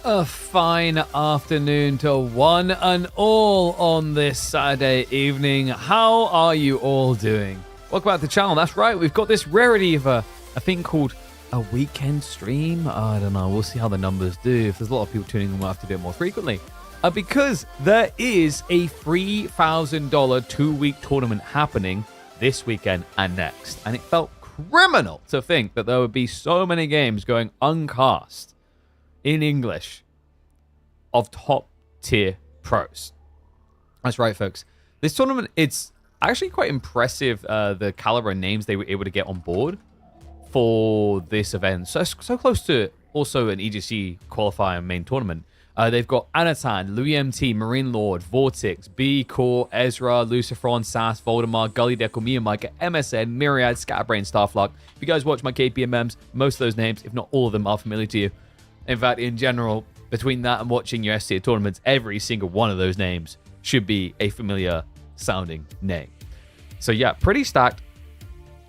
A fine afternoon to one and all on this Saturday evening. How are you all doing? Welcome back to the channel. That's right, we've got this rarity of a thing called a weekend stream. I don't know, we'll see how the numbers do. If there's a lot of people tuning in, we'll have to do it more frequently. Because there is a $3,000 2-week tournament happening this weekend and next. And it felt criminal to think that there would be so many games going uncast in English of top tier pros. That's right, folks. This tournament, it's actually quite impressive, the caliber of names they were able to get on board for this event. So close to also an EGC qualifier main tournament. They've got Anatan, LuiMT, Marine Lord, Vortix, B, Core, Ezra, Lucifron, SAS, Voldemar, Gully Deckle, Miyamika, MSN, Myriad, Scatterbrain, Starflock. If you guys watch my KPMMs, most of those names, if not all of them, are familiar to you. In fact, in general, between that and watching your S-tier tournaments, every single one of those names should be a familiar sounding name. So yeah, pretty stacked.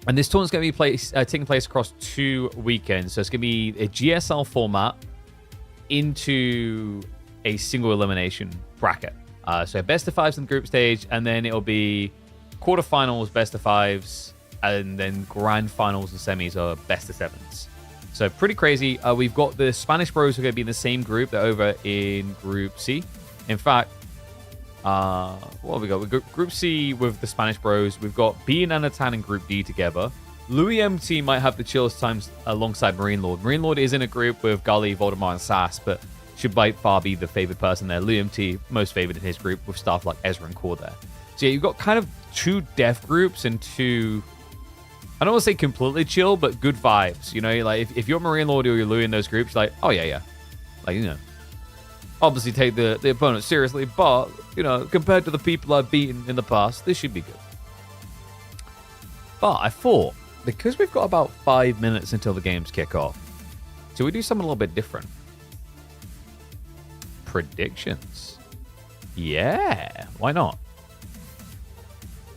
And this tournament's going to be taking place across 2 weekends. So it's going to be a GSL format into a single elimination bracket. So best of fives in the group stage, and then it'll be quarterfinals, best of fives, and then grand finals and semis are best of sevens. So pretty crazy. We've got the Spanish Bros who are going to be in the same group. They're over in Group C. In fact, what have we got? We've got Group C with the Spanish Bros. We've got B and Anatan in Group D together. LuiMT might have the chillest times alongside Marine Lord. Marine Lord is in a group with Gully, Voldemar, and SAS, but should by far be the favored person there. LuiMT, most favored in his group, with staff like Ezra and Core there. So yeah, you've got kind of 2 death groups and 2... I don't want to say completely chill, but good vibes. You know, like if you're Marine Lord or you're Louis in those groups, like, oh yeah. Like, you know, obviously take the opponent seriously, but, you know, compared to the people I've beaten in the past, this should be good. But I thought, because we've got about 5 minutes until the games kick off, so we do something a little bit different. Predictions. Yeah, why not?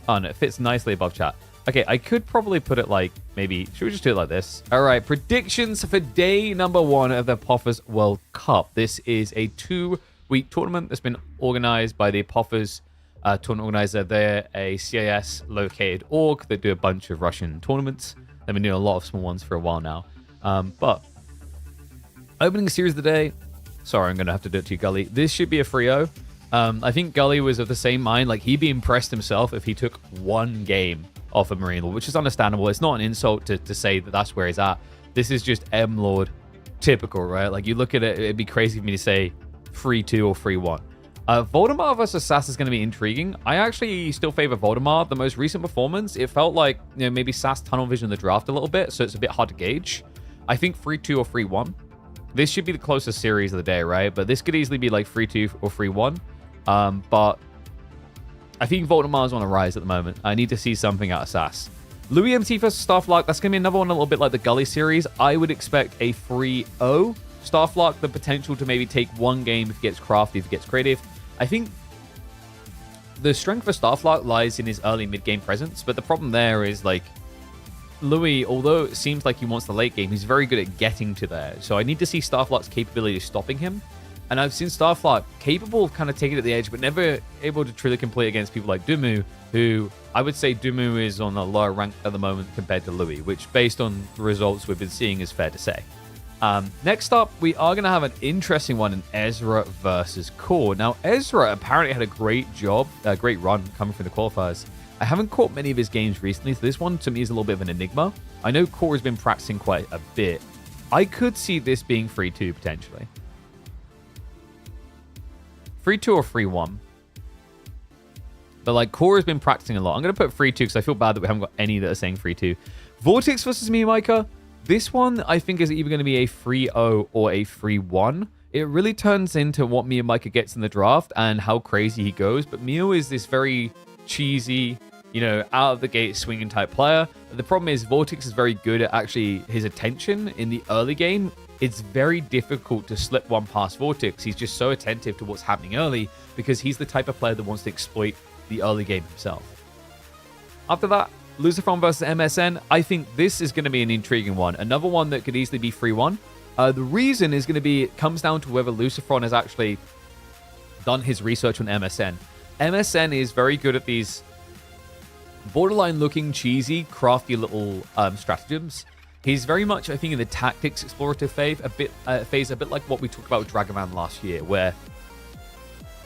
Oh, no, it fits nicely above chat. Okay, I could probably put it like maybe, should we just do it like this? All right, predictions for day number 1 of the Epohers World Cup. This is a 2-week tournament that's been organized by the Epohers tournament organizer. They're a SAS located org that do a bunch of Russian tournaments. They've been doing a lot of small ones for a while now. But opening series of the day, sorry, I'm going to have to do it to you, Gully. This should be a 3-0. I think Gully was of the same mind. Like, he'd be impressed himself if he took 1 game off of Marine Lord, which is understandable. It's not an insult to say that that's where he's at. This is just M Lord typical, right? Like, you look at it, it'd be crazy for me to say 3-2 or 3-1. Voldemar versus SAS is going to be intriguing. I actually still favor Voldemar. The most recent performance, it felt like, you know, maybe SAS tunnel vision the draft a little bit, so it's a bit hard to gauge. I think 3-2 or 3-1. This should be the closest series of the day, right? But this could easily be like 3-2 or 3-1. But I think Voldemar's on a rise at the moment. I need to see something out of SAS. Louis MT versus Starflark, that's going to be another one a little bit like the Gully series. I would expect a 3-0. Starflark, the potential to maybe take 1 game if he gets crafty, if he gets creative. I think the strength for Starflark lies in his early mid-game presence, but the problem there is, like, Louis, although it seems like he wants the late game, he's very good at getting to there. So I need to see Starflark's capability of stopping him. And I've seen Starflark capable of kind of taking it at the edge, but never able to truly complete against people like Dumu, who I would say Dumu is on a lower rank at the moment compared to Louis, which based on the results we've been seeing is fair to say. Next up, we are going to have an interesting one in Ezra versus Core. Now, Ezra apparently had a great run coming from the qualifiers. I haven't caught many of his games recently, so this one to me is a little bit of an enigma. I know Core has been practicing quite a bit. I could see this being 3-2 potentially. 3-2 or 3-1. But like, Core has been practicing a lot. I'm going to put 3-2 because I feel bad that we haven't got any that are saying 3-2. Vortix versus Miyamika. This one, I think, is either going to be a 3-0 or a 3-1. It really turns into what Miyamika gets in the draft and how crazy he goes. But Mio is this very cheesy, you know, out-of-the-gate swinging type player. But the problem is Vortix is very good at actually his attention in the early game. It's very difficult to slip one past Vortix. He's just so attentive to what's happening early because he's the type of player that wants to exploit the early game himself. After that, Lucifron versus MSN. I think this is going to be an intriguing one. Another one that could easily be 3-1. The reason is going to be, it comes down to whether Lucifron has actually done his research on MSN. MSN is very good at these borderline looking cheesy, crafty little stratagems. He's very much, I think, in the tactics explorative phase, a bit like what we talked about with Dragoman last year, where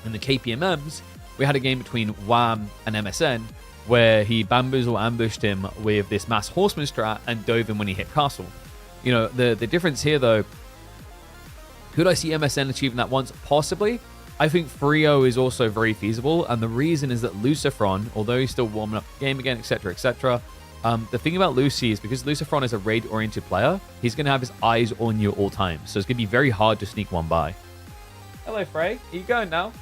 in the KPMMs, we had a game between Wham and MSN, where he bamboozled ambushed him with this mass horseman strat and dove him when he hit castle. You know, the difference here, though, could I see MSN achieving that once? Possibly. I think 3-0 is also very feasible, and the reason is that Lucifron, although he's still warming up the game again, etc., etc., the thing about Lucy is because Lucifron is a raid-oriented player, he's going to have his eyes on you at all times, so it's going to be very hard to sneak one by. Hello, Frey. Are you going now?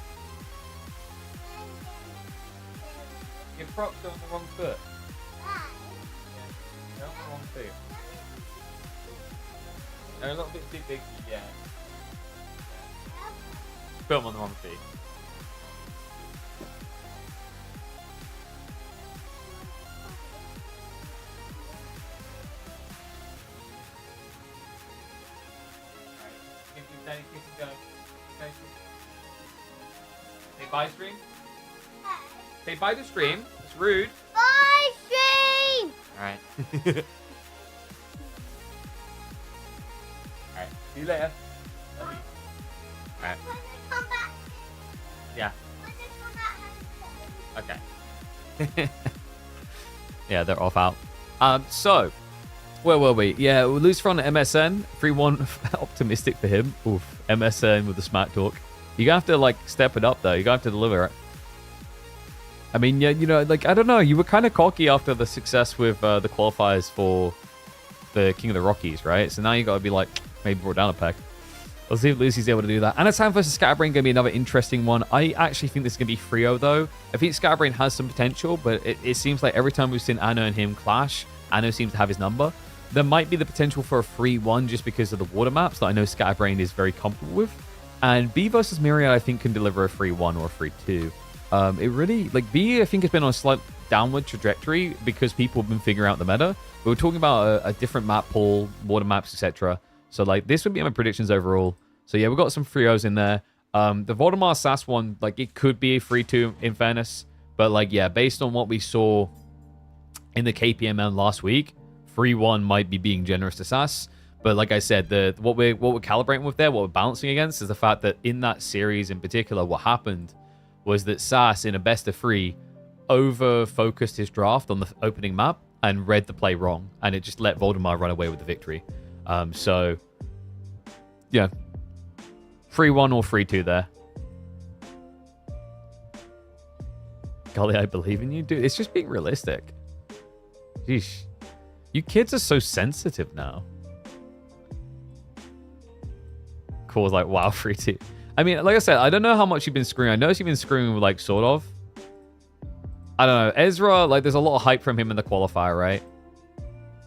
Your props are on the wrong foot. Yeah, they're on the wrong foot. They're a little bit too big for you, yeah. Put them on the wrong feet. Say bye, stream. Say bye to stream. It's rude. Bye, stream. All right. All right. See you later. Love you. All right. When they come back. Yeah. When they come back. Okay. Yeah, they're off out. So, where were we? Yeah, Lucifron at MSN. 3-1 optimistic for him. Oof. MSN with the smack talk. You're going to have to, like, step it up, though. You're going to have to deliver it. I mean, yeah, you know, like, I don't know. You were kind of cocky after the success with the qualifiers for the King of the Rockies, right? So now you got to be, like, maybe brought down a peg. Let's see if Lucy's able to do that. Anatam versus Scatterbrain going to be another interesting one. I actually think this is going to be 3-0, though. I think Scatterbrain has some potential, but it seems like every time we've seen Anno and him clash, Anno seems to have his number. There might be the potential for a 3-1 just because of the water maps that I know Scatterbrain is very comfortable with. And B versus Myriad, I think, can deliver a 3-1 or a 3-2. It really, like, B, I think, has been on a slight downward trajectory because people have been figuring out the meta. We were talking about a different map pool, water maps, etc. So like this would be my predictions overall. So yeah, we've got some frios in there. The Voldemar SAS one, like it could be a 3-2 in fairness. But like, yeah, based on what we saw in the KPMN last week, 3-1 might be being generous to SAS. But like I said, what we're calibrating with there, what we're balancing against is the fact that in that series in particular, what happened was that SAS in a best of 3 over-focused his draft on the opening map and read the play wrong. And it just let Voldemar run away with the victory. So, yeah. 3-1 or 3-2 there. Golly, I believe in you. Dude, it's just being realistic. Sheesh. You kids are so sensitive now. Cool, like, wow, 3-2. I mean, like I said, I don't know how much you've been screwing. I noticed you've been screwing with, like, sort of. I don't know. Ezra, like, there's a lot of hype from him in the qualifier, right?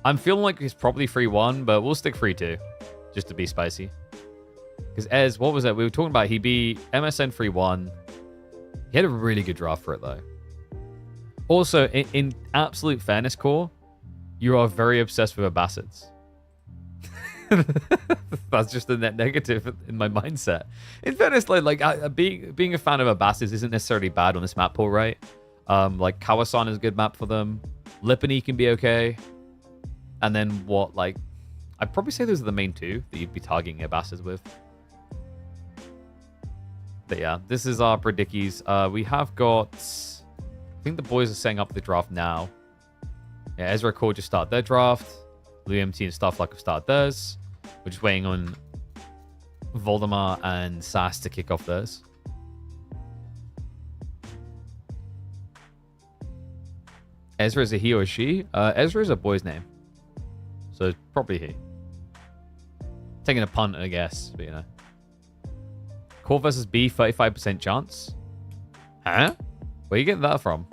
I'm feeling like he's probably 3-1, but we'll stick 3-2. Just to be spicy. Because Ez, what was it? We were talking about he beat MSN 3-1. He had a really good draft for it, though. Also, in absolute fairness, Core, you are very obsessed with Abbasids. That's just a net negative in my mindset. In fairness, like being a fan of Abbasids isn't necessarily bad on this map pool, right? Like Kawasan is a good map for them. Lipany can be okay. And then what, like, I'd probably say those are the main two that you'd be targeting Abbasids with. But yeah, this is our predickies. We have got, I think the boys are setting up the draft now. Yeah, Ezra Core just start their draft. LuMT and stuff like have started theirs. We're just waiting on Voldemar and SAS to kick off theirs. Ezra is a he or she? Ezra is a boy's name. So probably he. Taking a punt, I guess, but you know. Core versus B, 35% chance. Huh? Where you getting that from?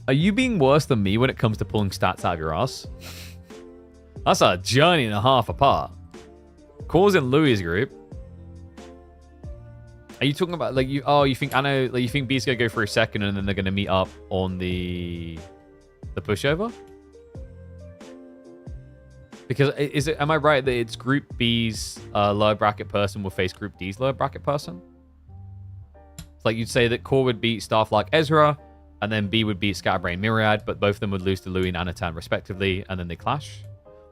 Are you being worse than me when it comes to pulling stats out of your ass? That's a journey and a half apart. Core's in Louis' group. Are you talking about like you? Oh, you think I know? Like you think B's gonna go for a second and then they're gonna meet up on the pushover? Because is it? Am I right that it's Group B's lower bracket person will face Group D's lower bracket person? It's like you'd say that Core would beat staff like Ezra, and then B would beat Scatterbrain Myriad, but both of them would lose to Louis and Anatan respectively, and then they clash.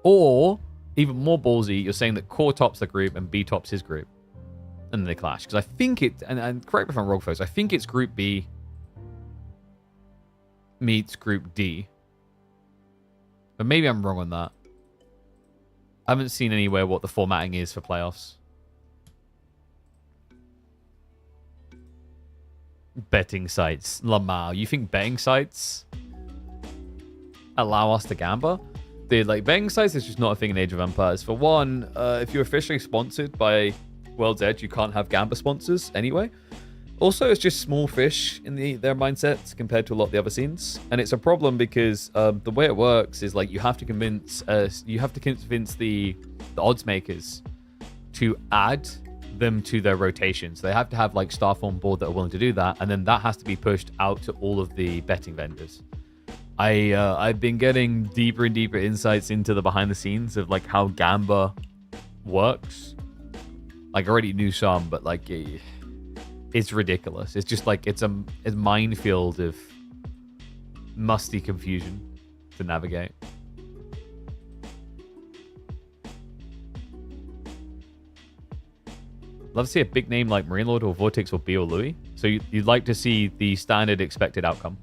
Or even more ballsy, you're saying that Core tops the group and B tops his group, and then they clash. Because I think it, and correct me if I'm wrong, folks. I think it's Group B meets Group D, but maybe I'm wrong on that. I haven't seen anywhere what the formatting is for playoffs. Betting sites. Lamau. You think betting sites allow us to gamble? Dude, like, betting sites is just not a thing in Age of Empires. For one, if you're officially sponsored by World's Edge, you can't have gambler sponsors anyway. Also, it's just small fish in their mindsets compared to a lot of the other scenes. And it's a problem because the way it works is, like, you have to convince the odds makers to add them to their rotations. They have to have like staff on board that are willing to do that, and then that has to be pushed out to all of the betting vendors. I've been getting deeper and deeper insights into the behind the scenes of like how Gamba works. Like I already knew some, but like it's ridiculous. It's just like it's a minefield of musty confusion to navigate. Love to see a big name like Marine Lord or Vortix or B or Louis. So you'd like to see the standard expected outcome.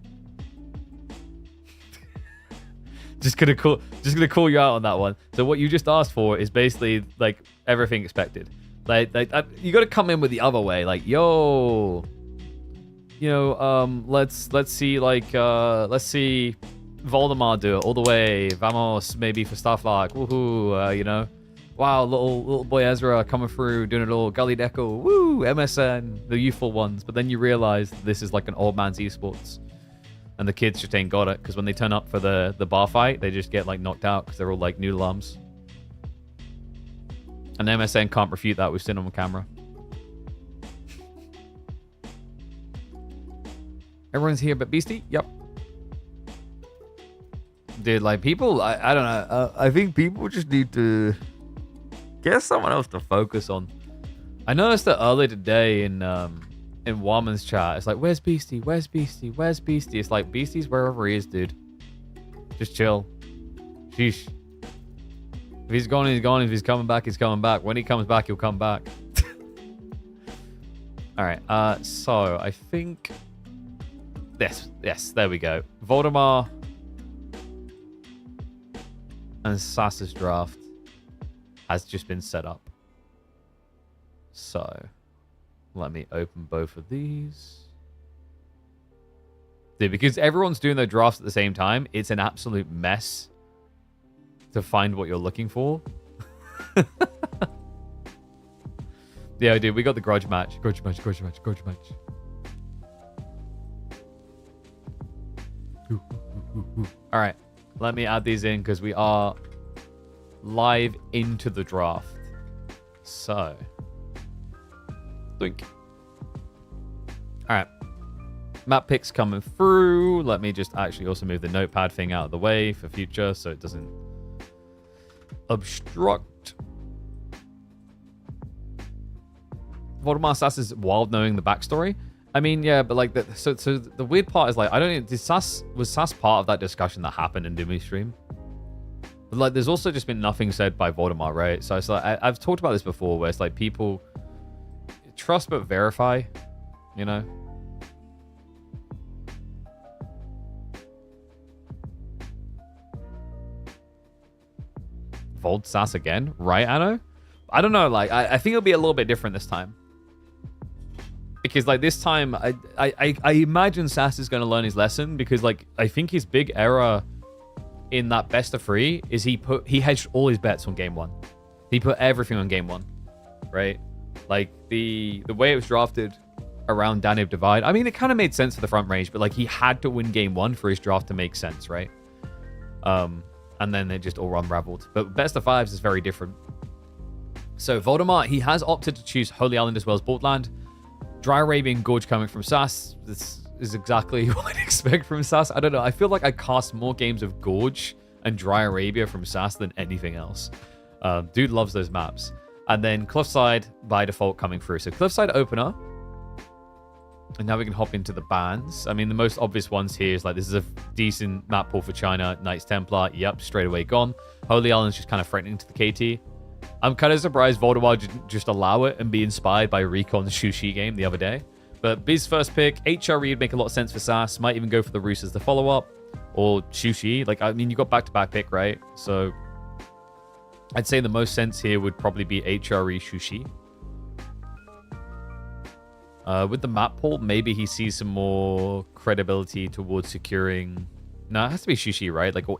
just gonna call you out on that one. So what you just asked for is basically like everything expected. Like you got to come in with the other way. Like yo, you know, let's see let's see Voldemar do it all the way. Vamos maybe for stuff like woohoo, you know. Wow, little boy Ezra coming through, doing it all. Gully Deco, woo, MSN, the youthful ones. But then you realize this is like an old man's esports. And the kids just ain't got it. Because when they turn up for the bar fight, they just get like knocked out because they're all like noodle arms. And MSN can't refute that. We've seen on camera. Everyone's here but Beastie? Yep. Dude, like, people, I don't know. I think people just need to get someone else to focus on. I noticed that earlier today in Warman's chat, it's like, where's Beastie? Where's Beastie? Where's Beastie? It's like, Beastie's wherever he is, dude. Just chill. Sheesh. If he's gone, he's gone. If he's coming back, he's coming back. When he comes back, he'll come back. All right. So I think yes, there we go. Voldemar and SAS's draft has just been set up. So let me open both of these. Dude, because everyone's doing their drafts at the same time, it's an absolute mess to find what you're looking for. Yeah, dude, we got the grudge match. Grudge match. All right, let me add these in because we are live into the draft. So, think. All right, map picks coming through. Let me just actually also move the notepad thing out of the way for future so it doesn't obstruct. Voldemar SAS is wild knowing the backstory. I mean, yeah, but like, so the weird part is like, I don't know, was SAS part of that discussion that happened in Doomy stream? But like, there's also just been nothing said by Voldemar, right? So it's like, I've talked about this before, where it's like people trust but verify, you know? Vold SAS again, right, Anno? I don't know, like, I think it'll be a little bit different this time. Because, like, this time, I imagine SAS is going to learn his lesson, because, like, I think his big error in that best of 3 is he hedged all his bets on game 1. He put everything on game 1, right? Like, the way it was drafted around Danube Divide, I mean, it kind of made sense for the front range, but, like, he had to win game 1 for his draft to make sense, right? And then it just all unraveled. But best of 5s is very different. So, Voldemar, he has opted to choose Holy Island as well as Bortland. Dry Arabian Gorge coming from SAS. This is exactly what I'd expect from SAS. I don't know. I feel like I cast more games of Gorge and Dry Arabia from SAS than anything else. Dude loves those maps. And then Cliffside by default coming through. So Cliffside opener. And now we can hop into the bans. I mean, the most obvious ones here is like, this is a decent map pool for China. Knights Templar. Yep, straight away gone. Holy Island's just kind of threatening to the KT. I'm kind of surprised Voldemar didn't just allow it and be inspired by Recon's Shushi game the other day. But Biz's first pick, HRE would make a lot of sense for SAS. Might even go for the Roos as the follow-up. Or Shushi. Like, I mean, you got back-to-back pick, right? So I'd say the most sense here would probably be HRE Shushi. With the map pool, maybe he sees some more credibility towards securing... No, it has to be Shushi, right? Like, or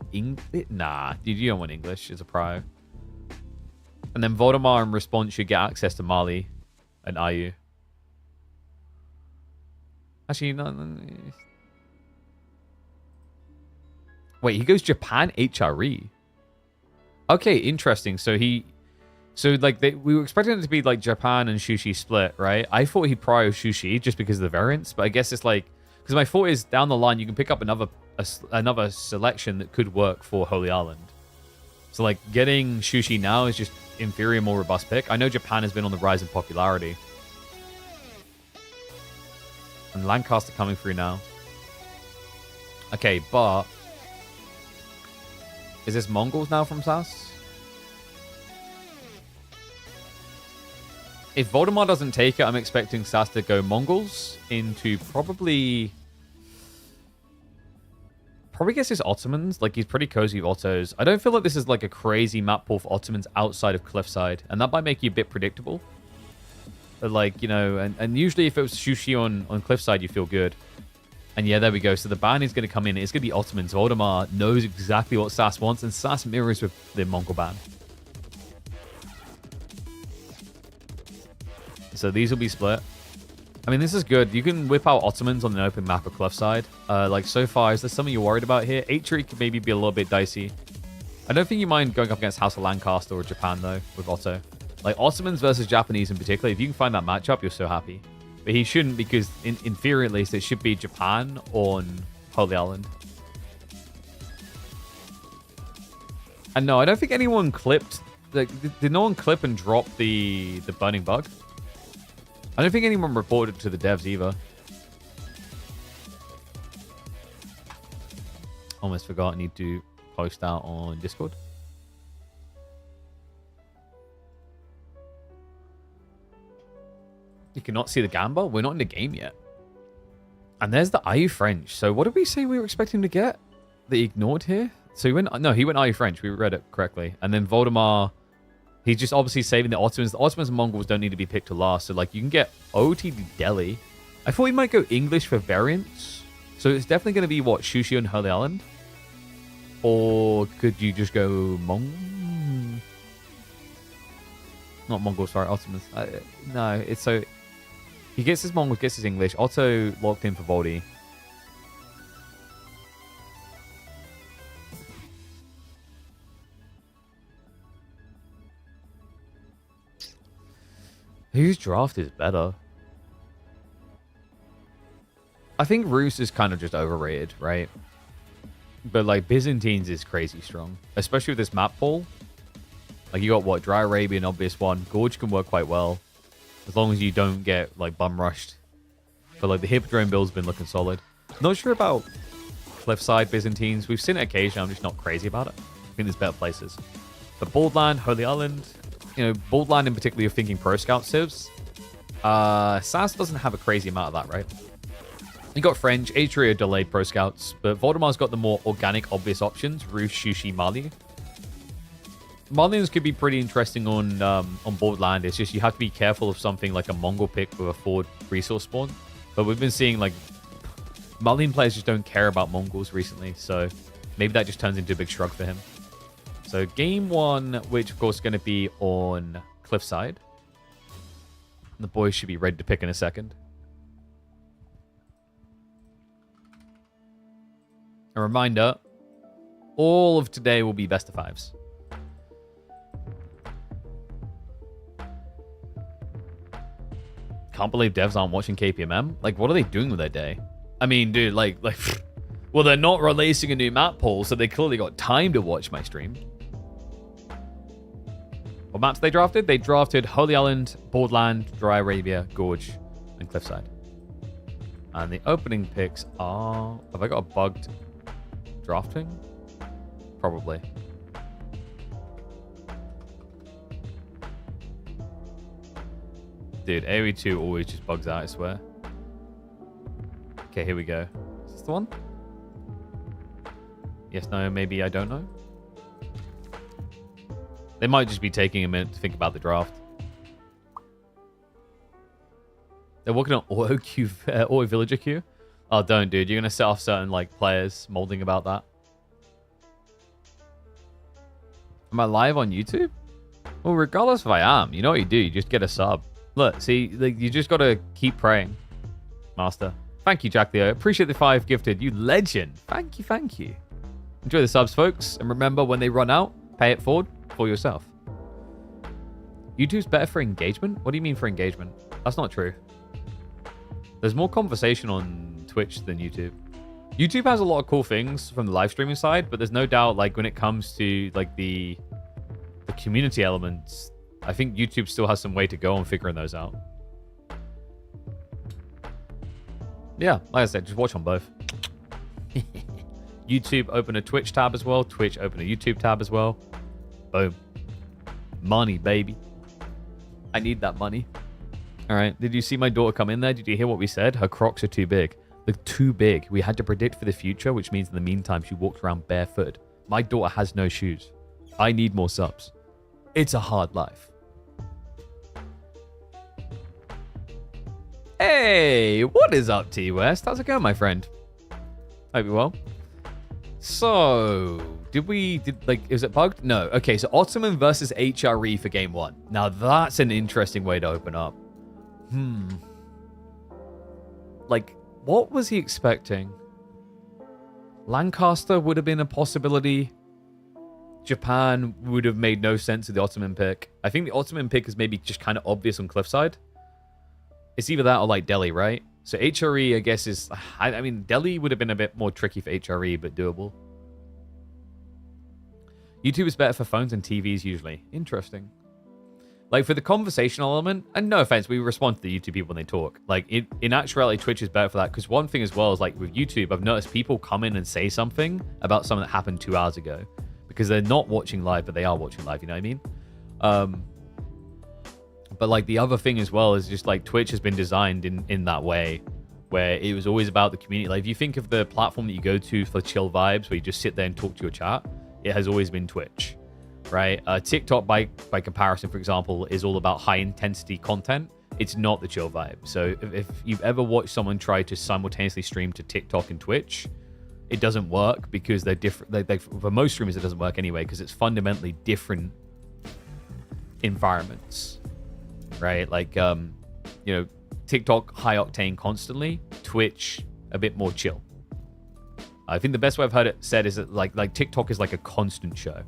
Nah, you don't want English as a prio. And then Voldemar in response should get access to Mali and Ayu. Actually, no. Wait, he goes Japan HRE. Okay, interesting. So like we were expecting it to be like Japan and Shushi split, right? I thought he'd prio Shushi just because of the variants, but I guess it's like, because my thought is down the line you can pick up another selection that could work for Holy Island. So like getting Shushi now is just inferior, more robust pick. I know Japan has been on the rise in popularity. And Lancaster coming through now. Okay, but is this Mongols now from SAS? If Voldemar doesn't take it, I'm expecting SAS to go Mongols into probably gets his Ottomans. Like, he's pretty cozy with Ottos. I don't feel like this is like a crazy map pool for Ottomans outside of Cliffside, and that might make you a bit predictable. But like, you know, and usually if it was Shushi on Cliffside, you feel good. And yeah, there we go. So the ban is going to come in. It's going to be Ottomans. Voldemar knows exactly what SAS wants, and SAS mirrors with the Mongol ban. So these will be split. I mean, this is good. You can whip out Ottomans on an open map of Cliffside. Like, so far, is there something you're worried about here? HRE could maybe be a little bit dicey. I don't think you mind going up against House of Lancaster or Japan, though, with Otto. Like, Ottomans versus Japanese in particular, if you can find that matchup, you're so happy. But he shouldn't because, in theory at least, it should be Japan on Holy Island. And no, I don't think anyone clipped... Like, did no one clip and drop the burning bug? I don't think anyone reported to the devs either. Almost forgot. I need to post out on Discord. You cannot see the Gamba? We're not in the game yet. And there's the IU French. So what did we say we were expecting to get? That he ignored here? So he went... No, he went IU French. We read it correctly. And then Voldemar... He's just obviously saving the Ottomans. The Ottomans and Mongols don't need to be picked to last. So, like, you can get OTD Delhi. I thought he might go English for variants. So it's definitely going to be, what, Shushu and Holy Island? Or could you just go Not Mongols, sorry, Ottomans. No, it's so... He gets his Mongols, gets his English. Otto locked in for Voldy. Whose draft is better? I think Rus is kind of just overrated, right? But, like, Byzantines is crazy strong. Especially with this map pool. Like, you got, what, Dry Arabia, an obvious one. Gorge can work quite well. As long as you don't get, like, bum rushed. But, like, the Hippodrome build's been looking solid. Not sure about Cliffside Byzantines. We've seen it occasionally. I'm just not crazy about it. I think there's better places. But Baldland, Holy Island... You know, Baldland in particular, you're thinking Pro Scout civs. SAS doesn't have a crazy amount of that, right? You got French, Atria delayed Pro Scouts, but Voldemar's got the more organic, obvious options. Rus, Shushi, Mali. Malians could be pretty interesting on Baldland. It's just you have to be careful of something like a Mongol pick with a forward resource spawn. But we've been seeing, like, Malian players just don't care about Mongols recently, so maybe that just turns into a big shrug for him. So game one, which of course is going to be on Cliffside. The boys should be ready to pick in a second. A reminder, all of today will be best of fives. Can't believe devs aren't watching KPMM. Like, what are they doing with their day? I mean, dude, like, well, they're not releasing a new map pool, so they clearly got time to watch my stream. What maps they drafted? They drafted Holy Island, Baldland, Dry Arabia, Gorge, and Cliffside. And the opening picks are... Have I got a bugged drafting? Probably. Dude, AoE2 always just bugs out, I swear. Okay, here we go. Is this the one? Yes, no, maybe, I don't know. They might just be taking a minute to think about the draft. They're working on auto queue, auto villager queue. Oh, don't, dude. You're gonna set off certain like players molding about that. Am I live on YouTube? Well, regardless if I am, you know what you do? You just get a sub. Look, see, like, you just gotta keep praying, Master. Thank you, Jack Leo. Appreciate the 5 gifted. You legend. Thank you, thank you. Enjoy the subs, folks. And remember, when they run out, pay it forward for yourself. YouTube's better for engagement? What do you mean for engagement? That's not true. There's more conversation on Twitch than YouTube. YouTube has a lot of cool things from the live streaming side, but there's no doubt, like, when it comes to, like, the community elements, I think YouTube still has some way to go on figuring those out. Yeah, like I said, just watch on both. YouTube, open a Twitch tab as well. Twitch, open a YouTube tab as well. Boom. Money, baby. I need that money. All right. Did you see my daughter come in there? Did you hear what we said? Her Crocs are too big. They're too big. We had to predict for the future, which means in the meantime, she walked around barefoot. My daughter has no shoes. I need more subs. It's a hard life. Hey, what is up, T West? How's it going, my friend? Hope you're well. So, is it bugged? No. Okay, so Ottoman versus HRE for game one. Now, that's an interesting way to open up. Like, what was he expecting? Lancaster would have been a possibility. Japan would have made no sense with the Ottoman pick. I think the Ottoman pick is maybe just kind of obvious on Cliffside. It's either that or like Delhi, right? So HRE, I guess, is... I mean, Delhi would have been a bit more tricky for HRE, but doable. YouTube is better for phones and TVs usually. Interesting. Like, for the conversational element, and no offense, we respond to the YouTube people when they talk. Like, in actuality, Twitch is better for that. Because one thing as well is, like, with YouTube, I've noticed people come in and say something about something that happened 2 hours ago. Because they're not watching live, but they are watching live, you know what I mean? But, like, the other thing as well is just, like, Twitch has been designed in that way. Where it was always about the community. Like, if you think of the platform that you go to for chill vibes, where you just sit there and talk to your chat, it has always been Twitch. Right? TikTok, by comparison, for example, is all about high-intensity content. It's not the chill vibe. So if you've ever watched someone try to simultaneously stream to TikTok and Twitch, it doesn't work because they're different. For most streamers, it doesn't work anyway because it's fundamentally different environments. Right? Like, you know, TikTok, high-octane constantly. Twitch, a bit more chill. I think the best way I've heard it said is that, like TikTok is like a constant show.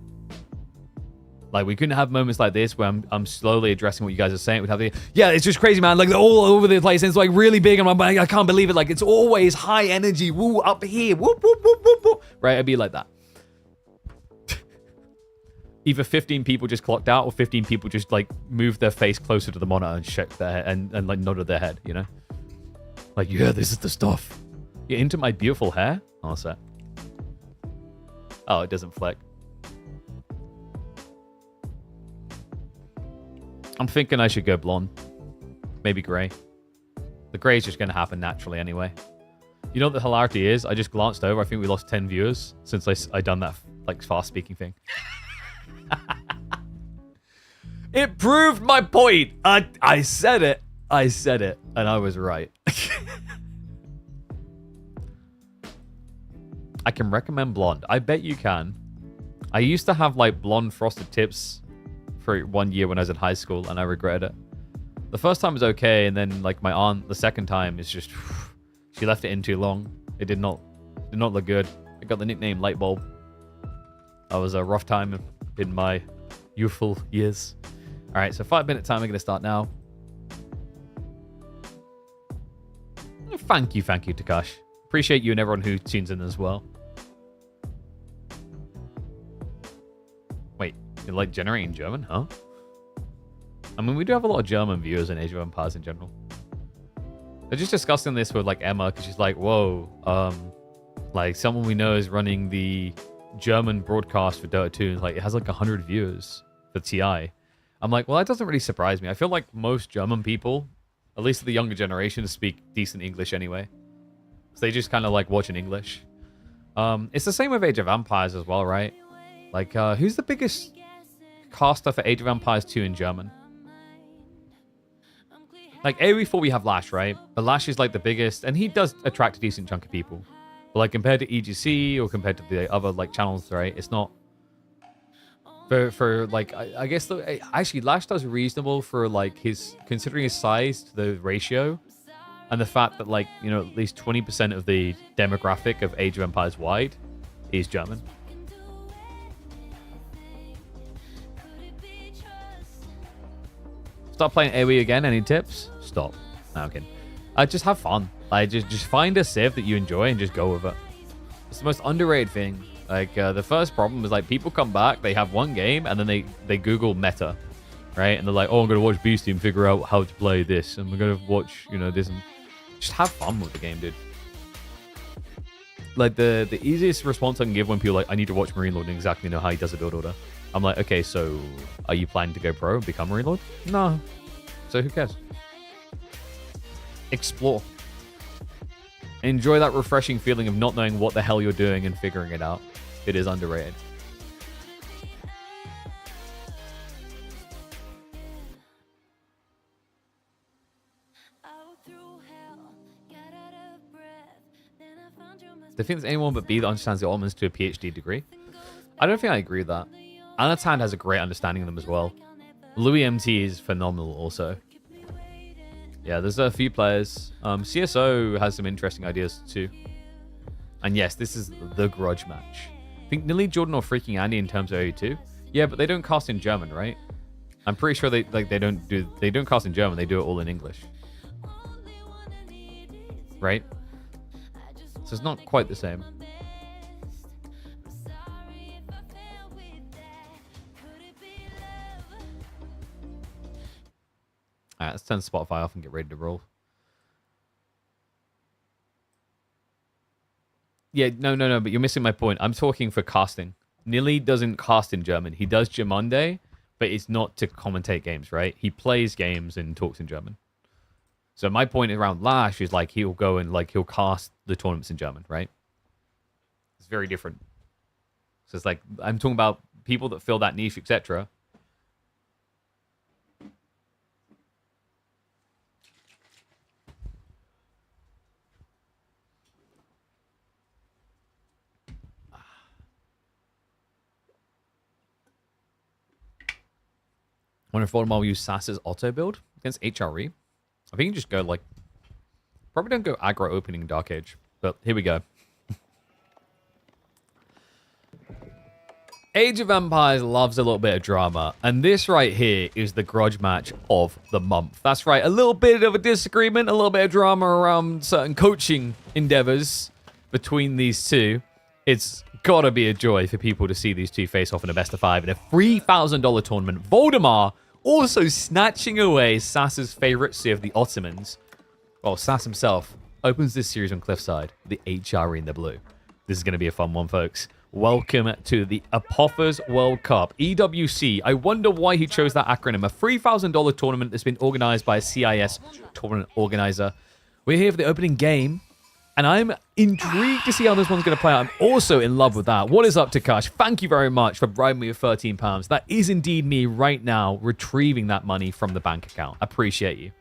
Like, we couldn't have moments like this where I'm slowly addressing what you guys are saying. We'd have yeah, it's just crazy, man. Like, they're all over the place. And it's, like, really big. And I'm like, I can't believe it. Like, it's always high energy. Woo, up here. Whoop, whoop, whoop, whoop, whoop. Right? It'd be like that. Either 15 people just clocked out or 15 people just, like, moved their face closer to the monitor and shook their head and like, nodded their head, you know? Like, yeah, this is the stuff. You're into my beautiful hair? Oh, what's that? Oh, it doesn't flick. I'm thinking I should go blonde. Maybe grey. The grey is just going to happen naturally anyway. You know what the hilarity is? I just glanced over. I think we lost 10 viewers since I done that, like, fast-speaking thing. It proved my point. I said it. I said it. And I was right. I can recommend blonde. I bet you can. I used to have, like, blonde frosted tips for 1 year when I was in high school, and I regret it. The first time was okay, and then, like, my aunt, the second time is just... She left it in too long. It did not look good. I got the nickname Lightbulb. That was a rough time in my youthful years. All right, so 5-minute time. We're going to start now. Thank you, Takash. Appreciate you and everyone who tunes in as well. Wait, you like generating German, huh? I mean, we do have a lot of German viewers in Age of Empires in general. They're just discussing this with, like, Emma, because she's like, whoa, like, someone we know is running the German broadcast for Dota 2, and, like, it has, like, 100 viewers for TI. I'm like, well, that doesn't really surprise me. I feel like most German people, at least the younger generation, speak decent English anyway. So they just kind of like watching English. It's the same with Age of Empires as well, right? Like, who's the biggest caster for Age of Empires 2 in German? Like, AoE4 we have Lash, right? But Lash is, like, the biggest, and he does attract a decent chunk of people. But, like, compared to EGC or compared to the other, like, channels, right? It's not... For like, I guess, actually, Lash does reasonable for, like, his... Considering his size to the ratio, and the fact that, like, you know, at least 20% of the demographic of Age of Empires wide is German. Start playing AoE again. Any tips? Stop. No, I'm kidding. Just have fun. Like, just find a civ that you enjoy and just go with it. It's the most underrated thing. Like, the first problem is, like, people come back, they have one game, and then they Google meta, right? And they're like, oh, I'm going to watch Beastie and figure out how to play this, and we're going to watch, you know, this. And just have fun with the game, dude. Like, the easiest response I can give when people are like, I need to watch Marine Lord and exactly know how he does a build order. I'm like, okay, so are you planning to go pro and become Marine Lord? No. So who cares? Explore. Enjoy that refreshing feeling of not knowing what the hell you're doing and figuring it out. It is underrated. Do you think there's anyone but B that understands the elements to a PhD degree? I don't think I agree with that. Anatan has a great understanding of them as well. Louis MT is phenomenal also. Yeah, there's a few players. CSO has some interesting ideas too. And yes, this is the grudge match. I think Nilly, Jordan, or freaking Andy in terms of AE2. Yeah, but they don't cast in German, right? I'm pretty sure they don't cast in German. They do it all in English. right? So it's not quite the same. All right, let's turn Spotify off and get ready to roll. Yeah, no, but you're missing my point. I'm talking for casting. Nilly doesn't cast in German. He does Germande, but it's not to commentate games, right? He plays games and talks in German. So my point around Lash is like he'll go and like he'll cast the tournaments in German, right? It's very different. So it's like I'm talking about people that fill that niche, etc. Wonder if Voldemort will use SAS's auto build against HRE. I think you just go like... Probably don't go aggro opening Dark Age. But here we go. Age of Empires loves a little bit of drama. And this right here is the grudge match of the month. That's right. A little bit of a disagreement. A little bit of drama around certain coaching endeavors between these two. It's gotta be a joy for people to see these two face off in a best of 5 in a $3,000 tournament. Voldemar also snatching away SAS's favorite Sea of the Ottomans. Well, SAS himself opens this series on Cliffside, the HRE in the blue. This is going to be a fun one, folks. Welcome to the Epohers World Cup, EWC. I wonder why he chose that acronym. A $3,000 tournament that's been organized by a CIS tournament organizer. We're here for the opening game, and I'm intrigued to see how this one's going to play out. I'm also in love with that. What is up, Takash? Thank you very much for bribing me with £13. That is indeed me right now retrieving that money from the bank account. I appreciate you.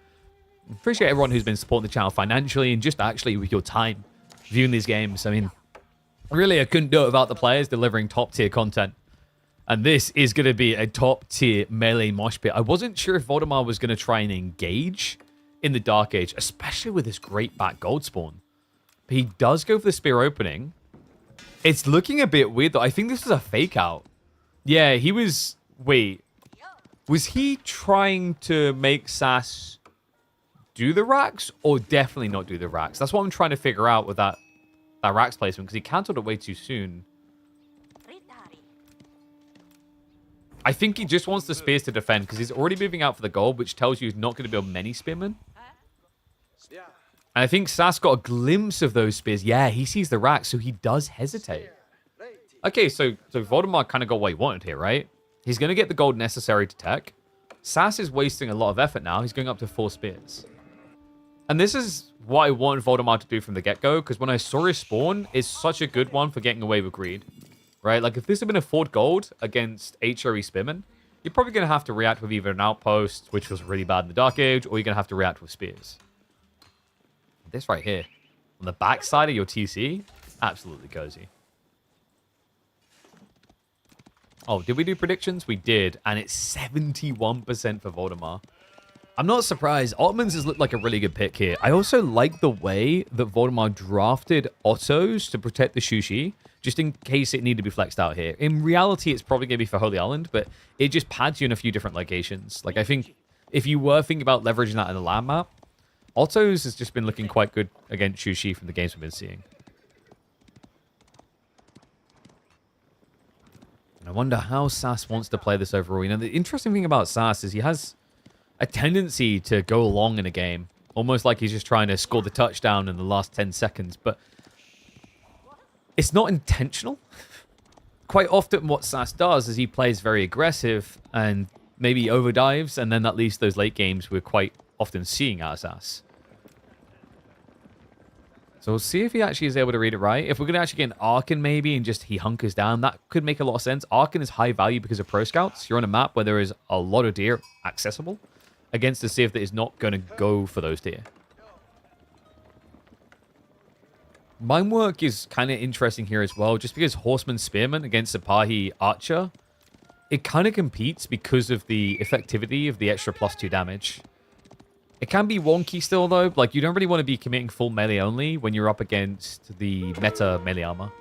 Appreciate everyone who's been supporting the channel financially and just actually with your time viewing these games. I mean, really, I couldn't do it without the players delivering top-tier content. And this is going to be a top-tier melee mosh pit. I wasn't sure if Voldemar was going to try and engage in the Dark Age, especially with this great back gold spawn. But he does go for the spear opening. It's looking a bit weird, though. I think this is a fake out. Yeah, he was... Wait. Was he trying to make SAS do the racks or definitely not do the racks? That's what I'm trying to figure out with that racks placement, because he cancelled it way too soon. I think he just wants the spears to defend because he's already moving out for the gold, which tells you he's not going to build many spearmen. And I think SAS got a glimpse of those spears. Yeah, he sees the racks, so he does hesitate. Okay, so Voldemar kind of got what he wanted here, right? He's going to get the gold necessary to tech. SAS is wasting a lot of effort now. He's going up to 4 spears. And this is what I wanted Voldemar to do from the get-go, because when I saw his spawn, it's such a good one for getting away with greed. Right? Like, if this had been a 4th gold against HRE Spearman, you're probably going to have to react with either an outpost, which was really bad in the Dark Age, or you're going to have to react with spears. This right here, on the back side of your TC, absolutely cozy. Oh, did we do predictions? We did, and it's 71% for Voldemar. I'm not surprised. Ottomans has looked like a really good pick here. I also like the way that Voldemar drafted autos to protect the Shushi, just in case it needed to be flexed out here. In reality, it's probably going to be for Holy Island, but it just pads you in a few different locations. Like, I think if you were thinking about leveraging that in the land map, autos has just been looking quite good against Shushi from the games we've been seeing. And I wonder how SAS wants to play this overall. You know, the interesting thing about SAS is he has a tendency to go long in a game, almost like he's just trying to score the touchdown in the last 10 seconds, but it's not intentional. Quite often what SAS does is he plays very aggressive and maybe overdives, and then that leads to those late games we're quite often seeing out of SAS. So we'll see if he actually is able to read it right. If we're going to actually get an Arkan maybe and just he hunkers down, that could make a lot of sense. Arkan is high value because of Pro Scouts. You're on a map where there is a lot of deer accessible against a Civ that is not going to go for those deer. Mine work is kind of interesting here as well, just because Horseman Spearman against Sipahi Archer, it kind of competes because of the effectivity of the extra +2 damage. It can be wonky still, though. Like, you don't really want to be committing full melee only when you're up against the meta melee armor.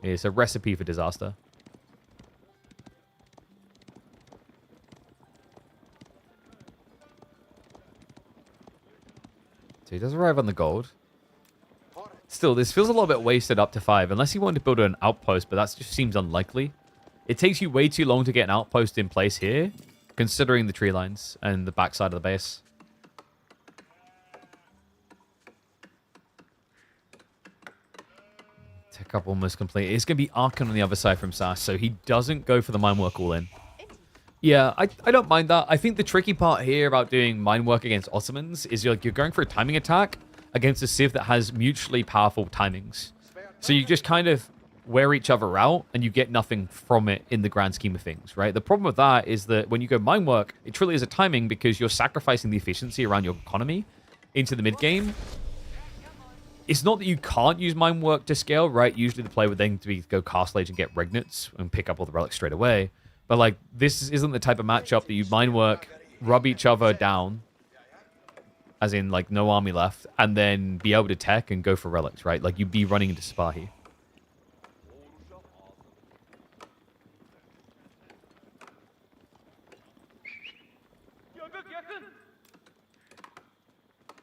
It's a recipe for disaster. So he does arrive on the gold. still, this feels a little bit wasted up to 5. Unless you wanted to build an outpost, but that just seems unlikely. It takes you way too long to get an outpost in place here, considering the tree lines and the backside of the base. Tech up almost complete. It's going to be Archon on the other side from SAS, so he doesn't go for the mine work all in. Yeah, I don't mind that. I think the tricky part here about doing mine work against Ottomans is you're going for a timing attack against a civ that has mutually powerful timings. So you just kind of wear each other out and you get nothing from it in the grand scheme of things, right? The problem with that is that when you go mine work, it truly is a timing because you're sacrificing the efficiency around your economy into the mid game. It's not that you can't use mine work to scale, right? Usually the play would then go Castle Age and get Regnants and pick up all the relics straight away. But like, this isn't the type of matchup that you mine work, rub each other down, as in like no army left, and then be able to tech and go for relics, right? Like you'd be running into Spahi.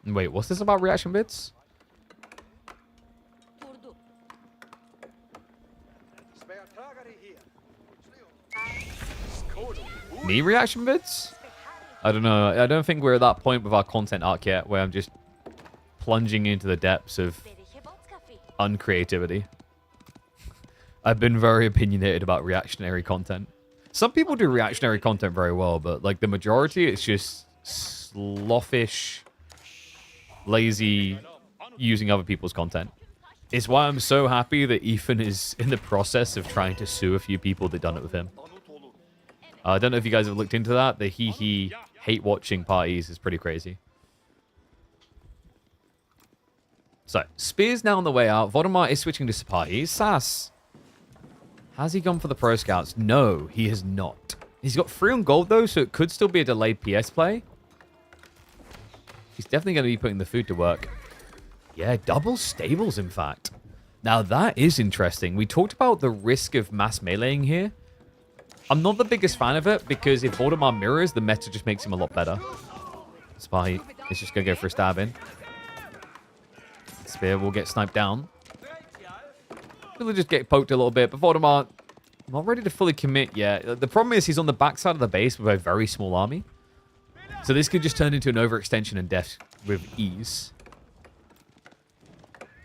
Wait, what's this about reaction bits? Me reaction bits? I don't know. I don't think we're at that point with our content arc yet where I'm just plunging into the depths of uncreativity. I've been very opinionated about reactionary content. Some people do reactionary content very well, but like the majority, it's just sloffish, lazy, using other people's content. It's why I'm so happy that Ethan is in the process of trying to sue a few people that done it with him. I don't know if you guys have looked into that. The he hate watching parties is pretty crazy. So, Spear's now on the way out. Voldemort is switching to Sipahi. SAS. Has he gone for the Pro Scouts? No, he has not. He's got 3 on gold, though, so it could still be a delayed PS play. He's definitely going to be putting the food to work. Yeah, double stables, in fact. Now, that is interesting. We talked about the risk of mass meleeing here. I'm not the biggest fan of it, because if Voldemort mirrors, the meta just makes him a lot better. Spahi is just going to go for a stab in. Spear will get sniped down. He'll just get poked a little bit, but Voldemort not ready to fully commit yet. The problem is he's on the backside of the base with a very small army. So this could just turn into an overextension and death with ease.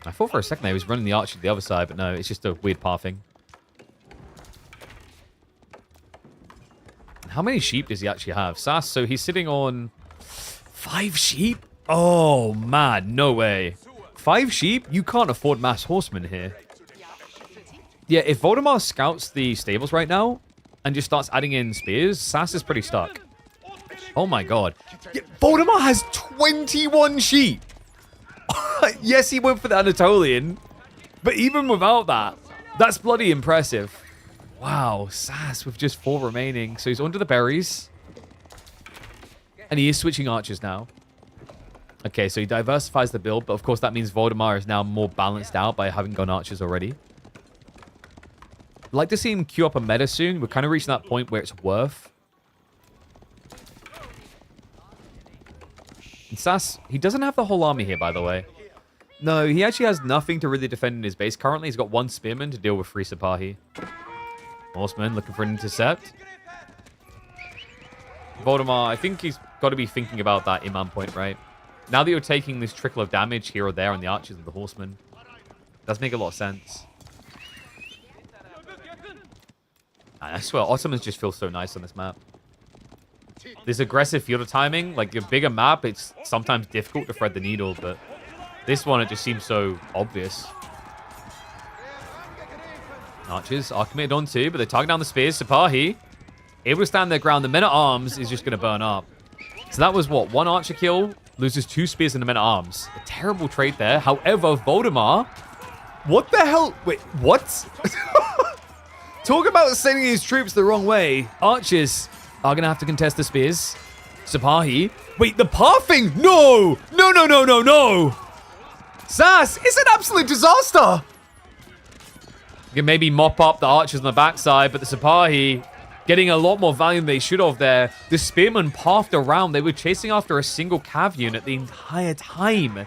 I thought for a second he was running the archer to the other side, but no, it's just a weird pathing. How many sheep does he actually have? SAS, so he's sitting on 5 sheep? Oh, man, no way. 5 sheep? You can't afford mass horsemen here. Yeah, if Voldemort scouts the stables right now and just starts adding in spears, SAS is pretty stuck. Oh my god. Yeah, Voldemort has 21 sheep! Yes, he went for the Anatolian, but even without that, that's bloody impressive. Wow, SAS with just 4 remaining. So he's onto the berries. And he is switching archers now. Okay, so he diversifies the build, but of course that means Voldemort is now more balanced out by having gone archers already. I'd like to see him queue up a meta soon. We're kind of reaching that point where it's worth. And SAS, he doesn't have the whole army here, by the way. No, he actually has nothing to really defend in his base. Currently, he's got 1 spearman to deal with 3 Sipahi. Horseman looking for an intercept. Voldemort, I think he's got to be thinking about that Imam point, right? Now that you're taking this trickle of damage here or there on the archers of the horseman, does make a lot of sense. I swear, Ottomans just feel so nice on this map. This aggressive field timing, like a bigger map, it's sometimes difficult to thread the needle, but this one, it just seems so obvious. Archers are committed on to, but they're targeting down the spears. Sipahi, able to stand their ground. The men-at-arms is just going to burn up. So that was, what, 1 archer kill, loses 2 spears in the men-at-arms. A terrible trade there. However, Voldemort, what the hell? Wait, what? Talk about sending his troops the wrong way. Archers are going to have to contest the spears. Sipahi. Wait, the pathing? No! No, no, no, no, no! SAS, it's an absolute disaster! You can maybe mop up the archers on the backside, but the Sipahi getting a lot more value than they should have there. The spearmen pathed around. They were chasing after a single cav unit the entire time.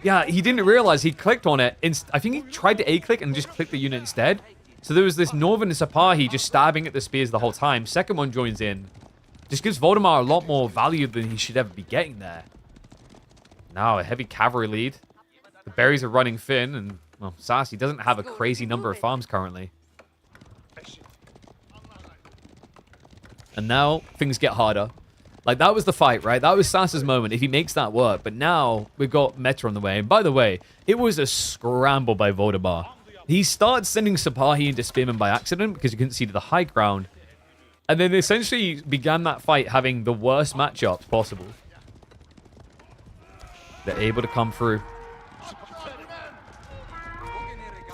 Yeah, he didn't realize he clicked on it. I think he tried to A-click and just clicked the unit instead. So there was this Northern Sipahi just stabbing at the spears the whole time. Second one joins in. Just gives Voldemar a lot more value than he should ever be getting there. Now a heavy cavalry lead. The berries are running thin, and well, SAS, he doesn't have a crazy number of farms currently. And now things get harder. Like, that was the fight, right? That was Sas's moment, if he makes that work. But now we've got Meta on the way. And by the way, it was a scramble by Voldemar. He starts sending Sipahi into Spearman by accident because he couldn't see to the high ground. And then essentially began that fight having the worst matchups possible. They're able to come through.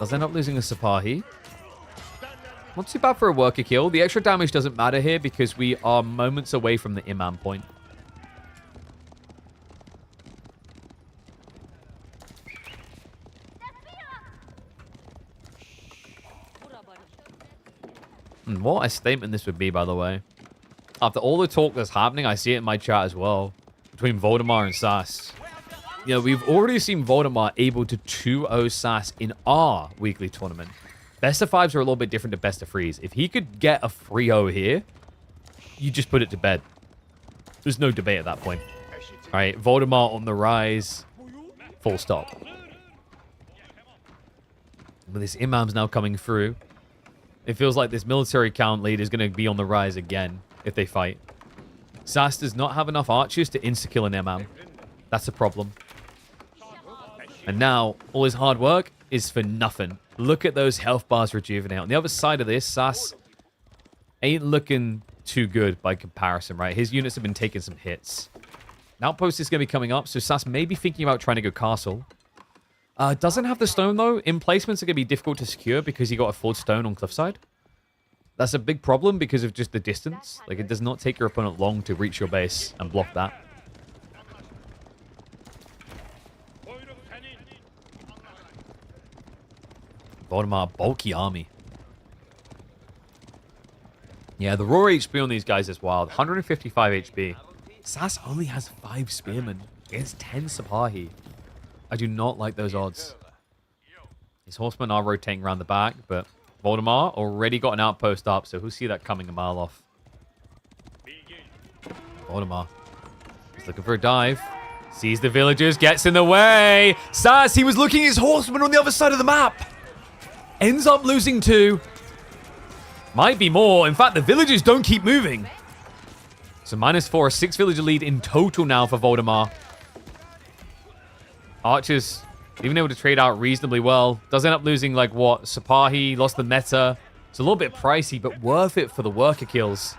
Does end up losing a Sipahi. Not too bad for a worker kill. The extra damage doesn't matter here because we are moments away from the Imam point. And what a statement this would be, by the way. After all the talk that's happening, I see it in my chat as well. Between Voldemar and SAS. You know, we've already seen Voldemar able to 2-0 SAS in our weekly tournament. Best of 5s are a little bit different to best of 3s. If he could get a 3-0 here, you just put it to bed. There's no debate at that point. All right, Voldemar on the rise. Full stop. But this Imam's now coming through. It feels like this military count lead is going to be on the rise again if they fight. SAS does not have enough archers to insta-kill an Imam. That's a problem. And now, all his hard work is for nothing. Look at those health bars rejuvenate. On the other side of this, SAS ain't looking too good by comparison, right? His units have been taking some hits. An outpost is going to be coming up, so SAS may be thinking about trying to go castle. Doesn't have the stone, though. Emplacements are going to be difficult to secure because he got a full stone on cliffside. That's a big problem because of just the distance. Like, it does not take your opponent long to reach your base and block that. Voldemar, bulky army. Yeah, the raw HP on these guys is wild. 155 HP. SAS only has 5 spearmen against 10 Sipahi. I do not like those odds. His horsemen are rotating around the back, but Voldemar already got an outpost up, so he'll see that coming a mile off. Voldemar is looking for a dive. Sees the villagers, gets in the way. SAS, he was looking at his horsemen on the other side of the map. Ends up losing 2. Might be more. In fact, the villagers don't keep moving. So -4, a 6 villager lead in total now for Voldemar. Archers, even able to trade out reasonably well. Does end up losing, like, what? Sipahi, lost the meta. It's a little bit pricey, but worth it for the worker kills.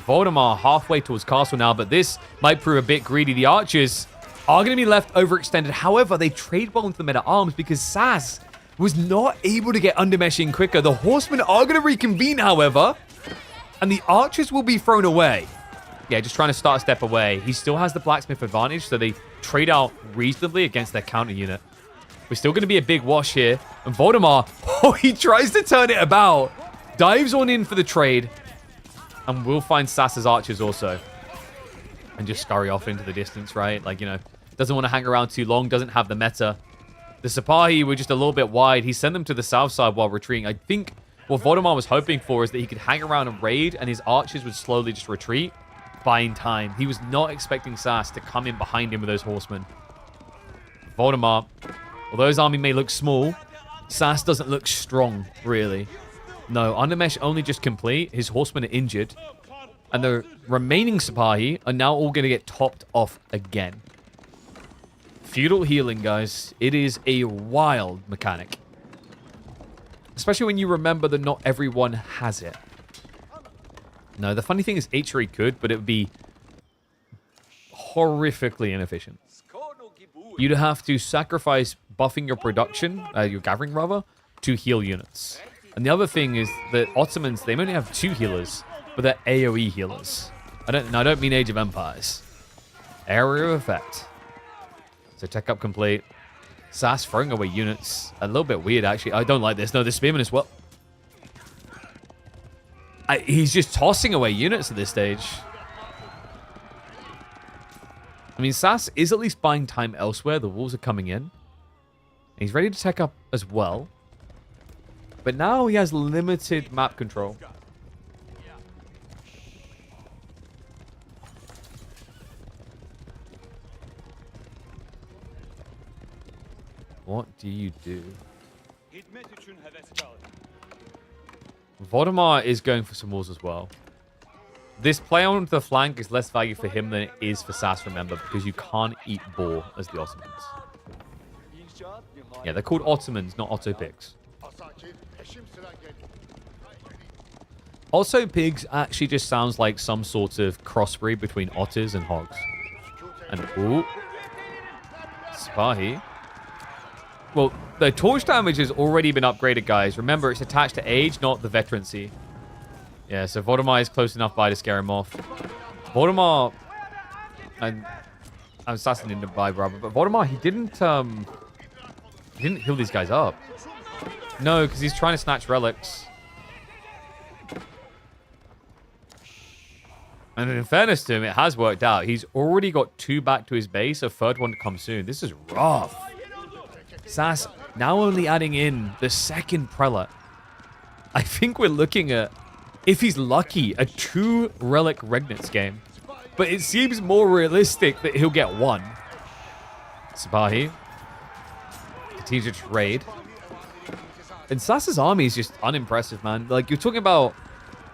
Voldemar halfway towards castle now, but this might prove a bit greedy. The archers are going to be left overextended. However, they trade well into the meta arms because SAS was not able to get undermesh in quicker. The horsemen are going to reconvene, however, and the archers will be thrown away. Yeah, just trying to start a step away. He still has the blacksmith advantage, so they trade out reasonably against their counter unit. We're still going to be a big wash here. And Voldemar, oh, he tries to turn it about. Dives on in for the trade. And we'll find SAS's archers also. And just scurry off into the distance, right? Like, you know, doesn't want to hang around too long, doesn't have the meta. The Sipahi were just a little bit wide. He sent them to the south side while retreating. I think what Voldemar was hoping for is that he could hang around and raid, and his archers would slowly just retreat, buying time. He was not expecting SAS to come in behind him with those horsemen. Voldemar, although his army may look small, SAS doesn't look strong, really. No, Undermesh only just complete. His horsemen are injured. And the remaining Sipahi are now all going to get topped off again. Feudal healing, guys. It is a wild mechanic. Especially when you remember that not everyone has it. No, the funny thing is HRE could, but it would be horrifically inefficient. You'd have to sacrifice buffing your production, your gathering rather, to heal units. And the other thing is that Ottomans, they only have 2 healers, but they're AoE healers. I don't mean Age of Empires. Area of effect. So tech up complete. SAS throwing away units. A little bit weird, actually. I don't like this. No, the Spearman as well. He's just tossing away units at this stage. I mean, SAS is at least buying time elsewhere. The wolves are coming in. He's ready to tech up as well. But now he has limited map control. What do you do? Voldemar is going for some walls as well. This play on the flank is less value for him than it is for SAS, remember, because you can't eat boar as the Ottomans. Yeah, they're called Ottomans, not Otto pigs. Otto pigs actually just sounds like some sort of crossbreed between otters and hogs. And ooh, Spahi. Well, the torch damage has already been upgraded, guys. Remember, it's attached to age, not the veterancy. Yeah, so Voldemar is close enough by to scare him off. Voldemar, and I'm assassinating him by brother, but Voldemar, he didn't heal these guys up. No, because he's trying to snatch relics. And in fairness to him, it has worked out. He's already got 2 back to his base, a 3rd one to come soon. This is rough. SAS now only adding in the 2nd prelate. I think we're looking at, if he's lucky, a 2 relic Regnitz game. But it seems more realistic that he'll get 1. Sabahi continues to trade. And SAS's army is just unimpressive, man. Like, you're talking about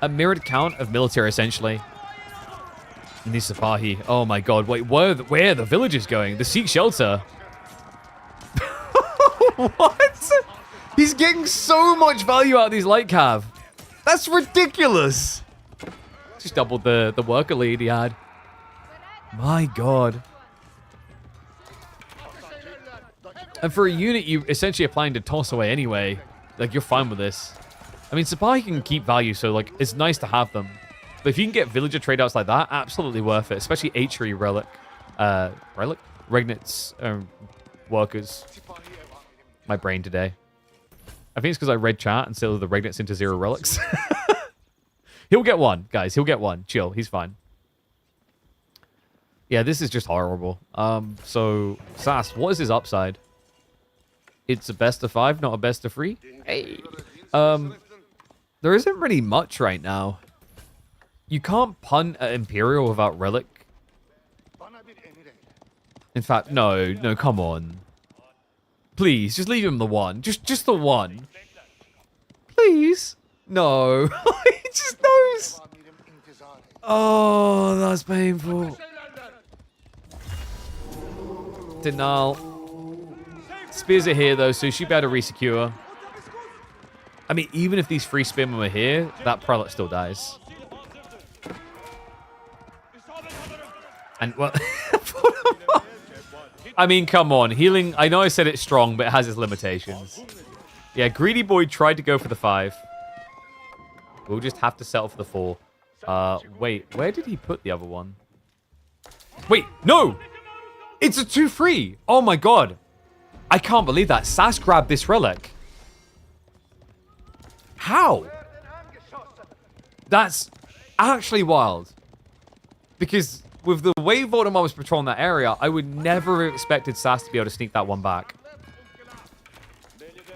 a mirrored count of military, essentially. And these Sabahi, oh my god, wait, where are the villagers going? The Sikh shelter. What? He's getting so much value out of these light cav. That's ridiculous. Just doubled the worker lead he had. My god. And for a unit you essentially are planning to toss away anyway, like, you're fine with this. I mean, Sabahi can keep value, so, like, it's nice to have them. But if you can get villager trade-outs like that, absolutely worth it. Especially H3 relic. Regnitz workers. My brain today. I think it's because I read chat and settled the Regnitz into 0 relics. He'll get 1, guys. He'll get 1. Chill. He's fine. Yeah, this is just horrible. So, SAS, what is his upside? It's a best of 5, not a best of 3? Hey. There isn't really much right now. You can't punt at Imperial without relic. In fact, no, come on. Please, just leave him the 1. Just the 1. Please. No. He just knows. Oh, that's painful. Denial. Spears are here, though, so she better resecure. I mean, even if these 3 spearmen were here, that prelate still dies. And, well... I mean, come on. Healing, I know I said it's strong, but it has its limitations. Yeah, Greedy Boy tried to go for the 5. We'll just have to settle for the 4. Wait, where did he put the other one? Wait, no! It's a 2-3! Oh my god. I can't believe that. SAS grabbed this relic. How? That's actually wild. Because with the way Voldemar was patrolling that area, I would never have expected SAS to be able to sneak that one back.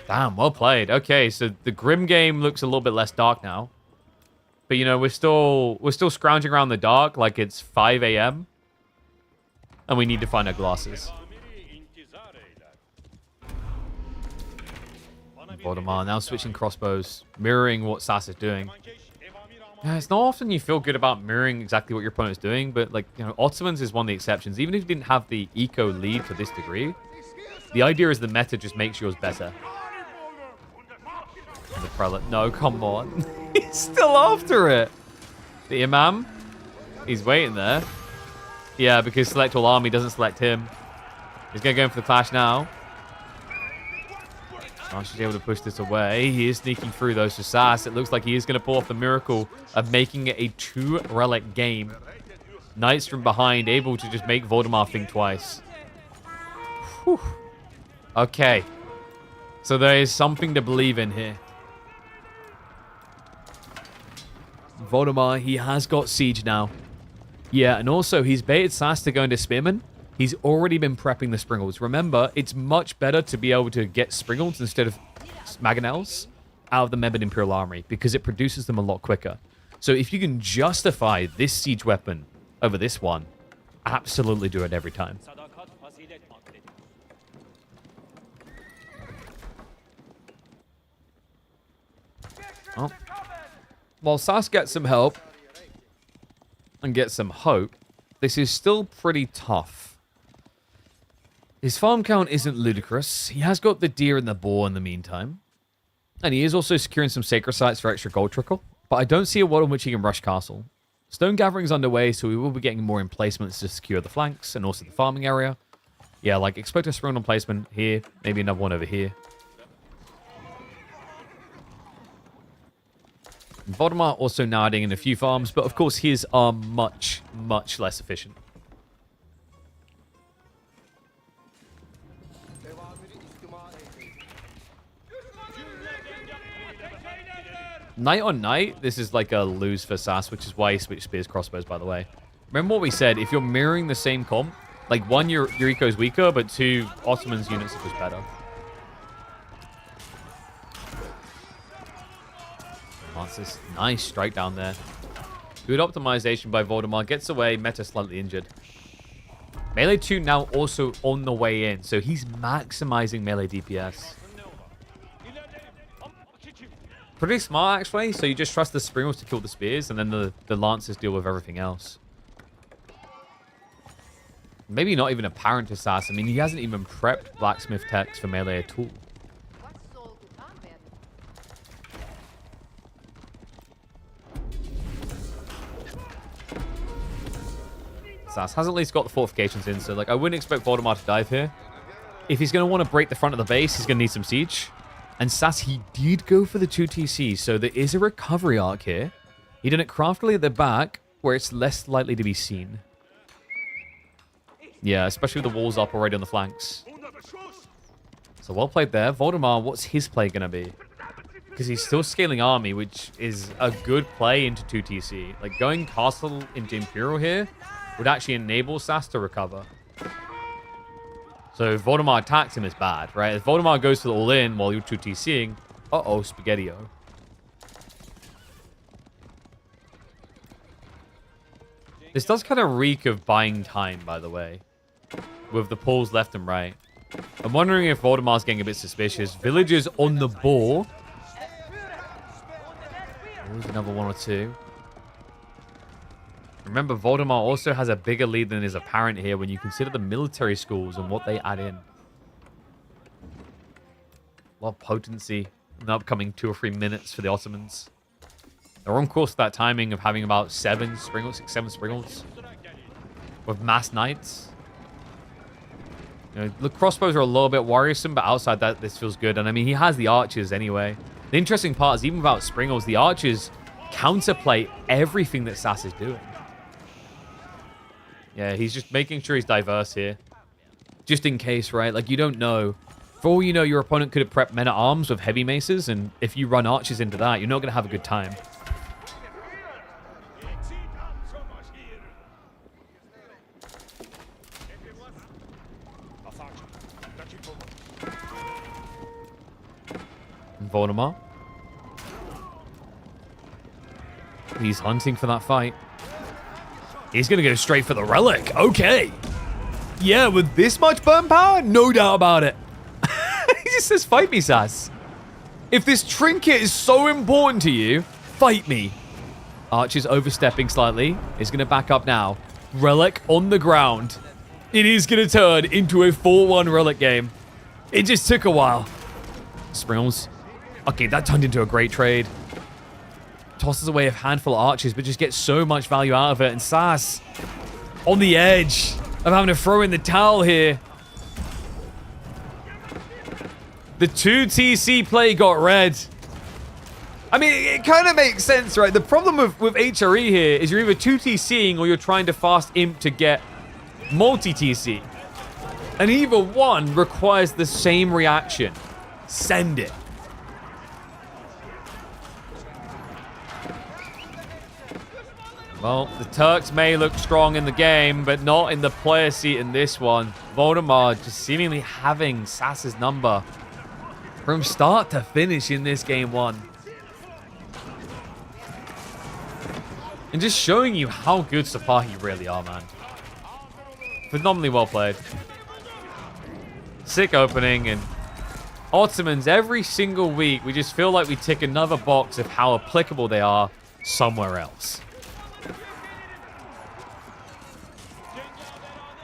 Damn, well played. Okay, so the Grim game looks a little bit less dark now. But, you know, we're still scrounging around the dark like it's 5 a.m. And we need to find our glasses. Voldemar now switching crossbows, mirroring what SAS is doing. Yeah, it's not often you feel good about mirroring exactly what your opponent's doing, but, like, you know, Ottomans is one of the exceptions. Even if you didn't have the eco lead to this degree, the idea is the meta just makes yours better. And the prelate, no, come on. He's still after it. The Imam, he's waiting there. Yeah, because select all army doesn't select him. He's going to go in for the clash now. Oh, she's able to push this away. He is sneaking through those to SAS. It looks like he is going to pull off the miracle of making it a 2-relic game. Knights from behind, able to just make Voldemar think twice. Whew. Okay. So there is something to believe in here. Voldemar, he has got siege now. Yeah, and also he's baited SAS to go into Spearman. He's already been prepping the Springles. Remember, it's much better to be able to get Springles instead of Mangonels out of the Mebane Imperial Armory because it produces them a lot quicker. So if you can justify this siege weapon over this one, absolutely do it every time. Oh. While SAS gets some help and gets some hope, this is still pretty tough. His farm count isn't ludicrous. He has got the deer and the boar in the meantime. And he is also securing some sacred sites for extra gold trickle. But I don't see a world in which he can rush castle. Stone gathering's underway, so we will be getting more emplacements to secure the flanks and also the farming area. Yeah, like expect a spring emplacement here, maybe another one over here. Voldemar also now adding in a few farms, but of course his are much, much less efficient. Knight on Knight, this is like a lose for SAS, which is why he switched Spears Crossbows, by the way. Remember what we said, if you're mirroring the same comp, like one, your eco's weaker, but two, Ottoman's units are just better. Lancers, nice strike down there. Good optimization by Voldemar, gets away, Meta slightly injured. Melee 2 now also on the way in, so he's maximizing melee DPS. Pretty smart, actually. So you just trust the Springles to kill the Spears, and then the Lancers deal with everything else. Maybe not even apparent to SAS. I mean, he hasn't even prepped Blacksmith Techs for melee at all. SAS has at least got the fortifications in, so like I wouldn't expect Voldemar to dive here. If he's going to want to break the front of the base, he's going to need some siege. And SAS, he did go for the 2 TCs, so there is a recovery arc here. He did it craftily at the back, where it's less likely to be seen. Yeah, especially with the walls up already on the flanks. So well played there. Voldemar, what's his play going to be? Because he's still scaling army, which is a good play into 2 TC. Like, going castle into Imperial here would actually enable SAS to recover. So if Voldemar attacks him, it's bad, right? If Voldemar goes for the all-in while you're 2 TCing, uh-oh, Spaghetti-O. This does kind of reek of buying time, by the way, with the pulls left and right. I'm wondering if Voldemar's getting a bit suspicious. Villagers on the ball. There's another 1 or 2. Remember, Voldemar also has a bigger lead than is apparent here when you consider the military schools and what they add in. A lot of potency in the upcoming 2 or 3 minutes for the Ottomans. They're on course for that timing of having about 7 Springles, 6, 7 Springles. With mass knights. You know, the crossbows are a little bit worrisome, but outside that, this feels good. And I mean, he has the archers anyway. The interesting part is even without Springles, the archers counterplay everything that SAS is doing. Yeah, he's just making sure he's diverse here. Just in case, right? Like, you don't know. For all you know, your opponent could have prepped men-at-arms with heavy maces, and if you run archers into that, you're not going to have a good time. Voldemar. He's hunting for that fight. He's going to go straight for the relic. Okay. Yeah, with this much burn power? No doubt about it. He just says, fight me, SAS. If this trinket is so important to you, fight me. Archer's overstepping slightly. He's going to back up now. Relic on the ground. It is going to turn into a 4-1 relic game. It just took a while. Springles. Okay, that turned into a great trade. Tosses away a handful of archers, but just gets so much value out of it. And SAS on the edge of having to throw in the towel here. The 2 TC play got read. I mean, it kind of makes sense, right? The problem with HRE here is you're either 2 TCing or you're trying to fast imp to get multi-TC. And either one requires the same reaction. Send it. Well, the Turks may look strong in the game, but not in the player seat in this one. Voldemar just seemingly having SAS's number from start to finish in this game one. And just showing you how good Sapahi really are, man. Phenomenally well played. Sick opening, and Ottomans, every single week, we just feel like we tick another box of how applicable they are somewhere else.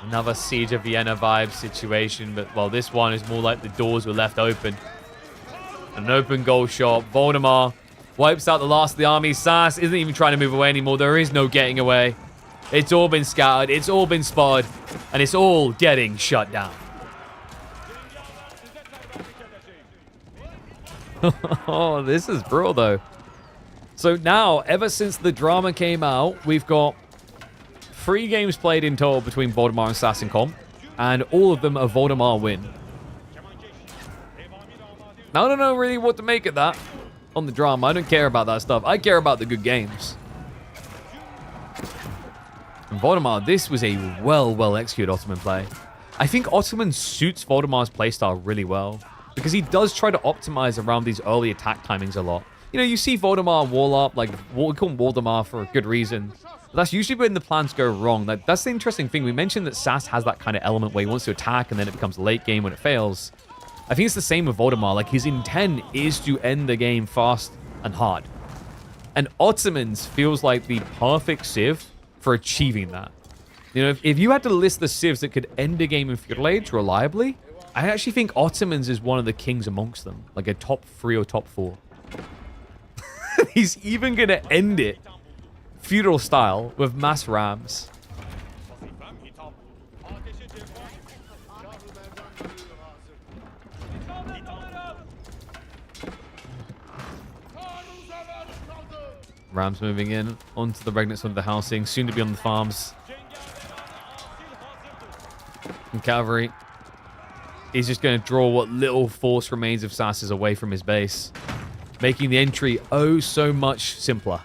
Another Siege of Vienna vibe situation, but, well, this one is more like the doors were left open. An open goal shot. Voldemar wipes out the last of the army. SAS isn't even trying to move away anymore. There is no getting away. It's all been scattered. It's all been spotted. And it's all getting shut down. Oh, this is brutal, though. So now, ever since the drama came out, we've got 3 games played in total between Voldemar and SAS in comp. And all of them a Voldemar win. Now, I don't know really what to make of that on the drama. I don't care about that stuff. I care about the good games. And Voldemar, this was a well executed Ottoman play. I think Ottoman suits Voldemar's playstyle really well, because he does try to optimize around these early attack timings a lot. You know, you see Voldemar wall up, like, we call him Waldemar for a good reason. But that's usually when the plans go wrong. Like, that's the interesting thing. We mentioned that SAS has that kind of element where he wants to attack and then it becomes late game when it fails. I think it's the same with Voldemar. Like, his intent is to end the game fast and hard. And Ottomans feels like the perfect civ for achieving that. You know, if you had to list the civs that could end a game in Feudal Age reliably, I actually think Ottomans is one of the kings amongst them. Like a top 3 or top 4. He's even going to end it feudal style with mass rams. Rams moving in onto the Regnants under the housing, soon to be on the farms. And cavalry is just going to draw what little force remains of SAS away from his base, making the entry oh so much simpler.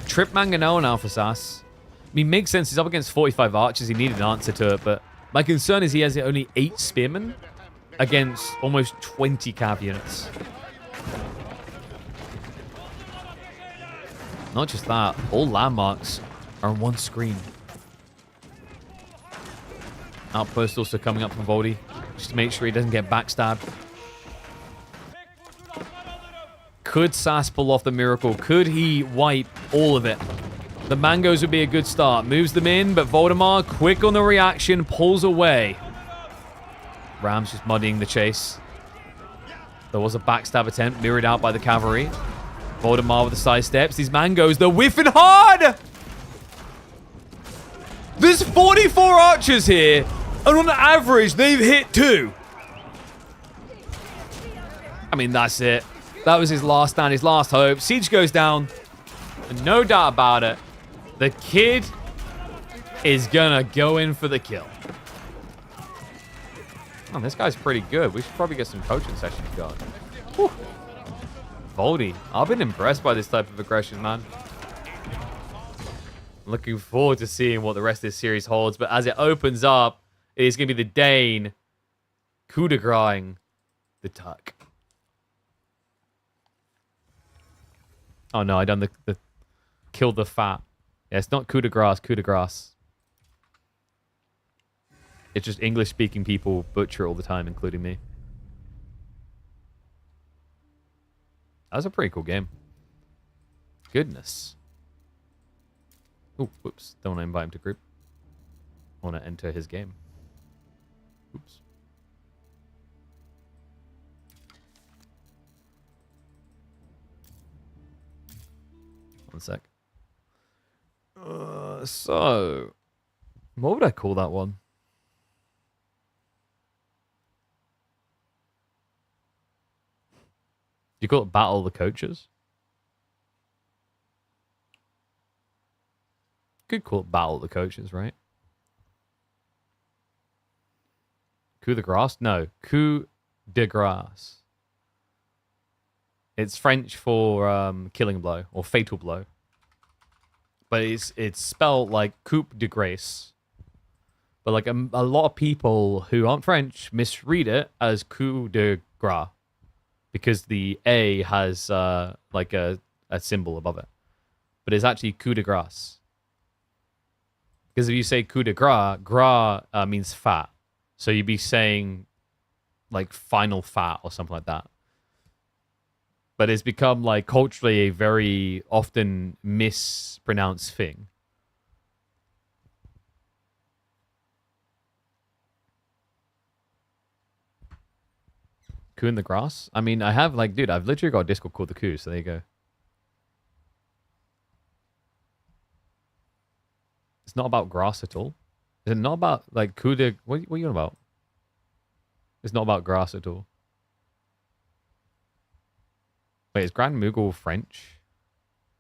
Trip Mangonel now for SAS. I mean, makes sense. He's up against 45 archers. He needed an answer to it, but my concern is he has only 8 spearmen against almost 20 cav units. Not just that, all landmarks are on one screen. Outpost also coming up from Voldy, just to make sure he doesn't get backstabbed. Could SAS pull off the miracle? Could he wipe all of it? The mangoes would be a good start. Moves them in, but Voldemar, quick on the reaction, pulls away. Rams just muddying the chase. There was a backstab attempt, mirrored out by the cavalry. Voldemar with the side steps. These mangoes, they're whiffing hard! There's 44 archers here, and on average, they've hit 2. I mean, that's it. That was his last stand, his last hope. Siege goes down, and no doubt about it, the kid is gonna go in for the kill. Oh, this guy's pretty good. We should probably get some coaching sessions going. Whew. Voldy, I've been impressed by this type of aggression, man. Looking forward to seeing what the rest of this series holds. But as it opens up, it is going to be the Dane coup de grace the Tuck. Oh no, I done the kill the fat. Yeah, it's not coup de grace, coup de grace. It's just English-speaking people butcher all the time, including me. That was a pretty cool game. Goodness. Oh, whoops. Don't want to invite him to group. I want to enter his game. Oops. One sec. So, what would I call that one? Do you call it Battle of the Coaches? Could call it Battle of the Coaches, right? Coup de grace? No, coup de grace. It's French for killing blow or fatal blow. But it's spelled like coup de grace. But like a lot of people who aren't French misread it as coup de grace because the A has like a symbol above it. But it's actually coup de grace. Because if you say coup de grace, gras means fat. So you'd be saying like final fat or something like that. But it's become like culturally a very often mispronounced thing. Coup in the grass? I mean, I have like, dude, I've literally got a Discord called The Coup, so there you go. It's not about grass at all. Is it not about like coup de... What are you on about? It's not about grass at all. Wait, is Grand Moogle French?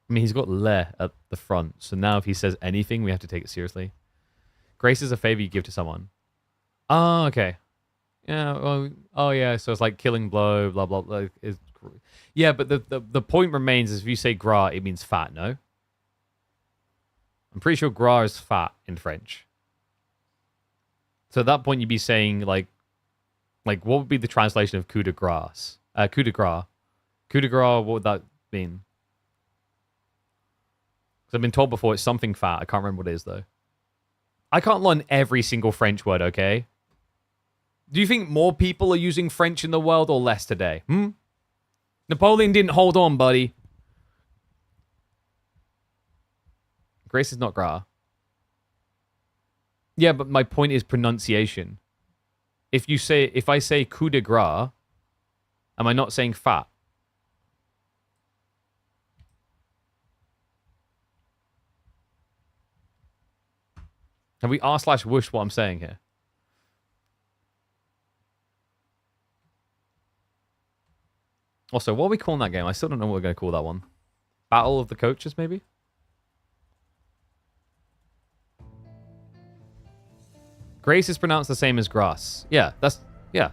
I mean, he's got le at the front, so now if he says anything, we have to take it seriously. Grace is a favor you give to someone. Oh, okay. Yeah, well, oh yeah, so it's like killing blow, blah, blah, blah. Yeah, but the point remains is if you say gras, it means fat, no? I'm pretty sure gras is fat in French. So at that point, you'd be saying, like what would be the translation of coup de grace? Coup de grace. Coup de grace, what would that mean? Because I've been told before it's something fat. I can't remember what it is, though. I can't learn every single French word, okay? Do you think more people are using French in the world or less today? Napoleon didn't hold on, buddy. Grace is not gras. Yeah, but my point is pronunciation. If I say coup de grace, am I not saying fat? Have we r/whoosh what I'm saying here? Also, what are we calling that game? I still don't know what we're going to call that one. Battle of the Coaches, maybe? Grace is pronounced the same as grass. Yeah, yeah.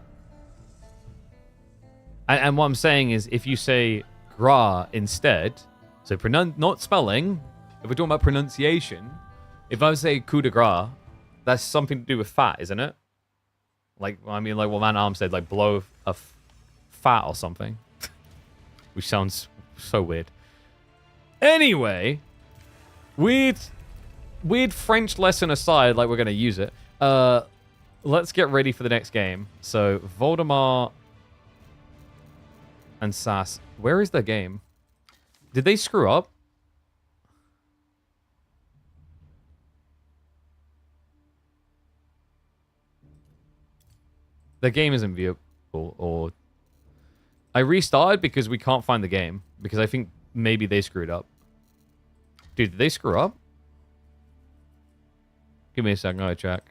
And what I'm saying is, if you say gra instead, so not spelling, if we're talking about pronunciation, if I say coup de grace, that's something to do with fat, isn't it? Like, I mean, like what Van Arm said, like blow a fat or something. Which sounds so weird. Anyway, weird French lesson aside, like we're going to use it. Let's get ready for the next game. So, Voldemort and SAS. Where is the game? Did they screw up? The game isn't viewable, or... I restarted because we can't find the game. Because I think maybe they screwed up. Dude, did they screw up? Give me a second, I'll check.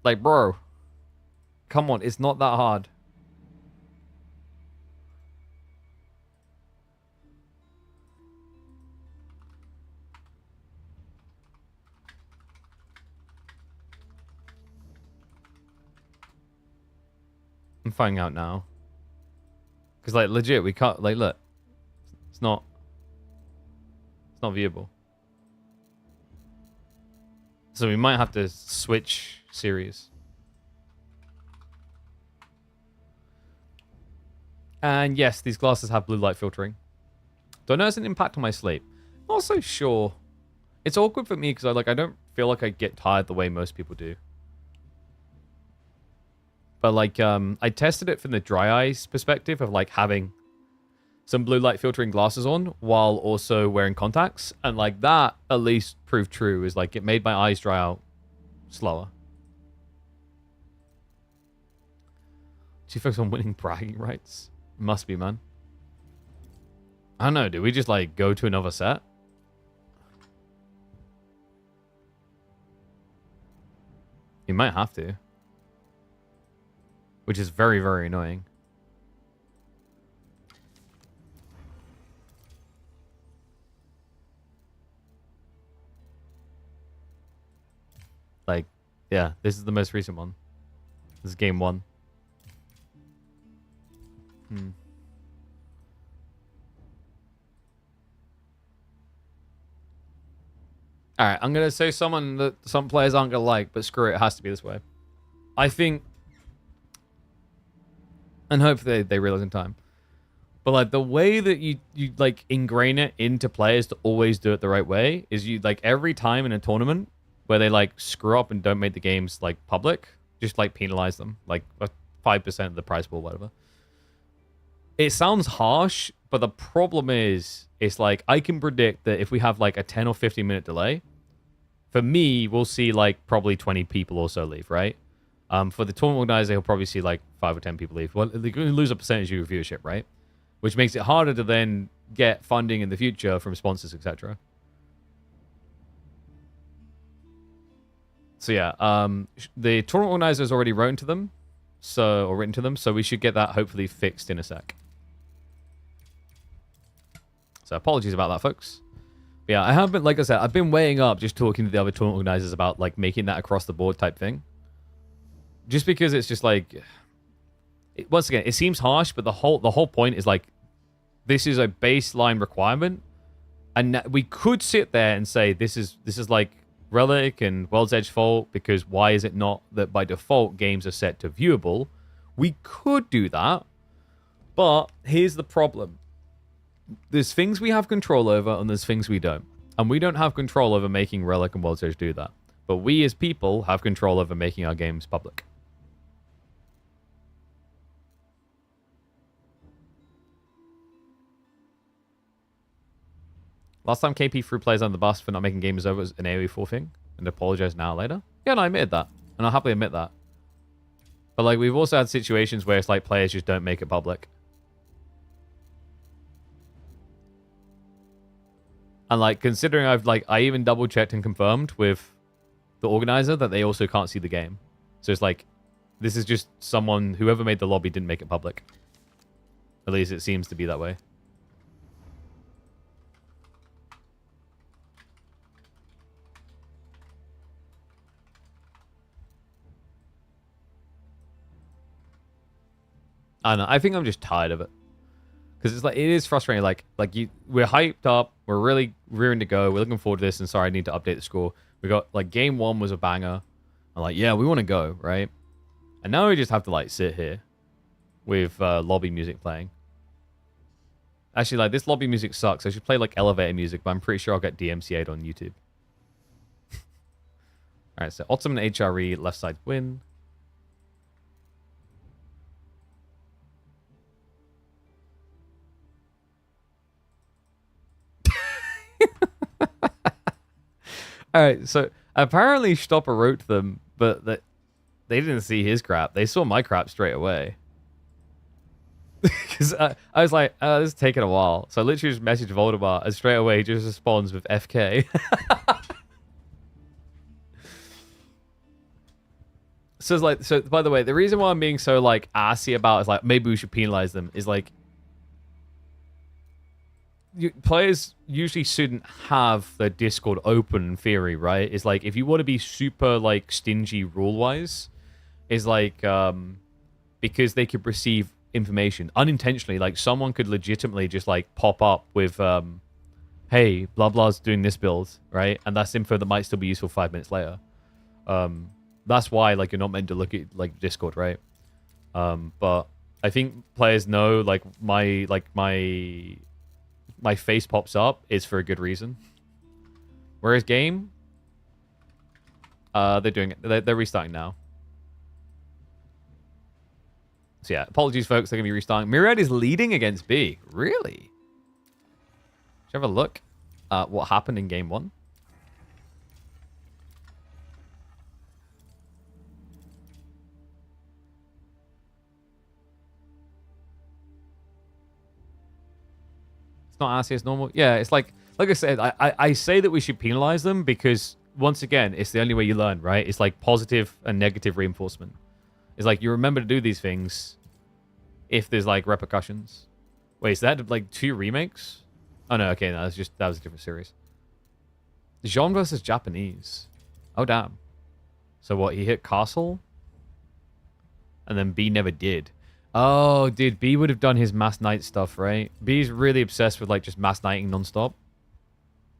Like, bro. Come on, it's not that hard. I'm finding out now. Because, like, legit, we can't... Like, look. It's not viewable. So we might have to switch series. And yes, these glasses have blue light filtering. Do I notice an impact on my sleep? Not so sure. It's awkward for me because I don't feel like I get tired the way most people do. But like, I tested it from the dry eyes perspective of like having some blue light filtering glasses on while also wearing contacts. And like that at least proved true, is like it made my eyes dry out slower. Do you focus on winning bragging rights? Must be, man. I don't know, do we just like go to another set? You might have to. Which is very, very annoying. Like, yeah, this is the most recent one. This is game 1. All right, I'm going to say someone that some players aren't going to like, but screw it, it has to be this way. I think, and hopefully they realize in time, but like the way that you like ingrain it into players to always do it the right way is you like every time in a tournament where they like screw up and don't make the games like public, just like penalize them, like 5% of the prize pool, whatever. It sounds harsh, but the problem is, it's like I can predict that if we have like a 10 or 15 minute delay, for me, we'll see like probably 20 people or so leave, right? For the tournament organizer, he'll probably see like 5 or 10 people leave. Well, they're going to lose a percentage of your viewership, right? Which makes it harder to then get funding in the future from sponsors, etc. So yeah, the tournament organizer has already written to them, so we should get that hopefully fixed in a sec. So apologies about that, folks. But yeah, I have been, like I said, I've been weighing up just talking to the other tournament organizers about like making that across the board type thing. Just because it's just like, once again, it seems harsh, but the whole point is like, this is a baseline requirement, and we could sit there and say this is like Relic and World's Edge fault, because why is it not that by default games are set to viewable? We could do that, but here's the problem. There's things we have control over, and there's things we don't. And we don't have control over making Relic and World's Edge do that. But we as people have control over making our games public. Last time KP threw players under the bus for not making games over was an AoE 4 thing, and apologized now later. Yeah, and I admitted that. And I'll happily admit that. But like, we've also had situations where it's like players just don't make it public. And like, considering I even double checked and confirmed with the organizer that they also can't see the game. So it's like, this is just someone, whoever made the lobby didn't make it public. At least it seems to be that way. I don't know. I think I'm just tired of it. Because it's like, it is frustrating. Like we're hyped up. We're really rearing to go. We're looking forward to this. And sorry, I need to update the score. We got, like, game 1 was a banger. I'm like, yeah, we want to go, right? And now we just have to, like, sit here with lobby music playing. Actually, like, this lobby music sucks. I should play, like, elevator music, but I'm pretty sure I'll get DMCA'd on YouTube. Alright, so Ottoman HRE, left side win. Alright, so apparently Stopper wrote to them, but they didn't see his crap. They saw my crap straight away. Because I was like, this is taking a while. So I literally just messaged Voldemort, and straight away he just responds with FK. So it's like, so by the way, the reason why I'm being so like arsy about is like, maybe we should penalize them, is like, players usually shouldn't have their Discord open in theory, right? It's like, if you want to be super like stingy rule-wise, is like, because they could receive information unintentionally. Like, someone could legitimately just like pop up with, hey, blah blah's doing this build, right? And that's info that might still be useful 5 minutes later. That's why like you're not meant to look at like Discord, right? But I think players know like my face pops up is for a good reason. Whereas game, they're doing it. They're restarting now. So yeah, apologies, folks. They're gonna be restarting. Myriad is leading against B. Really? Should you have a look at what happened in game 1? It's not RCS normal. Yeah, it's like I said, I say that we should penalize them because, once again, it's the only way you learn, right? It's like positive and negative reinforcement. It's like, you remember to do these things if there's like repercussions. Wait, is that like 2 remakes? Oh no, okay, no, that was a different series. Jean versus Japanese. Oh damn. So what, he hit Castle? And then B never did. Oh, dude, B would have done his mass night stuff, right? B's really obsessed with, like, just mass nighting nonstop.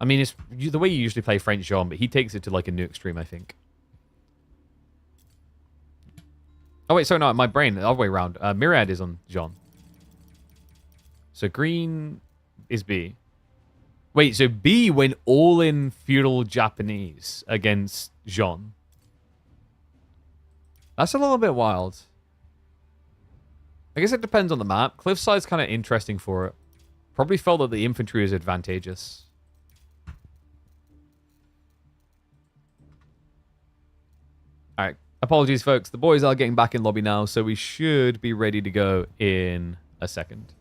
I mean, it's the way you usually play French Jean, but he takes it to, like, a new extreme, I think. Oh, wait, sorry, no, my brain, the other way around. Myriad is on Jean. So green is B. Wait, so B went all in feudal Japanese against Jean. That's a little bit wild. I guess it depends on the map. Cliffside's kind of interesting for it. Probably felt that the infantry is advantageous. Alright, apologies folks. The boys are getting back in lobby now, so we should be ready to go in a second.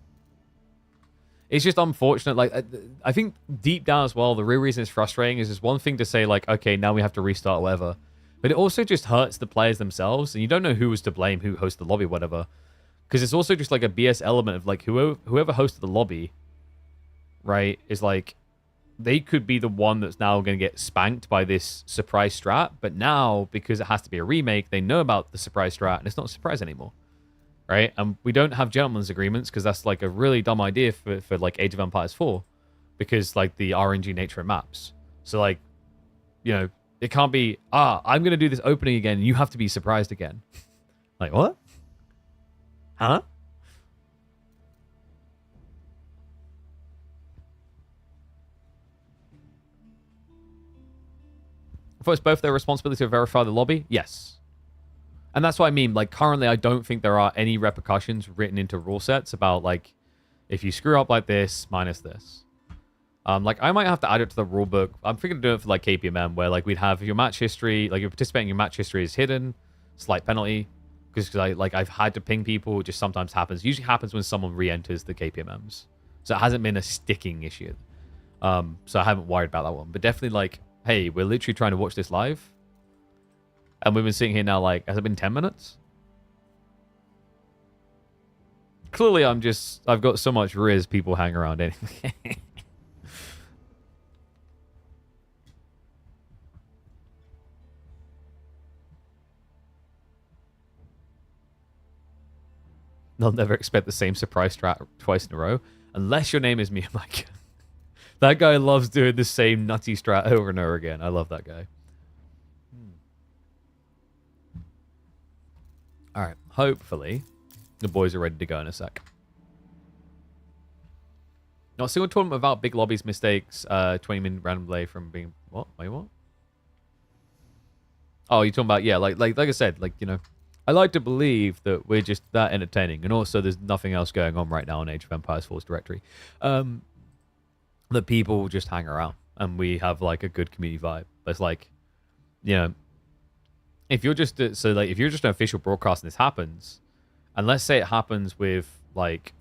It's just unfortunate. Like, I think deep down as well, the real reason it's frustrating is it's one thing to say, like, okay, now we have to restart whatever. But it also just hurts the players themselves, and you don't know who was to blame, who hosted the lobby, whatever. Because it's also just like a BS element of, like, whoever hosted the lobby, right, is like, they could be the one that's now going to get spanked by this surprise strat. But now, because it has to be a remake, they know about the surprise strat, and it's not a surprise anymore. Right? And we don't have gentlemen's agreements because that's like a really dumb idea for like Age of Empires 4 because like the RNG nature of maps. So like, you know, it can't be, I'm going to do this opening again and you have to be surprised again. Like, what? Huh? For it's both their responsibility to verify the lobby? Yes. And that's what I mean. Like, currently, I don't think there are any repercussions written into rule sets about, like, if you screw up like this, minus this. Like, I might have to add it to the rule book. I'm thinking of doing it for, like, KPMM, where, like, we'd have your match history, like, you're participating in your match history is hidden, slight penalty. Because, I've had to ping people, it just sometimes happens. It usually happens when someone re-enters the KPMMs. So it hasn't been a sticking issue. So I haven't worried about that one. But definitely, like, hey, we're literally trying to watch this live. And we've been sitting here now, like, has it been 10 minutes? Clearly, I've got so much Riz people hang around anyway. They'll never expect the same surprise strat twice in a row. Unless your name is Miyamaka. That guy loves doing the same nutty strat over and over again. I love that guy. Alright, hopefully the boys are ready to go in a sec. Not a single tournament without big lobbies mistakes, 20-minute random delay from being... What? Wait, what? Oh, you're talking about, yeah, like I said, like, you know, I like to believe that we're just that entertaining, and also there's nothing else going on right now on Age of Empires 4's directory. That people just hang around, and we have, like, a good community vibe. It's like, you know... If you're just if you're just an official broadcast and this happens, and let's say it happens with, like,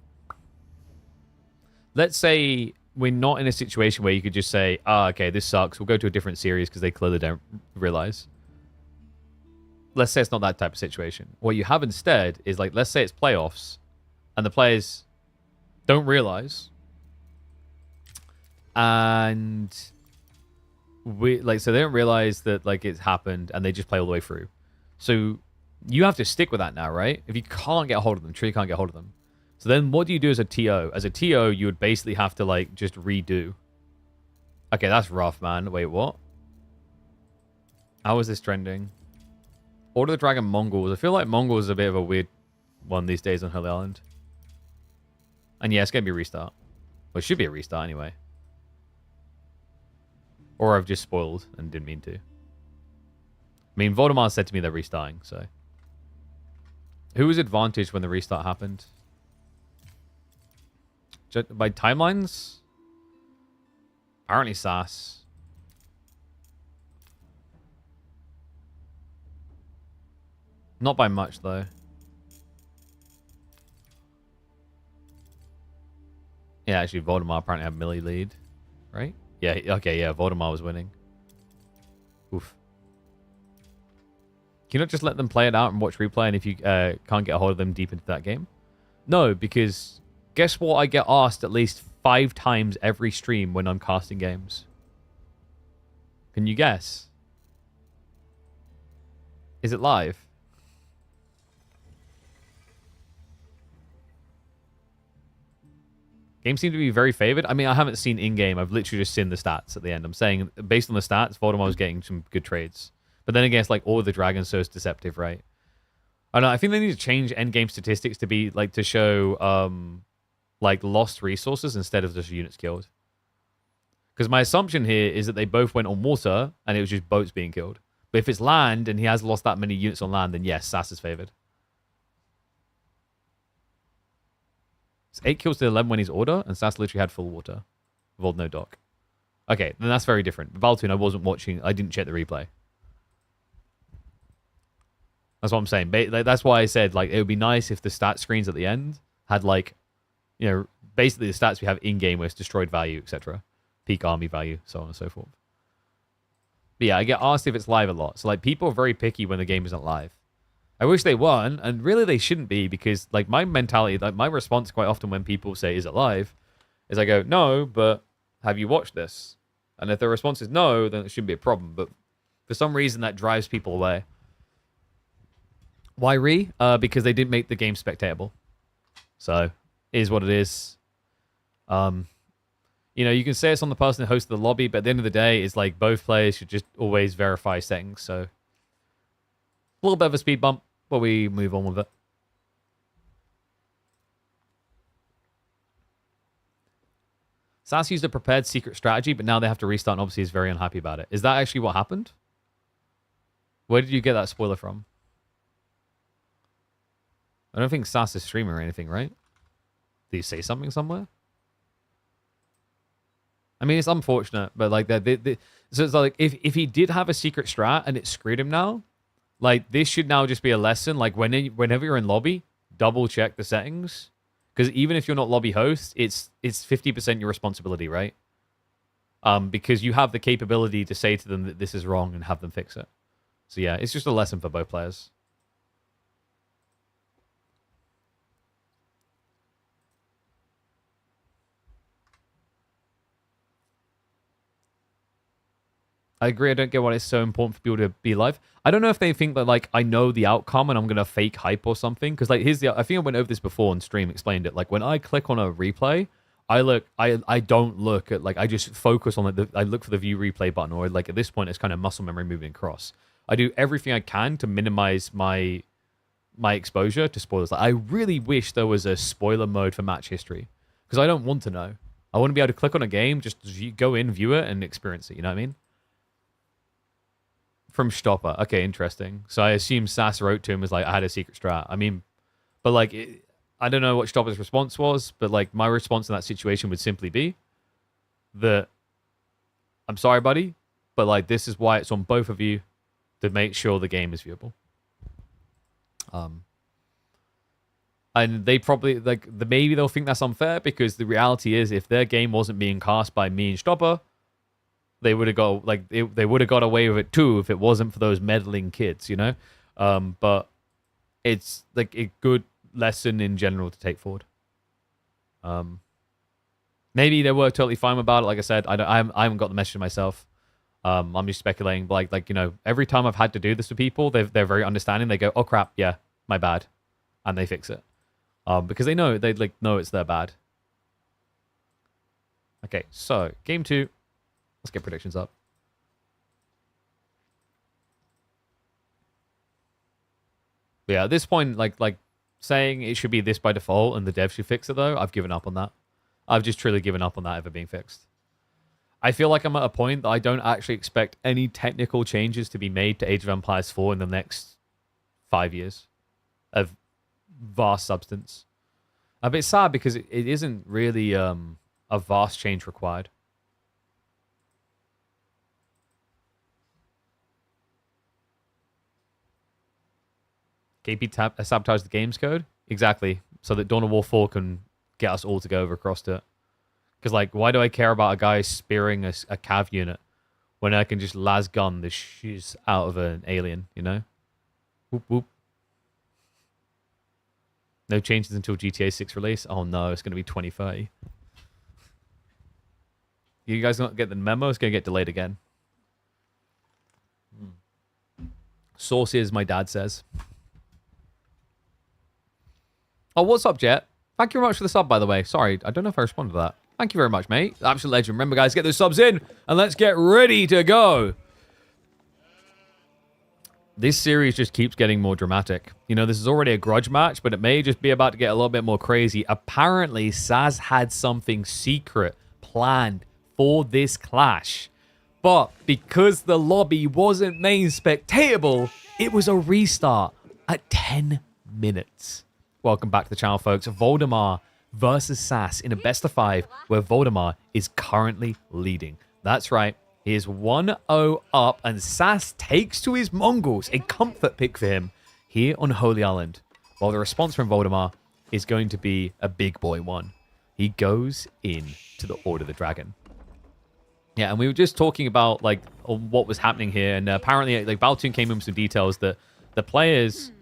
let's say we're not in a situation where you could just say, okay, this sucks, we'll go to a different series because they clearly don't realize. Let's say it's not that type of situation. What you have instead is, like, let's say it's playoffs and the players don't realize, and so they don't realize that, like, it's happened, and they just play all the way through. So you have to stick with that now, right? If you can't get a hold of them, truly can't get a hold of them. So then what do you do as a TO? As a TO, you would basically have to, like, just redo. Okay, that's rough, man. Wait, what? How is this trending? Order the Dragon Mongols. I feel like Mongols is a bit of a weird one these days on Holy Island. And yeah, it's going to be a restart. Well, it should be a restart anyway. Or I've just spoiled and didn't mean to. I mean, Voldemar said to me they're restarting, so. Who was advantaged when the restart happened? By timelines? Apparently SAS. Not by much, though. Yeah, actually, Voldemar apparently had Millie lead, right? Yeah, okay, yeah, Voldemar was winning. Oof. Can you not just let them play it out and watch replay, and if you can't get a hold of them deep into that game? No, because guess what I get asked at least 5 times every stream when I'm casting games? Can you guess? Is it live? Games seem to be very favored. I mean, I haven't seen in-game. I've literally just seen the stats at the end. I'm saying, based on the stats, Voldemort was getting some good trades. But then again, it's like all the dragons, so it's deceptive, right? I don't know. I think they need to change endgame statistics to be like to show like lost resources instead of just units killed. Because my assumption here is that they both went on water and it was just boats being killed. But if it's land and he has lost that many units on land, then yes, SAS is favored. It's 8 kills to 11 when he's order, and SAS literally had full water. Vold no dock. Okay, then that's very different. Baltoon, I wasn't watching. I didn't check the replay. That's what I'm saying. That's why I said, like, it would be nice if the stat screens at the end had, like, you know, basically the stats we have in-game where it's destroyed value, etc. Peak army value, so on and so forth. But yeah, I get asked if it's live a lot. So, like, people are very picky when the game isn't live. I wish they weren't, and really they shouldn't be, because, like, my mentality, like, my response quite often when people say, is it live? Is I go, no, but have you watched this? And if the response is no, then it shouldn't be a problem. But for some reason, that drives people away. Why re? Because they didn't make the game spectatable. So, it is what it is. You know, you can say it's on the person who hosted the lobby, but at the end of the day, it's like both players should just always verify settings. So, a little bit of a speed bump, but we move on with it. SAS used a prepared secret strategy, but now they have to restart, and obviously is very unhappy about it. Is that actually what happened? Where did you get that spoiler from? I don't think SAS is streaming or anything, right? Did you say something somewhere? I mean, it's unfortunate, but like so it's like if he did have a secret strat and it screwed him now, like this should now just be a lesson. Like whenever you're in lobby, double check the settings, because even if you're not lobby host, it's 50% your responsibility, right? Because you have the capability to say to them that this is wrong and have them fix it. So yeah, it's just a lesson for both players. I agree. I don't get why it's so important for people to be live. I don't know if they think that, like, I know the outcome and I'm going to fake hype or something. Because, like, here's the... I think I went over this before on stream, explained it. Like, when I click on a replay, I don't look at, like, I just focus on, like, I look for the view replay button. Or, like, at this point, it's kind of muscle memory moving across. I do everything I can to minimize my exposure to spoilers. Like, I really wish there was a spoiler mode for match history. Because I don't want to know. I want to be able to click on a game, just go in, view it, and experience it. You know what I mean? From Stopper. Okay, interesting. So I assume SAS wrote to him as like, I had a secret strat. I mean, but like, I don't know what Stopper's response was, but like my response in that situation would simply be that I'm sorry, buddy, but like this is why it's on both of you to make sure the game is viewable. And they probably like maybe they'll think that's unfair because the reality is if their game wasn't being cast by me and Stopper, they would have got like they would have got away with it too if it wasn't for those meddling kids, you know. But it's like a good lesson in general to take forward. Maybe they were totally fine about it. Like I said, I haven't got the message myself. I'm just speculating. But like you know, every time I've had to do this with people, they're very understanding. They go, "Oh crap, yeah, my bad," and they fix it because they know know it's their bad. Okay, so game 2. Let's get predictions up. But yeah, at this point, like saying it should be this by default and the dev should fix it though, I've given up on that. I've just truly given up on that ever being fixed. I feel like I'm at a point that I don't actually expect any technical changes to be made to Age of Empires 4 in the next 5 years of vast substance. A bit sad because it isn't really a vast change required. KP sabotage the game's code? Exactly. So that Dawn of War 4 can get us all to go over across to it. Because, like, why do I care about a guy spearing a cav unit when I can just las gun the shiz out of an alien, you know? Whoop, whoop. No changes until GTA 6 release? Oh, no, it's going to be 2030. You guys not get the memo? It's going to get delayed again. Sources, my dad says. Oh, what's up, Jet? Thank you very much for the sub, by the way. Sorry, I don't know if I responded to that. Thank you very much, mate. Absolute legend. Remember, guys, get those subs in, and let's get ready to go. This series just keeps getting more dramatic. You know, this is already a grudge match, but it may just be about to get a little bit more crazy. Apparently, SAS had something secret planned for this clash. But because the lobby wasn't main spectatable, it was a restart at 10 minutes. Welcome back to the channel, folks. Voldemar versus SAS in a best of 5, where Voldemar is currently leading. That's right. He is 1-0 up, and SAS takes to his Mongols, a comfort pick for him here on Holy Island. While the response from Voldemar is going to be a big boy one. He goes in to the Order of the Dragon. Yeah, and we were just talking about like what was happening here, and apparently like Baltoon came in with some details that the players,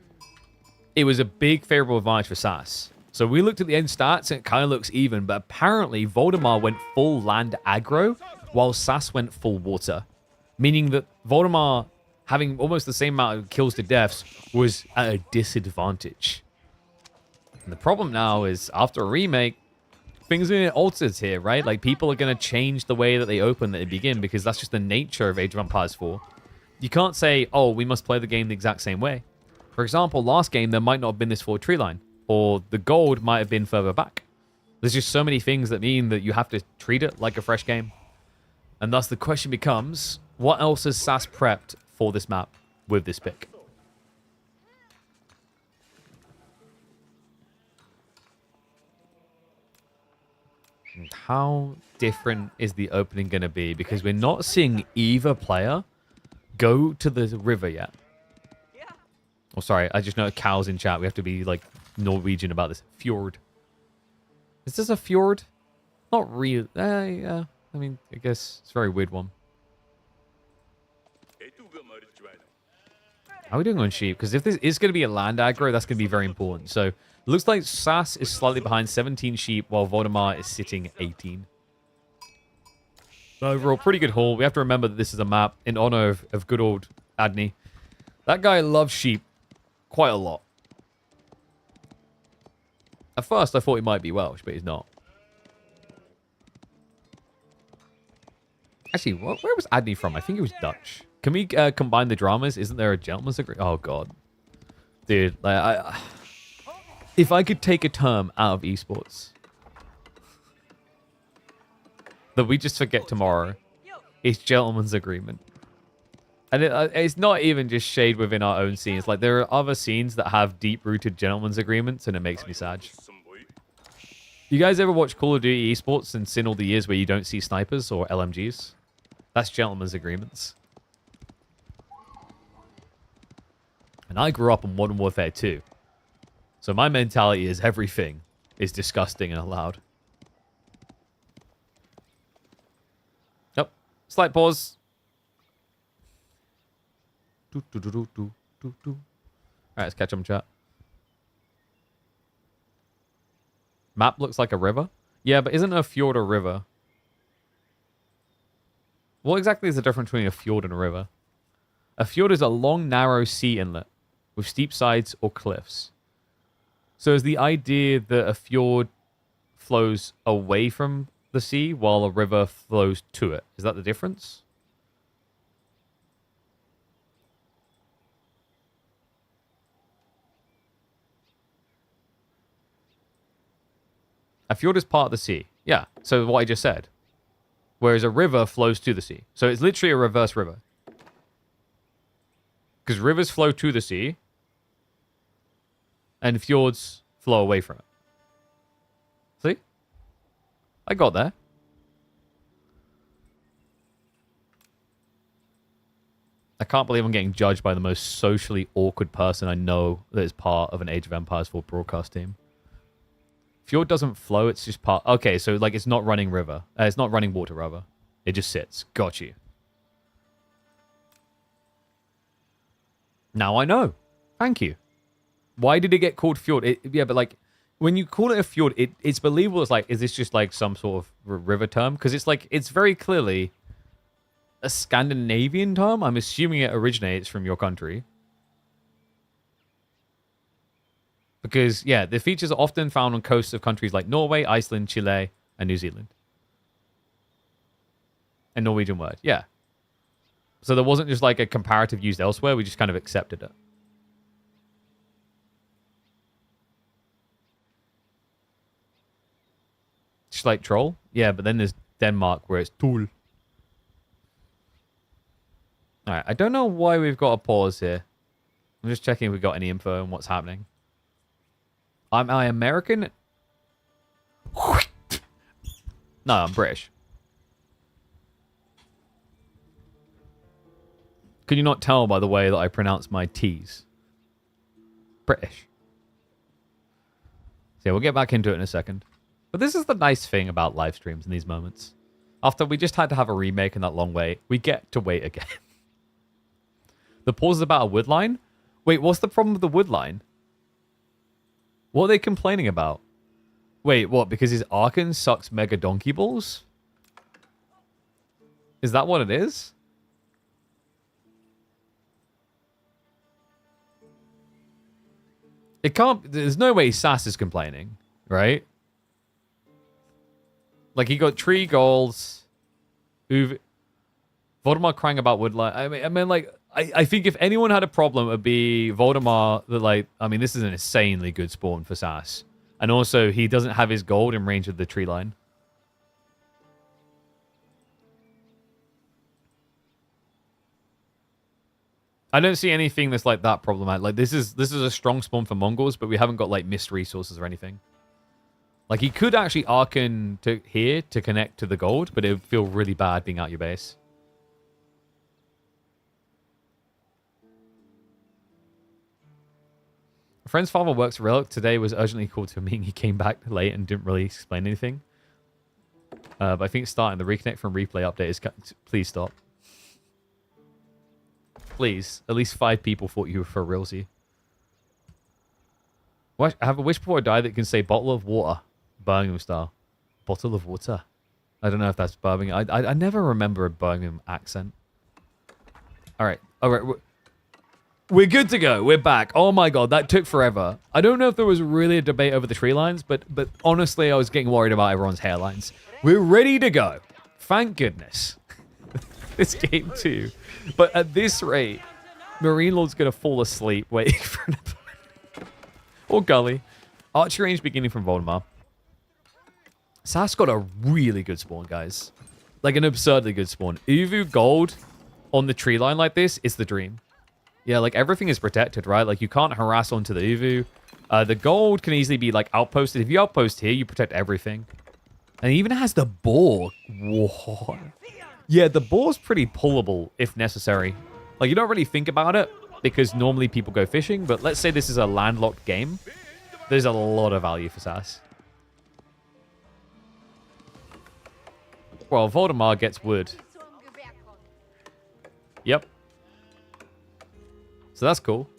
it was a big favorable advantage for SAS. So we looked at the end stats and it kind of looks even, but apparently Voldemar went full land aggro while SAS went full water. Meaning that Voldemar, having almost the same amount of kills to deaths, was at a disadvantage. And the problem now is, after a remake, things are altered here, right? Like, people are going to change the way that they open, that they begin, because that's just the nature of Age of Empires 4. You can't say, oh, we must play the game the exact same way. For example, last game, there might not have been this forward tree line, or the gold might have been further back. There's just so many things that mean that you have to treat it like a fresh game. And thus the question becomes, what else has SAS prepped for this map with this pick? And how different is the opening going to be? Because we're not seeing either player go to the river yet. Oh, sorry, I just know cows in chat. We have to be, like, Norwegian about this. Fjord. Is this a fjord? Not real. Yeah. I mean, I guess it's a very weird one. How are we doing on sheep? Because if this is going to be a land aggro, that's going to be very important. So, it looks like SAS is slightly behind 17 sheep, while Voldemar is sitting 18. So overall, pretty good haul. We have to remember that this is a map in honor of good old Adney. That guy loves sheep quite a lot. At first, I thought he might be Welsh, but he's not. Actually, where was Adney from? I think he was Dutch. Can we combine the dramas? Isn't there a gentleman's agreement? Oh, God. Dude, like, if I could take a term out of esports that we just forget tomorrow, it's gentleman's agreement. And it's not even just shade within our own scenes. Like, there are other scenes that have deep-rooted gentleman's agreements, and it makes me sad. You guys ever watch Call of Duty esports and seen all the years where you don't see snipers or LMGs? That's gentleman's agreements. And I grew up on Modern Warfare 2. So my mentality is everything is disgusting and allowed. Yep. Slight pause. Alright, let's catch up, chat. Map looks like a river. Yeah, but isn't a fjord a river? What exactly is the difference between a fjord and a river? A fjord is a long, narrow sea inlet with steep sides or cliffs. So is the idea that a fjord flows away from the sea while a river flows to it? Is that the difference? A fjord is part of the sea. Yeah, so what I just said. Whereas a river flows to the sea. So it's literally a reverse river. Because rivers flow to the sea. And fjords flow away from it. See? I got there. I can't believe I'm getting judged by the most socially awkward person I know that is part of an Age of Empires 4 broadcast team. Fjord doesn't flow, it's just part... Okay, so like it's not running river. It's not running water, rather. It just sits. Got you. Now I know. Thank you. Why did it get called fjord? Yeah, but like, when you call it a fjord, it's believable. It's like, is this just like some sort of river term? Because it's like, it's very clearly a Scandinavian term. I'm assuming it originates from your country. Because, yeah, the features are often found on coasts of countries like Norway, Iceland, Chile, and New Zealand. A Norwegian word, yeah. So there wasn't just like a comparative used elsewhere. We just kind of accepted it. Just like troll? Yeah, but then there's Denmark where it's tool. Alright, I don't know why we've got a pause here. I'm just checking if we got any info on what's happening. Am I American? No, I'm British. Can you not tell by the way that I pronounce my T's? British. So yeah, we'll get back into it in a second. But this is the nice thing about live streams in these moments. After we just had to have a remake in that long wait, we get to wait again. The pause is about a wood line? Wait, what's the problem with the wood line? What are they complaining about? Wait, what? Because his Archon sucks mega donkey balls? Is that what it is? It can't... There's no way SAS is complaining, right? Like, he got tree goals. Voldemort crying about woodline. I mean, like, I think if anyone had a problem, it would be Voldemort. That, like, I mean, this is an insanely good spawn for SAS. And also, he doesn't have his gold in range of the tree line. I don't see anything that's like that problematic. Like, this is a strong spawn for Mongols, but we haven't got like missed resources or anything. Like, he could actually Archon to here to connect to the gold, but it would feel really bad being out your base. A friend's father works Relic. Today was urgently called to a meeting. He came back late and didn't really explain anything. But I think it's starting. The reconnect from replay update is... Please stop. Please. At least 5 people thought you were for realsy. I have a wish before I die that can say bottle of water. Birmingham style. Bottle of water. I don't know if that's Birmingham. I never remember a Birmingham accent. Alright. Alright. We're good to go. We're back. Oh my god, that took forever. I don't know if there was really a debate over the tree lines, but honestly, I was getting worried about everyone's hairlines. We're ready to go. Thank goodness. This game too. But at this rate, Marine Lord's going to fall asleep waiting for an opponent. Or Gully. Archery range beginning from Voldemort. SAS got a really good spawn, guys. Like an absurdly good spawn. Uvu gold on the tree line like this is the dream. Yeah, like everything is protected, right? Like you can't harass onto the Uvu. The gold can easily be like outposted. If you outpost here, you protect everything. And it even has the boar. Whoa. Yeah, the boar's pretty pullable if necessary. Like you don't really think about it because normally people go fishing. But let's say this is a landlocked game. There's a lot of value for SAS. Well, Voldemort gets wood. Yep. So that's cool.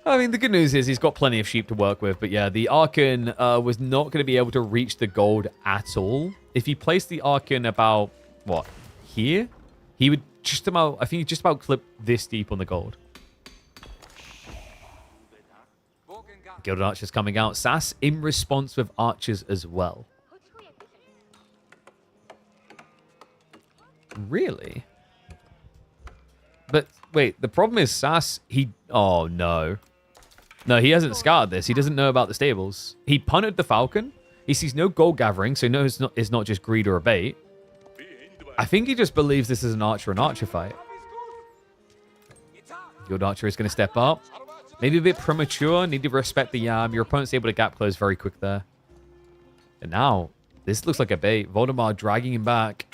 I mean, the good news is he's got plenty of sheep to work with. But yeah, the Archon was not going to be able to reach the gold at all. If he placed the Archon about, what, here? He would just about, I think he just about clip this deep on the gold. Gilded Archers coming out. SAS in response with Archers as well. Really? But wait, the problem is SAS, oh no. No, he hasn't scouted this. He doesn't know about the stables. He punted the Falcon. He sees no gold gathering, so he knows it's not just greed or a bait. I think he just believes this is an archer fight. Guild Archer is going to step up. Maybe a bit premature. Need to respect the Yam. Your opponent's able to gap close very quick there. And now, this looks like a bait. Voldemort dragging him back.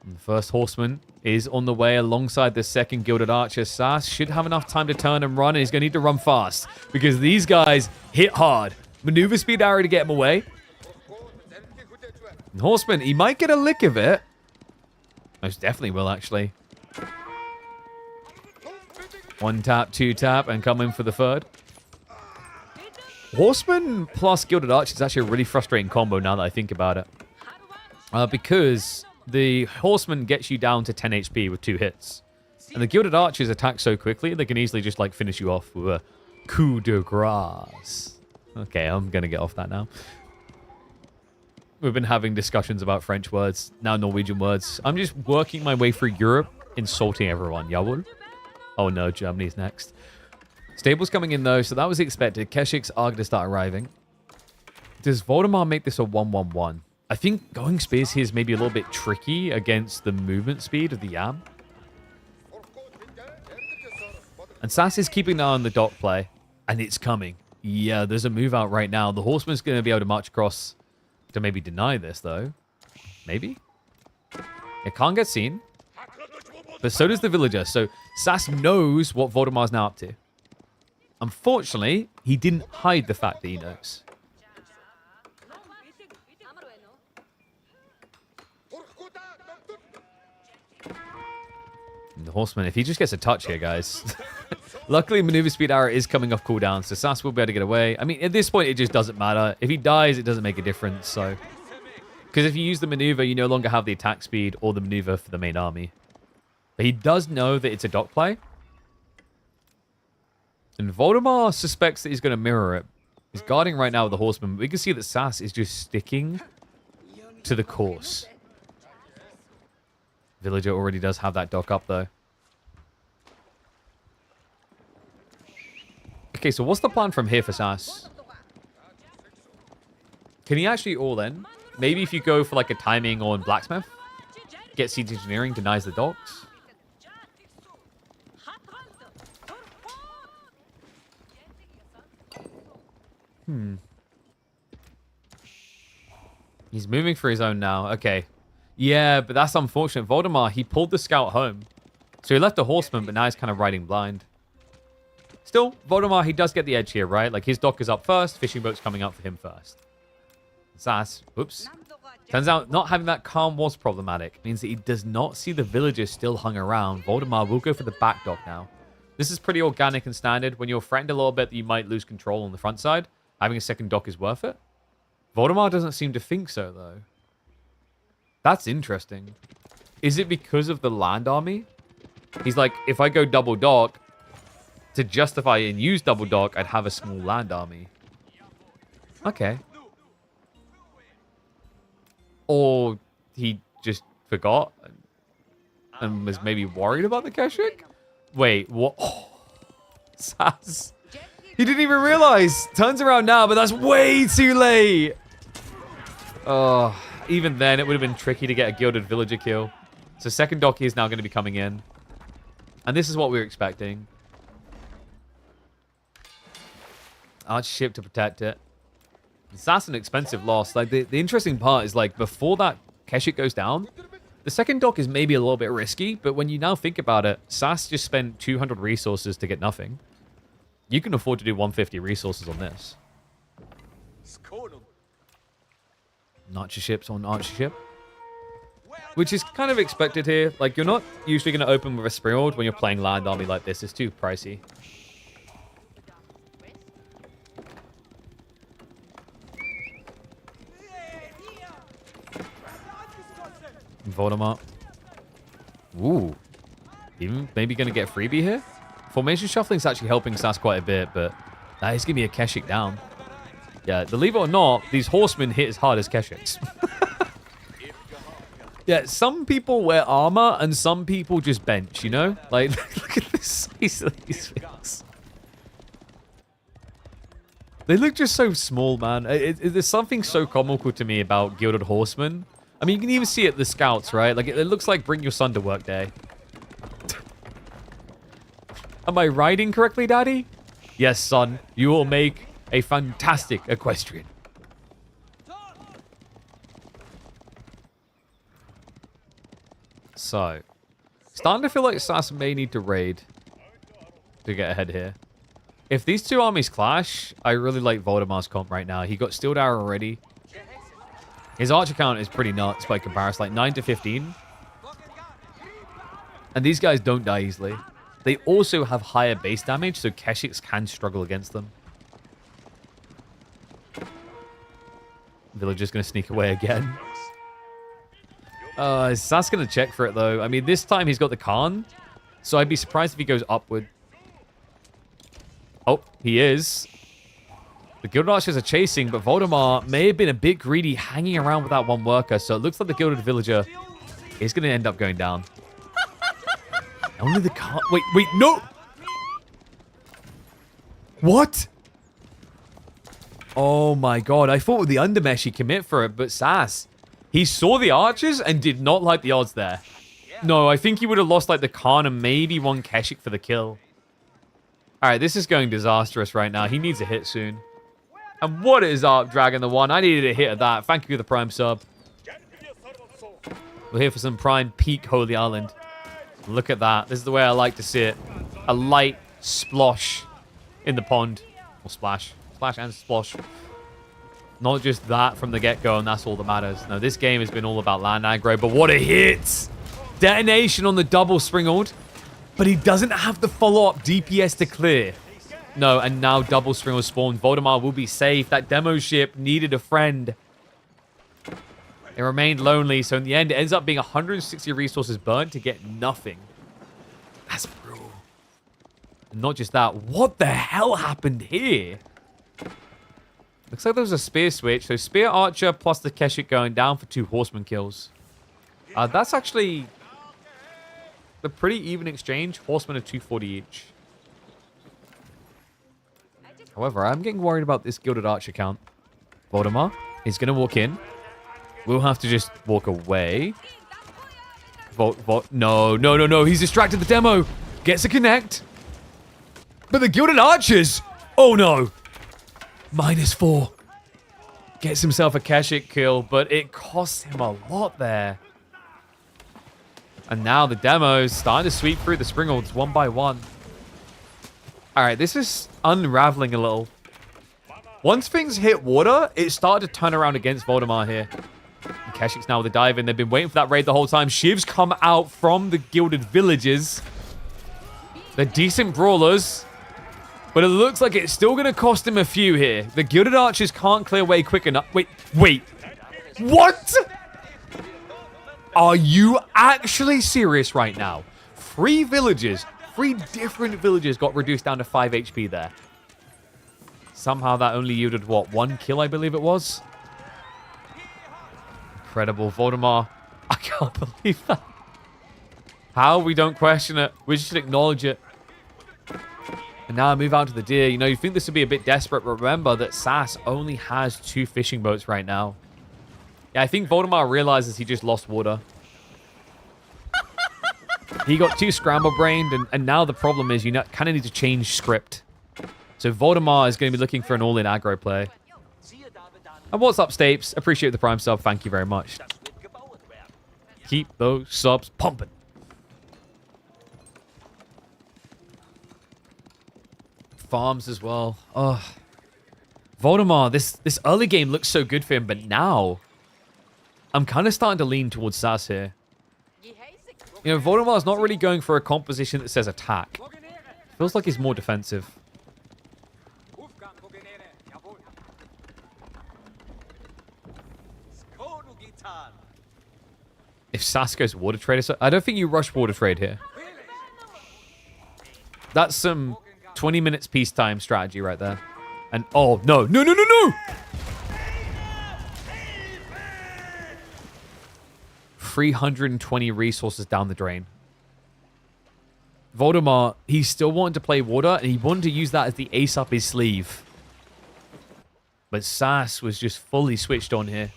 And the first horseman is on the way alongside the second Gilded Archer. SAS should have enough time to turn and run, and he's going to need to run fast because these guys hit hard. Maneuver speed arrow to get him away. And Horseman, he might get a lick of it. Most definitely will, actually. 1 tap, 2 tap, and come in for the third. Horseman plus Gilded Archer is actually a really frustrating combo now that I think about it. Because the Horseman gets you down to 10 HP with 2 hits. And the Gilded Archers attack so quickly, they can easily just, like, finish you off with a coup de grace. Okay, I'm going to get off that now. We've been having discussions about French words, now Norwegian words. I'm just working my way through Europe, insulting everyone. Jawohl. Oh no, Germany's next. Stable's coming in though, so that was expected. Keshiks are going to start arriving. Does Voldemar make this a 1-1-1? I think going Spears here is maybe a little bit tricky against the movement speed of the Yam. And SAS is keeping an eye on the dock play, and it's coming. Yeah, there's a move out right now. The Horseman's going to be able to march across to maybe deny this, though. Maybe? It can't get seen. But so does the Villager. So SAS knows what Voldemar's now up to. Unfortunately, he didn't hide the fact that he knows. And the Horseman, if he just gets a touch here, guys. Luckily, Maneuver Speed Arrow is coming off cooldown, so SAS will be able to get away. I mean, at this point, it just doesn't matter. If he dies, it doesn't make a difference, so... Because if you use the maneuver, you no longer have the attack speed or the maneuver for the main army. But he does know that it's a dock play. And Voldemar suspects that he's going to mirror it. He's guarding right now with the Horseman, but we can see that SAS is just sticking to the course. Villager already does have that dock up, though. Okay, so what's the plan from here for SAS? Can he actually all in? Maybe if you go for like a timing on Blacksmith, get Siege Engineering, denies the docks. He's moving for his own now. Okay. Yeah, but that's unfortunate. Voldemar, he pulled the scout home. So he left the Horseman, but now he's kind of riding blind. Still, Voldemar, he does get the edge here, right? Like, his dock is up first. Fishing boat's coming up for him first. SAS, whoops. Turns out not having that calm was problematic. Means that he does not see the villagers still hung around. Voldemar will go for the back dock now. This is pretty organic and standard. When you're threatened a little bit that you might lose control on the front side, having a second dock is worth it. Voldemar doesn't seem to think so, though. That's interesting. Is it because of the land army? He's like, if I go double dock, to justify and use double dock, I'd have a small land army. Okay. Or he just forgot and was maybe worried about the Keshik? Wait, what? Oh, SAS. He didn't even realize. Turns around now, but that's way too late. Oh, even then, it would have been tricky to get a Gilded Villager kill. So second dock is now going to be coming in. And this is what we were expecting. Archship to protect it. That's an expensive loss. Like, the interesting part is, like, before that Keshik goes down, the second dock is maybe a little bit risky, but when you now think about it, SAS just spent 200 resources to get nothing. You can afford to do 150 resources on this. Archerships on Archership. Which is kind of expected here. Like, you're not usually going to open with a Springald when you're playing land army like this. It's too pricey. Voldemort. Ooh. Even maybe going to get a freebie here? Formation shuffling is actually helping SAS quite a bit, but that is going to be a Keshik down. Yeah, believe it or not, these horsemen hit as hard as Keshiks. Yeah, some people wear armor and some people just bench, you know? Like, look at the size of these things. They look just so small, man. There's something so comical to me about Gilded Horsemen. I mean, you can even see it, the scouts, right? Like, it looks like Bring Your Son to Work Day. Am I riding correctly, Daddy? Yes, son. You will make a fantastic equestrian. So, starting to feel like SAS may need to raid to get ahead here. If these two armies clash, I really like Voldemar's comp right now. He got Steeled Arrow already. His archer count is pretty nuts by comparison, like 9 to 15. And these guys don't die easily. They also have higher base damage, so Keshiks can struggle against them. Villager's going to sneak away again. SAS going to check for it, though. I mean, this time he's got the Khan. So I'd be surprised if he goes upward. Oh, he is. The Gilded Archers are chasing, but Voldemar may have been a bit greedy hanging around with that one worker. So it looks like the Gilded Villager is going to end up going down. Only the car... Wait, no! What? Oh my god, I thought with the undermesh he'd commit for it, but SAS, he saw the archers and did not like the odds there. No, I think he would have lost like the Khan and maybe one Keshik for the kill. Alright, this is going disastrous right now. He needs a hit soon. And what is up, Dragon the One? I needed a hit of that. Thank you for the Prime sub. We're here for some Prime Peak Holy Island. Look at that. This is the way I like to see it. A light splosh in the pond. Or splash. Splash and splosh. Not just that from the get-go, and that's all that matters. No, this game has been all about land aggro, but what a hit! Detonation on the double Springald, but he doesn't have the follow-up DPS to clear. No, and now double Springald spawned. Voldemar will be safe. That demo ship needed a friend. It remained lonely, so in the end, it ends up being 160 resources burned to get nothing. That's brutal. And not just that, what the hell happened here? Looks like there was a spear switch. So spear archer plus the Keshik going down for 2 horseman kills. That's actually a pretty even exchange. Horsemen are 240 each. However, I'm getting worried about this Gilded Archer count. Voldemar is going to walk in. We'll have to just walk away. No. He's distracted the demo. Gets a connect. But the Gilded Archers. Oh, no. -4. Gets himself a Keshik kill, but it costs him a lot there. And now the demo's starting to sweep through the Springalds one by one. Alright, this is unraveling a little. Once things hit water, it started to turn around against Voldemar here. And Keshik's now with the dive in. They've been waiting for that raid the whole time. Shivs come out from the Gilded Villages. They're decent brawlers. But it looks like it's still going to cost him a few here. The Gilded Archers can't clear way quick enough. Wait. What? Are you actually serious right now? 3 different villages got reduced down to 5 HP there. Somehow that only yielded, what, 1 kill, I believe it was? Incredible. Voldemar. I can't believe that. How we don't question it. We just acknowledge it. And now I move out to the deer. You know, you think this would be a bit desperate, but remember that SAS only has 2 fishing boats right now. Yeah, I think Voldemar realizes he just lost water. He got too scramble-brained, and now the problem is you kind of need to change script. So Voldemar is going to be looking for an all-in aggro play. And what's up, Stapes? Appreciate the Prime sub. Thank you very much. Keep those subs pumping. Farms as well. Oh, Voldemar, this early game looks so good for him, but now I'm kind of starting to lean towards SAS here. You know, Voldemar's not really going for a composition that says attack. Feels like he's more defensive. If SAS goes water trade, I don't think you rush water trade here. That's some 20 minutes peacetime strategy right there. And oh, no. 320 resources down the drain. Voldemar, he still wanted to play water, and he wanted to use that as the ace up his sleeve. But SAS was just fully switched on here.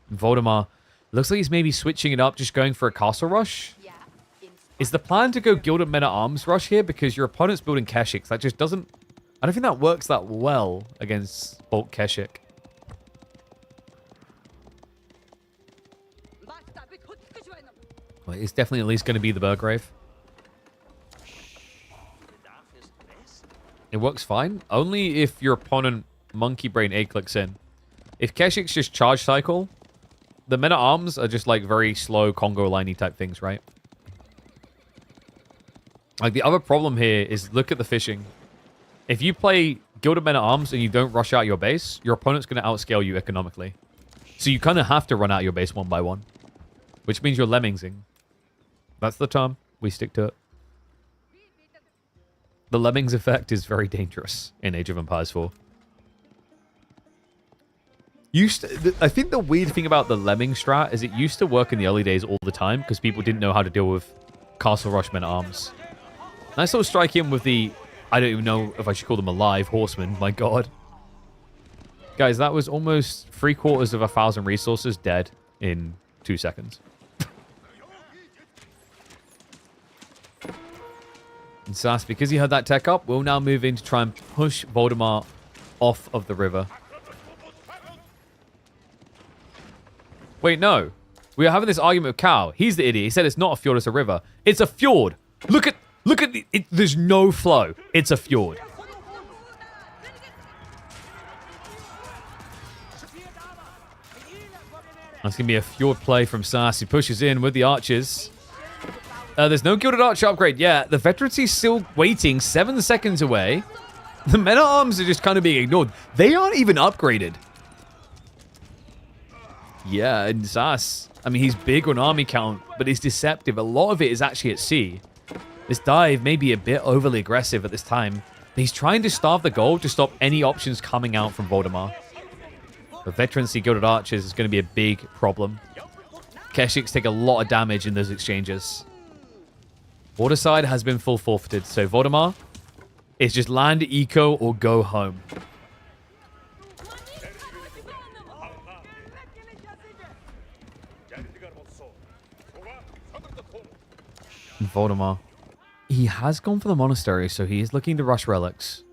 And Voldemar, looks like he's maybe switching it up, just going for a castle rush. Is the plan to go Gilded Men-at-Arms rush here? Because your opponent's building Keshiks. That just doesn't... I don't think that works that well against bulk Keshik. Well, it's definitely at least going to be the Burgrave. It works fine. Only if your opponent Monkey Brain A clicks in. If Keshik's just charge cycle, the Men-at-Arms are just like very slow Congo liney type things, right? Like, the other problem here is, look at the fishing. If you play Gilded Men-at-Arms and you don't rush out your base, your opponent's going to outscale you economically. So you kind of have to run out your base one by one. Which means you're lemmingsing. That's the term. We stick to it. The Lemmings effect is very dangerous in Age of Empires 4. I think the weird thing about the Lemming strat is it used to work in the early days all the time because people didn't know how to deal with Castle Rush men-at-arms. Nice little strike in with the... I don't even know if I should call them alive horsemen. My god. Guys, that was almost 750 resources dead in 2 seconds. And SAS, because he had that tech up, will now move in to try and push Voldemar off of the river. Wait, no. We are having this argument with Cal. He's the idiot. He said it's not a fjord, it's a river. It's a fjord. Look at it. There's no flow. It's a fjord. That's going to be a fjord play from SAS. He pushes in with the archers. There's no Gilded Archer upgrade yet. The veterancy's still waiting, 7 seconds away. The men-at-arms are just kind of being ignored. They aren't even upgraded. Yeah, and SAS, I mean, he's big on army count, but he's deceptive. A lot of it is actually at sea. This dive may be a bit overly aggressive at this time, but he's trying to starve the gold to stop any options coming out from Voldemar. The veterancy Gilded Archers is going to be a big problem. Keshiks take a lot of damage in those exchanges. Waterside has been full forfeited, so Voldemar is just land eco or go home. Voldemar. He has gone for the monastery, so he is looking to rush relics.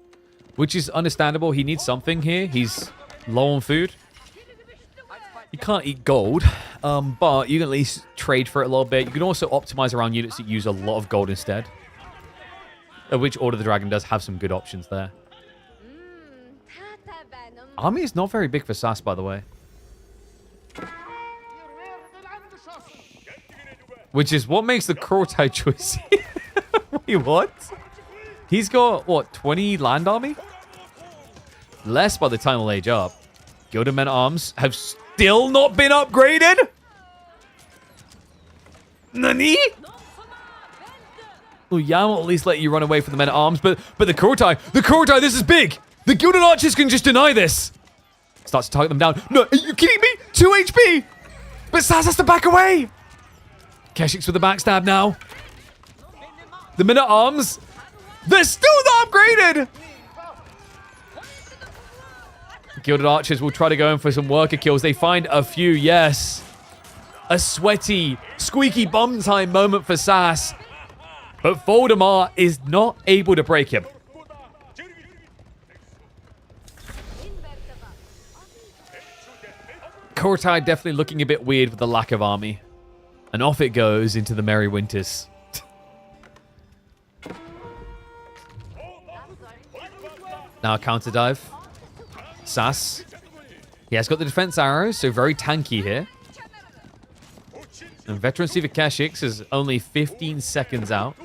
Which is understandable. He needs something here. He's low on food. You can't eat gold, but you can at least trade for it a little bit. You can also optimize around units that use a lot of gold instead. Which Order of the Dragon does have some good options there. Army is not very big for SAS, by the way. Which is what makes the Kurtai choice. Wait, what? He's got, what, 20 land army? Less by the time he'll age up. Gilded Men-at-Arms have still not been upgraded? Nani? Well, yeah, I'll at least let you run away from the Men-at-Arms, but the Kurtai, this is big! The Gilded Archers can just deny this! Starts to target them down. No, are you kidding me? 2 HP! But SAS has to back away! Keshiks with the backstab now. The Men-at-Arms, they're still not upgraded! Gilded Archers will try to go in for some worker kills. They find a few, yes. A sweaty, squeaky bum time moment for SAS. But Voldemar is not able to break him. Kurtai definitely looking a bit weird with the lack of army. And off it goes into the merry winters. Now a counter dive. SAS. He has got the defense arrows, so very tanky here. And veterancy for Keshiks is only 15 seconds out.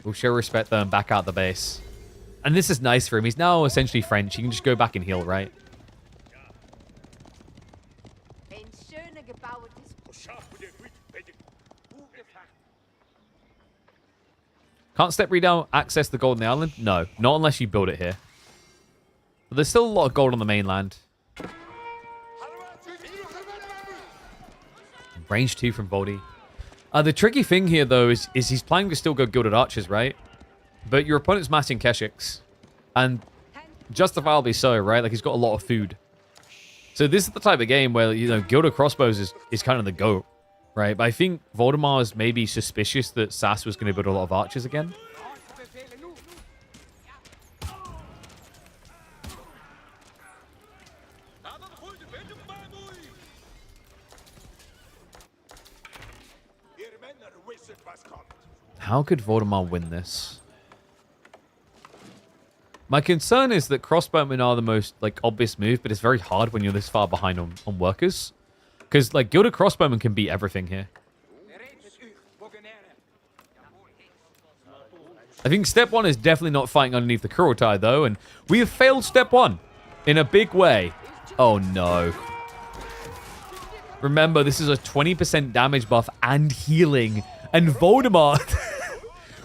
We'll show respect though and back out the base. And this is nice for him. He's now essentially French. He can just go back and heal, right? Can't step redown access the gold in the island? No, not unless you build it here. But there's still a lot of gold on the mainland. Range 2 from Voldy. The tricky thing here, though, is he's planning to still go Gilded Archers, right? But your opponent's massing Keshiks. And justifiably so, right? Like, he's got a lot of food. So this is the type of game where, you know, Gilded Crossbows is kind of the GOAT, right? But I think Voldemar is maybe suspicious that SAS was going to build a lot of archers again. How could Voldemar win this? My concern is that crossbowmen are the most, like, obvious move, but it's very hard when you're this far behind on workers. Because, like, Gilded Crossbowmen can beat everything here. I think step 1 is definitely not fighting underneath the Kurtai, though, and we have failed step 1 in a big way. Oh, no. Remember, this is a 20% damage buff and healing And Voldemort...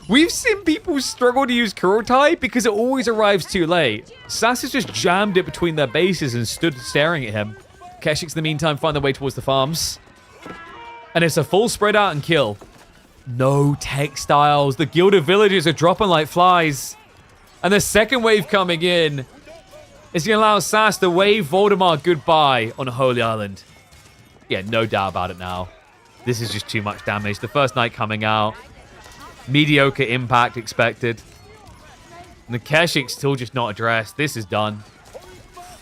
We've seen people struggle to use Kurotai because it always arrives too late. SAS has just jammed it between their bases and stood staring at him. Keshiks, in the meantime, find their way towards the farms. And it's a full spread out and kill. No textiles. The Gilded Villagers are dropping like flies. And the second wave coming in is going to allow SAS to wave Voldemort goodbye on Holy Island. Yeah, no doubt about it now. This is just too much damage. The first knight coming out. Mediocre impact expected. And the Keshik still just not addressed. This is done.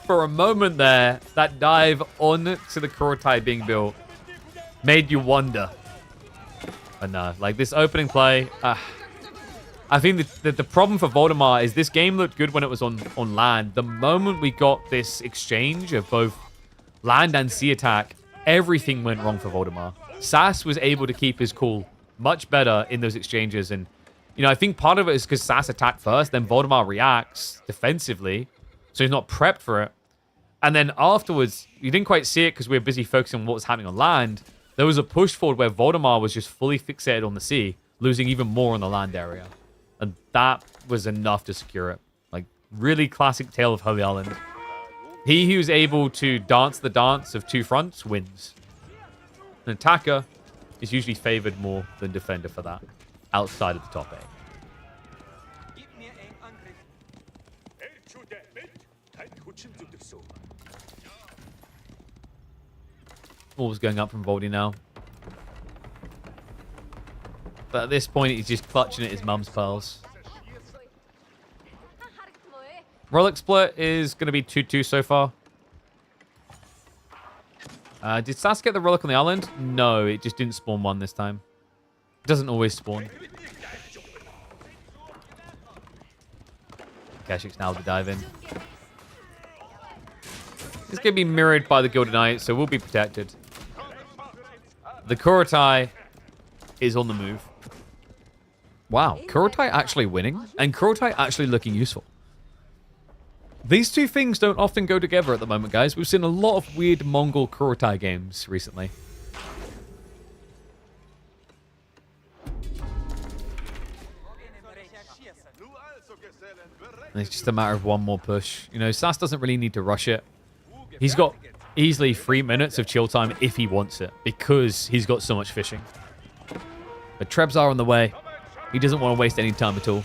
For a moment there, that dive on to the Kurotai being built made you wonder. But no, like this opening play, I think the problem for Voldemort is this game looked good when it was on land. The moment we got this exchange of both land and sea attack, everything went wrong for Voldemort. SAS was able to keep his cool much better in those exchanges. And, you know, I think part of it is because SAS attacked first, then Voldemort reacts defensively, so he's not prepped for it. And then afterwards, you didn't quite see it because we were busy focusing on what was happening on land. There was a push forward where Voldemort was just fully fixated on the sea, losing even more on the land area. And that was enough to secure it. Like, really classic tale of Holy Island. He who's able to dance the dance of two fronts wins. An attacker is usually favored more than defender for that, outside of the top 8. All's going up from Voldy now. But at this point, he's just clutching at his mum's pearls. Relic split is going to be 2-2 so far. Did SAS get the relic on the island? No, it just didn't spawn one this time. It doesn't always spawn. Keshik's now to dive in. It's going to be mirrored by the Gilded Knight, so we'll be protected. The Kurotai is on the move. Wow, Kurotai actually winning, and Kurotai actually looking useful. These two things don't often go together at the moment, guys. We've seen a lot of weird Mongol Kurotai games recently. And it's just a matter of one more push. You know, SAS doesn't really need to rush it. He's got easily 3 minutes of chill time if he wants it, because he's got so much fishing. But Trebs are on the way. He doesn't want to waste any time at all.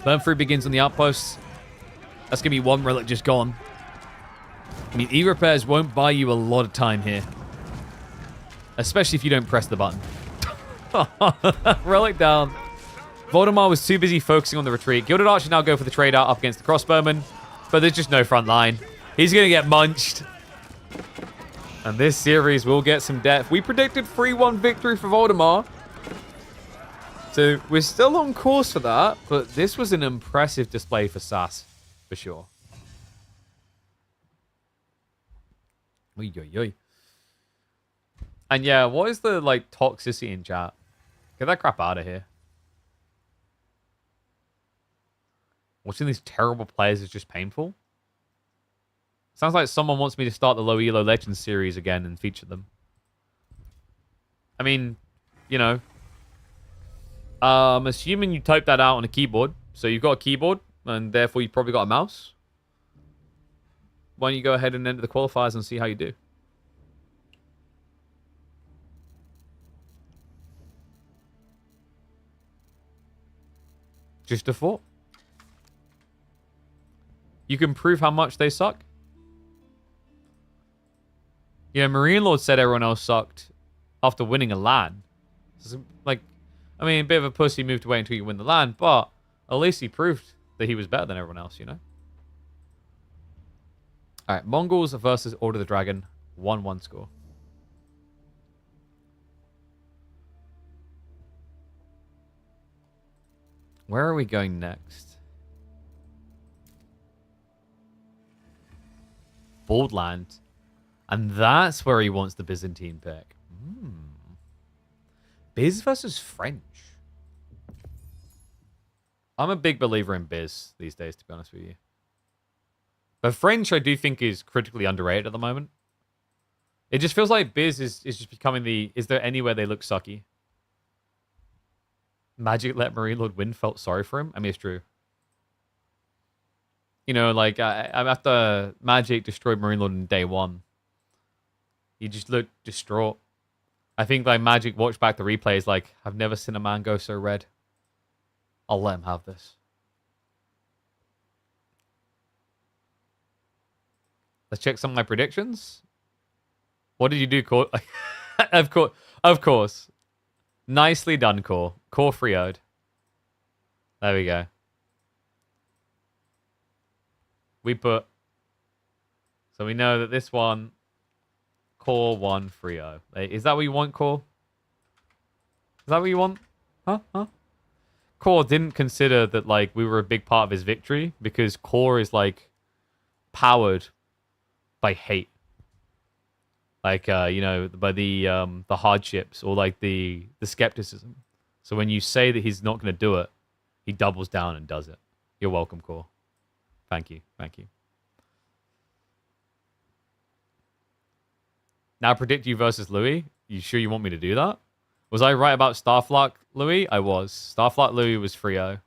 Burn 3 begins on the outposts. That's going to be one relic just gone. I mean, E-repairs won't buy you a lot of time here. Especially if you don't press the button. Relic down. Voldemort was too busy focusing on the retreat. Gilded Archer now go for the trade out up against the crossbowman. But there's just no front line. He's going to get munched. And this series will get some depth. We predicted 3-1 victory for Voldemort. So we're still on course for that. But this was an impressive display for SAS. For sure. Oy, oy, oy. And yeah, what is the, like, toxicity in chat? Get that crap out of here. Watching these terrible players is just painful. Sounds like someone wants me to start the Low Elo Legends series again and feature them. I mean, you know. I'm assuming you type that out on a keyboard. So you've got a keyboard. And therefore, you probably got a mouse. Why don't you go ahead and enter the qualifiers and see how you do? Just a thought. You can prove how much they suck. Yeah, Marine Lord said everyone else sucked after winning a LAN. Like, I mean, a bit of a pussy move to wait until you win the LAN, but at least he proved that he was better than everyone else, you know? All right, Mongols versus Order of the Dragon. 1-1 score. Where are we going next? Baldland. And that's where he wants the Byzantine pick. Biz versus French. I'm a big believer in Biz these days, to be honest with you. But French, I do think, is critically underrated at the moment. It just feels like Biz is just becoming the... Is there anywhere they look sucky? Magic let Marine Lord win, felt sorry for him. I mean, it's true. You know, like, after Magic destroyed Marine Lord in day one, he just looked distraught. I think, like, Magic watched back the replays like, I've never seen a man go so red. I'll let him have this. Let's check some of my predictions. What did you do, Core? Of course. Nicely done, Core. Core 3-0'd. There we go. We put... So we know that this one... Core 1 3-0. Is that what you want, Core? Is that what you want? Huh? Core didn't consider that, like, we were a big part of his victory because Core is, like, powered by hate. Like, you know, by the hardships or, like, the skepticism. So when you say that he's not going to do it, he doubles down and does it. You're welcome, Core. Thank you. Thank you. Now predict you versus Louis. You sure you want me to do that? Was I right about Starflock Louis? I was. Starflock Louis was 3-0.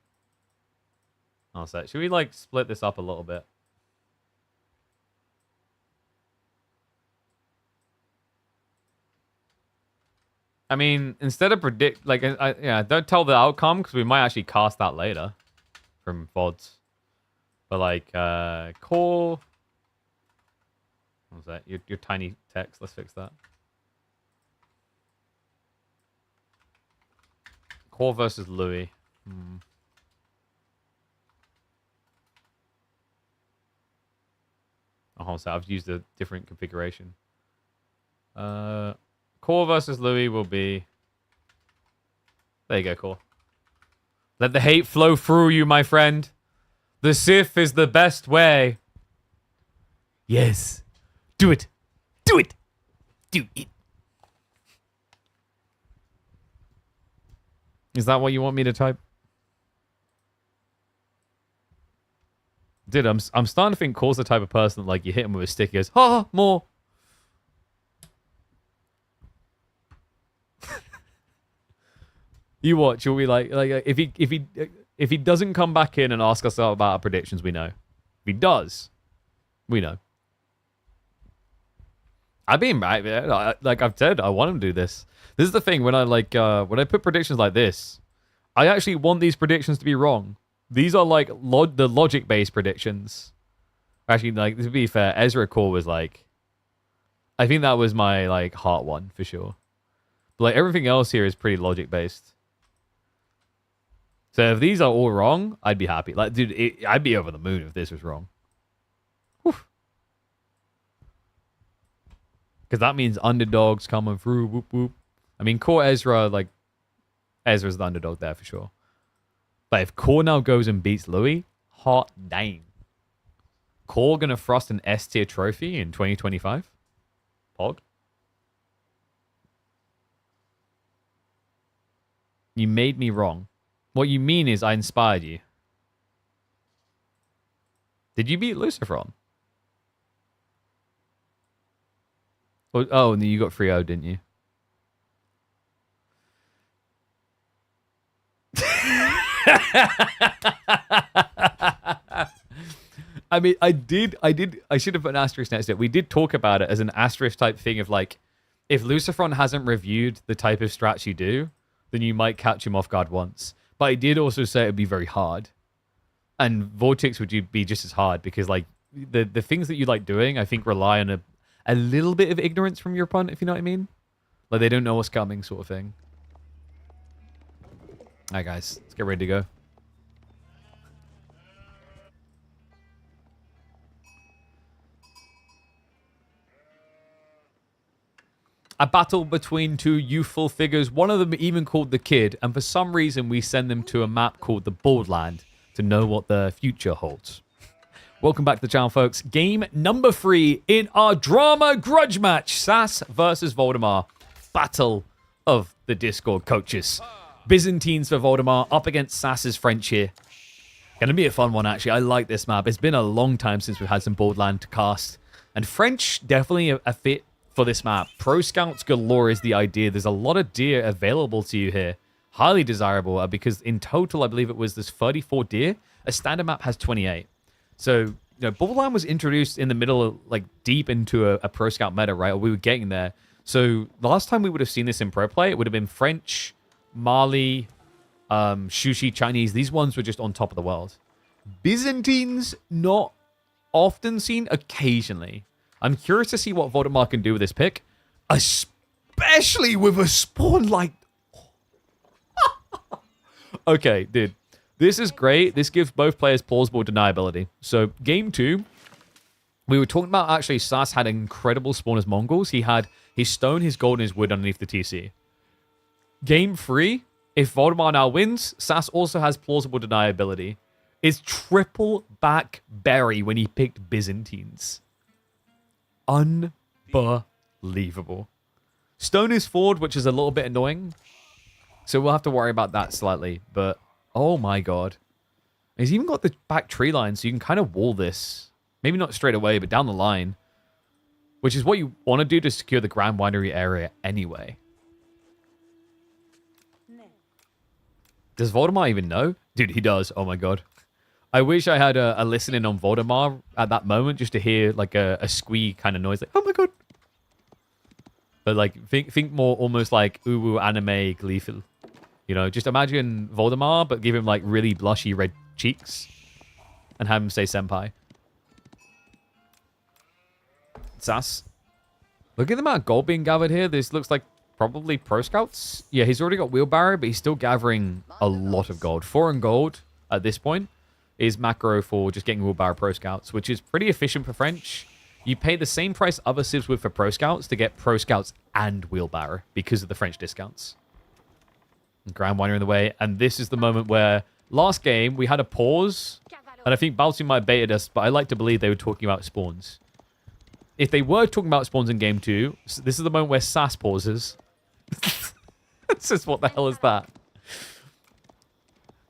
I'll say. Should we, like, split this up a little bit? I mean, instead of predict, like, yeah, don't tell the outcome because we might actually cast that later from VODs. But, like, Core. What was that? Your tiny text. Let's fix that. Core versus Louis. Oh, so I've used a different configuration. Core versus Louis will be... There you go, Core. Let the hate flow through you, my friend. The Sith is the best way. Yes. Do it. Do it. Do it. Is that what you want me to type? Dude, I'm starting to think Core's the type of person that, like, you hit him with a stick, he goes, ha, more. You watch, you'll be like if he doesn't come back in and ask us about our predictions, we know. If he does, we know. I've been right, like I've said, I want him to do this. This is the thing when I when I put predictions like this, I actually want these predictions to be wrong. These are like the logic-based predictions. Actually, like, to be fair, Ezra Core was like, I think that was my like heart one for sure. But like everything else here is pretty logic-based. So if these are all wrong, I'd be happy. Like, dude, I'd be over the moon if this was wrong. Because that means underdogs coming through. Whoop whoop. I mean, Core Ezra, like, Ezra's the underdog there for sure. But if Core now goes and beats Louis, hot dang. Core gonna thrust an S tier trophy in 2025? Pog? You made me wrong. What you mean is I inspired you. Did you beat Lucifron? Oh, and you got 3-0, didn't you? I mean, I should have put an asterisk next to it. We did talk about it as an asterisk type thing of like, if Lucifron hasn't reviewed the type of strats you do, then you might catch him off guard once. But I did also say it would be very hard. And Vortix would be just as hard because like the things that you like doing, I think rely on a little bit of ignorance from your opponent, if you know what I mean. Like they don't know what's coming sort of thing. Alright guys, let's get ready to go. A battle between two youthful figures, one of them even called the Kid, and for some reason we send them to a map called the Borderland to know what the future holds. Welcome back to the channel, folks. Game number 3 in our drama grudge match. SAS versus Voldemar. Battle of the Discord coaches. Byzantines for Voldemar up against SAS's French here. Gonna be a fun one, actually. I like this map. It's been a long time since we've had some Borderland to cast. And French, definitely a fit for this map. Pro Scouts galore is the idea. There's a lot of deer available to you here. highly desirable because in total, I believe it was this 34 deer. A standard map has 28. So, Borderland was introduced in the middle of, like, deep into a Pro Scout meta, right? Or we were getting there. So, the last time we would have seen this in Pro Play, it would have been French, Mali, Shushi, Chinese. These ones were just on top of the world. Byzantines, not often seen, occasionally. I'm curious to see what Voldemar can do with this pick, especially with a spawn like... Okay, dude. This is great. This gives both players plausible deniability. So, game 2, we were talking about actually SAS had incredible spawn as Mongols. He had his stone, his gold, and his wood underneath the TC. Game 3, if Voldemar now wins, SAS also has plausible deniability. It's triple back Berry when he picked Byzantines. Unbelievable. Stone is forward, which is a little bit annoying. So we'll have to worry about that slightly. But, oh my god. He's even got the back tree line, so you can kind of wall this. Maybe not straight away, but down the line. Which is what you want to do to secure the Grand Winery area anyway. Does Voldemar even know? Dude, he does. Oh my god. I wish I had a listen-in on Voldemar at that moment just to hear like a squee kind of noise. Like, oh my god. But like, think more almost like uwu anime gleeful. Just imagine Voldemar, but give him like really blushy red cheeks. And have him say senpai. SAS. Look at the amount of gold being gathered here. This looks like probably Pro Scouts. Yeah, he's already got wheelbarrow, but he's still gathering a lot of gold. Foreign gold at this point is macro for just getting wheelbarrow Pro Scouts, which is pretty efficient for French. You pay the same price other civs would for Pro Scouts to get Pro Scouts and wheelbarrow because of the French discounts. Grand Winery in the way, and this is the moment where last game we had a pause, and I think Balsu might have baited us, but I like to believe they were talking about spawns. If they were talking about spawns in game 2, this is the moment where SAS pauses. It's just, what the hell is that?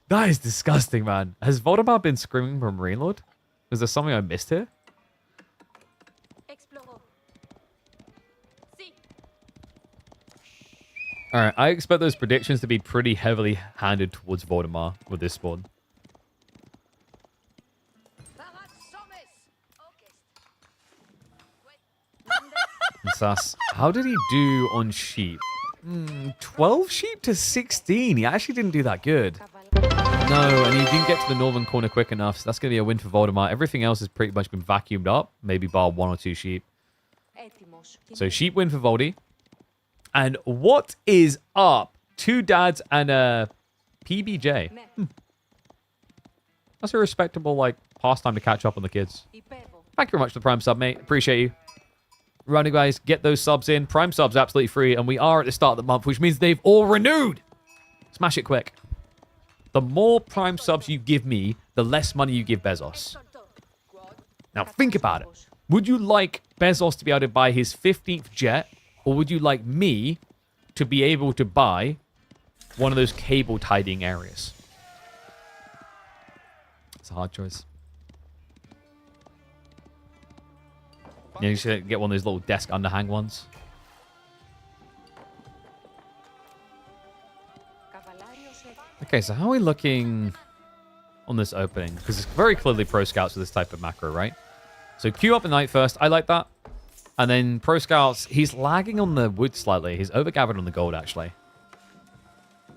That is disgusting, man. Has Voldemar been screaming from Marine Lord? Is there something I missed here? Alright, I expect those predictions to be pretty heavily handed towards Voldemar with this spawn. And SAS, how did he do on sheep? 12 sheep to 16. He actually didn't do that good. No, and he didn't get to the northern corner quick enough, so that's going to be a win for Voldemar. Everything else has pretty much been vacuumed up, maybe bar 1 or 2 sheep. So sheep win for Voldy. And what is up? 2 dads and a PBJ. That's a respectable, like, pastime to catch up on the kids. Thank you very much for the Prime sub, mate. Appreciate you. Running guys, get those subs in. Prime subs absolutely free, and we are at the start of the month, which means they've all renewed. Smash it quick. The more Prime subs you give me, the less money you give Bezos. Now think about it. Would you like Bezos to be able to buy his 15th jet, or would you like me to be able to buy one of those cable tidying areas? It's a hard choice. Yeah, you should get one of those little desk underhang ones. Okay, so how are we looking on this opening? Because it's very clearly Pro Scouts with this type of macro, right? So queue up the night first. I like that. And then Pro Scouts, he's lagging on the wood slightly. He's overgathered on the gold, actually.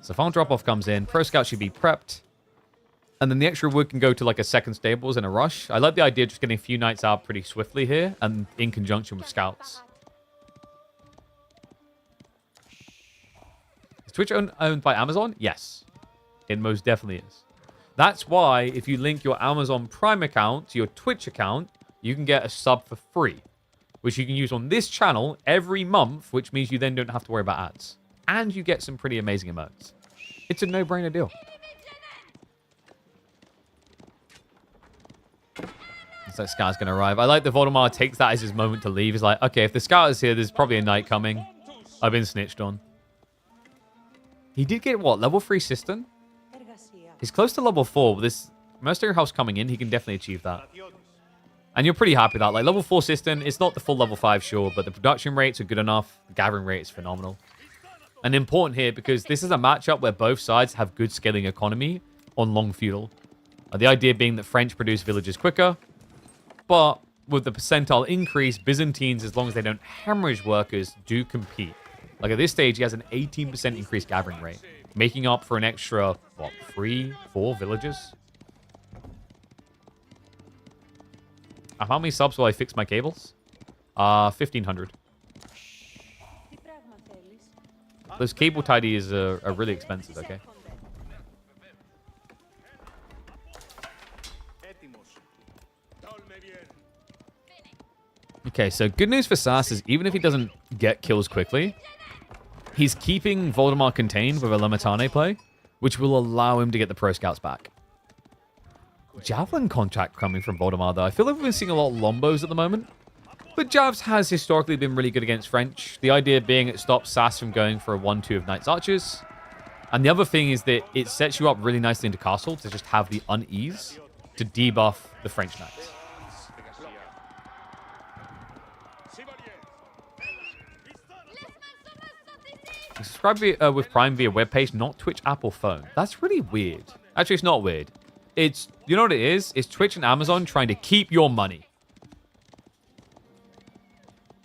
So farm drop-off comes in. Pro Scouts should be prepped. And then the extra wood can go to like a second stables in a rush. I like the idea of just getting a few knights out pretty swiftly here and in conjunction with scouts. Is Twitch owned by Amazon? Yes. It most definitely is. That's why if you link your Amazon Prime account to your Twitch account, you can get a sub for free, which you can use on this channel every month, which means you then don't have to worry about ads. And you get some pretty amazing emotes. It's a no-brainer deal. Looks like Scout's going to arrive. I like that Voldemar takes that as his moment to leave. He's like, okay, if the Scout is here, there's probably a knight coming. I've been snitched on. He did get, what, level 3 Cistern? He's close to level 4. With this Mercenary House coming in, he can definitely achieve that. And you're pretty happy with that. Like, level 4 Cistern, it's not the full level 5, sure, but the production rates are good enough. The gathering rate is phenomenal. And important here because this is a matchup where both sides have good scaling economy on long feudal. The idea being that French produce villages quicker, but with the percentile increase, Byzantines, as long as they don't hemorrhage workers, do compete. Like at this stage, he has an 18% increased gathering rate, making up for an extra, what, 3, 4 villages? How many subs will I fix my cables? 1,500. Those cable tidies are really expensive, okay? Okay, so good news for SAS is even if he doesn't get kills quickly, he's keeping Voldemar contained with a Lemitane play, which will allow him to get the Pro Scouts back. Javelin contract coming from Voldemar, though. I feel like we've been seeing a lot of Lombos at the moment. But Javs has historically been really good against French. The idea being it stops SAS from going for a 1-2 of Knights Archers. And the other thing is that it sets you up really nicely into Castle to just have the unease to debuff the French Knights. Subscribe with Prime via webpage, not Twitch, app, or phone. That's really weird. Actually, it's not weird. It's, you know what it is? It's Twitch and Amazon trying to keep your money.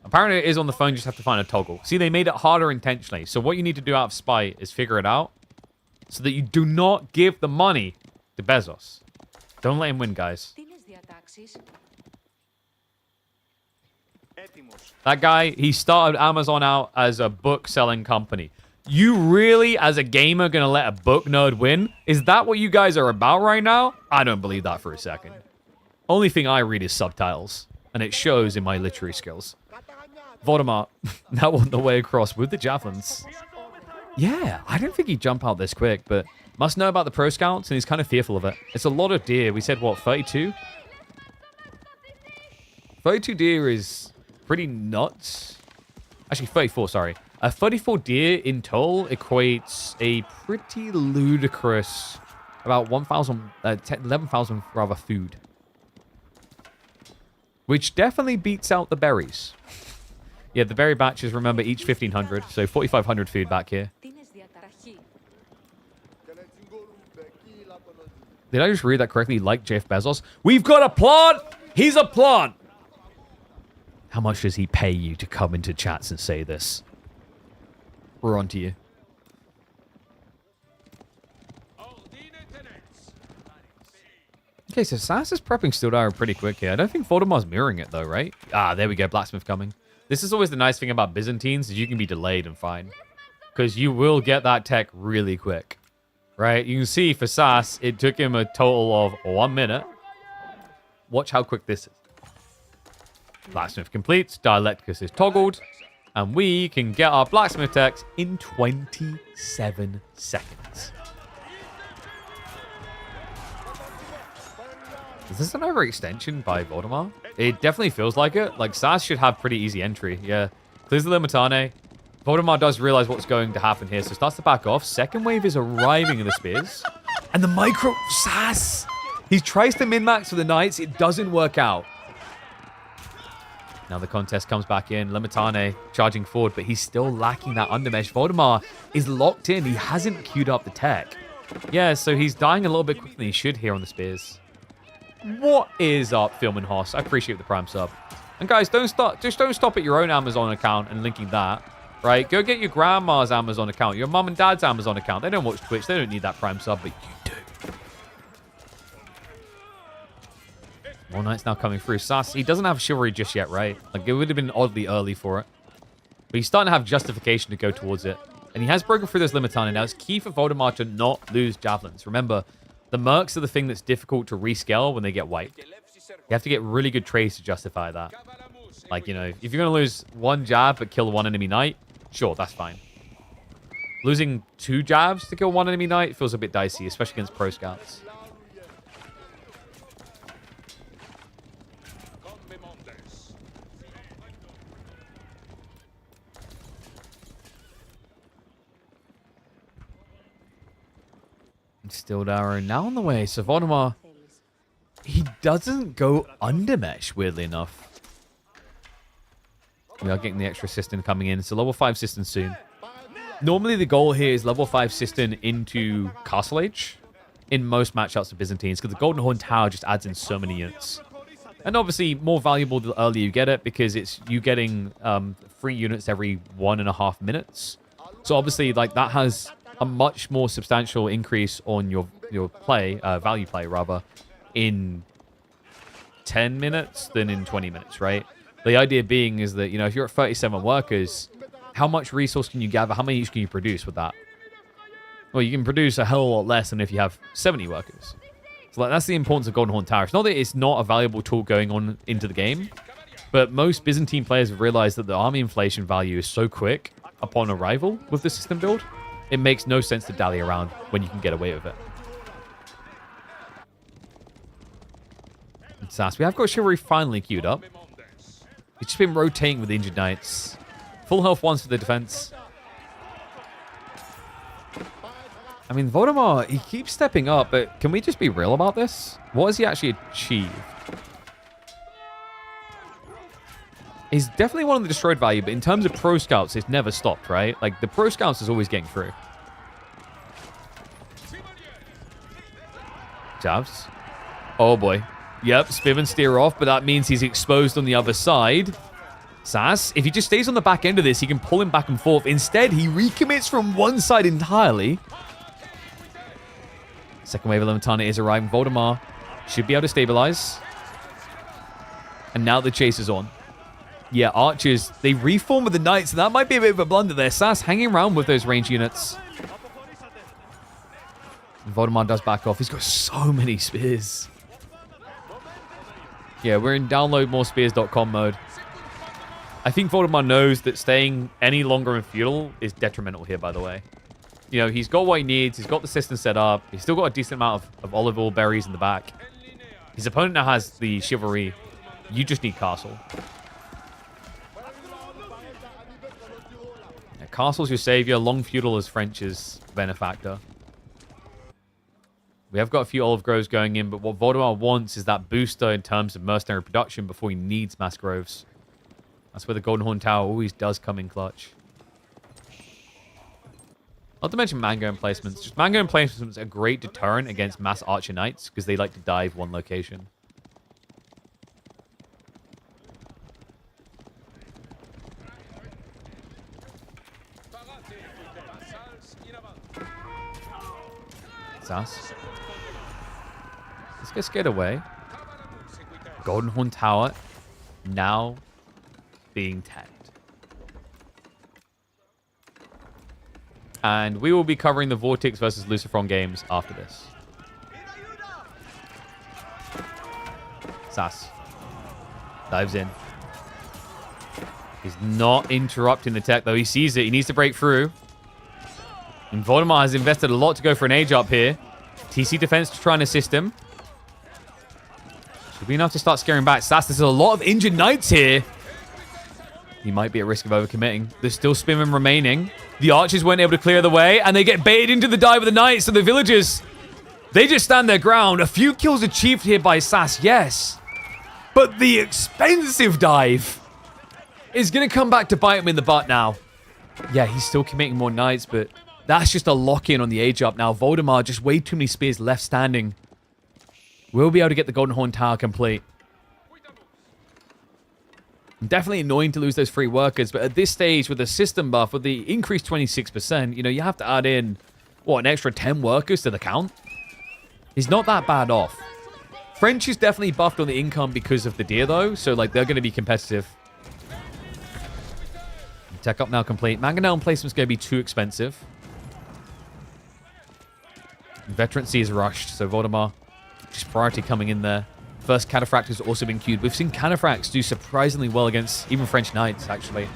Apparently it is on the phone, you just have to find a toggle. See, they made it harder intentionally. So what you need to do out of spite is figure it out so that you do not give the money to Bezos. Don't let him win, guys. That guy, he started Amazon out as a book-selling company. You really, as a gamer, gonna let a book nerd win? Is that what you guys are about right now? I don't believe that for a second. Only thing I read is subtitles, and it shows in my literary skills. Voldemar, that won the way across with the javelins. Yeah, I don't think he'd jump out this quick, but must know about the Pro Scouts, and he's kind of fearful of it. It's a lot of deer. We said, what, 32? 32 deer is pretty nuts. Actually, 34, sorry. 34 deer in total equates a pretty ludicrous, about 11,000 rather food. Which definitely beats out the berries. Yeah, the berry batches, remember, each 1,500, so 4,500 food back here. Did I just read that correctly? Like Jeff Bezos? We've got a plant! He's a plant! How much does he pay you to come into chats and say this? We're on to you. Okay, so SAS is prepping Steel Dagger pretty quick here. I don't think Voldemar's mirroring it, though, right? Ah, there we go. Blacksmith coming. This is always the nice thing about Byzantines, is you can be delayed and fine. Because you will get that tech really quick. Right? You can see for SAS, it took him a total of 1 minute. Watch how quick this is. Blacksmith completes. Dialecticus is toggled. And we can get our blacksmith techs in 27 seconds. Is this an overextension by Voldemar? It definitely feels like it. Like, SAS should have pretty easy entry. Yeah. Clears the Limitane. Voldemar does realize what's going to happen here, so starts to back off. Second wave is arriving in the spears. And the micro... SAS! He tries to min-max for the Knights. It doesn't work out. Now the contest comes back in. Limitane charging forward, but he's still lacking that undermesh. Voldemar is locked in. He hasn't queued up the tech. Yeah, so he's dying a little bit quicker than he should here on the spears. What is up, Film and Hoss? I appreciate the Prime sub. And guys, don't stop at your own Amazon account and linking that. Right? Go get your grandma's Amazon account, your mum and dad's Amazon account. They don't watch Twitch. They don't need that Prime sub, but you do. More Knights now coming through. SAS, he doesn't have Chivalry just yet, right? Like, it would have been oddly early for it. But he's starting to have justification to go towards it. And he has broken through this Limitane. Now, it's key for Voldemar to not lose Javelins. Remember, the Mercs are the thing that's difficult to rescale when they get wiped. You have to get really good trades to justify that. Like, you know, if you're going to lose 1 jab but kill 1 enemy Knight, sure, that's fine. Losing 2 jabs to kill 1 enemy Knight feels a bit dicey, especially against Pro Scouts. Steel Dagger now on the way. So Voldemar, he doesn't go undermesh, weirdly enough. We are getting the extra system coming in. It's a level 5 system soon. Normally the goal here is level 5 Cistern into Castle Age in most matchups of Byzantines, because the Golden Horn Tower just adds in so many units. And obviously more valuable the earlier you get it, because it's you getting 3 units every 1.5 minutes. So obviously like that has a much more substantial increase on your play, value play rather, in 10 minutes than in 20 minutes, right? The idea being is that, you know, if you're at 37 workers, how much resource can you gather? How many each can you produce with that? Well, you can produce a hell of a lot less than if you have 70 workers. So like, that's the importance of Golden Horn Tower. It's not that it's not a valuable tool going on into the game, but most Byzantine players have realized that the army inflation value is so quick upon arrival with the system build, it makes no sense to dally around when you can get away with it. And SAS, we have got Chivalry finally queued up. It's just been rotating with the Injured Knights. Full health once for the defense. I mean, Voldemar, he keeps stepping up, but can we just be real about this? What has he actually achieved? He's definitely one of the destroyed value, but in terms of pro scouts, it's never stopped, right? Like, the pro scouts is always getting through. Jabs. Oh, boy. Yep, spin and steer off, but that means he's exposed on the other side. SAS, if he just stays on the back end of this, he can pull him back and forth. Instead, he recommits from one side entirely. Second wave of Leviatana is arriving. Voldemar should be able to stabilize. And now the chase is on. Yeah, archers, they reform with the knights, and that might be a bit of a blunder there. SAS hanging around with those range units. And Voldemar does back off. He's got so many spears. Yeah, we're in downloadmorespears.com mode. I think Voldemar knows that staying any longer in feudal is detrimental here, by the way. You know, he's got what he needs. He's got the system set up. He's still got a decent amount of olive oil berries in the back. His opponent now has the chivalry. You just need castle. Yeah, castle's your savior. Long feudal is French's benefactor. We have got a few olive groves going in, but what Voldemar wants is that booster in terms of mercenary production before he needs mass groves. That's where the Golden Horn Tower always does come in clutch. Not to mention mango emplacements. Just mango emplacements are a great deterrent against mass archer knights because they like to dive one location. SAS. Let's get scared away. Golden Horn Tower now being tagged. And we will be covering the Vortix versus Lucifron games after this. SAS dives in. He's not interrupting the tech, though. He sees it. He needs to break through. And Voldemar has invested a lot to go for an age up here. TC defense to try and assist him. Should be enough to start scaring back. SAS, there's a lot of injured knights here. He might be at risk of overcommitting. There's still spinning remaining. The archers weren't able to clear the way, and they get baited into the dive of the knights. So the villagers, they just stand their ground. A few kills achieved here by SAS, yes. But the expensive dive is going to come back to bite him in the butt now. Yeah, he's still committing more knights, but that's just a lock-in on the age up now. Voldemar, just way too many spears left standing. We'll be able to get the Golden Horn Tower complete. Definitely annoying to lose those free workers, but at this stage, with the system buff, with the increased 26%, you know, you have to add in, what, an extra 10 workers to the count? He's not that bad off. French is definitely buffed on the income because of the deer, though, so, like, they're going to be competitive. Tech up now complete. Mangonel placement's going to be too expensive. Veterancy is rushed, so Voldemar, just priority coming in there. First Cataphract has also been queued. We've seen Cataphracts do surprisingly well against even French Knights, actually.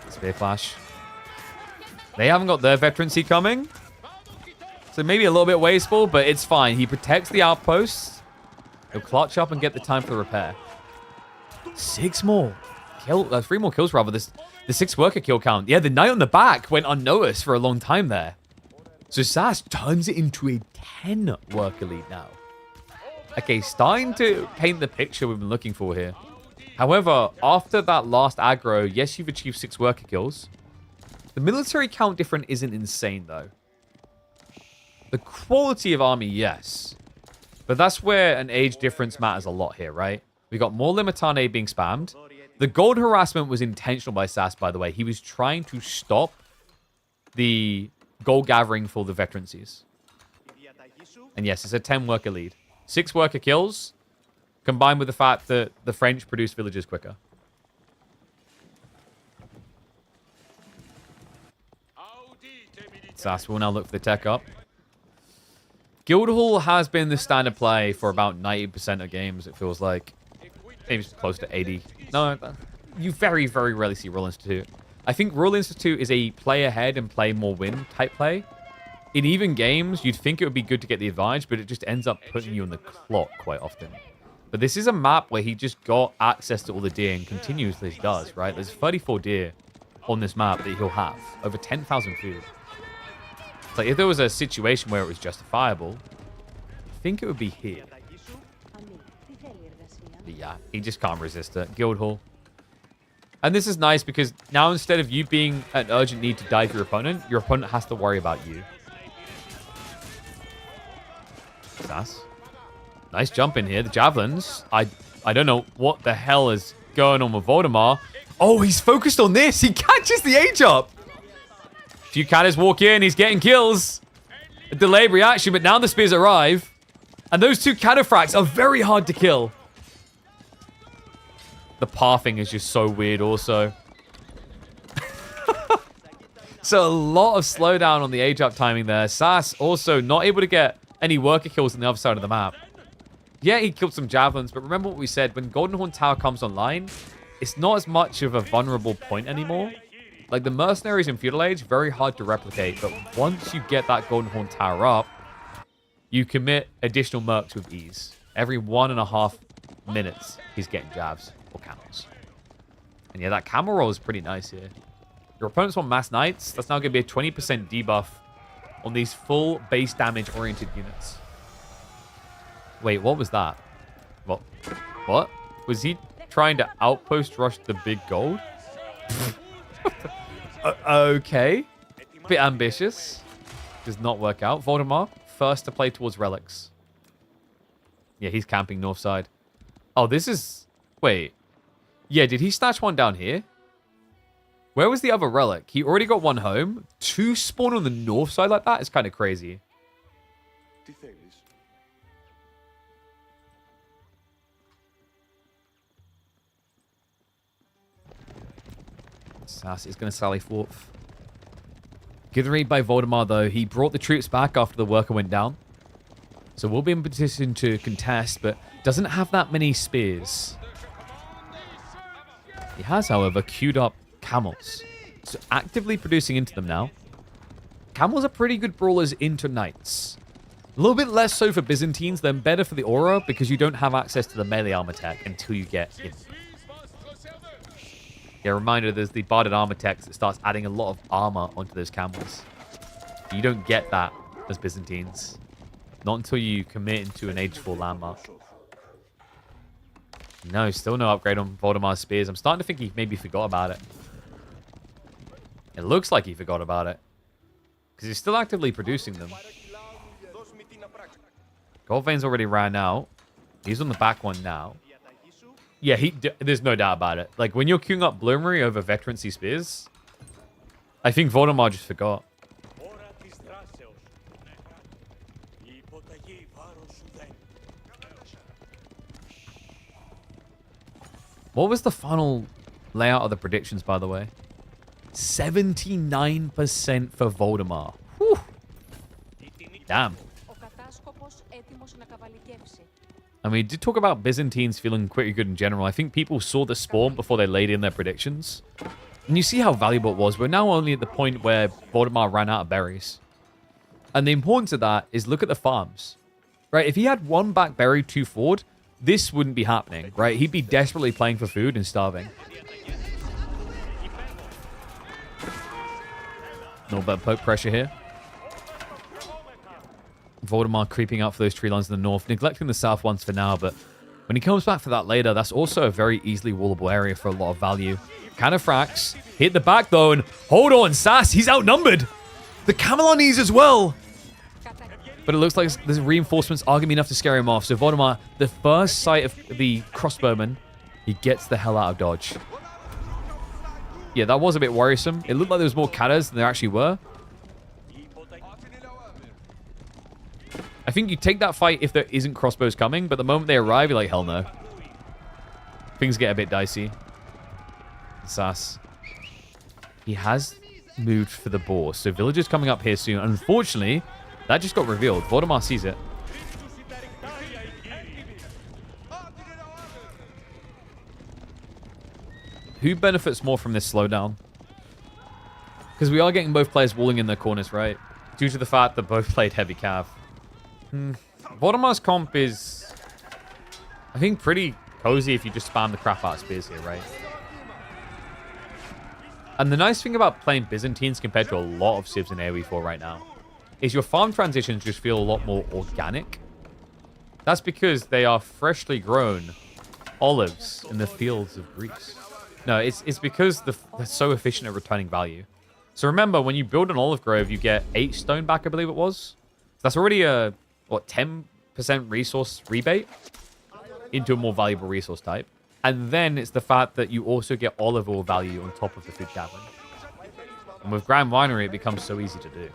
Spear Flash. They haven't got their veterancy coming. So maybe a little bit wasteful, but it's fine. He protects the outposts. He'll clutch up and get the time for the repair. 6 more. 3 more kills, rather. The 6 worker kill count. Yeah, the knight on the back went unnoticed for a long time there. So SAS turns it into a 10 worker lead now. Okay, starting to paint the picture we've been looking for here. However, after that last aggro, yes, you've achieved 6 worker kills. The military count difference isn't insane, though. The quality of army, yes. But that's where an age difference matters a lot here, right? We got more Limitane being spammed. The gold harassment was intentional by SAS, by the way. He was trying to stop the gold gathering for the veterancies. And yes, it's a 10 worker lead. 6 worker kills, combined with the fact that the French produce villages quicker. SAS will now look for the tech up. Guildhall has been the standard play for about 90% of games, it feels like. Maybe it's close to 80. No, you very, very rarely see Royal Institute. I think Royal Institute is a play ahead and play more win type play. In even games, you'd think it would be good to get the advantage, but it just ends up putting you on the clock quite often. But this is a map where he just got access to all the deer and continuously does, right? There's 34 deer on this map that he'll have. Over 10,000 food. It's like if there was a situation where it was justifiable, I think it would be here. But yeah, he just can't resist it. Guildhall. And this is nice because now instead of you being an urgent need to dive your opponent has to worry about you. SAS. Nice jump in here. The javelins. I don't know what the hell is going on with Voldemar. Oh, he's focused on this. He catches the age up. Few cannons walk in. He's getting kills. A delayed reaction, but now the spears arrive. And those 2 cataphracts are very hard to kill. The pathing is just so weird also. So a lot of slowdown on the age up timing there. SAS also not able to get any worker kills on the other side of the map. Yeah, he killed some javelins, but remember what we said. When Golden Horn Tower comes online, it's not as much of a vulnerable point anymore. Like the mercenaries in Feudal Age, very hard to replicate. But once you get that Golden Horn Tower up, you commit additional mercs with ease. Every 1.5 minutes, he's getting jabs or camels. And yeah, that camel roll is pretty nice here. Your opponents want mass knights. That's now going to be a 20% debuff on these full base damage oriented units. Wait, what was that? What? Was he trying to outpost rush the big gold? Okay. Bit ambitious. Does not work out. Voldemar, first to play towards relics. Yeah, he's camping north side. Oh, this is... Wait. Yeah, did he snatch one down here? Where was the other relic? He already got one home. 2 spawn on the north side like that? It's kind of crazy. SAS is going to sally forth. Good read by Voldemar, though. He brought the troops back after the worker went down. So we'll be in position to contest, but doesn't have that many spears. He has, however, queued up camels. So actively producing into them now. Camels are pretty good brawlers into knights. A little bit less so for Byzantines, then better for the aura because you don't have access to the melee armor tech until you get in. Yeah, reminder, there's the barded armor tech that starts adding a lot of armor onto those camels. You don't get that as Byzantines. Not until you commit into an Age 4 landmark. No, still no upgrade on Voldemar's spears. I'm starting to think he maybe forgot about it. It looks like he forgot about it. Because he's still actively producing them. Gold Veins already ran out. He's on the back one now. Yeah, there's no doubt about it. Like, when you're queuing up Bloomery over Veterancy Spears, I think Voldemar just forgot. What was the final layout of the predictions, by the way? 79% for Voldemar. Whew. Damn. And we did talk about Byzantines feeling pretty good in general. I think people saw the spawn before they laid in their predictions. And you see how valuable it was. We're now only at the point where Voldemar ran out of berries. And the importance of that is look at the farms. Right? If he had 1 back berry, 2 forward, this wouldn't be happening, right? He'd be desperately playing for food and starving. No bad poke pressure here. Voldemar creeping up for those tree lines in the north, neglecting the south ones for now, but When he comes back for that later, that's also a very easily wallable area for a lot of value. Cataphracts. Hit the back, though, and hold on, SAS. He's outnumbered. The Camelonese as well. But it looks like the reinforcements are going to be enough to scare him off. So Voldemar, the first sight of the crossbowman, he gets the hell out of dodge. Yeah, that was a bit worrisome. It looked like there was more Catters than there actually were. I think you take that fight if there isn't crossbows coming, but the moment they arrive, you're like, hell no. Things get a bit dicey. SAS. He has moved for the boar, so villagers coming up here soon. Unfortunately, that just got revealed. Voldemar sees it. Who benefits more from this slowdown? Because we are getting both players walling in their corners, right? Due to the fact that both played heavy cav. Voldemar's comp is, I think, pretty cozy if you just spam the crap out of spears here, right? And the nice thing about playing Byzantines compared to a lot of civs in AoE 4 right now is your farm transitions just feel a lot more organic. That's because they are freshly grown olives in the fields of Greece. No, it's because they're so efficient at returning value. So remember, when you build an olive grove, you get 8 stone back, I believe it was. So that's already a, what, 10% resource rebate into a more valuable resource type. And then it's the fact that you also get olive oil value on top of the food gathering. And with Grand Winery, it becomes so easy to do.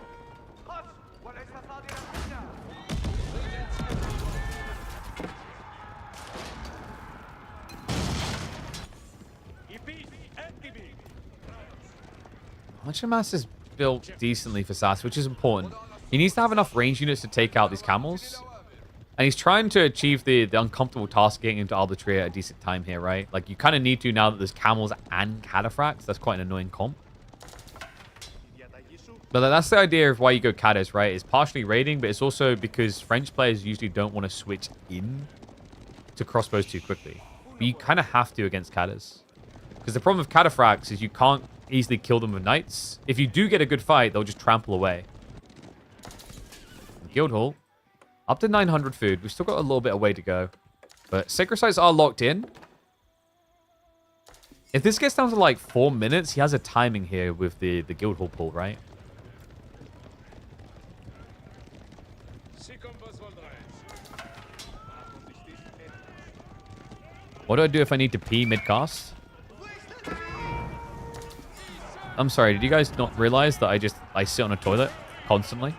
Mass is built decently for SAS, which is important. He needs to have enough range units to take out these camels. And he's trying to achieve the uncomfortable task of getting into Arbitria at a decent time here, right? Like, you kind of need to now that there's camels and cataphracts. That's quite an annoying comp. But that's the idea of why you go Catters, right? It's partially raiding, but it's also because French players usually don't want to switch in to crossbows too quickly. But you kind of have to against Catters. Because the problem with cataphracts is you can't easily kill them with knights. If you do get a good fight, they'll just trample away. Guildhall. Up to 900 food. We've still got a little bit of way to go. But sacred sites are locked in. If this gets down to like 4 minutes, he has a timing here with the Guildhall pull, right? What do I do if I need to pee mid-cast? I'm sorry, did you guys not realize that I sit on a toilet constantly?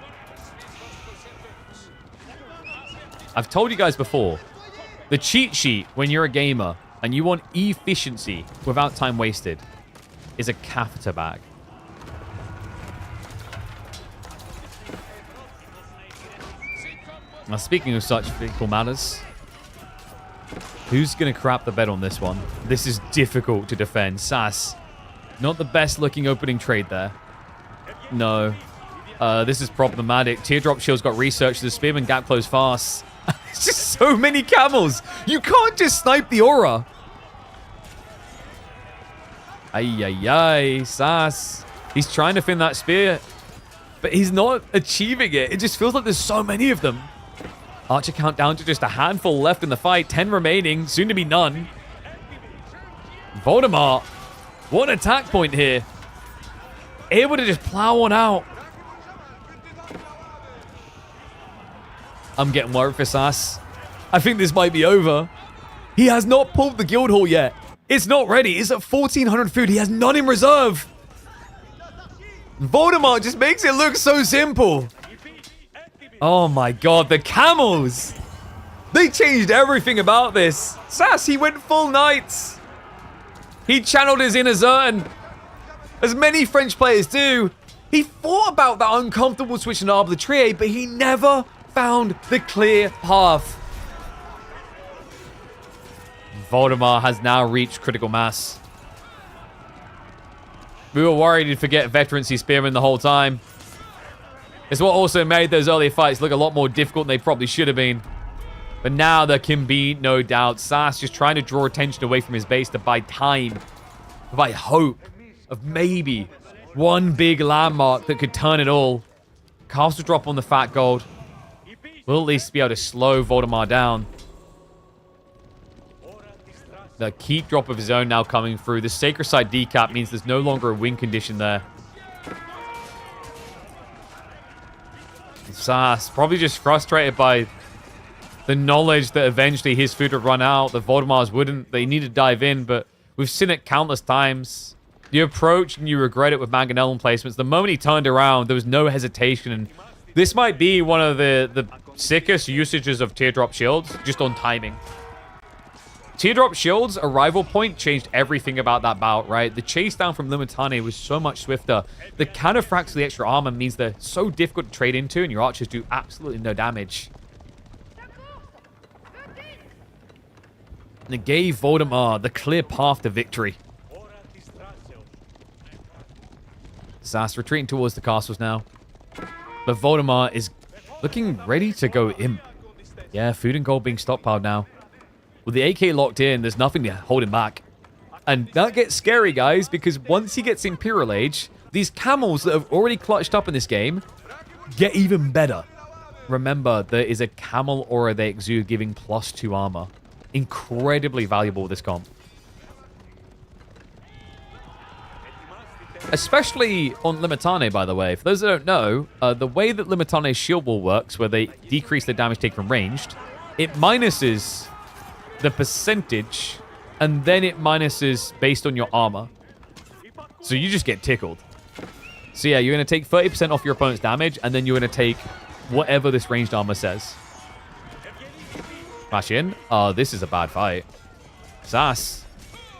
I've told you guys before, the cheat sheet when you're a gamer and you want efficiency without time wasted is a catheter bag. Now, speaking of such critical matters, who's going to crap the bed on this one? This is difficult to defend. SAS, not the best looking opening trade there. No. This is problematic. Teardrop Shield's got research. The Spearman gap closed fast. It's just so many camels. You can't just snipe the aura. Ay. SAS. He's trying to fin that spear, but he's not achieving it. It just feels like there's so many of them. Archer count down to just a handful left in the fight. 10 remaining. Soon to be none. Voldemar. What an attack point here. Able to just plow one out. I'm getting worried for SAS. I think this might be over. He has not pulled the Guildhall yet. It's not ready. It's at 1,400 food. He has none in reserve. Voldemar just makes it look so simple. Oh my god, the camels. They changed everything about this. SAS, he went full knights. He channeled his inner Zertan. As many French players do. He thought about that uncomfortable switch in Arbitria, but he never found the clear path. Voldemar has now reached critical mass. We were worried he'd forget veterancy spearmen the whole time. It's what also made those early fights look a lot more difficult than they probably should have been. But now there can be no doubt. SAS just trying to draw attention away from his base to buy time, to buy hope of maybe one big landmark that could turn it all. Castle drop on the fat gold. We'll at least be able to slow Voldemar down. The keep drop of his own now coming through. The Sacred Side decap means there's no longer a win condition there. SAS probably just frustrated by the knowledge that eventually his food would run out. The Voldemars wouldn't. They need to dive in, but we've seen it countless times. You approach and you regret it with Mangonellum placements. The moment he turned around, there was no hesitation. And this might be one of the sickest usages of Teardrop Shields, just on timing. Teardrop Shield's arrival point changed everything about that bout, right? The chase down from Limitane was so much swifter. The counterfracts of the extra armor means they're so difficult to trade into, and your archers do absolutely no damage. And it gave Voldemar the clear path to victory. SAS retreating towards the castles now. But Voldemar is looking ready to go imp. Yeah, food and gold being stockpiled now. With the AK locked in, there's nothing to hold him back. And that gets scary, guys, because once he gets Imperial Age, these camels that have already clutched up in this game get even better. Remember, there is a camel aura they exude giving +2 armor. Incredibly valuable with this comp. Especially on Limitane, by the way. For those that don't know, the way that Limitane's shield wall works, where they decrease the damage taken from ranged, it minuses the percentage, and then it minuses based on your armor. So you just get tickled. So yeah, you're going to take 30% off your opponent's damage, and then you're going to take whatever this ranged armor says. Flash in. Oh, this is a bad fight. SAS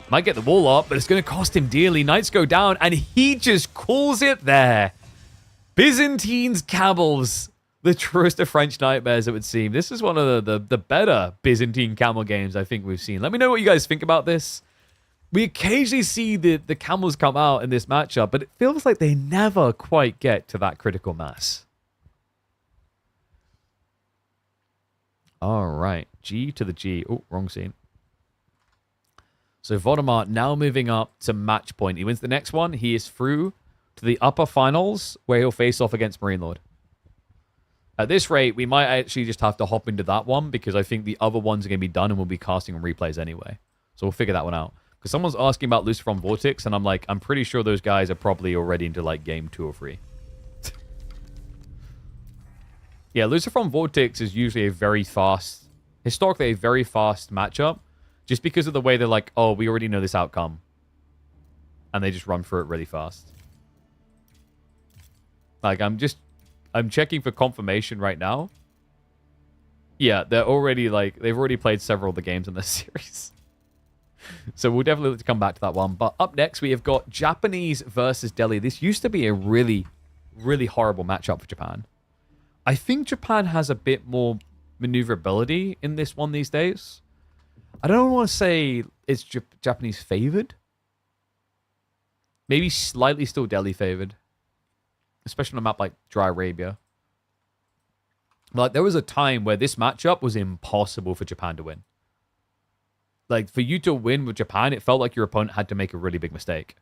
might get the wall up, but it's going to cost him dearly. Knights go down, and he just calls it there. Byzantines camels. The truest of French nightmares, it would seem. This is one of the better Byzantine camel games I think we've seen. Let me know what you guys think about this. We occasionally see the camels come out in this matchup, but it feels like they never quite get to that critical mass. All right. G to the G. Oh, wrong scene. So Voldemar now moving up to match point. He wins the next one. He is through to the upper finals where he'll face off against Marine Lord. At this rate, we might actually just have to hop into that one because I think the other ones are going to be done and we'll be casting on replays anyway. So we'll figure that one out. Because someone's asking about Lucifron Vortix, and I'm like, I'm pretty sure those guys are probably already into like game 2 or 3. Yeah, Lucifron Vortix is usually a very fast, historically a very fast matchup, just because of the way they're like, oh, we already know this outcome. And they just run through it really fast. Like, I'm checking for confirmation right now. Yeah, they're already like, they've already played several of the games in this series. So we'll definitely have to come back to that one. But up next, we have got Japanese versus Delhi. This used to be a really, really horrible matchup for Japan. I think Japan has a bit more maneuverability in this one these days. I don't want to say it's Japanese favored. Maybe slightly still Delhi favored. Especially on a map like Dry Arabia. Like, there was a time where this matchup was impossible for Japan to win. Like, for you to win with Japan, it felt like your opponent had to make a really big mistake.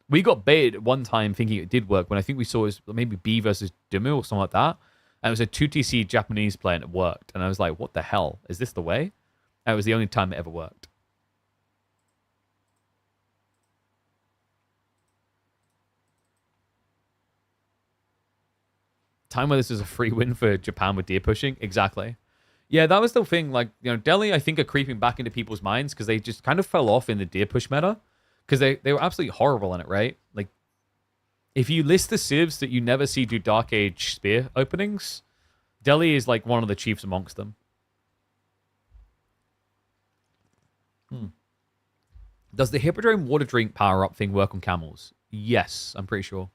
We got baited at one time thinking it did work when I think we saw it was maybe B versus Dimu or something like that. And it was a 2TC Japanese play and it worked. And I was like, what the hell? Is this the way? And it was the only time it ever worked. Time where this is a free win for Japan with deer pushing. Exactly. Yeah, that was the thing. Like, you know, Delhi, I think, are creeping back into people's minds because they just kind of fell off in the deer push meta because they were absolutely horrible in it, right? Like, if you list the civs that you never see do Dark Age spear openings, Delhi is like one of the chiefs amongst them. Does the Hippodrome water drink power-up thing work on camels? Yes, I'm pretty sure.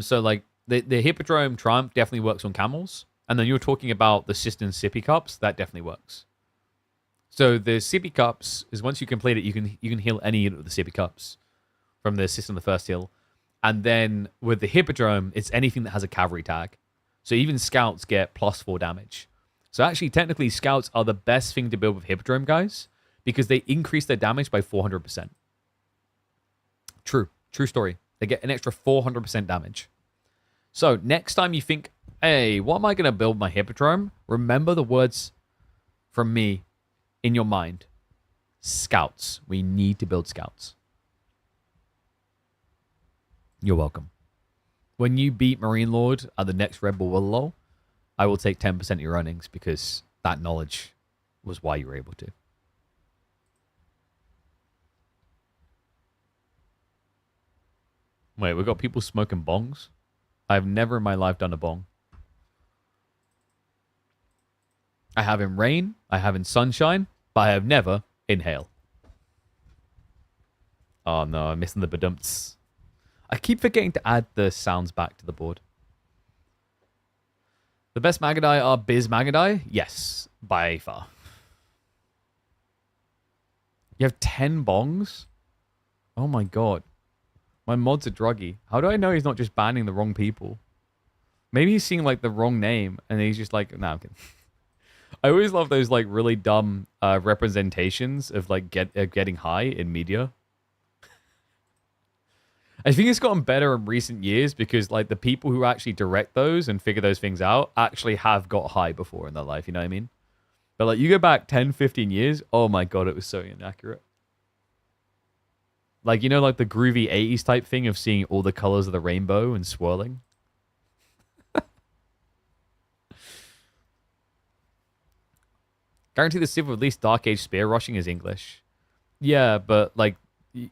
So, like, the Hippodrome Triumph definitely works on camels. And then you're talking about the Sistine Sippy Cups. That definitely works. So the Sippy Cups is once you complete it, you can heal any unit with the Sippy Cups from the Sistine the first heal. And then with the Hippodrome, it's anything that has a cavalry tag. So even Scouts get +4 damage. So actually, technically, Scouts are the best thing to build with Hippodrome, guys, because they increase their damage by 400%. True story. They get an extra 400% damage. So next time you think, hey, what am I going to build my Hippodrome? Remember the words from me in your mind. Scouts. We need to build scouts. You're welcome. When you beat Marine Lord at the next Red Bull Willow, I will take 10% of your earnings because that knowledge was why you were able to. Wait, we got people smoking bongs? I've never in my life done a bong. I have in rain, I have in sunshine, but I have never in hail. Oh no, I'm missing the badumps. I keep forgetting to add the sounds back to the board. The best Magadai are Biz Magadai? Yes, by far. You have 10 bongs? Oh my god. My mod's a druggie. How do I know he's not just banning the wrong people? Maybe he's seeing like the wrong name and he's just like, nah, I'm kidding. I always love those like really dumb representations of like getting high in media. I think it's gotten better in recent years because like the people who actually direct those and figure those things out actually have got high before in their life, you know what I mean? But like you go back 10, 15 years, oh my god, it was so inaccurate. Like, you know, like the groovy 80s type thing of seeing all the colors of the rainbow and swirling? Guarantee the Civ with at least Dark Age spear rushing is English. Yeah, but like,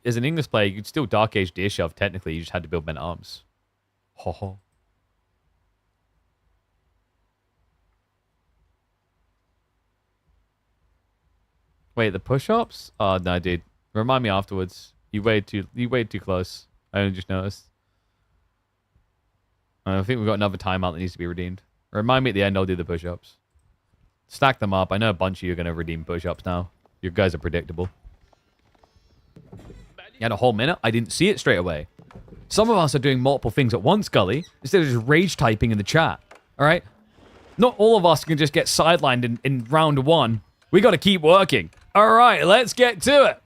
as an English player, you could still Dark Age deer shove, technically. You just had to build men at arms. Ho ho. Wait, the push-ups? Oh, no, dude. Remind me afterwards. You waited too close. I only just noticed. I think we've got another timeout that needs to be redeemed. Remind me at the end, I'll do the push-ups. Stack them up. I know a bunch of you are going to redeem push-ups now. You guys are predictable. You had a whole minute? I didn't see it straight away. Some of us are doing multiple things at once, Gully, instead of just rage typing in the chat. All right? Not all of us can just get sidelined in round one. We got to keep working. All right, let's get to it.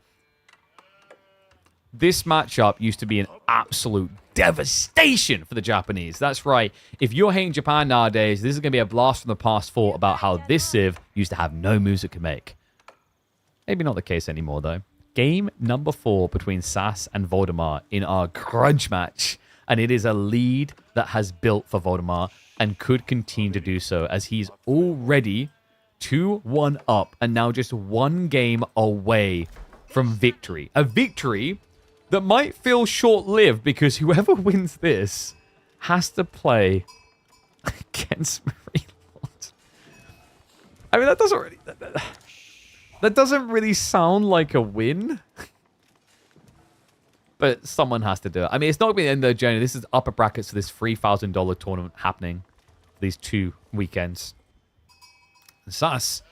This matchup used to be an absolute devastation for the Japanese. That's right. If you're hating Japan nowadays, this is going to be a blast from the past thought about how this Civ used to have no moves it could make. Maybe not the case anymore, though. Game number 4 between SAS and Voldemar in our grudge match. And it is a lead that has built for Voldemar and could continue to do so as he's already 2-1 up and now just one game away from victory. A victory that might feel short-lived because whoever wins this has to play against Marine Lord. I mean, that doesn't really... That doesn't really sound like a win. But someone has to do it. I mean, it's not going to be the end of the journey. This is upper brackets for this $3,000 tournament happening these 2 weekends. SAS,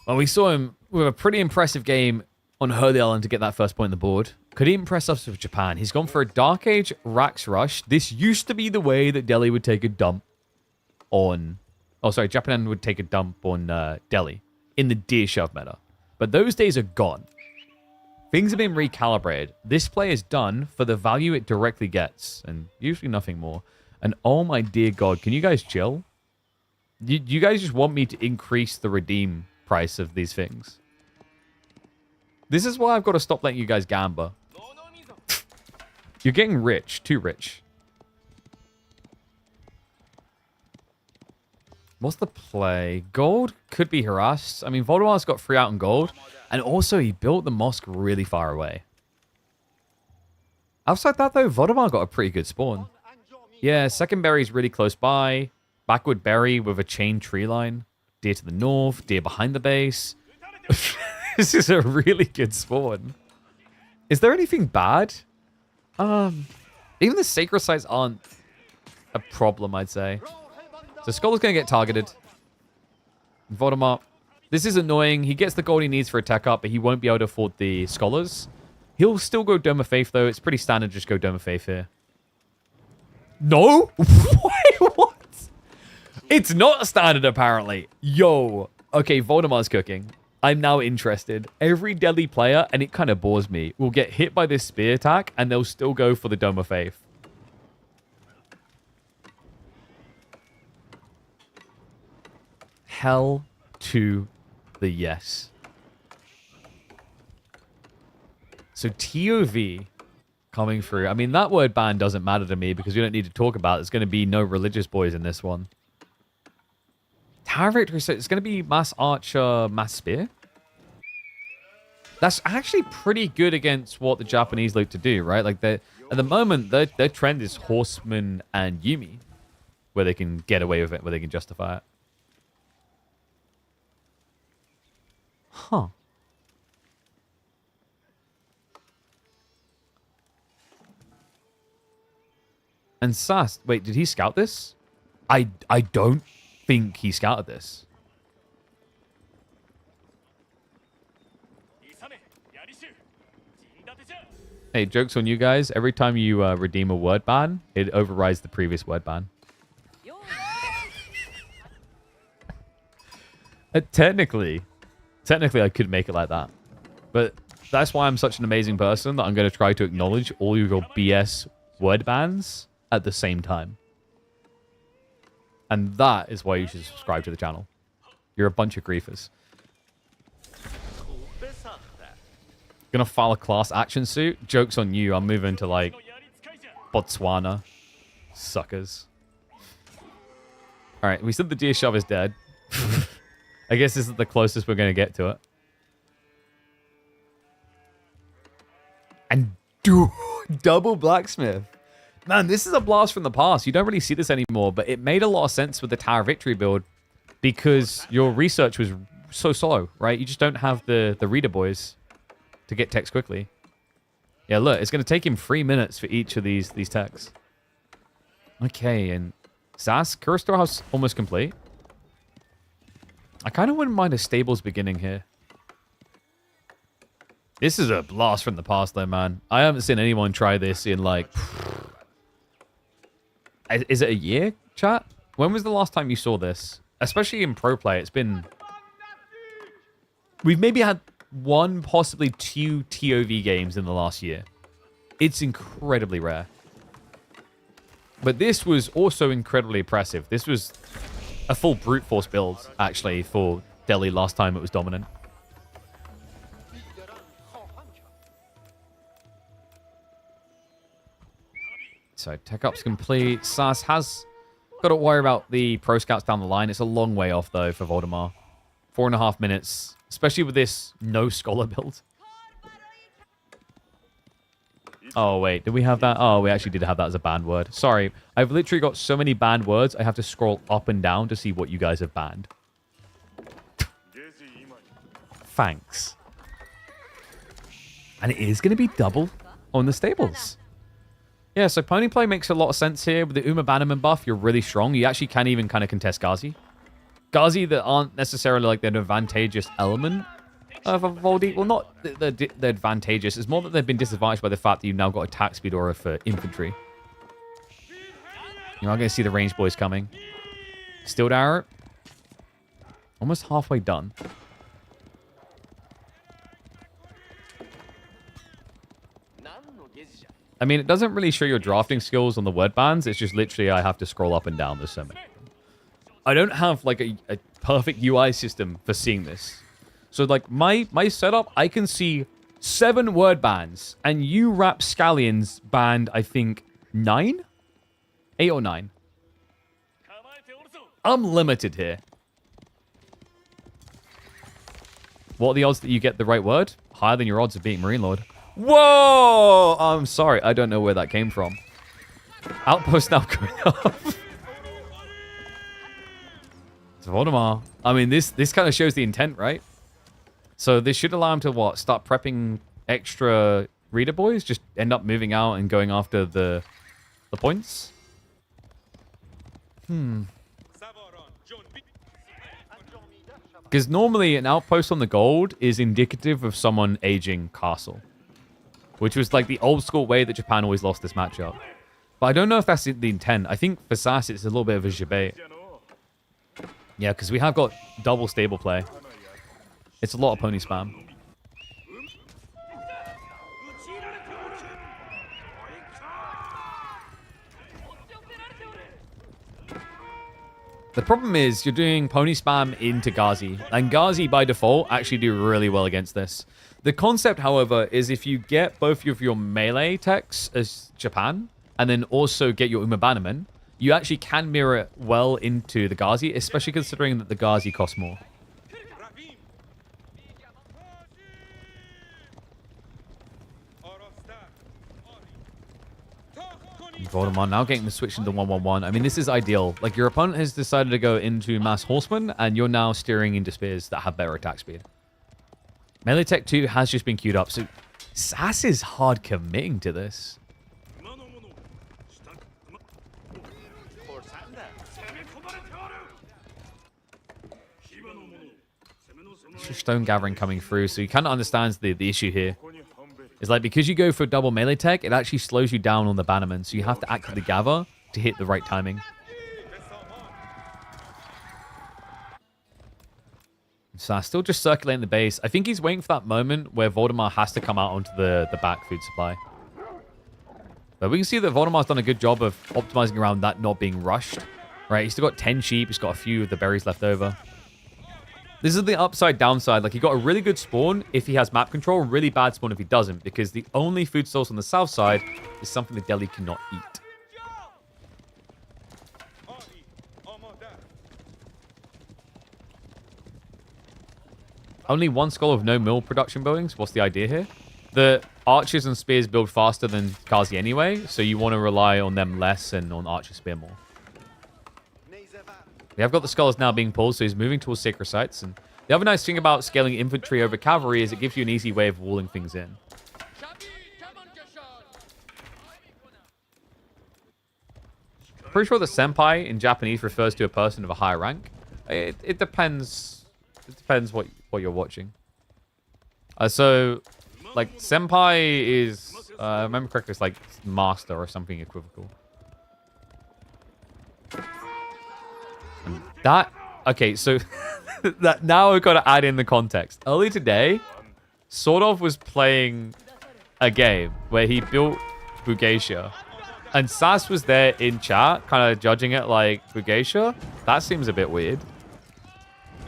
well, we saw him with a pretty impressive game on Hurley Island to get that first point on the board. Could he impress us with Japan? He's gone for a Dark Age Rax Rush. This used to be the way that Delhi would take a dump on... Oh, sorry, Japan would take a dump on Delhi in the deer shove meta. But those days are gone. Things have been recalibrated. This play is done for the value it directly gets, and usually nothing more. And oh my dear God, can you guys chill? You guys just want me to increase the redeem price of these things? This is why I've got to stop letting you guys gamble. You're getting rich, too rich. What's the play? Gold could be harassed. I mean, Voldemar's got 3 out in gold. And also, he built the mosque really far away. Outside that, though, Voldemar got a pretty good spawn. Yeah, second berry's really close by. Backward berry with a chain tree line. Deer to the north. Deer behind the base. This is a really good spawn. Is there anything bad? Even the sacred sites aren't a problem, I'd say. So Scholar's going to get targeted. Voldemar. This is annoying. He gets the gold he needs for a tech up, but he won't be able to afford the Scholars. He'll still go Dome of Faith, though. It's pretty standard just go Dome of Faith here. No? Wait, what? It's not standard, apparently. Yo. Okay, Voldemar's cooking. I'm now interested. Every Delhi player, and it kind of bores me, will get hit by this spear attack, and they'll still go for the Dome of Faith. Hell to the yes. So TOV coming through. I mean, that word ban doesn't matter to me because we don't need to talk about it. There's going to be no religious boys in this one. Tower Victory, so it's going to be Mass Archer, Mass Spear. That's actually pretty good against what the Japanese like to do, right? Like, at the moment, their trend is Horseman and Yumi, where they can get away with it, where they can justify it. Huh. And SAS, wait, did he scout this? I don't think he scouted this. Hey, joke's on you guys. Every time you redeem a word ban, it overrides the previous word ban. Technically, I could make it like that. But that's why I'm such an amazing person that I'm going to try to acknowledge all your BS word bans at the same time. And that is why you should subscribe to the channel. You're a bunch of griefers. Gonna file a class action suit? Joke's on you. I'm moving to, like, Botswana. Suckers. Alright, we said the deer shove is dead. I guess this is the closest we're gonna get to it. And double blacksmith. Man, this is a blast from the past. You don't really see this anymore, but it made a lot of sense with the Tower Victory build because your research was so slow, right? You just don't have the reader boys to get text quickly. Yeah, look, it's going to take him 3 minutes for each of these texts. Okay, and SAS, Curse Storehouse almost complete. I kind of wouldn't mind a stables beginning here. This is a blast from the past, though, man. I haven't seen anyone try this in, like... Is it a year, chat? When was the last time you saw this? Especially in pro play, it's been... We've maybe had 1, possibly 2 TOV games in the last year. It's incredibly rare. But this was also incredibly impressive. This was a full brute force build, actually, for Delhi last time it was dominant. So tech up's complete. SAS has got to worry about the pro scouts down the line. It's a long way off, though, for Voldemar. 4.5 minutes, especially with this no scholar build. Oh, wait. Did we have that? Oh, we actually did have that as a banned word. Sorry. I've literally got so many banned words, I have to scroll up and down to see what you guys have banned. Thanks. And it is going to be double on the stables. Yeah, so pony play makes a lot of sense here. With the Uma Bannerman buff, you're really strong. You actually can even kind of contest Ghazi. Ghazi that aren't necessarily like an advantageous element of a Voldy. Well, not the advantageous. It's more that they've been disadvantaged by the fact that you've now got attack speed aura for infantry. You're not going to see the range boys coming. Stilled arrow. Almost halfway done. I mean, it doesn't really show your drafting skills on the word bands. It's just literally I have to scroll up and down. There's so many. I don't have like a perfect UI system for seeing this. So like my setup, I can see 7 word bands, and you rapscallions banned, I think, 9? 8 or 9. I'm limited here. What are the odds that you get the right word? Higher than your odds of being Marine Lord. Whoa! I'm sorry. I don't know where that came from. Outpost now going up. It's Voldemar. I mean, this kind of shows the intent, right? So this should allow him to, what? Start prepping extra reader boys? Just end up moving out and going after the points? Because normally an outpost on the gold is indicative of someone aging castle. Which was like the old school way that Japan always lost this matchup. But I don't know if that's the intent. I think for SAS it's a little bit of a debate. Yeah, because we have got double stable play. It's a lot of pony spam. The problem is you're doing pony spam into Ghazi, and Ghazi by default actually do really well against this. The concept, however, is if you get both of your melee techs as Japan, and then also get your Bannerman, you actually can mirror it well into the Ghazi, especially considering that the Ghazi costs more. Voldemort now getting the switch into 1-1-1. I mean, this is ideal. Like, your opponent has decided to go into Mass Horseman, and you're now steering into spears that have better attack speed. Melee Tech 2 has just been queued up, so SAS is hard committing to this. Stone Gathering coming through, so he kind of understands the issue here. It's like, because you go for double melee tech, it actually slows you down on the Bannerman, so you have to actively gather to hit the right timing. So still just circulating the base. I think he's waiting for that moment where Voldemort has to come out onto the back food supply. But we can see that Voldemar's done a good job of optimizing around that not being rushed. Right, he's still got 10 sheep, he's got a few of the berries left over. This is the upside downside. Like, he got a really good spawn if he has map control, really bad spawn if he doesn't, because the only food source on the south side is something the Delhi cannot eat. Only one scholar with no mill production buildings. What's the idea here? The archers and spears build faster than Kazi anyway, so you want to rely on them less and on archer spear more. We have got the scholars now being pulled, so he's moving towards sacred sites. And the other nice thing about scaling infantry over cavalry is it gives you an easy way of walling things in. Pretty sure the senpai in Japanese refers to a person of a higher rank. It depends. It depends what you're watching. So, like, senpai is, I remember correctly, it's like master or something equivocal. And that, okay, so that now we've got to add in the context. Early today, Sordov was playing a game where he built Bugatia. And SAS was there in chat, kind of judging it like, Bugatia? That seems a bit weird.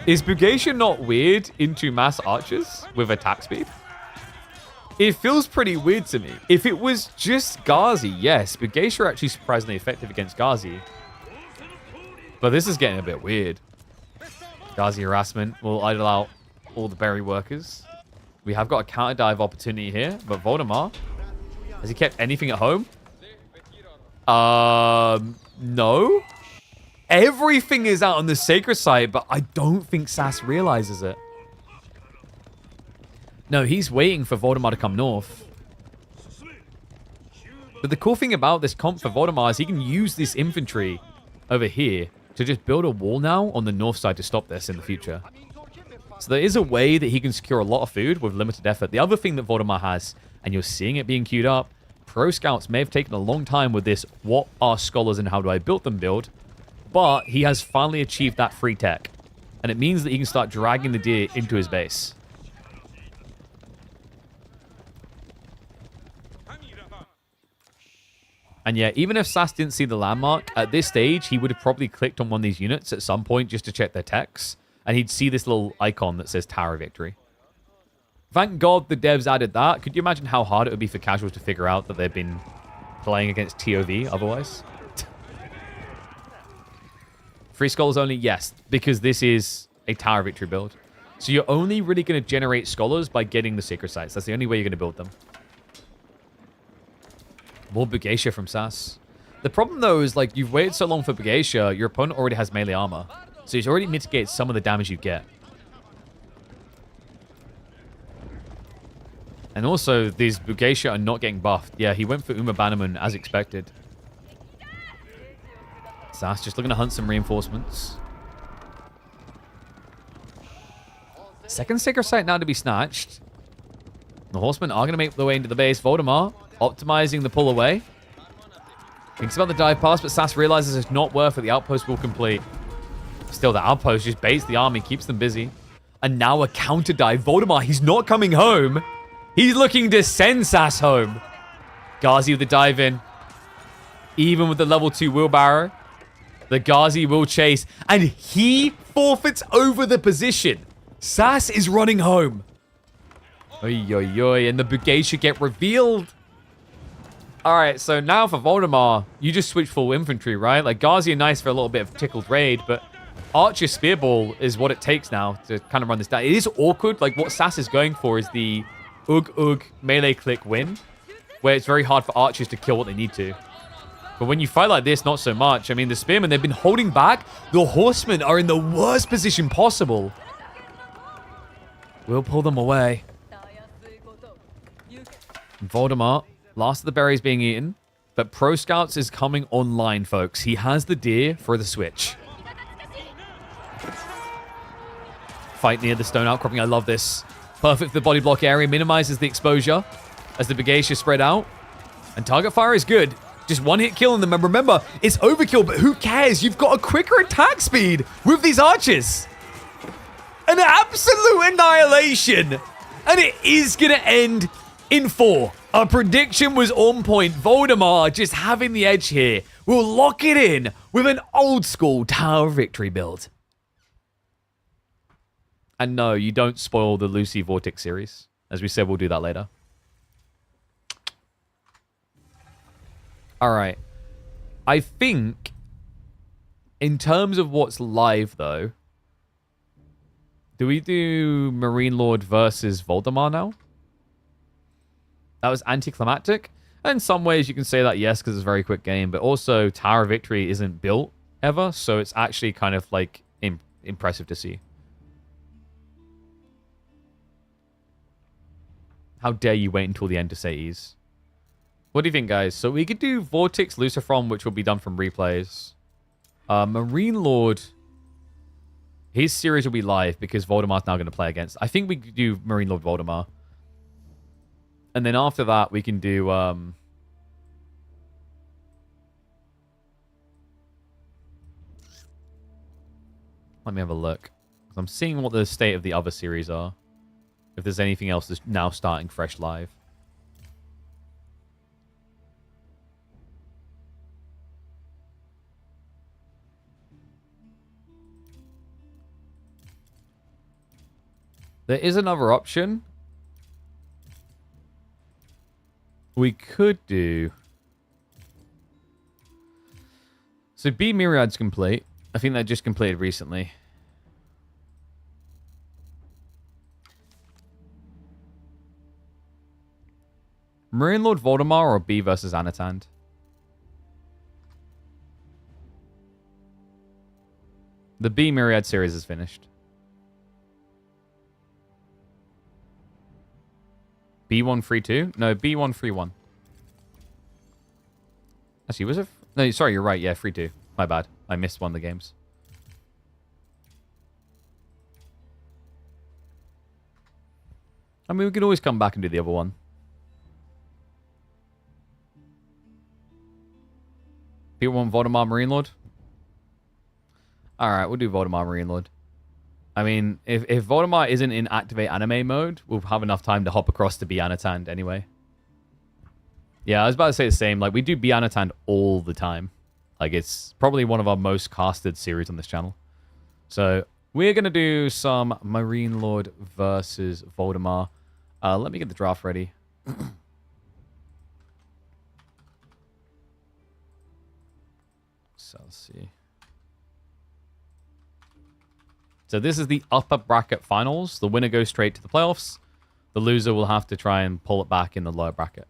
Is Bugatia not weird into mass archers with attack speed? It feels pretty weird to me. If it was just Ghazi, yes, Bugatia are actually surprisingly effective against Ghazi. But this is getting a bit weird. Ghazi harassment will idle out all the berry workers. We have got a counter dive opportunity here, but Voldemort, has he kept anything at home? No. Everything is out on the sacred site, but I don't think SAS realizes it. No, he's waiting for Voldemort to come north. But the cool thing about this comp for Voldemort is he can use this infantry over here to just build a wall now on the north side to stop this in the future. So there is a way that he can secure a lot of food with limited effort. The other thing that Voldemort has, and you're seeing it being queued up, pro scouts may have taken a long time with this what are scholars and how do I build them build, but he has finally achieved that free tech. And it means that he can start dragging the deer into his base. And yeah, even if SAS didn't see the landmark, at this stage, he would have probably clicked on one of these units at some point just to check their techs. And he'd see this little icon that says Tower of Victory. Thank God the devs added that. Could you imagine how hard it would be for casuals to figure out that they've been playing against TOV otherwise? 3 scholars only? Yes, because this is a Tower of Victory build. So you're only really going to generate scholars by getting the sacred sites. That's the only way you're going to build them. More Bugatia from SAS. The problem, though, is, like, you've waited so long for Bugatia, your opponent already has melee armor. So he's already mitigated some of the damage you get. And also, these Bugatia are not getting buffed. Yeah, he went for Bannerman as expected. SAS just looking to hunt some reinforcements. Second sacred site now to be snatched. The horsemen are going to make their way into the base. Voldemort optimizing the pull away. Thinks about the dive pass, but SAS realizes it's not worth it. The outpost will complete. Still, the outpost just baits the army, keeps them busy. And now a counter dive. Voldemort, he's not coming home. He's looking to send SAS home. Ghazi with the dive in. Even with the level 2 wheelbarrow. The Ghazi will chase, and he forfeits over the position. SAS is running home. Oy, oy, oy, and the brigade should get revealed. All right, so now for Voldemar, you just switch full infantry, right? Like, Ghazi are nice for a little bit of tickled raid, but Archer Spearball is what it takes now to kind of run this down. It is awkward. Like, what SAS is going for is the Ugh melee click win, where it's very hard for archers to kill what they need to. But when you fight like this, not so much. I mean, the Spearmen, they've been holding back. The Horsemen are in the worst position possible. We'll pull them away. Voldemort, last of the berries being eaten. But Pro Scouts is coming online, folks. He has the deer for the switch. Fight near the stone outcropping. I love this. Perfect for the body block area. Minimizes the exposure as the brigade is spread out. And target fire is good. Just one hit killing them. And remember, it's overkill, but who cares? You've got a quicker attack speed with these archers. An absolute annihilation. And it is going to end in 4. Our prediction was on point. Voldemar just having the edge here. We'll lock it in with an old school Tower of Victory build. And no, you don't spoil the Lucy Vortix series. As we said, we'll do that later. All right. I think in terms of what's live, though, do we do Marine Lord versus Voldemar now? That was anticlimactic. In some ways, you can say that, yes, because it's a very quick game. But also, Tower of Victory isn't built ever. So it's actually kind of like impressive to see. How dare you wait until the end to say ease? What do you think, guys? So we could do Vortix, Lucifron, which will be done from replays. Marine Lord, his series will be live because Voldemar's now going to play against. I think we could do Marine Lord Voldemar. And then after that, we can do... let me have a look. I'm seeing what the state of the other series are. If there's anything else that's now starting fresh live. There is another option. We could do... So B Myriad's complete. I think that just completed recently. Marine Lord Voldemar or B versus Anatand? The B Myriad series is finished. B1 free 2? No, B1 free 1. Actually, was it? No, sorry, you're right. Yeah, free 2. My bad. I missed one of the games. I mean, we could always come back and do the other one. B1 Voldemar Marine Lord? Alright, we'll do Voldemar Marine Lord. I mean, if Voldemar isn't in activate anime mode, we'll have enough time to hop across to be Anatand anyway. Yeah, I was about to say the same. Like, we do be Anatand all the time. Like, it's probably one of our most casted series on this channel. So, we're going to do some Marine Lord versus Voldemar. Let me get the draft ready. So, let's see. So this is the upper bracket finals. The winner goes straight to the playoffs. The loser will have to try and pull it back in the lower bracket.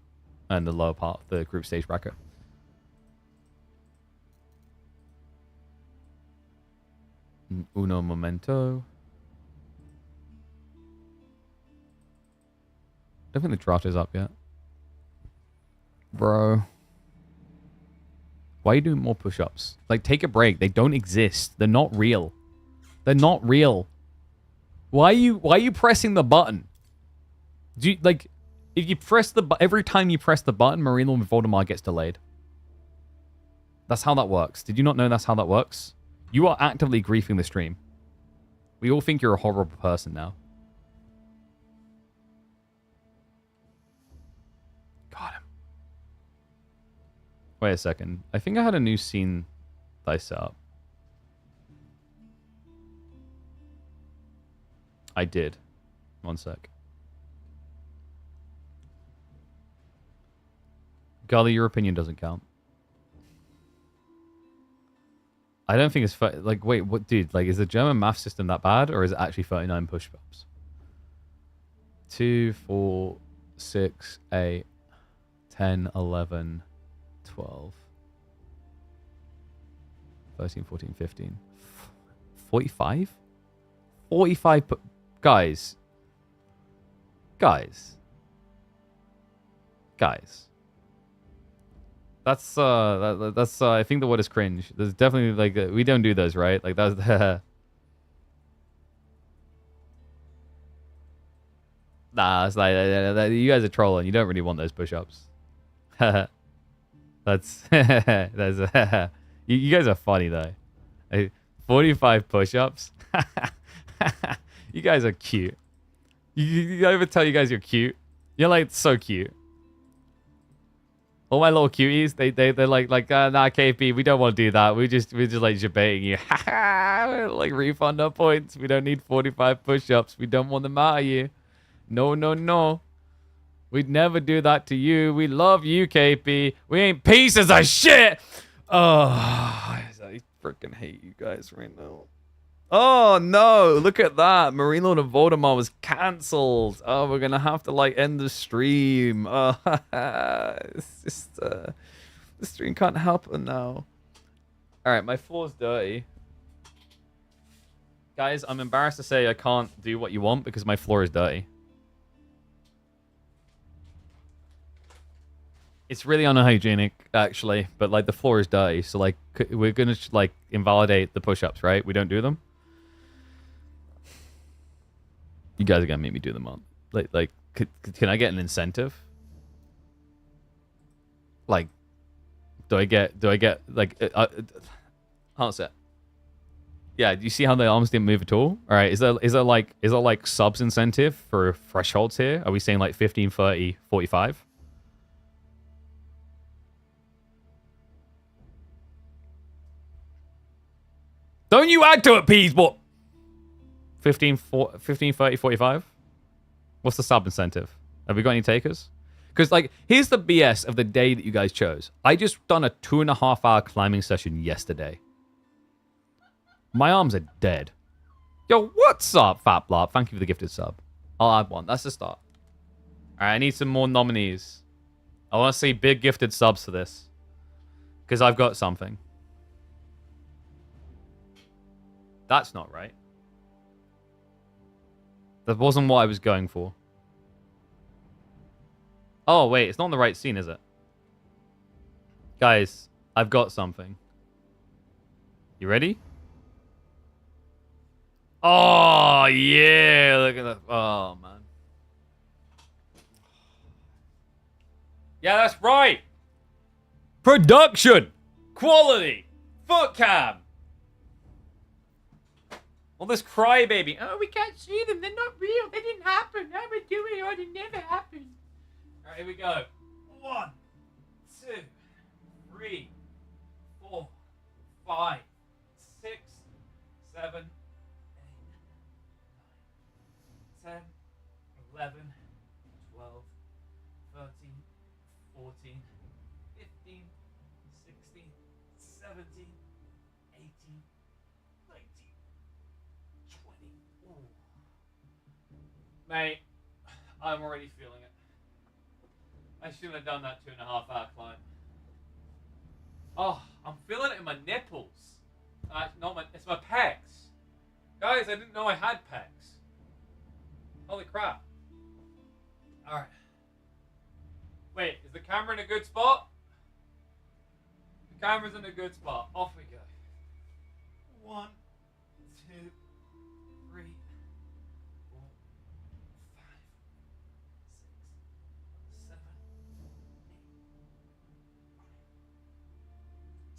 And the lower part of the group stage bracket. Uno momento. Don't think the draft is up yet. Bro. Why are you doing more push-ups? Like, take a break. They don't exist. They're not real. They're not real. Why are you pressing the button? Do you, like, if you press the every time you press the button, Marine Lord Voldemar gets delayed. That's how that works. Did you not know that's how that works? You are actively griefing the stream. We all think you're a horrible person now. Got him. Wait a second. I think I had a new scene that I set up. I did. One sec. Golly, your opinion doesn't count. I don't think it's... Like, wait, what, dude? Like, is the German math system that bad? Or is it actually 39 push-ups? 2, 4, 6, 8, 10, 11, 12, 13, 14, 15, 45? 45... Guys. That's I think the word is cringe. There's definitely like we don't do those, right? Like that's nah, it's like you guys are trolling. You don't really want those push-ups. that's you guys are funny though. 45 push-ups. You guys are cute. You ever tell you guys you're cute? You're like so cute. All my little cuties, they're like nah, KP, we don't want to do that. We're just like debating you. Like refund our points. We don't need 45 push-ups. We don't want them out of you. No. We'd never do that to you. We love you, KP. We ain't pieces of shit. Oh, I freaking hate you guys right now. Oh no, look at that. Marine Lord of Voldemort was cancelled. Oh, we're gonna have to like end the stream. It's just the stream can't happen now. Alright, my floor's dirty. Guys, I'm embarrassed to say I can't do what you want because my floor is dirty. It's really unhygienic, actually, but like the floor is dirty, so like we're gonna like invalidate the push-ups, right? We don't do them. You guys are gonna make me do them on. Like, can I get an incentive? Like, do I get like? Answer. Yeah, do you see how the arms didn't move at all? All right, is there like subs incentive for thresholds here? Are we saying like 15, 30, 45? Don't you add to it, please, what? 15, 30, 45? What's the sub incentive? Have we got any takers? Because, like, here's the BS of the day that you guys chose. I just done a 2.5-hour climbing session yesterday. My arms are dead. Yo, what's up, Fat Blop? Thank you for the gifted sub. I'll add one. That's the start. All right, I need some more nominees. I want to see big gifted subs for this. Because I've got something. That's not right. That wasn't what I was going for. Oh, wait. It's not the right scene, is it? Guys, I've got something. You ready? Oh, yeah. Look at that. Oh, man. Yeah, that's right. Production. Quality. Foot cam. All this crybaby. Oh, we can't see them. They're not real. They didn't happen. I would do it or it never happened. All right, here we go. 1, 2, 3, 4, 5, 6, 7, 8, 9, 10, 11, 12, 13, 14, 15, 16, 17, 18, 19. Mate, I'm already feeling it. I shouldn't have done that 2.5-hour climb. Oh, I'm feeling it in my nipples. It's my pecs. Guys, I didn't know I had pecs. Holy crap. Alright. Wait, is the camera in a good spot? The camera's in a good spot. Off we go. 1, 2, 3, 4, 5, 6, 7, 8, 9,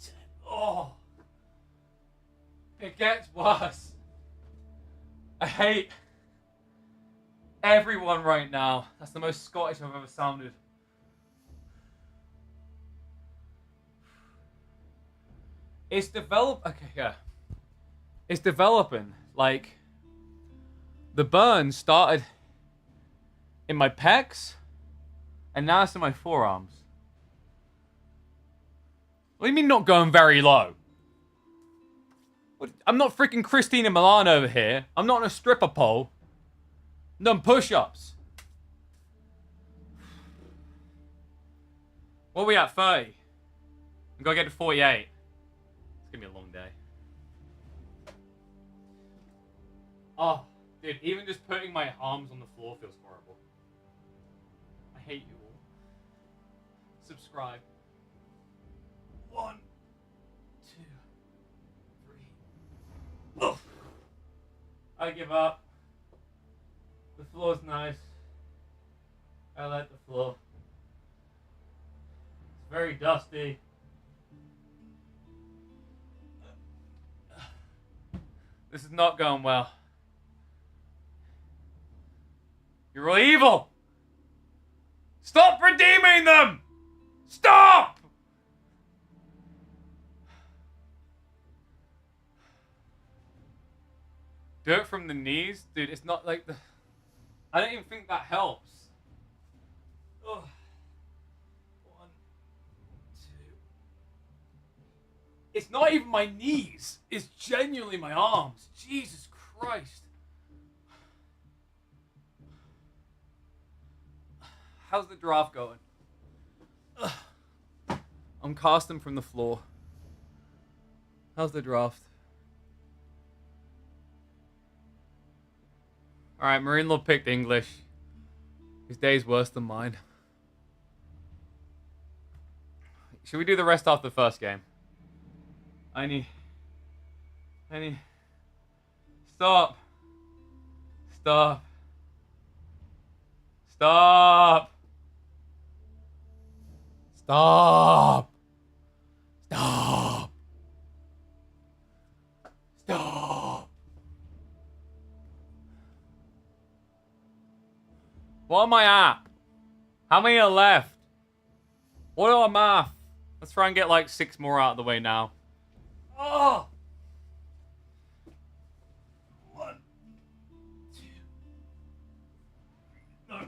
10. Oh! It gets worse. I hate everyone right now. That's the most Scottish I've ever sounded. It's developing. Like, the burn started in my pecs, and now it's in my forearms. What do you mean not going very low? What? I'm not freaking Christina Milan over here. I'm not on a stripper pole. I'm doing push-ups. What are we at, 30? I'm gonna get to 48. It's gonna be a long day. Oh, dude, even just putting my arms on the floor feels horrible. I hate you all. Subscribe. 1, 2, 3. Ugh. I give up. The floor's nice. I like the floor. It's very dusty. This is not going well. You're all evil! Stop redeeming them! Stop! Do it from the knees? Dude, it's not like the... I don't even think that helps. Ugh. 1, 2... It's not even my knees. It's genuinely my arms. Jesus Christ. How's the draft going? Ugh. I'm casting from the floor. How's the draft? Alright, Marine picked English. His day's worse than mine. Should we do the rest after the first game? I need... Stop. Stop. Stop. Stop. Stop. Stop. What am I at? How many are left? What are math? Let's try and get like 6 more out of the way now. Oh! 1, 2, 3. No.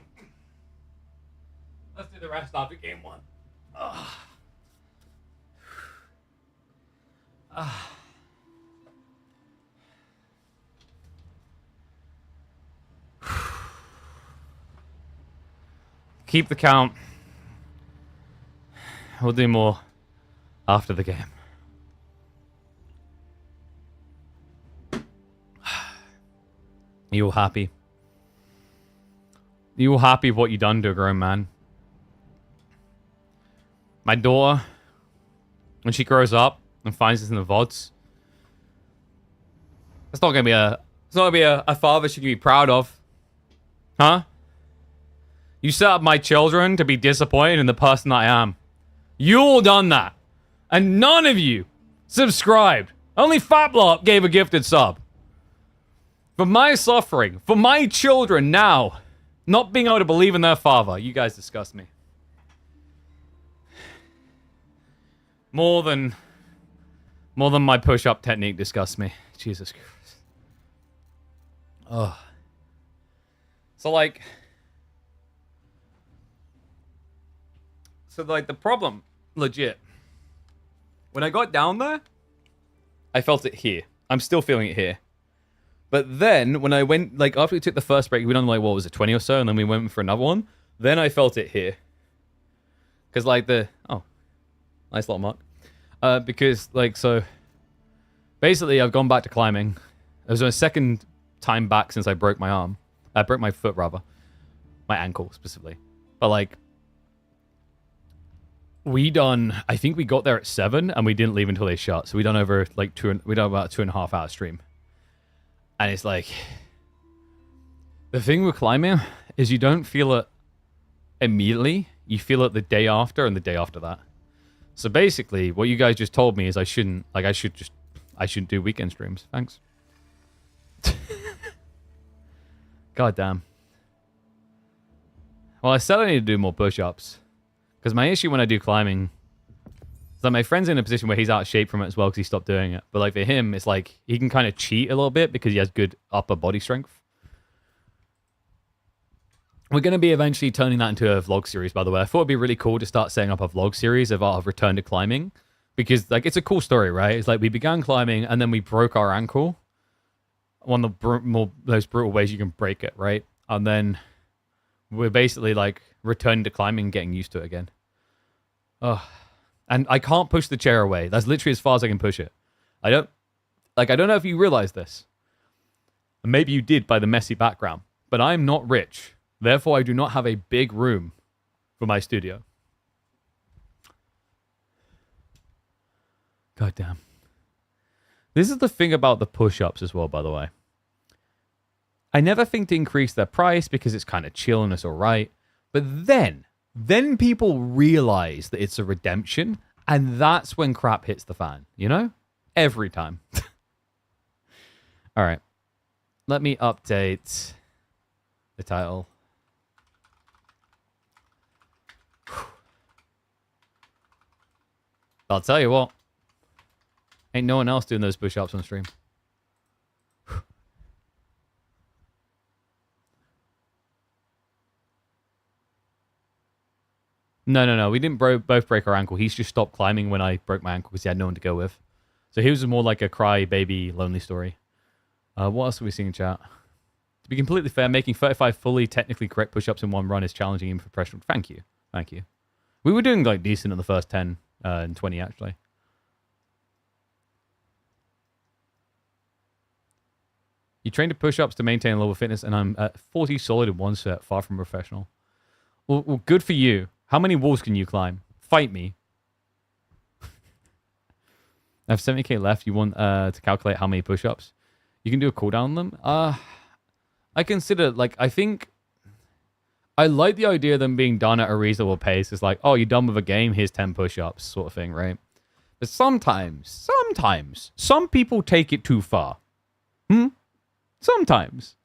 Let's do the rest after game 1. Oh. Keep the count. We'll do more after the game. You all happy? You all happy with what you done to a grown man? My daughter, when she grows up and finds this in the VODs, it's not gonna be a father she can be proud of. Huh? You set up my children to be disappointed in the person that I am. You all done that. And none of you subscribed. Only Fatlop gave a gifted sub. For my suffering, for my children now, not being able to believe in their father. You guys disgust me. More than my push-up technique disgusts me. Jesus Christ. Ugh. So like... So, like, the problem, legit, when I got down there, I felt it here. I'm still feeling it here. But then, when I went, like, after we took the first break, we done, like, what was it, 20 or so, and then we went for another one, then I felt it here. Because, like, oh, nice little mark. Because, like, so, basically, I've gone back to climbing. It was my second time back since I broke my arm. I broke my foot, rather. My ankle, specifically. But, like... I think we got there at 7 and we didn't leave until they shut. So we done over like we done about 2.5 hour stream. And it's like, the thing with climbing is you don't feel it immediately. You feel it the day after and the day after that. So basically what you guys just told me is I shouldn't do weekend streams. Thanks. God damn. Well, I said I need to do more push-ups. Because my issue when I do climbing is that my friend's in a position where he's out of shape from it as well because he stopped doing it. But like for him, it's like he can kind of cheat a little bit because he has good upper body strength. We're going to be eventually turning that into a vlog series, by the way. I thought it'd be really cool to start setting up a vlog series of our return to climbing. Because, like, it's a cool story, right? It's like we began climbing and then we broke our ankle. One of the most brutal ways you can break it, right? And then we're basically, like, returning to climbing and getting used to it again. Oh, and I can't push the chair away. That's literally as far as I can push it. I don't know if you realize this. Maybe you did by the messy background. But I'm not rich. Therefore, I do not have a big room for my studio. God damn. This is the thing about the push-ups as well, by the way. I never think to increase their price because it's kind of chill and it's all right. But then people realize that it's a redemption, and that's when crap hits the fan, you know? Every time. All right. Let me update the title. I'll tell you what. Ain't no one else doing those push-ups on stream. No. We didn't both break our ankle. He's just stopped climbing when I broke my ankle because he had no one to go with. So he was more like a cry, baby, lonely story. What else are we seeing in chat? To be completely fair, making 35 fully technically correct push-ups in one run is challenging even for professional. Thank you. We were doing like decent in the first 10 and 20 actually. You train to push-ups to maintain a level of fitness, and I'm at 40 solid in one set, far from professional. Well, good for you. How many walls can you climb? Fight me. I have 70k left. You want to calculate how many push-ups? You can do a cooldown on them? I consider, like, I think... I like the idea of them being done at a reasonable pace. It's like, oh, you're done with a game, here's 10 push-ups, sort of thing, right? But sometimes, some people take it too far. Sometimes.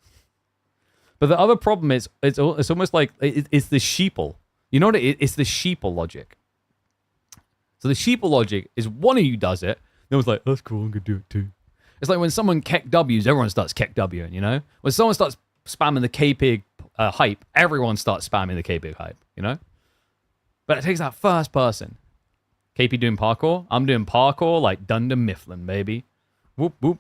But the other problem is, it's almost like, it's the sheeple. You know what it is? It's the sheeple logic. So the sheeple logic is one of you does it, and it was like, that's cool, I'm going to do it too. It's like when someone keck W's, everyone starts keck W'ing, you know? When someone starts spamming the K-Pig hype, everyone starts spamming the K-Pig hype, you know? But it takes that first person. KP doing parkour? I'm doing parkour like Dunder Mifflin, baby. Whoop, whoop.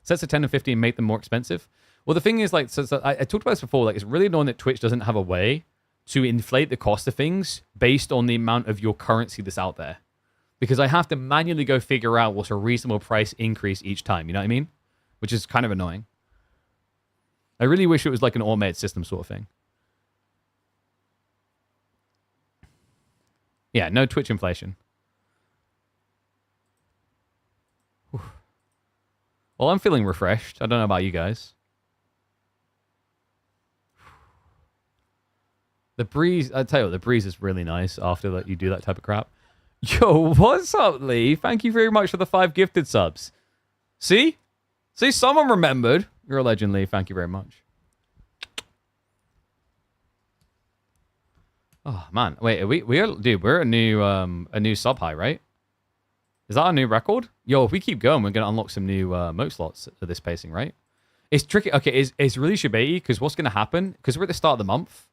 Sets of 10 and 15 make them more expensive. Well, the thing is, like, so I talked about this before, like, it's really annoying that Twitch doesn't have a way to inflate the cost of things based on the amount of your currency that's out there. Because I have to manually go figure out what's a reasonable price increase each time, you know what I mean? Which is kind of annoying. I really wish it was like an automated system sort of thing. Yeah, no Twitch inflation. Whew. Well, I'm feeling refreshed. I don't know about you guys. The breeze, I tell you what, the breeze is really nice after that you do that type of crap. Yo, what's up, Lee? Thank you very much for the 5 gifted subs. See? See, someone remembered. You're a legend, Lee. Thank you very much. Oh man, wait, we're a new sub high, right? Is that a new record? Yo, if we keep going, we're gonna unlock some new moat slots at this pacing, right? It's tricky. Okay, it's really shabaty because what's gonna happen? Because we're at the start of the month.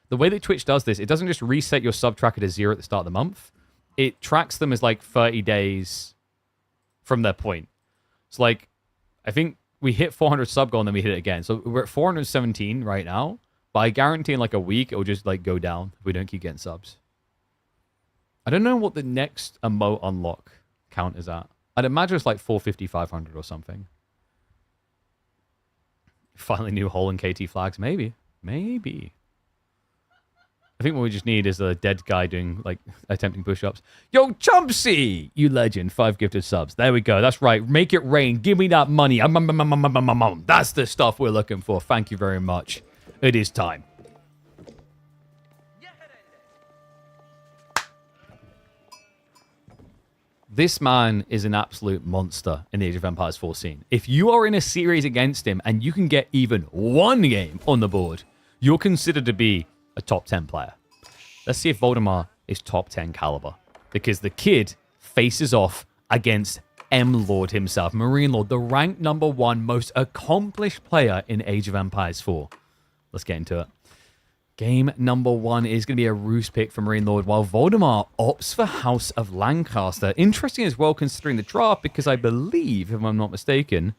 The way that Twitch does this, it doesn't just reset your sub tracker to 0 at the start of the month. It tracks them as like 30 days from their point. So like, I think we hit 400 sub goal and then we hit it again. So we're at 417 right now. But I guarantee in like a week, it'll just like go down if we don't keep getting subs. I don't know what the next emote unlock count is at. I'd imagine it's like 450, 500 or something. Finally new hole in KT flags. Maybe. I think what we just need is a dead guy doing, like, attempting push-ups. Yo, Chumpsy! You legend. 5 gifted subs. There we go. That's right. Make it rain. Give me that money. That's the stuff we're looking for. Thank you very much. It is time. This man is an absolute monster in the Age of Empires 4 scene. If you are in a series against him and you can get even one game on the board, you're considered to be a top 10 player. Let's see if Voldemar is top 10 caliber. Because the kid faces off against M Lord himself, Marine Lord, the ranked #1 most accomplished player in Age of Empires 4. let's get into it. Game number 1 is going to be a Roost pick for Marine Lord, while Voldemar opts for House of Lancaster. Interesting as well, considering the draft, because I believe, if I'm not mistaken,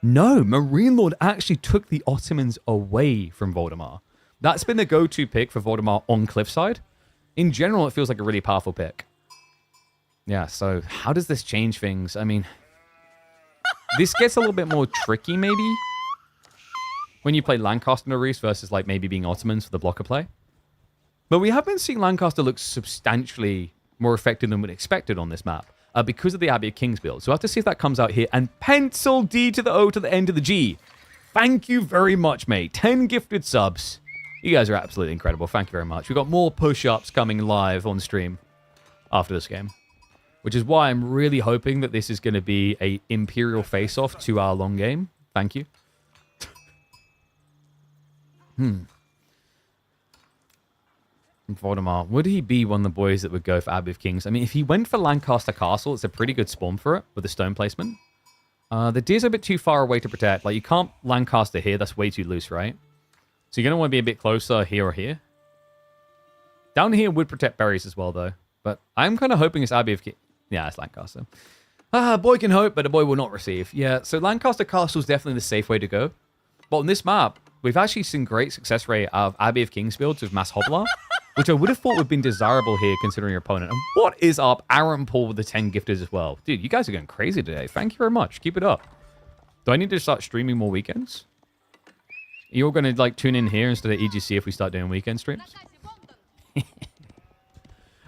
no, Marine Lord actually took the Ottomans away from Voldemar. That's been the go-to pick for Voldemar on Cliffside. In general, it feels like a really powerful pick. Yeah, so how does this change things? I mean, this gets a little bit more tricky, maybe, when you play Lancaster Norreese versus, like, maybe being Ottomans for the blocker play. But we have been seeing Lancaster look substantially more effective than we'd expected on this map because of the Abbey of Kings build. So we'll have to see if that comes out here. And pencil D to the O to the N to the G. Thank you very much, mate. 10 gifted subs. You guys are absolutely incredible. Thank you very much. We've got more push-ups coming live on stream after this game, which is why I'm really hoping that this is going to be a Imperial face-off 2-hour-long game. Thank you. Voldemar, would he be one of the boys that would go for Abbey of Kings? I mean, if he went for Lancaster Castle, it's a pretty good spawn for it with the stone placement. The deer's a bit too far away to protect. Like, you can't Lancaster here. That's way too loose, right? So you're going to want to be a bit closer here or here. Down here would protect berries as well, though. But I'm kind of hoping it's Abbey of Kings. Yeah, it's Lancaster. Boy can hope, but a boy will not receive. Yeah, so Lancaster Castle is definitely the safe way to go. But on this map, we've actually seen great success rate out of Abbey of Kings builds with Mass Hobbler, which I would have thought would have been desirable here considering your opponent. And what is up? Aaron Paul with the 10 gifters as well. Dude, you guys are going crazy today. Thank you very much. Keep it up. Do I need to start streaming more weekends? You're going to, like, tune in here instead of EGC if we start doing weekend streams?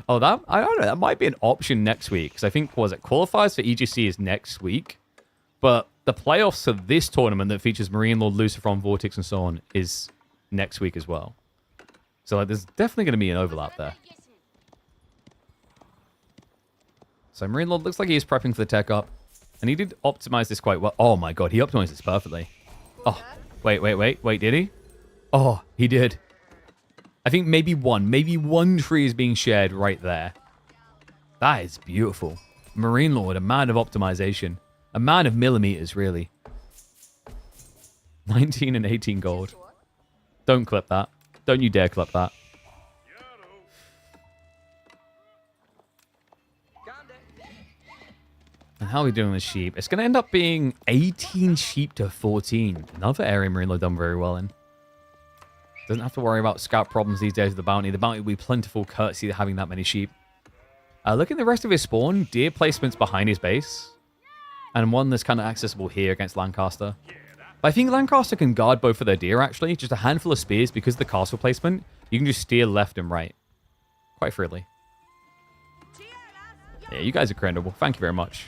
Oh, I don't know. That might be an option next week. Because I think, qualifiers for EGC is next week. But the playoffs for this tournament that features Marine Lord, Lucifron, Vortix, and so on is next week as well. So, like, there's definitely going to be an overlap there. So Marine Lord looks like he is prepping for the tech up. And he did optimize this quite well. Oh my god, he optimized this perfectly. Oh, wait, did he? Oh, he did. I think maybe one tree is being shared right there. That is beautiful. Marine Lord, a man of optimization. A man of millimeters, really. 19 and 18 gold. Don't clip that. Don't you dare clip that. And how are we doing with sheep? It's going to end up being 18 sheep to 14. Another area Marine Lord done very well in. Doesn't have to worry about scout problems these days with the bounty. The bounty will be plentiful courtesy to having that many sheep. Look at the rest of his spawn. Deer placement's behind his base. And one that's kind of accessible here against Lancaster. But I think Lancaster can guard both of their deer, actually. Just a handful of spears because of the castle placement. You can just steer left and right. Quite freely. Yeah, you guys are incredible. Thank you very much.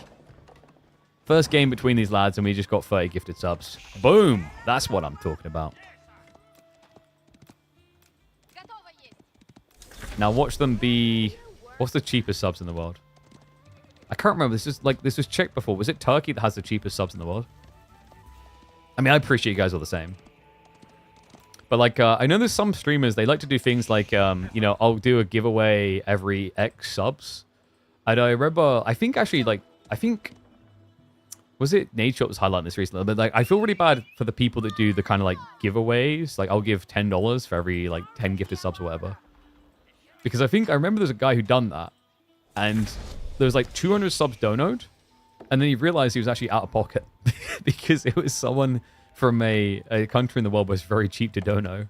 First game between these lads, and we just got 30 gifted subs. Boom! That's what I'm talking about. Now watch them be... What's the cheapest subs in the world? I can't remember. This was checked before. Was it Turkey that has the cheapest subs in the world? I mean, I appreciate you guys all the same. But, like, I know there's some streamers, they like to do things like, you know, I'll do a giveaway every X subs. And I remember, I think actually, like, was it Nate Shot was highlighting this recently? But, like, I feel really bad for the people that do the kind of, like, giveaways. Like, I'll give $10 for every, like, 10 gifted subs or whatever. Because I remember there's a guy who done that. And there was, like, 200 subs donoed. And then he realized he was actually out of pocket. Because it was someone from a country in the world where it's very cheap to dono.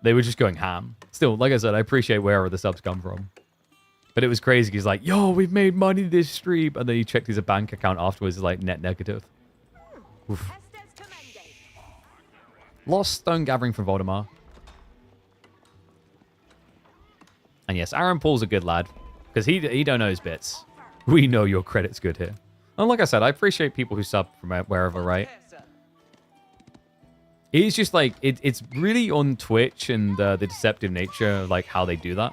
They were just going ham. Still, like I said, I appreciate wherever the subs come from. But it was crazy. He's like, yo, we've made money this stream. And then he checked his bank account afterwards, like, net negative. Oof. Lost stone gathering from Voldemar. And yes, Aaron Paul's a good lad. Because he don't know his bits. We know your credit's good here. And like I said, I appreciate people who sub from wherever, right? It's just like, it's really on Twitch and the deceptive nature of like how they do that.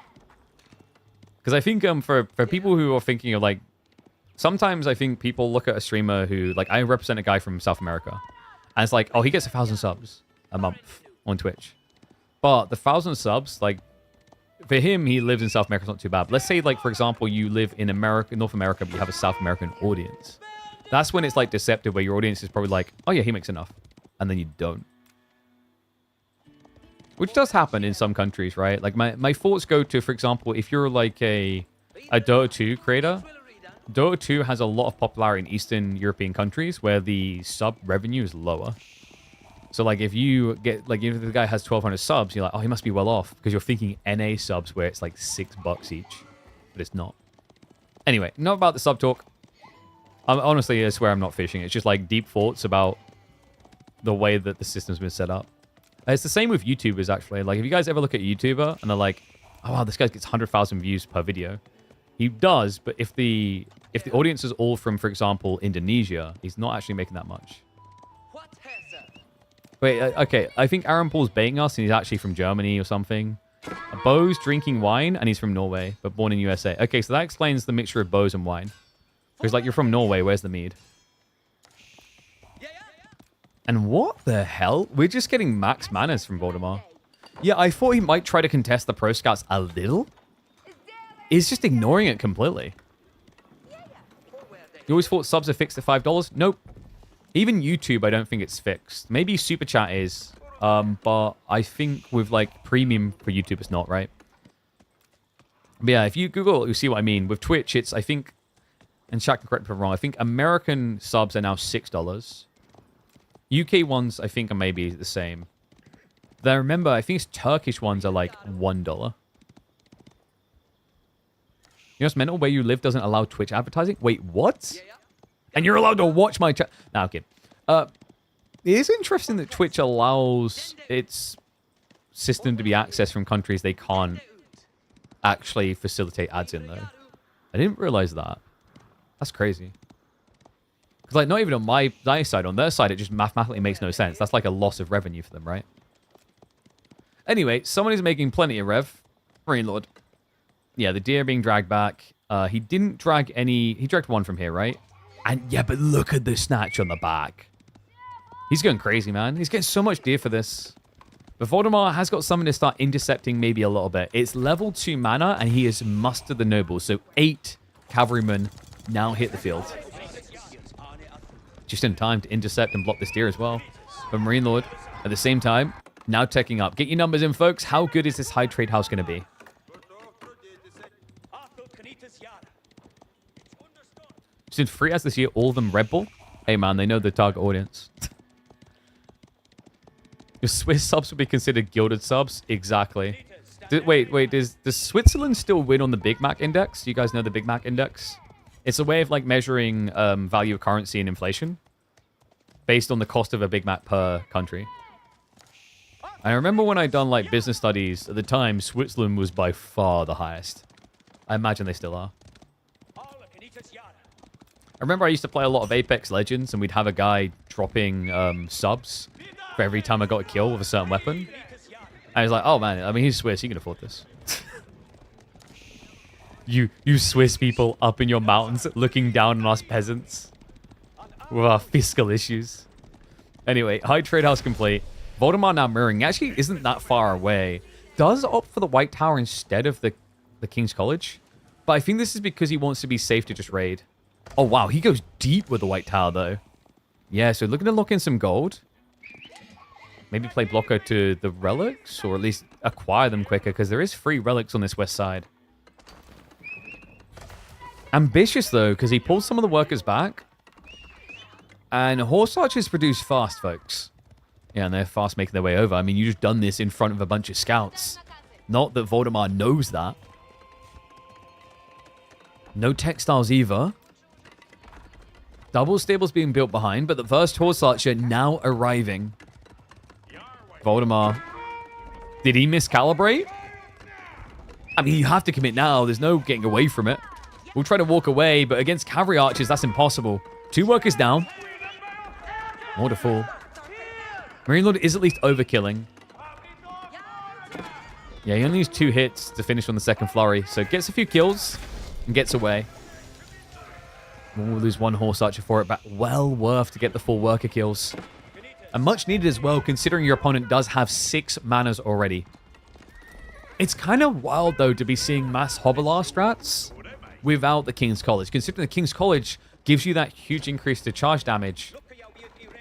Because I think for people who are thinking of like, sometimes I think people look at a streamer who, like I represent a guy from South America. And it's like, oh, he gets 1,000 subs a month on Twitch. But the 1,000 subs, like, for him, he lives in South America, it's not too bad. But let's say, like, for example, you live in America, North America, but you have a South American audience. That's when it's, like, deceptive, where your audience is probably like, oh, yeah, he makes enough. And then you don't. Which does happen in some countries, right? Like my thoughts go to, for example, if you're like a Dota 2 creator, Dota 2 has a lot of popularity in Eastern European countries where the sub revenue is lower. So like if you get, like if the guy has 1,200 subs, you're like, oh, he must be well off because you're thinking NA subs where it's like $6 each, but it's not. Anyway, not about the sub talk. Honestly, I swear I'm not fishing. It's just like deep thoughts about the way that the system's been set up. It's the same with YouTubers, actually. Like, if you guys ever look at a YouTuber and they're like, oh, wow, this guy gets 100,000 views per video. He does, but if the audience is all from, for example, Indonesia, he's not actually making that much. Wait, okay. I think Aaron Paul's baiting us, and he's actually from Germany or something. Bo's drinking wine, and he's from Norway, but born in USA. Okay, so that explains the mixture of Bo's and wine. Because, like, you're from Norway. Where's the mead? And what the hell? We're just getting max manners from Voldemar. Yeah, I thought he might try to contest the Pro Scouts a little. He's just ignoring it completely. You always thought subs are fixed at $5? Nope. Even YouTube, I don't think it's fixed. Maybe Super Chat is. But I think with, like, premium for YouTube, it's not, right? But yeah, if you Google, you'll see what I mean. With Twitch, it's, I think, and Shaq can correct me if I'm wrong, I think American subs are now $6. UK ones, I think, are maybe the same. Then remember, I think it's Turkish ones are like $1. You know what's mental? Where you live doesn't allow Twitch advertising? Wait, what? And you're allowed to watch my chat? Nah, okay. It is interesting that Twitch allows its system to be accessed from countries they can't actually facilitate ads in, though. I didn't realize that. That's crazy. Because, like, not even on my side. On their side, it just mathematically makes no sense. That's like a loss of revenue for them, right? Anyway, someone is making plenty of rev. Marine Lord. Yeah, the deer being dragged back. He didn't drag any... He dragged one from here, right? And, yeah, but look at the snatch on the back. He's going crazy, man. He's getting so much deer for this. But Voldemar has got something to start intercepting maybe a little bit. It's level 2 mana, and he has mustered the nobles. So 8 cavalrymen now hit the field. Just in time to intercept and block this deer as well. But Marine Lord, at the same time, now teching up. Get your numbers in, folks. How good is this high trade house going to be? Since free as this year, all of them Red Bull. Hey, man, they know the target audience. Your Swiss subs would be considered gilded subs? Exactly. Wait, does Switzerland still win on the Big Mac index? Do you guys know the Big Mac index? It's a way of, like, measuring value of currency and inflation based on the cost of a Big Mac per country. I remember when I'd done, like, business studies, at the time, Switzerland was by far the highest. I imagine they still are. I remember I used to play a lot of Apex Legends, and we'd have a guy dropping subs for every time I got a kill with a certain weapon. And I was like, oh, man, I mean, he's Swiss. He can afford this. You Swiss people up in your mountains looking down on us peasants with our fiscal issues. Anyway, high trade house complete. Voldemar now mirroring. He actually isn't that far away. Does opt for the White Tower instead of the King's College. But I think this is because he wants to be safe to just raid. Oh, wow. He goes deep with the White Tower, though. Yeah, so looking to lock in some gold. Maybe play blocker to the relics, or at least acquire them quicker, because there is free relics on this west side. Ambitious, though, because he pulls some of the workers back. And horse archers produce fast, folks. Yeah, and they're fast making their way over. I mean, you just done this in front of a bunch of scouts. Not that Voldemar knows that. No textiles either. Double stables being built behind, but the first horse archer now arriving. Voldemar. Did he miscalibrate? I mean, you have to commit now. There's no getting away from it. We'll try to walk away, but against cavalry archers, that's impossible. 2 workers down. More to fall. Marine Lord is at least overkilling. Yeah, he only needs 2 hits to finish on the second flurry, so gets a few kills and gets away. We'll lose 1 horse archer for it, but well worth to get the 4 worker kills. And much needed as well, considering your opponent does have 6 manas already. It's kind of wild, though, to be seeing mass Hobbler strats without the King's College, considering the King's College gives you that huge increase to charge damage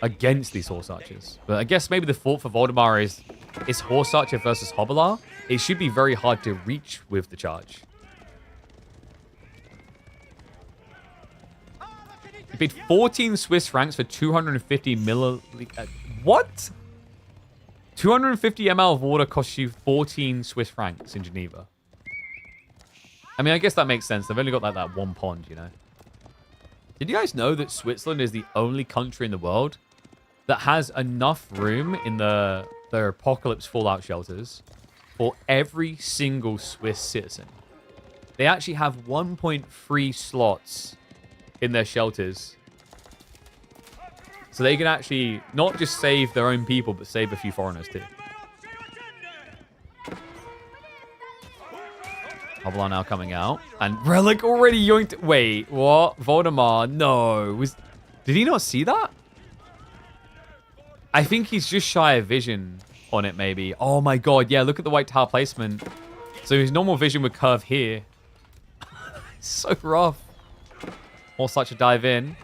against these horse archers. But I guess maybe the thought for Voldemar is it's Horse Archer versus Hobbler, it should be very hard to reach with the charge. You paid 14 Swiss francs for 250 milliliters. What? 250 ml of water costs you 14 Swiss francs in Geneva. I mean, I guess that makes sense. They've only got like that one pond, you know. Did you guys know that Switzerland is the only country in the world that has enough room in their apocalypse fallout shelters for every single Swiss citizen? They actually have 1.3 slots in their shelters. So they can actually not just save their own people, but save a few foreigners too. Hobbler now coming out. And Relic already yoinked. Wait, what? Voldemar, no. Did he not see that? I think he's just shy of vision on it, maybe. Oh my god, yeah, look at the white tile placement. So his normal vision would curve here. So rough. Or such a dive in.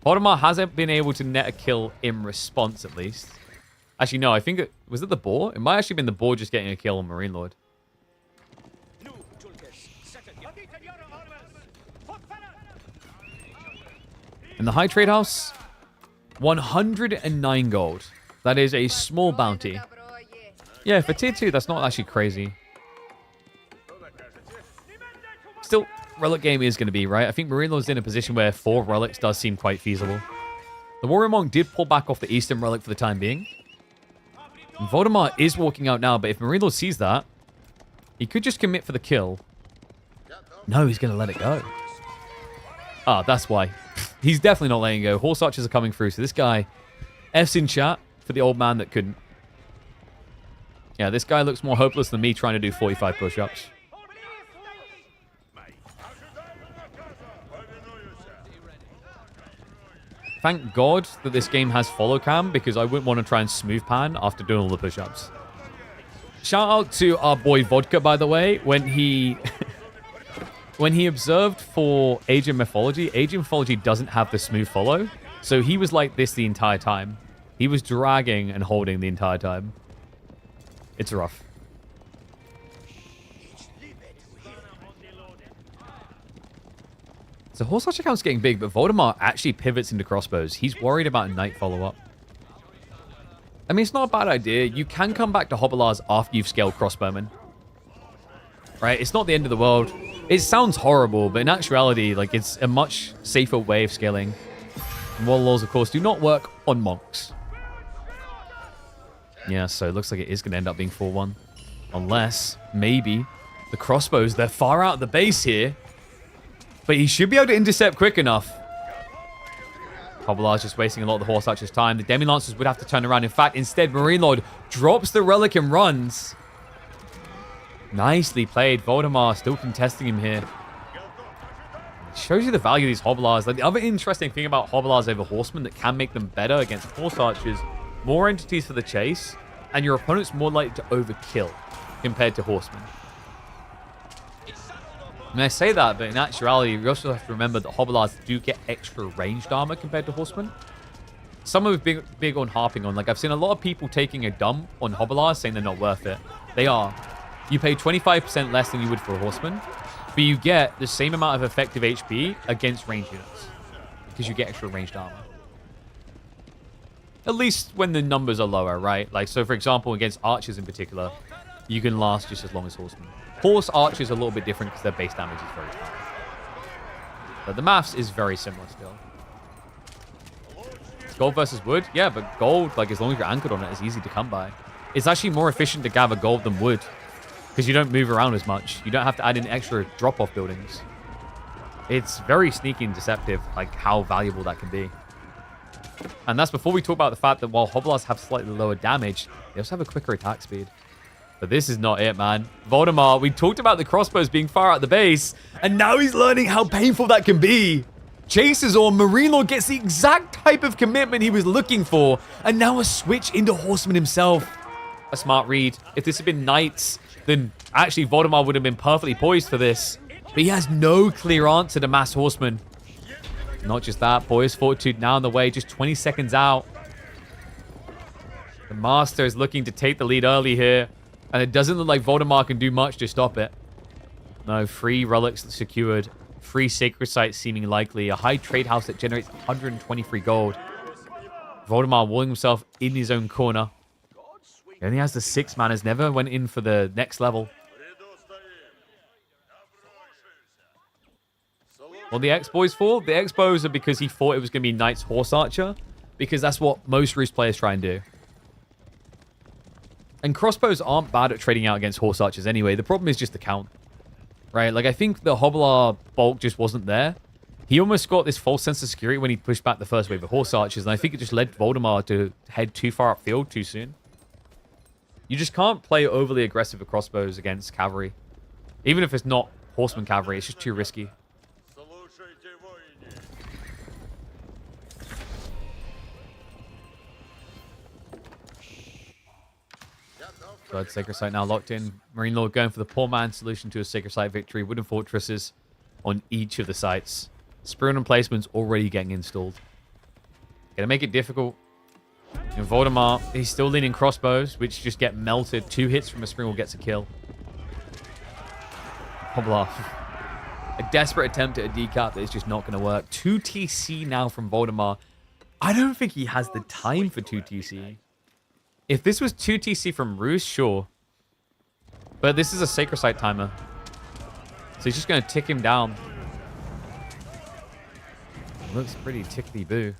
Voldemar hasn't been able to net a kill in response, at least. Actually, no, I think was it the boar? It might actually been the boar just getting a kill on Marine Lord. In the High Trade House, 109 gold. That is a small bounty. Yeah, for tier 2, that's not actually crazy. Still, relic game is going to be, right? I think Marine Lord's in a position where 4 relics does seem quite feasible. The Warrior Monk did pull back off the Eastern relic for the time being. And Voldemar is walking out now, but if Marine Lord sees that, he could just commit for the kill. No, he's going to let it go. Ah, that's why. He's definitely not letting go. Horse Archers are coming through, so this guy F's in chat for the old man that couldn't. Yeah, this guy looks more hopeless than me trying to do 45 push-ups. Thank God that this game has follow cam, because I wouldn't want to try and smooth pan after doing all the push-ups. Shout out to our boy Vodka, by the way, when he when he observed for Age of Mythology. Age of Mythology doesn't have the smooth follow, so he was like this the entire time. He was dragging and holding the entire time. It's rough. So Horse Archer count's getting big, but Voldemar actually pivots into crossbows. He's worried about a night follow-up. I mean, it's not a bad idea. You can come back to Hobbler's after you've scaled crossbowmen. Right? It's not the end of the world. It sounds horrible, but in actuality, like, it's a much safer way of scaling. And wall laws, of course, do not work on monks. Yeah, so it looks like it is going to end up being 4-1. Unless, maybe, the crossbows, they're far out of the base here. But he should be able to intercept quick enough. Hobbler's just wasting a lot of the Horse Archer's time. The Demi-Lancers would have to turn around. In fact, instead, Marine Lord drops the relic and runs. Nicely played. Voldemar still contesting him here. It shows you the value of these Hoblars. Like, the other interesting thing about Hoblars over Horsemen that can make them better against Horse Archers, more entities for the chase, and your opponent's more likely to overkill compared to Horsemen. And I say that, but in actuality, you also have to remember that Hoblars do get extra ranged armor compared to Horsemen. Some of them big on harping on. Like, I've seen a lot of people taking a dump on Hoblars saying they're not worth it. They are. You pay 25% less than you would for a Horseman, but you get the same amount of effective HP against ranged units because you get extra ranged armor. At least when the numbers are lower, right? Like, so for example, against archers in particular, you can last just as long as Horsemen. Horse Archers are a little bit different because their base damage is very high. But the maths is very similar still. Gold versus wood? Yeah, but gold, like, as long as you're anchored on it, is easy to come by. It's actually more efficient to gather gold than wood because you don't move around as much. You don't have to add in extra drop-off buildings. It's very sneaky and deceptive, like, how valuable that can be. And that's before we talk about the fact that while Hoblars have slightly lower damage, they also have a quicker attack speed. But this is not it, man. Voldemar, we talked about the crossbows being far out the base, and now he's learning how painful that can be. Chases on, Marine Lord gets the exact type of commitment he was looking for, and now a switch into Horseman himself. A smart read. If this had been Knights, then actually Voldemar would have been perfectly poised for this. But he has no clear answer to Mass Horseman. Not just that, Boy's Fortitude now on the way, just 20 seconds out. The Master is looking to take the lead early here. And it doesn't look like Voldemort can do much to stop it. No, 3 relics secured. 3 sacred sites seeming likely. A high trade house that generates 123 gold. Voldemort walling himself in his own corner. He only has the 6 manas. Never went in for the next level. Well, the X-Boys for? The X-Boys are because he thought it was going to be Knight's Horse Archer. Because that's what most Roost players try and do. And crossbows aren't bad at trading out against Horse Archers anyway. The problem is just the count. Right? Like, I think the Hobbler bulk just wasn't there. He almost got this false sense of security when he pushed back the first wave of Horse Archers. And I think it just led Voldemort to head too far upfield too soon. You just can't play overly aggressive with crossbows against cavalry. Even if it's not horseman cavalry, it's just too risky. Third Sacred Site now locked in. Marine Lord going for the poor man's solution to a Sacred Site victory. Wooden fortresses on each of the sites. Spearman emplacements already getting installed. Gonna make it difficult. And Voldemort, he's still leaning crossbows, which just get melted. 2 hits from a Springwall gets a kill. Hobbler. A desperate attempt at a decap that is just not going to work. 2 TC now from Voldemort. I don't think he has the time for 2 TC. If this was 2 TC from Roost, sure. But this is a Sacred Site timer. So he's just going to tick him down. Looks pretty tickly-boo.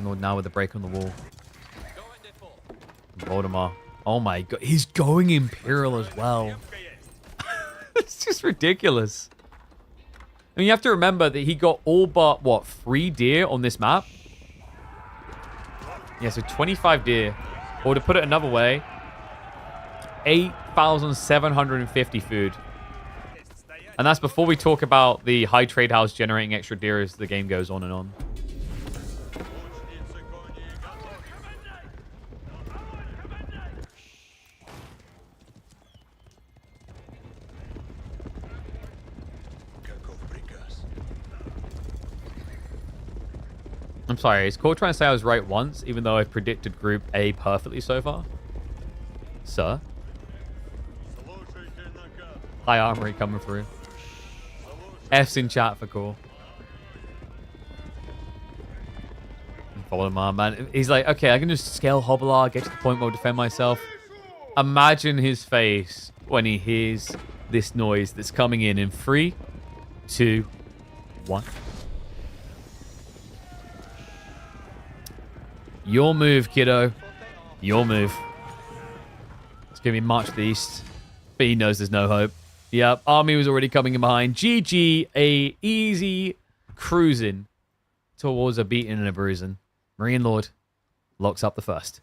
Lord now with the break on the wall. Voldemort. Oh my god. He's going Imperial as well. It's just ridiculous. I mean, you have to remember that he got all but, what, 3 deer on this map? Yeah, so 25 deer. Or to put it another way, 8,750 food. And that's before we talk about the high trade house generating extra deer as the game goes on and on. I'm sorry, is Core trying to say I was right once, even though I predicted Group A perfectly so far? Sir? High armory coming through. F's in chat for Core. Voldemort, man. He's like, okay, I can just scale Hobbler, get to the point where I'll defend myself. Imagine his face when he hears this noise that's coming in 3, 2, 1. Your move, kiddo. Your move. It's going to be March to the East. But he knows there's no hope. Yep, army was already coming in behind. GG, a easy cruising towards a beating and a bruising. Marine Lord locks up the first.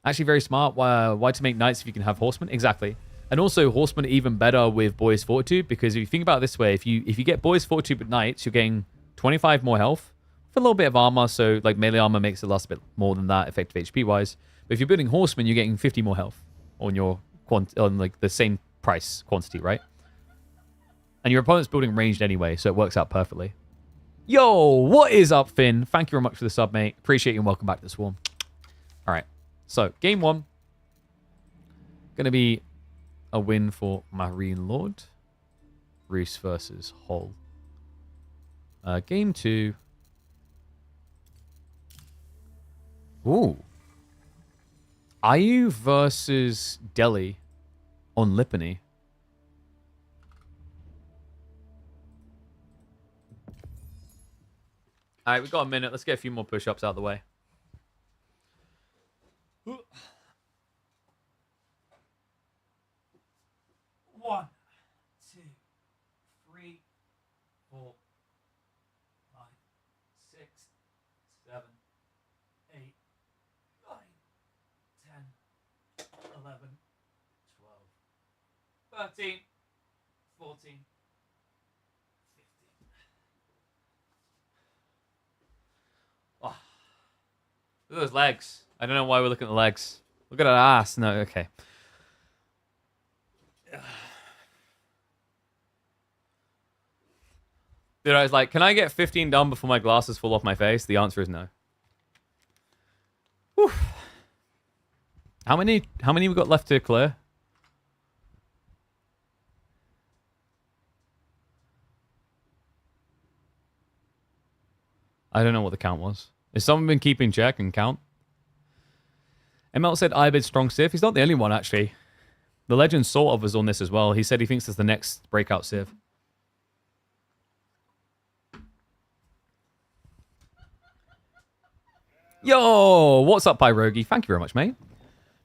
Actually very smart. Why to make knights if you can have horsemen? Exactly. And also horsemen are even better with boys fortitude, because if you think about it this way, if you get boys fortitude with knights, you're getting 25 more health for a little bit of armor, so like melee armor makes it last a bit more than that, effective HP wise. But if you're building horsemen, you're getting 50 more health on your on like the same price quantity, right? And your opponent's building ranged anyway, so it works out perfectly. Yo, what is up, Finn? Thank you very much for the sub, mate. Appreciate you and welcome back to the Swarm. All right, so game 1 gonna be a win for Marine Lord. Reese versus Hull. Game 2. Ooh. Ayu versus Delhi on Lipany. All right, we've got a minute. Let's get a few more push-ups out of the way. One, 2, 3, 4. 5, 6, 7, 8, 9, 10, 11, 12, 13, 14, 15. Oh. Look at those legs. I don't know why we're looking at the legs. Look at that ass. No, okay. Dude, I was like, can I get 15 done before my glasses fall off my face? The answer is no. Whew. How many we got left to clear? I don't know what the count was. Has someone been keeping check and count? ML said Ibid strong Civ. He's not the only one, actually. The legend sort of was on this as well. He said he thinks it's the next breakout Civ. Yo, what's up, Pyrogi? Thank you very much, mate.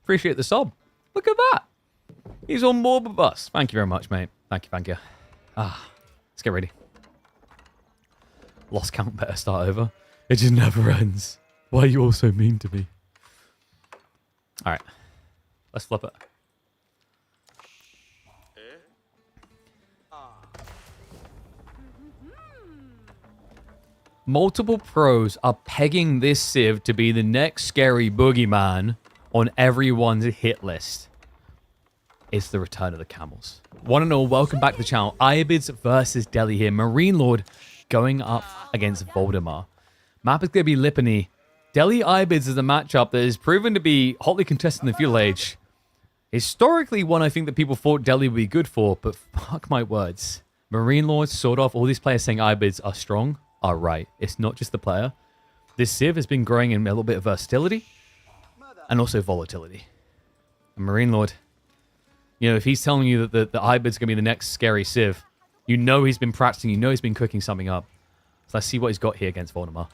Appreciate the sub. Look at that. He's on board with us. Thank you very much, mate. Thank you, thank you. Let's get ready. Lost count, better start over. It just never ends. Why are you all so mean to me? All right. Let's flip it. Multiple pros are pegging this Civ to be the next scary boogeyman on everyone's hit list. It's the return of the camels. One and all, welcome back to the channel. Ibids versus Delhi here. Marine Lord going up against Voldemar. Map is going to be Lipany. Delhi Ibids is a matchup that is proven to be hotly contested in the Feudal Age. Historically, one I think that people thought Delhi would be good for, but fuck my words. Marine Lord, sort of, all these players saying Ibids are strong are right. It's not just the player. This Civ has been growing in a little bit of versatility and also volatility. And Marine Lord, you know, if he's telling you that the Ibid's going to be the next scary Civ, you know he's been practicing, you know he's been cooking something up. So let's see what he's got here against Voldemar.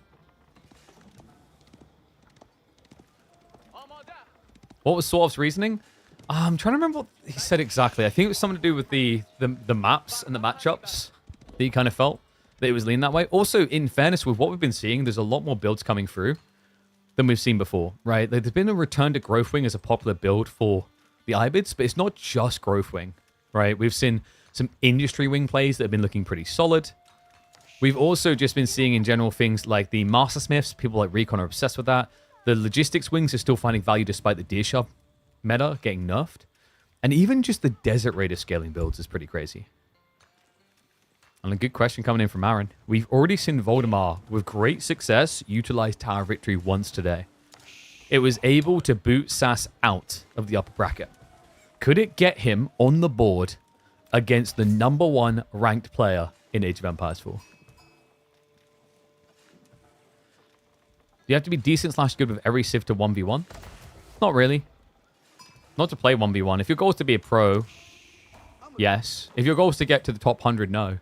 What was Sort's reasoning? I'm trying to remember what he said exactly. I think it was something to do with the maps and the matchups that he kind of felt that it was leaning that way. Also, in fairness, with what we've been seeing, there's a lot more builds coming through than we've seen before, right? There's been a return to Growthwing as a popular build for the Ibids, but it's not just Growthwing, right? We've seen some industry wing plays that have been looking pretty solid. We've also just been seeing in general things like the Master Smiths. People like Recon are obsessed with that. The logistics wings are still finding value despite the Deer Shove meta getting nerfed. And even just the Desert Raider scaling builds is pretty crazy. And a good question coming in from Aaron. We've already seen Voldemar with great success utilize Tower of Victory once today. It was able to boot SAS out of the upper bracket. Could it get him on the board against the #1 ranked player in Age of Empires 4? Do you have to be decent / good with every Civ to 1v1? Not really. Not to play 1v1. If your goal is to be a pro, yes. If your goal is to get to the top 100, no.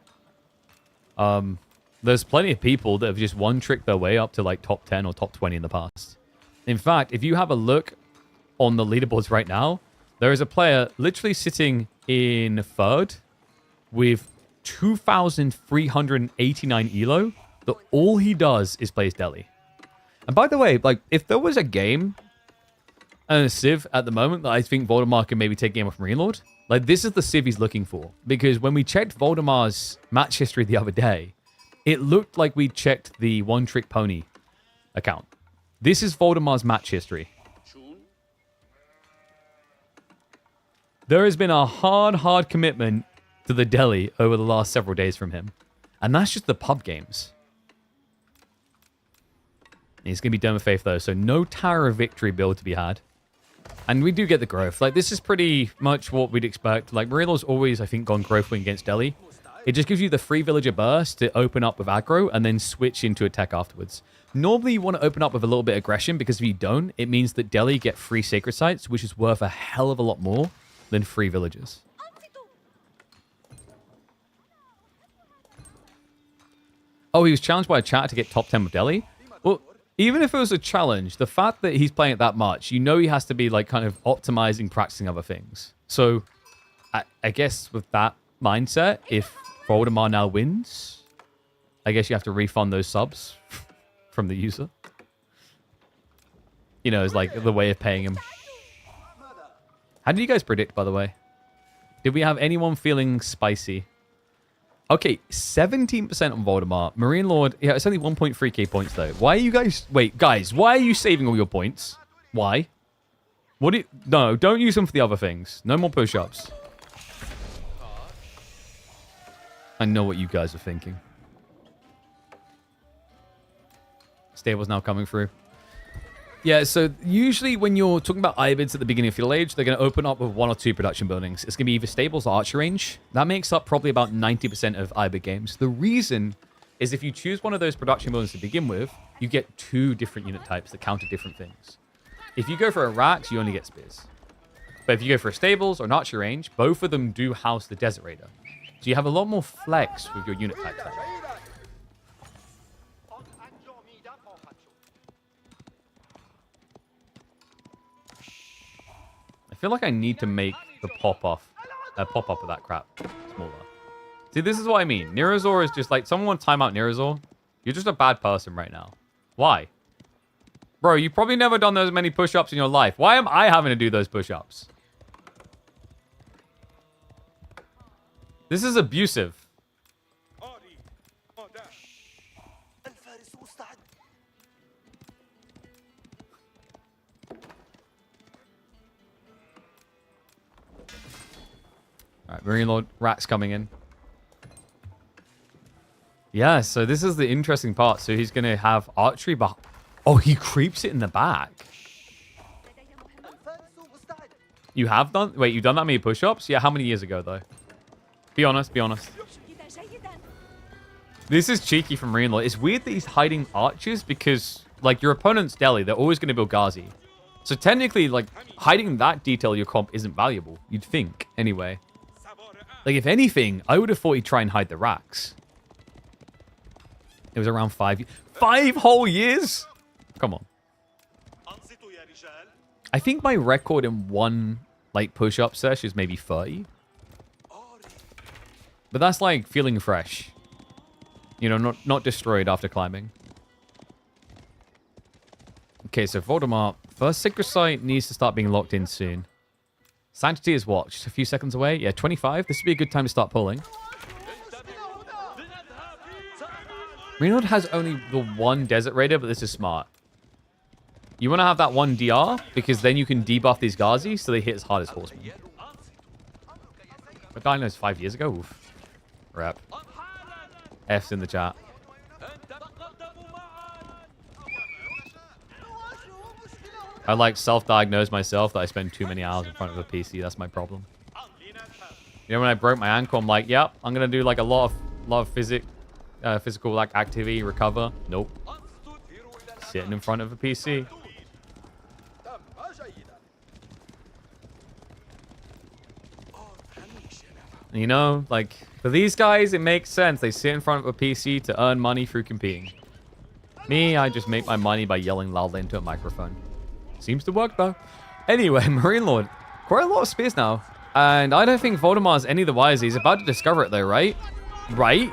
There's plenty of people that have just one-tricked their way up to like top 10 or top 20 in the past. In fact, if you have a look on the leaderboards right now, there is a player literally sitting in third with 2,389 elo that all he does is plays Delhi. And by the way, like, if there was a game and a Civ at the moment that I think Voldemar can maybe take game off Marine Lord, like, this is the Civ he's looking for. Because when we checked Voldemar's match history the other day, it looked like we checked the One Trick Pony account. This is Voldemar's match history. There has been a hard commitment to the Delhi over the last several days from him. And that's just the pub games. He's going to be done with Faith, though, so no Tower of Victory build to be had. And we do get the growth. Like, this is pretty much what we'd expect. Like, Marilla's always, I think, gone Growthwing against Delhi. It just gives you the free villager burst to open up with aggro and then switch into attack afterwards. Normally, you want to open up with a little bit of aggression, because if you don't, it means that Delhi get free sacred sites, which is worth a hell of a lot more than free villagers. Oh, he was challenged by a chat to get top 10 with Delhi? Well, even if it was a challenge, the fact that he's playing it that much, you know he has to be, like, kind of optimizing, practicing other things. So, I guess with that mindset, if Voldemar now wins, I guess you have to refund those subs from the user. You know, it's like the way of paying him. How did you guys predict, by the way? Did we have anyone feeling spicy? Okay, 17% on Voldemar. Marine Lord, yeah, it's only 1.3k points, though. Why are you guys... Wait, guys, why are you saving all your points? Why? What do you... No, don't use them for the other things. No more push-ups. I know what you guys are thinking. Stables now coming through. Yeah, so usually when you're talking about Ibids at the beginning of Feudal Age, they're going to open up with 1 or 2 production buildings. It's going to be either stables or archer range. That makes up probably about 90% of Ibid games. The reason is if you choose one of those production buildings to begin with, you get 2 different unit types that counter different things. If you go for a Rax, you only get spears. But if you go for a stables or an archer range, both of them do house the Desert Raider. So you have a lot more flex with your unit types that way. I feel like I need to make the pop-up of that crap smaller. See, this is what I mean. Nerosaur is just like, someone want to time out Nerosaur? You're just a bad person right now. Why? Bro, you've probably never done those many push-ups in your life. Why am I having to do those push-ups? This is abusive. Alright, Marine Lord Rat's coming in. Yeah, so this is the interesting part. So he's going to have archery, but... Oh, he creeps it in the back. You have done... Wait, you've done that many push-ups? Yeah, how many years ago, though? Be honest, be honest. This is cheeky from Marine Lord. It's weird that he's hiding archers because, like, your opponent's Delhi, they're always going to build Ghazi. So technically, like, hiding that detail of your comp isn't valuable. You'd think, anyway. Like, if anything, I would have thought he'd try and hide the racks. It was around 5 years. 5 whole years? Come on. I think my record in one, like, push-up sesh is maybe 30. But that's, like, feeling fresh. You know, not destroyed after climbing. Okay, so Voldemort. First Sacred Site needs to start being locked in soon. Sanctity is what? Just a few seconds away? Yeah, 25. This would be a good time to start pulling. Renald has only the 1 Desert Raider, but this is smart. You want to have that 1 DR, because then you can debuff these Ghazi so they hit as hard as Horsemen. But Dino's 5 years ago? Oof. Rep. F's in the chat. I like self-diagnose myself that I spend too many hours in front of a PC. That's my problem. You know, when I broke my ankle, I'm like, yep, I'm gonna do like a lot of physical like activity, recover. Nope. Sitting in front of a PC. You know, like for these guys, it makes sense. They sit in front of a PC to earn money through competing. Me, I just make my money by yelling loudly into a microphone. Seems to work, though. Anyway, Marine Lord. Quite a lot of spears now. And I don't think Voldemar's any the wiser. He's about to discover it, though, right? Right?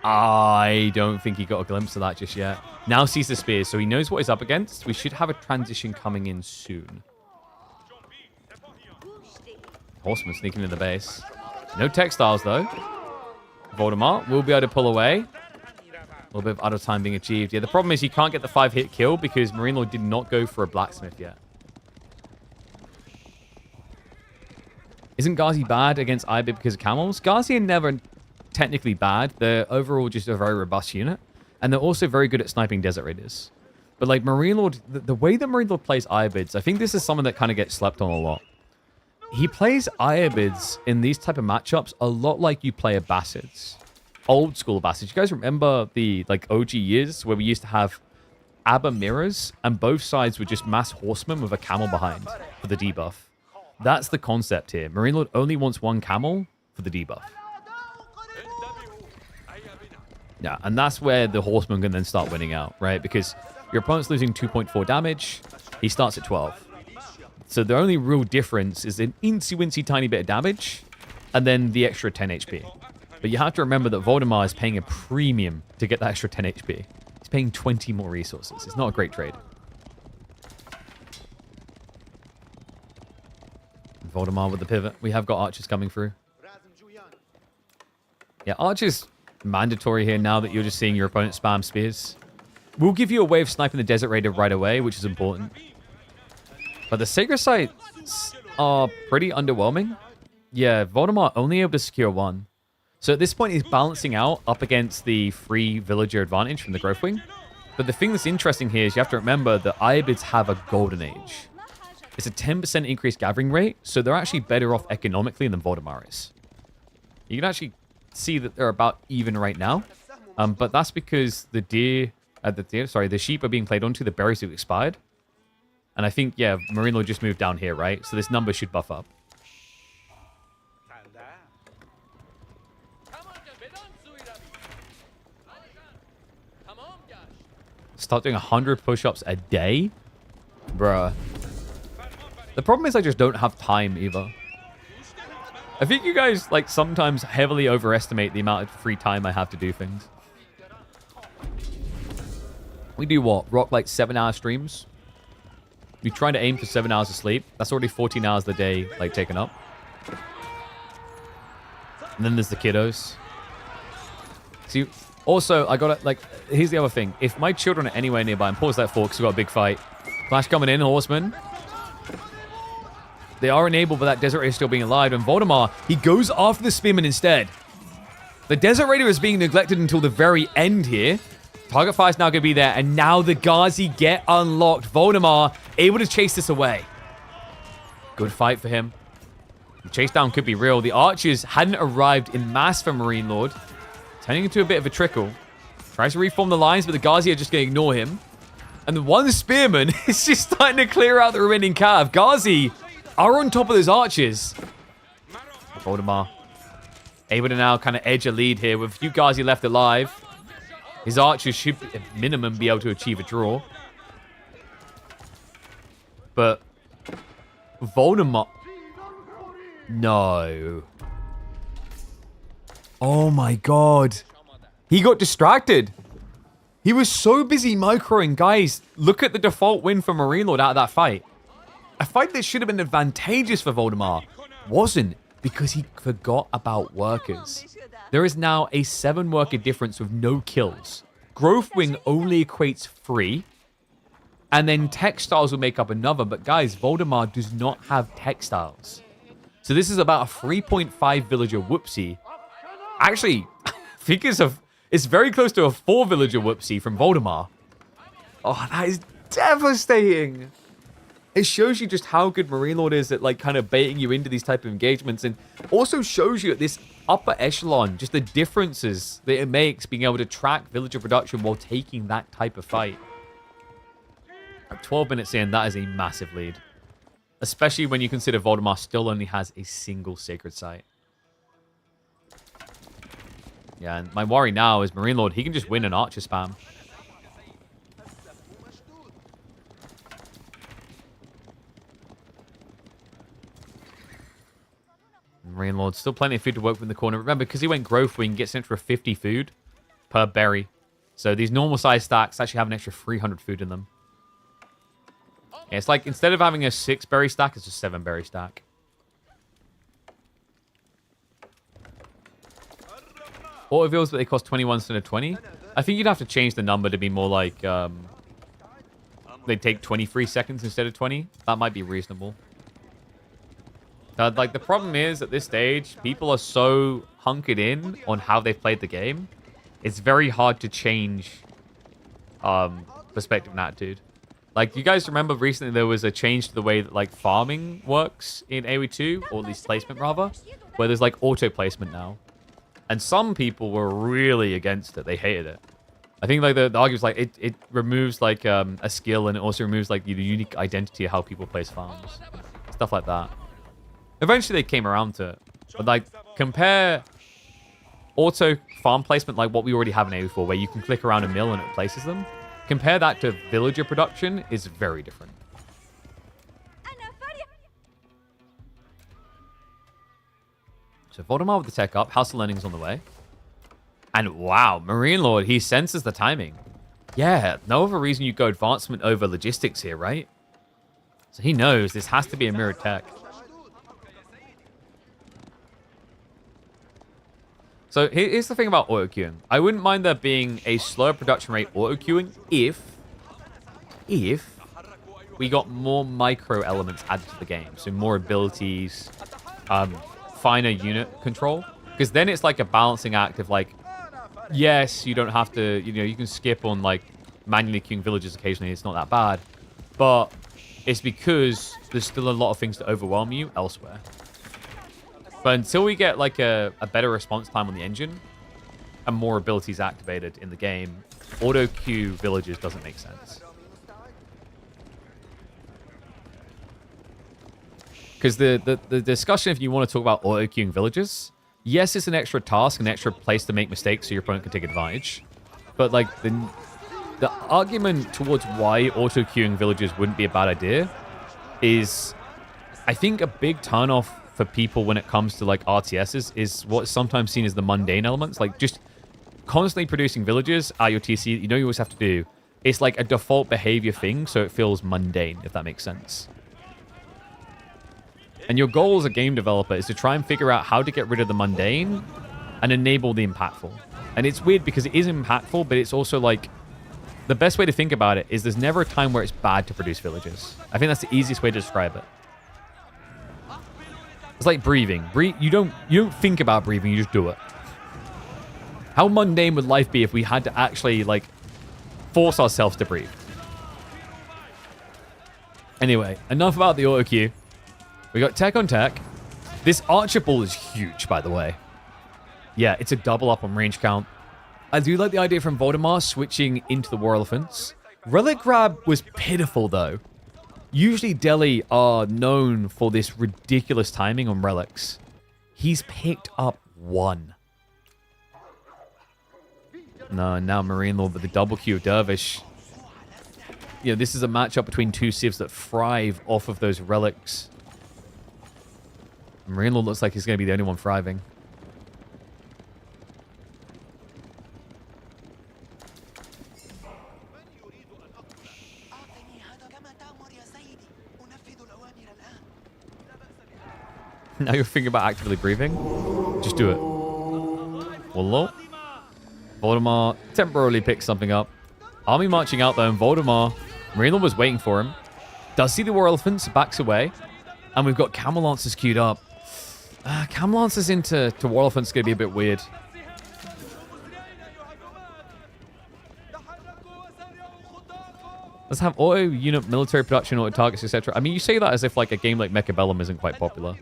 I don't think he got a glimpse of that just yet. Now sees the spears, so he knows what he's up against. We should have a transition coming in soon. Horseman sneaking in the base. No textiles, though. Voldemar will be able to pull away. A little bit of out time being achieved. Yeah, the problem is you can't get the 5-hit kill because Marine Lord did not go for a blacksmith yet. Isn't Ghazi bad against Ibid because of camels? Ghazi are never technically bad. They're overall just a very robust unit. And they're also very good at sniping Desert Raiders. But like Marine Lord, the way that Marine Lord plays Ibids, I think this is something that kind of gets slept on a lot. He plays Ibids in these type of matchups a lot like you play a Bassids. Old school Bassids. You guys remember the like OG years where we used to have Abba mirrors and both sides were just mass horsemen with a camel behind for the debuff. That's the concept here. Marine Lord only wants 1 camel for the debuff. Yeah, and that's where the horseman can then start winning out, right? Because your opponent's losing 2.4 damage. He starts at 12. So the only real difference is an incy-wincy tiny bit of damage and then the extra 10 HP. But you have to remember that Voldemar is paying a premium to get that extra 10 HP. He's paying 20 more resources. It's not a great trade. Voldemar with the pivot. We have got archers coming through. Yeah, archers mandatory here now that you're just seeing your opponent spam spears. We'll give you a way of sniping the Desert Raider right away, which is important. But the Sacred Sites are pretty underwhelming. Yeah, Voldemar only able to secure 1. So at this point, he's balancing out up against the free villager advantage from the Growth Wing. But the thing that's interesting here is you have to remember that Iabids have a golden age. It's a 10% increased gathering rate, so they're actually better off economically than Voldemar is. You can actually see that they're about even right now. But that's because the sheep are being played onto, the berries have expired. And I think, yeah, Marine Lord just moved down here, right? So this number should buff up. Start doing 100 push-ups a day? Bruh. The problem is I just don't have time either. I think you guys, like, sometimes heavily overestimate the amount of free time I have to do things. We do what? Rock, like, 7-hour streams? We try to aim for 7 hours of sleep. That's already 14 hours of the day, like, taken up. And then there's the kiddos. See, also, I gotta, like, here's the other thing. If my children are anywhere nearby, and pause that for because we've got a big fight. Flash coming in, Horseman. They are enabled, but that Desert Raider still being alive. And Voldemar, he goes after the Spearman instead. The Desert Raider is being neglected until the very end here. Target fire is now going to be there. And now the Ghazi get unlocked. Voldemar able to chase this away. Good fight for him. The chase down could be real. The archers hadn't arrived in mass for Marine Lord. Turning into a bit of a trickle. Tries to reform the lines, but the Ghazi are just going to ignore him. And the one Spearman is just starting to clear out the remaining cav. Ghazi are on top of those archers. Voldemar able to now kind of edge a lead here with a few Ghazi left alive. His archers should, at minimum, be able to achieve a draw. But Voldemar... No. Oh my god. He got distracted. He was so busy microing. Guys, look at the default win for Marine Lord out of that fight. A fight that should have been advantageous for Voldemar wasn't, because he forgot about workers. There is now a 7-worker difference with no kills. Growth Wing only equates 3. And then Textiles will make up another. But guys, Voldemar does not have Textiles. So this is about a 3.5 villager whoopsie. Actually, I think it's very close to a 4 villager whoopsie from Voldemar. Oh, that is devastating. It shows you just how good Marine Lord is at, like, kind of baiting you into these type of engagements, and also shows you at this upper echelon just the differences that it makes being able to track villager production while taking that type of fight. At 12 minutes in, that is a massive lead. Especially when you consider Voldemar still only has a single sacred site. Yeah, and my worry now is Marine Lord, he can just win an archer spam. Marine Lord, still plenty of food to work with in the corner. Remember, because he went Growth Wing, gets an extra 50 food per berry. So these normal size stacks actually have an extra 300 food in them. Yeah, it's like, instead of having a 6-berry stack, it's a 7-berry stack. Auto reveals, but they cost 21 instead of 20. I think you'd have to change the number to be more like, they take 23 seconds instead of 20. That might be reasonable. Like, the problem is, at this stage, people are so hunkered in on how they've played the game. It's very hard to change perspective and attitude. Like, you guys remember recently there was a change to the way that, like, farming works in AoE2, or at least placement, rather, where there's, like, auto-placement now. And some people were really against it. They hated it. I think, like, the argument's, like, it removes, like, a skill, and it also removes, like, the unique identity of how people place farms. Stuff like that. Eventually, they came around to it. But, like, compare auto farm placement, like what we already have in AoE4, where you can click around a mill and it places them. Compare that to villager production is very different. So Voldemar with the tech up. House of Learning is on the way. And wow, Marine Lord, he senses the timing. Yeah, no other reason you go advancement over logistics here, right? So he knows this has to be a mirrored tech. So here's the thing about auto-queuing. I wouldn't mind there being a slower production rate auto-queuing if we got more micro elements added to the game. So more abilities, finer unit control. Because then it's like a balancing act of like, yes, you don't have to, you know, you can skip on like manually queuing villages occasionally, it's not that bad. But it's because there's still a lot of things to overwhelm you elsewhere. But until we get like a better response time on the engine and more abilities activated in the game, auto queue villages doesn't make sense. Because the discussion, if you want to talk about auto queuing villages, yes, it's an extra task, an extra place to make mistakes so your opponent can take advantage. But like the argument towards why auto queuing villages wouldn't be a bad idea is, I think, a big turnoff for people when it comes to like RTSs is what's sometimes seen as the mundane elements, like just constantly producing villages at your TC. You know, you always have to do. It's like a default behavior thing, so it feels mundane, if that makes sense. And your goal as a game developer is to try and figure out how to get rid of the mundane and enable the impactful. And it's weird because it is impactful, but it's also like, the best way to think about it is there's never a time where it's bad to produce villages. I think that's the easiest way to describe it. It's like breathing. You don't think about breathing, you just do it. How mundane would life be if we had to actually like force ourselves to breathe? Anyway, enough about the auto queue. We got tech on tech. This Archer ball is huge, by the way. Yeah, it's a double up on range count. I do like the idea from Voldemar switching into the War Elephants. Relic Grab was pitiful, though. Usually Delhi are known for this ridiculous timing on relics. He's picked up 1. No, now Marine Lord with the double Q of Dervish. You know, this is a matchup between two civs that thrive off of those relics. Marine Lord looks like he's going to be the only one thriving. Now you're thinking about actively breathing? Just do it. Wallo. Voldemar temporarily picks something up. Army marching out though, and Voldemar, Marine was waiting for him. Does see the War Elephants, backs away. And we've got Camel Lancers queued up. Camel Lancers into War Elephants is going to be a bit weird. Let's have auto unit military production, auto targets, etc. I mean, you say that as if like a game like Mechabellum isn't quite popular.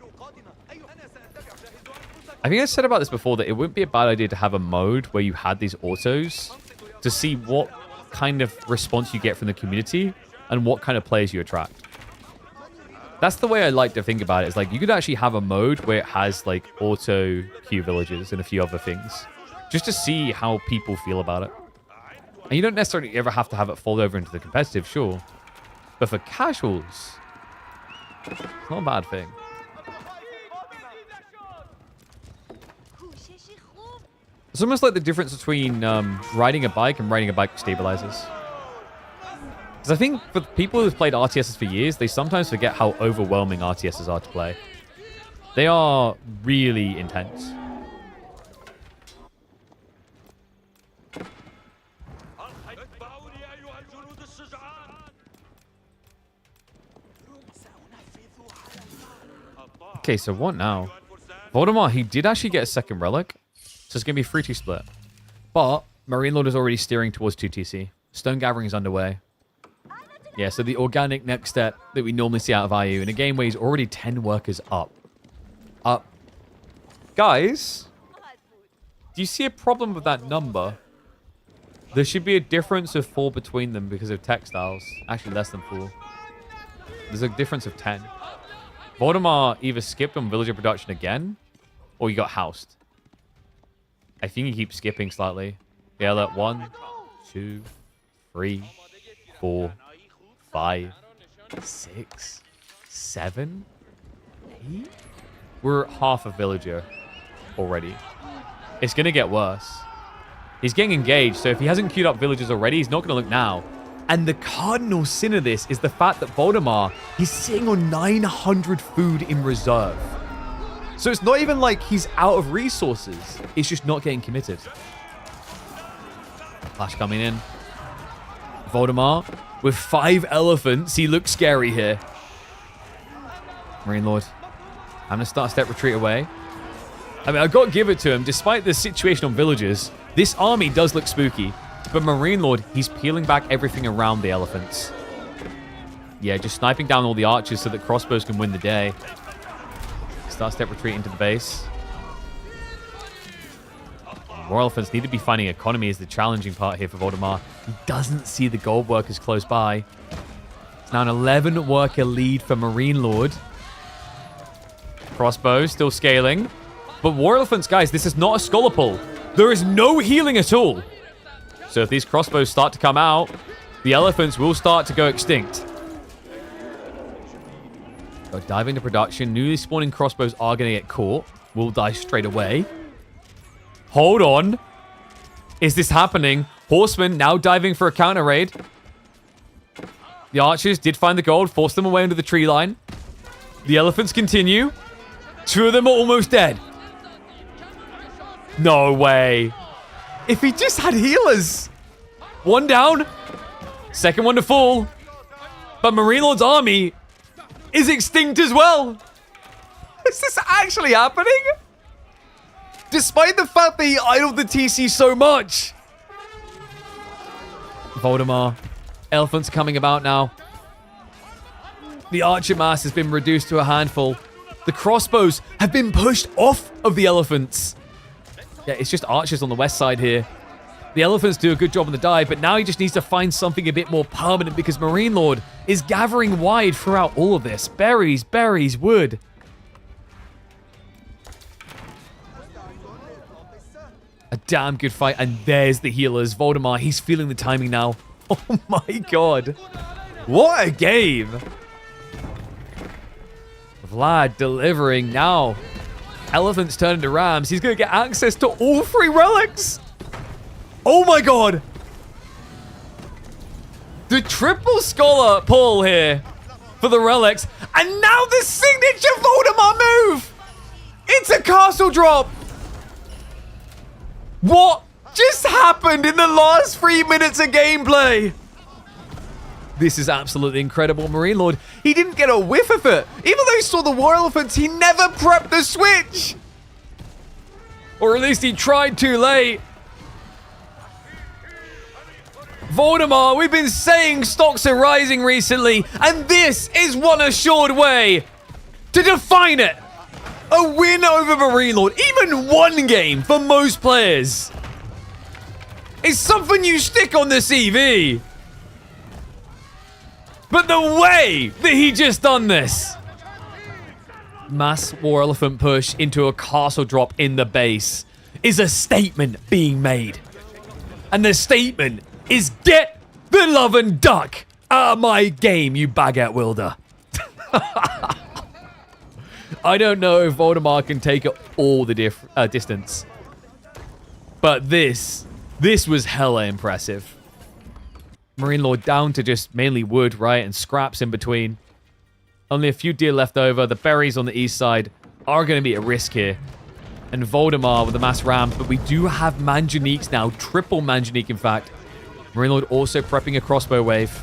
I think I said about this before that it wouldn't be a bad idea to have a mode where you had these autos to see what kind of response you get from the community and what kind of players you attract. That's the way I like to think about it. Is like you could actually have a mode where it has like auto queue villages and a few other things just to see how people feel about it. And you don't necessarily ever have to have it fold over into the competitive, sure. But for casuals, it's not a bad thing. It's almost like the difference between riding a bike and riding a bike with stabilizers. Because I think for people who've played RTSs for years, they sometimes forget how overwhelming RTSs are to play. They are really intense. Okay, so what now? Voldemar, he did actually get a second relic. So it's going to be 3-2 split. But Marine Lord is already steering towards 2TC. Stone Gathering is underway. Yeah, so the organic next step that we normally see out of IU in a game where he's already 10 workers up. Guys, do you see a problem with that number? There should be a difference of 4 between them because of textiles. Actually, less than 4. There's a difference of 10. Voldemar either skipped on villager production again, or he got housed. I think he keeps skipping slightly. Yeah, look. 1, 2, 3, 4, 5, 6, 7, 8. We're at half a villager already. It's going to get worse. He's getting engaged, so if he hasn't queued up villagers already, he's not going to look now. And the cardinal sin of this is the fact that Voldemar, he's sitting on 900 food in reserve. So it's not even like he's out of resources. It's just not getting committed. Flash coming in. Voldemar with 5 elephants. He looks scary here. Marine Lord. I'm going to start a step retreat away. I mean, I've got to give it to him. Despite the situation on villagers, this army does look spooky. But Marine Lord, he's peeling back everything around the elephants. Yeah, just sniping down all the archers so that crossbows can win the day. Start step retreat into the base. More elephants need to be finding economy is the challenging part here for Voldemar. He doesn't see the gold workers close by. It's now an 11 worker lead for Marine Lord. Crossbows still scaling. But War Elephants, guys, this is not a scholar pull. There is no healing at all. So if these crossbows start to come out, the elephants will start to go extinct. So dive into production. Newly spawning crossbows are going to get caught. Will die straight away. Hold on. Is this happening? Horsemen now diving for a counter raid. The archers did find the gold, forced them away under the tree line. The elephants continue. 2 of them are almost dead. No way. If he just had healers. 1 down. Second one to fall. But Marine Lord's army is extinct as well. Is this actually happening? Despite the fact that he idled the TC so much. Voldemar. Elephants coming about now. The archer mass has been reduced to a handful. The crossbows have been pushed off of the elephants. Yeah, it's just archers on the west side here. The elephants do a good job on the dive, but now he just needs to find something a bit more permanent because Marine Lord is gathering wide throughout all of this. Berries, berries, wood. A damn good fight, and there's the healers. Voldemar, he's feeling the timing now. Oh my god. What a game. Vlad delivering now. Elephants turn into rams. He's going to get access to all 3 relics. Oh my god. The triple scholar pull here for the relics. And now the signature Voldemar move. It's a castle drop. What just happened in the last 3 minutes of gameplay? This is absolutely incredible. Marine Lord, he didn't get a whiff of it. Even though he saw the War Elephants, he never prepped the switch. Or at least he tried too late. Voldemar, we've been saying stocks are rising recently, and this is one assured way to define it. A win over Marine Lord, even 1 game for most players, is something you stick on the CV. But the way that he just done this. Mass War Elephant push into a castle drop in the base is a statement being made. And the statement is get the love and duck out of my game, you baguette wielder. I don't know if Voldemar can take it all the distance. But this was hella impressive. Marine Lord down to just mainly wood, right? And scraps in between. Only a few deer left over. The berries on the east side are going to be at risk here. And Voldemar with the mass rams. But we do have Manjaniques now. Triple Manjanique, in fact. Marine Lord also prepping a crossbow wave.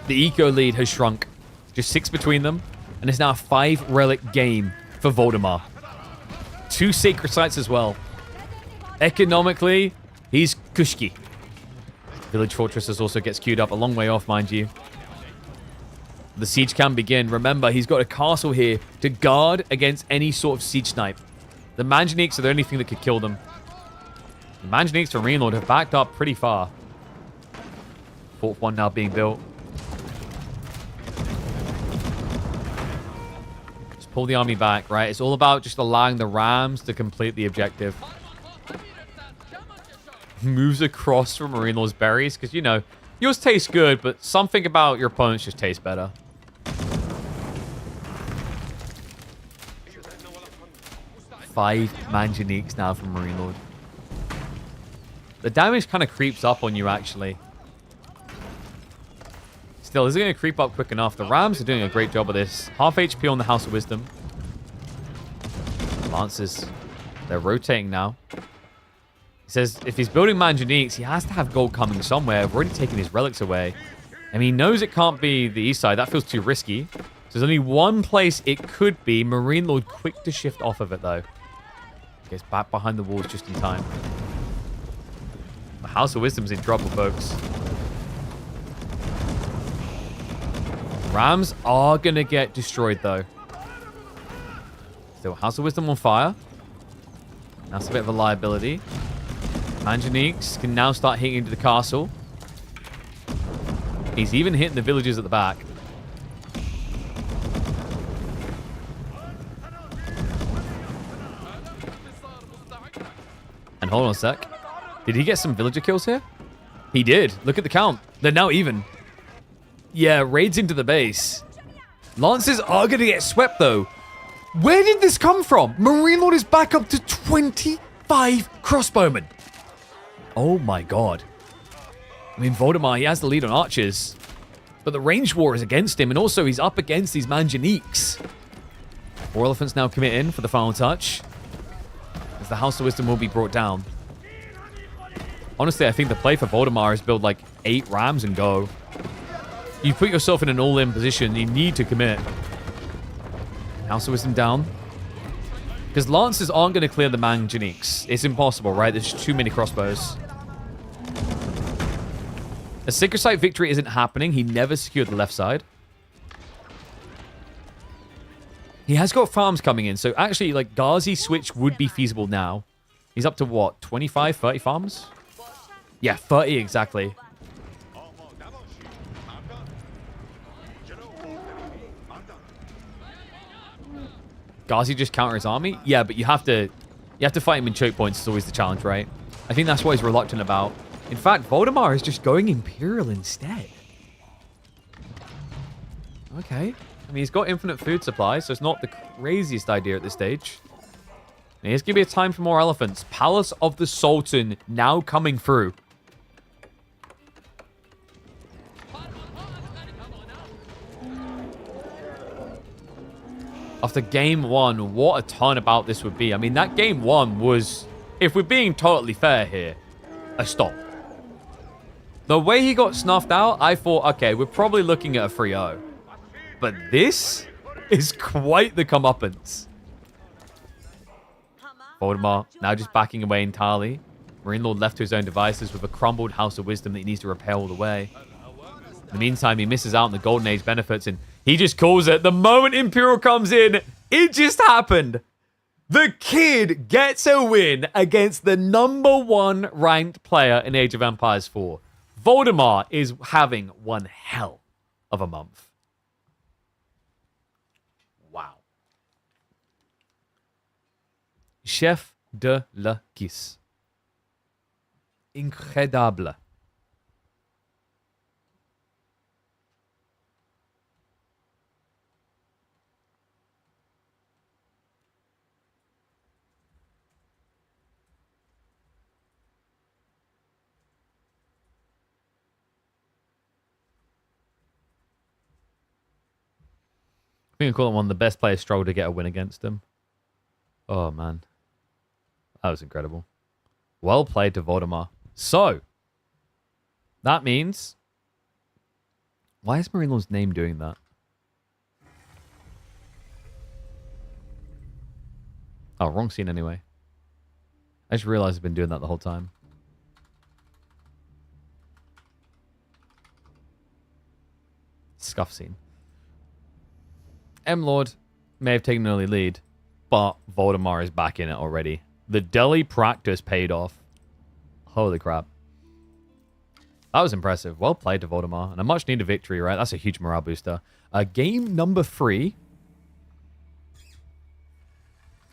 The eco lead has shrunk. Just 6 between them. And it's now a 5 relic game for Voldemar. 2 sacred sites as well. Economically, he's Kushki. Village Fortresses also gets queued up a long way off, mind you. The siege can begin. Remember, he's got a castle here to guard against any sort of siege snipe. The Manjaniques are the only thing that could kill them. The Manjaniques from Marine Lord have backed up pretty far. 4th one now being built. Just pull the army back, right? It's all about just allowing the rams to complete the objective. Moves across from Marine Lord's berries, because, you know, yours taste good, but something about your opponents just tastes better. Five Manjaniques now from Marine Lord. The damage kind of creeps up on you, actually. Still, is it going to creep up quick enough? The Rams are doing a great job of this. Half HP on the House of Wisdom. Lancers, they're rotating now. He says if he's building Manjaniques, he has to have gold coming somewhere. I've already taken his relics away. And he knows it can't be the east side. That feels too risky. So there's only one place it could be. Marine Lord quick to shift off of it, though. Gets back behind the walls just in time. The House of Wisdom's in trouble, folks. Rams are going to get destroyed, though. Still, House of Wisdom on fire. That's a bit of a liability. Manjaniques can now start hitting into the castle. He's even hitting the villagers at the back. And hold on a sec. Did he get some villager kills here? He did. Look at the count. They're now even. Yeah, raids into the base. Lancers are going to get swept, though. Where did this come from? Marine Lord is back up to 25 crossbowmen. Oh my god. I mean, Voldemar, he has the lead on archers. But the range war is against him, and also he's up against these Manjaniques. 4 elephants now commit in for the final touch. As the House of Wisdom will be brought down. Honestly, I think the play for Voldemar is build like 8 rams and go. You put yourself in an all-in position, you need to commit. House of Wisdom down. Because Lancers aren't going to clear the Manjaniques. It's impossible, right? There's too many crossbows. A Sacred Site victory isn't happening. He never secured the left side. He has got farms coming in. So actually, like, Ghazi switch would be feasible now. He's up to what? 25, 30 farms? Yeah, 30 exactly. Ghazi just counter his army? Yeah, but you have to fight him in choke points. It's always the challenge, right? I think that's what he's reluctant about. In fact, Voldemar is just going Imperial instead. Okay. I mean, he's got infinite food supply, so it's not the craziest idea at this stage. And here's going to be a time for more elephants. Palace of the Sultan now coming through. After game 1, what a ton about this would be. I mean, that game 1 was, if we're being totally fair here, a stop. The way he got snuffed out, I thought, okay, we're probably looking at a 3-0. But this is quite the comeuppance. Voldemar now just backing away entirely. Marine Lord left to his own devices with a crumbled House of Wisdom that he needs to repair all the way. In the meantime, he misses out on the Golden Age benefits, and he just calls it. The moment Imperial comes in, it just happened. The kid gets a win against the #1 ranked player in Age of Empires 4. Voldemar is having one hell of a month. Wow. Chef de la Kiss. Incroyable. I think I call it one of the best players struggled to get a win against him. Oh, man. That was incredible. Well played to Voldemar. So, that means... Why is Marine Lord's name doing that? Oh, wrong scene anyway. I just realized I've been doing that the whole time. Scuff scene. M-Lord may have taken an early lead, but Voldemar is back in it already. The Delhi practice paid off. Holy crap. That was impressive. Well played to Voldemar. And a much-needed victory, right? That's a huge morale booster. Game number 3.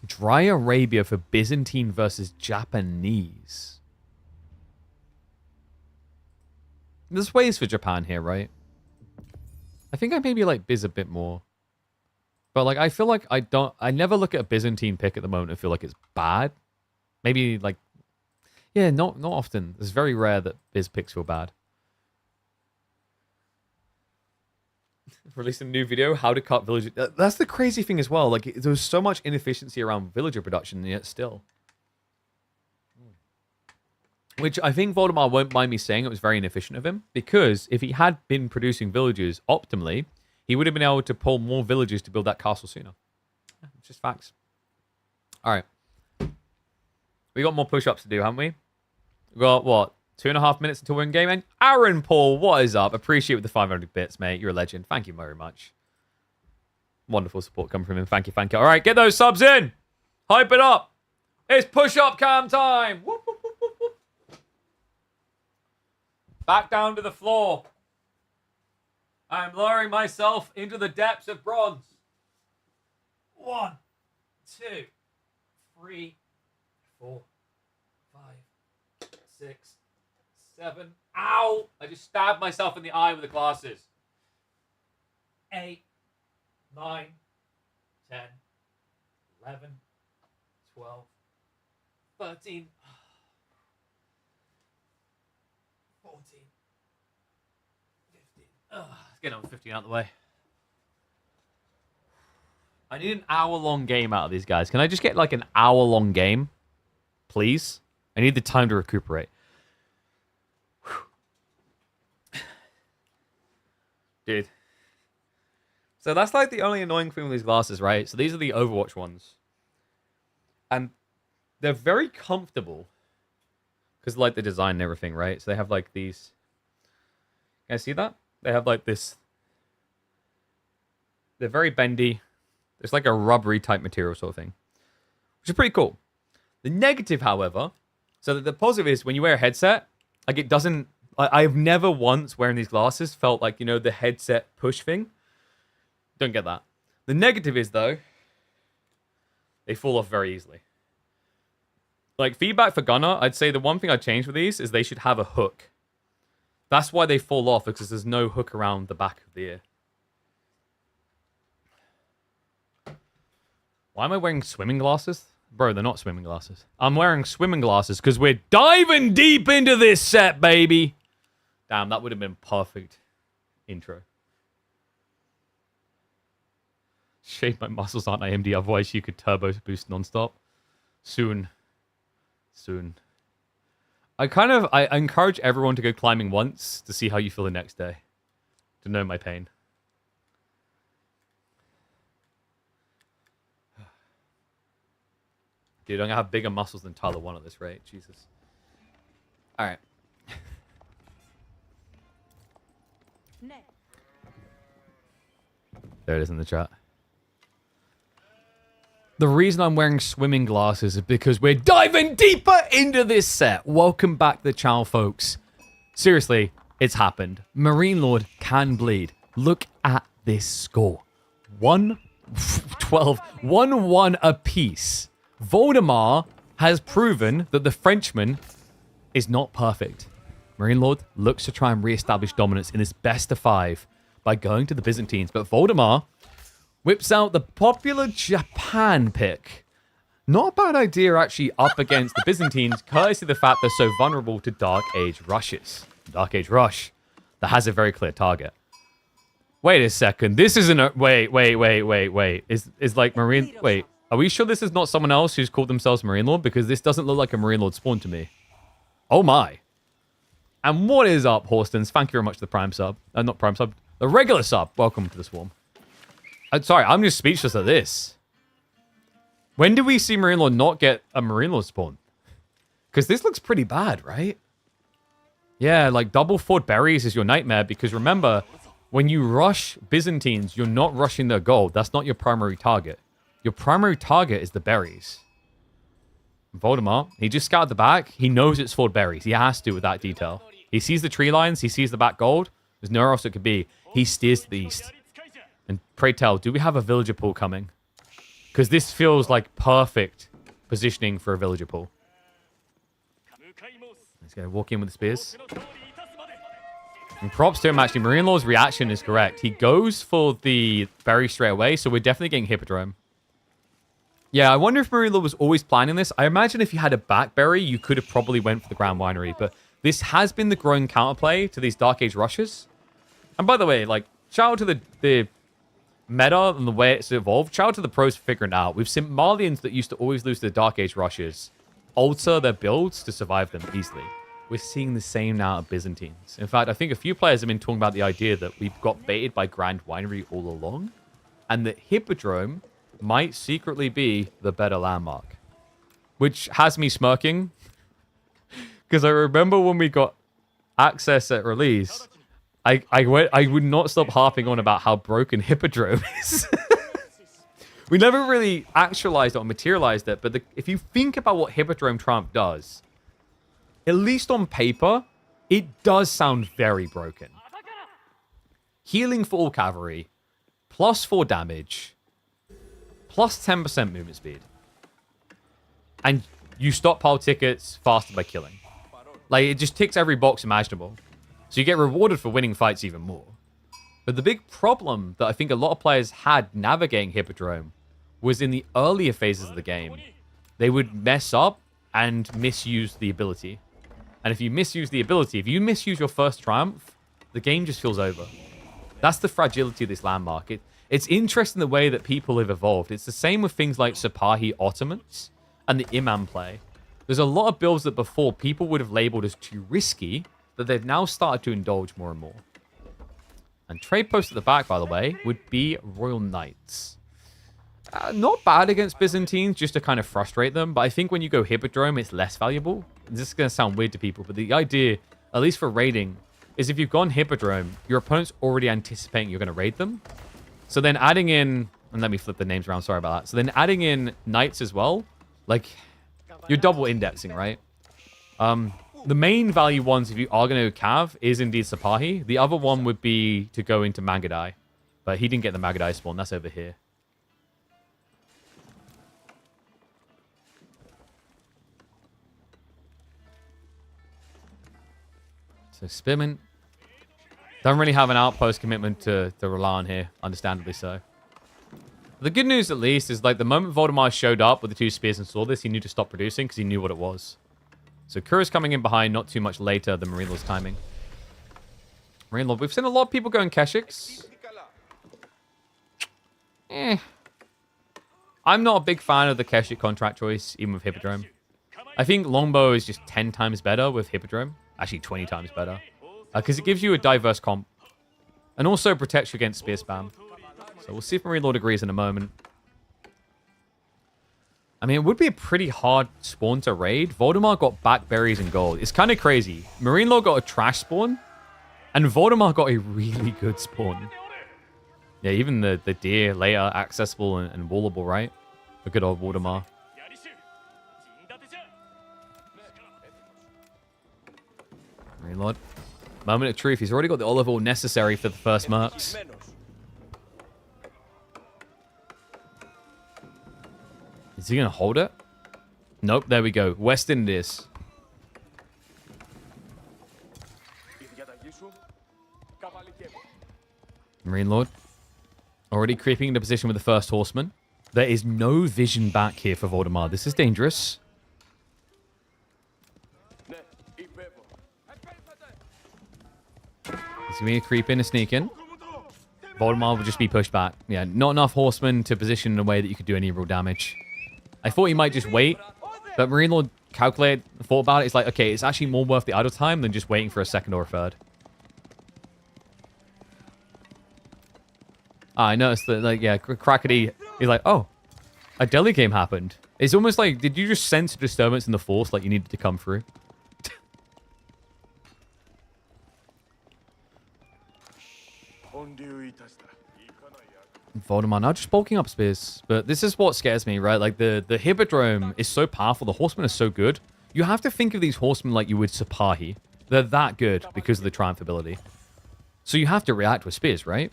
Dry Arabia for Byzantine versus Japanese. There's ways for Japan here, right? I think I maybe like Biz a bit more. But like, I feel like I never look at a Byzantine pick at the moment and feel like it's bad. Maybe like, yeah, not often. It's very rare that Biz picks feel bad. Released a new video, how to cut villager. That's the crazy thing as well. Like, there was so much inefficiency around villager production, and yet still. Which I think Voldemar won't mind me saying it was very inefficient of him, because if he had been producing villagers optimally, he would have been able to pull more villagers to build that castle sooner. Yeah, it's just facts. All right. We got more push-ups to do, haven't we? We got, what, 2.5 minutes until we're in game? And Aaron Paul, what is up? Appreciate the 500 bits, mate. You're a legend. Thank you very much. Wonderful support coming from him. Thank you, thank you. All right, get those subs in. Hype it up. It's push-up cam time. Whoop, whoop, whoop, whoop, whoop. Back down to the floor. I'm lowering myself into the depths of bronze. 1, 2, 3, 4, 5, 6, 7. Ow! I just stabbed myself in the eye with the glasses. 8, 9, 10, 11, 12, 13, 14, 15. Let's get on 15 out of the way. I need an hour-long game out of these guys. Can I just get like an hour-long game? Please? I need the time to recuperate. Dude. So that's like the only annoying thing with these glasses, right? So these are the Overwatch ones. And they're very comfortable. Because like the design and everything, right? So they have like these... Can I see that? They have like this... They're very bendy. It's like a rubbery type material sort of thing. Which is pretty cool. The negative, however... So the positive is when you wear a headset, like it doesn't... I've never once wearing these glasses felt like, you know, the headset push thing. Don't get that. The negative is, though, they fall off very easily. Like, feedback for Gunner, I'd say the one thing I'd change with these is they should have a hook. That's why they fall off, because there's no hook around the back of the ear. Why am I wearing swimming glasses? Bro, they're not swimming glasses. I'm wearing swimming glasses because we're diving deep into this set, baby. Damn, that would have been perfect intro. Shave my muscles aren't AMD, otherwise you could turbo boost nonstop. Soon. I encourage everyone to go climbing once to see how you feel the next day. To know my pain. Dude, I'm gonna have bigger muscles than Tyler 1 at this rate. Jesus. Alright. There it is in the chat. The reason I'm wearing swimming glasses is because we're diving deeper into this set. Welcome back to the channel, folks. Seriously, it's happened. Marine Lord can bleed. Look at this score. 1-12. 1-1 apiece. Voldemar has proven that the Frenchman is not perfect. Marine Lord looks to try and re-establish dominance in this best of 5 by going to the Byzantines. But Voldemar whips out the popular Japan pick. Not a bad idea, actually, up against the Byzantines, courtesy of the fact they're so vulnerable to Dark Age rushes. Dark Age rush that has a very clear target. Wait a second. This isn't a... Wait. Is like Marine... Wait. Are we sure this is not someone else who's called themselves Marine Lord? Because this doesn't look like a Marine Lord spawn to me. Oh my. And what is up, Horstons? Thank you very much for the Prime sub. Not Prime sub. The regular sub. Welcome to the Swarm. Sorry, I'm just speechless at this. When do we see Marine Lord not get a Marine Lord spawn? Because this looks pretty bad, right? Yeah, like double Fort Berries is your nightmare. Because remember, when you rush Byzantines, you're not rushing their gold. That's not your primary target. Your primary target is the berries. Voldemar, he just scouted the back. He knows it's Fort Berries. He has to with that detail. He sees the tree lines. He sees the back gold. There's nowhere else it could be. He steers to the east. And pray tell, do we have a villager pool coming? Because this feels like perfect positioning for a villager pool. Let's go walk in with the spears. And props to him, actually. Marine Lord's reaction is correct. He goes for the berry straight away, so we're definitely getting Hippodrome. Yeah, I wonder if Marine Lord was always planning this. I imagine if you had a backberry, you could have probably went for the Grand Winery. But this has been the growing counterplay to these Dark Age rushes. And by the way, like, shout out to the meta and the way it's evolved. Shout out to the pros for figuring it out. We've seen Malians that used to always lose to the Dark Age rushes alter their builds to survive them easily. We're seeing the same now at Byzantines. In fact, I think a few players have been talking about the idea that we've got baited by Grand Winery all along, and that Hippodrome might secretly be the better landmark. which has me smirking. Because I remember when we got access at release, I would not stop harping on about how broken Hippodrome is. We never really actualized it or materialized it, but if you think about what Hippodrome Triumph does, at least on paper, it does sound very broken. Healing for all cavalry, +4 damage, +10% movement speed. And you stockpile tickets faster by killing. Like, it just ticks every box imaginable. So you get rewarded for winning fights even more. But the big problem that I think a lot of players had navigating Hippodrome was in the earlier phases of the game. They would mess up and misuse the ability. And if you misuse the ability, if you misuse your first triumph, the game just feels over. That's the fragility of this landmark. It's interesting the way that people have evolved. It's the same with things like Sipahi Ottomans and the Imam play. There's a lot of builds that before people would have labeled as too risky that they've now started to indulge more and more. And trade post at the back, by the way, would be Royal Knights. Not bad against Byzantines, just to kind of frustrate them. But I think when you go Hippodrome, it's less valuable. This is going to sound weird to people, but the idea, at least for raiding, is if you've gone Hippodrome, your opponent's already anticipating you're going to raid them. So then adding in, and let me flip the names around, sorry about that. So then adding in Knights as well, like, you're double indexing, right? The main value ones, if you are going to cav, is indeed Sipahi. The other one would be to go into Magadai. But he didn't get the Magadai spawn. That's over here. So Spearmint don't really have an outpost commitment to rely on here, understandably so. The good news, at least, is like the moment Voldemar showed up with the 2 spears and saw this, he knew to stop producing because he knew what it was. So Kura's coming in behind not too much later than Marine Lord's timing. Marine Lord, we've seen a lot of people going Keshiks. I'm not a big fan of the Keshik contract choice, even with Hippodrome. I think Longbow is just 10 times better with Hippodrome. Actually, 20 times better. Because it gives you a diverse comp. And also protects you against spear spam. So we'll see if Marine Lord agrees in a moment. I mean, it would be a pretty hard spawn to raid. Voldemar got back berries and gold. It's kind of crazy. Marine Lord got a trash spawn. And Voldemar got a really good spawn. Yeah, even the deer later accessible and wallable, right? A good old Voldemar. Marine Lord. Moment of truth. He's already got the olive oil necessary for the first mercs. Is he going to hold it? Nope, there we go. West Indies. Marine Lord. Already creeping into position with the first horseman. There is no vision back here for Voldemar. This is dangerous. He's going to creep in and sneak in. Voldemar will just be pushed back. Yeah, not enough horsemen to position in a way that you could do any real damage. I thought he might just wait, but Marine Lord thought about it. It's like, okay, it's actually more worth the idle time than just waiting for a second or a third. I noticed that, like, yeah, Crackety is like, oh, a Delhi game happened. It's almost like, did you just sense a disturbance in the force like you needed to come through? Voldemar now just bulking up spears. But this is what scares me, right? Like, the Hippodrome is so powerful. The horsemen are so good. You have to think of these horsemen like you would Sipahi. They're that good because of the triumph ability. So you have to react with spears, right?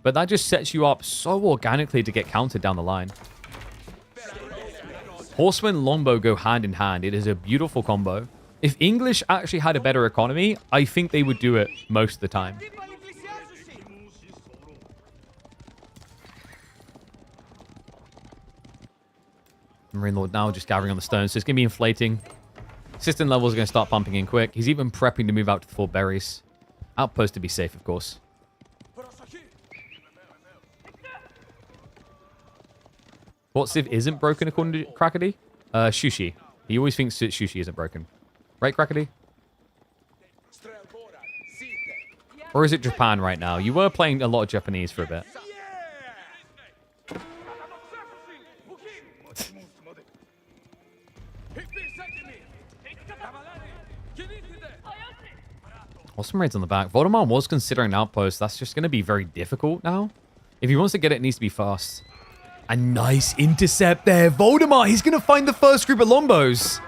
But that just sets you up so organically to get countered down the line. Horseman and Longbow go hand in hand. It is a beautiful combo. If English actually had a better economy, I think they would do it most of the time. Marine Lord now just gathering on the stones, so it's going to be inflating. System levels are going to start pumping in quick. He's even prepping to move out to the 4 berries. Outpost to be safe, of course. What Civ isn't broken according to Crackety? Shushi. He always thinks that Shushi isn't broken. Right, Crackety? Or is it Japan right now? You were playing a lot of Japanese for a bit. Horseman raids on the back. Voldemort was considering an outpost. That's just going to be very difficult now. If he wants to get it, it needs to be fast. A nice intercept there. Voldemort, he's going to find the first group of Lombos.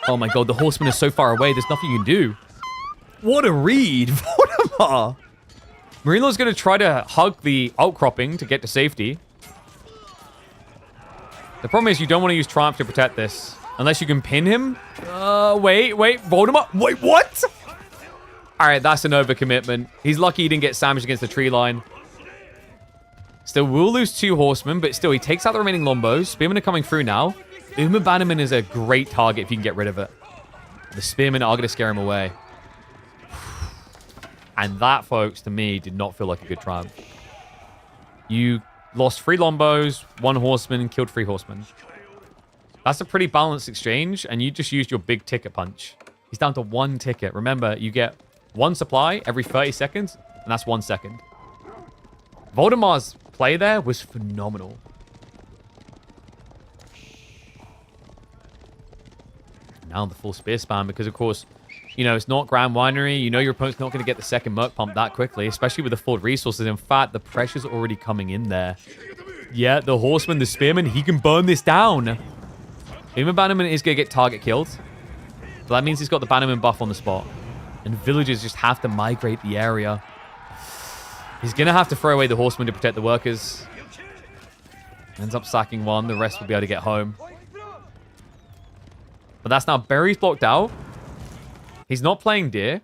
Oh my god, the horseman is so far away. There's nothing you can do. What a read. Voldemort. Marine Lord's going to try to hug the outcropping to get to safety. The problem is you don't want to use Triumph to protect this. Unless you can pin him. Wait. Voldemort. Wait, what? All right, that's an overcommitment. He's lucky he didn't get sandwiched against the tree line. Still, we'll lose 2 horsemen, but still, he takes out the remaining Lombos. Spearmen are coming through now. Uma Bannerman is a great target if you can get rid of it. The Spearmen are going to scare him away. And that, folks, to me, did not feel like a good triumph. You lost 3 Lombos, 1 horseman, killed 3 horsemen. That's a pretty balanced exchange, and you just used your big ticket punch. He's down to 1 ticket. Remember, you get 1 supply every 30 seconds, and that's 1 second. Voldemort's play there was phenomenal. Now the full spear spam, because of course, you know, it's not Grand Winery. You know your opponent's not going to get the second Merc Pump that quickly, especially with the full resources. In fact, the pressure's already coming in there. Yeah, the Horseman, the Spearman, he can burn this down. Uma Bannerman is going to get target killed. But that means he's got the Bannerman buff on the spot. And villagers just have to migrate the area. He's going to have to throw away the Horseman to protect the workers. Ends up sacking 1. The rest will be able to get home. But that's now Berry's blocked out. He's not playing Deer.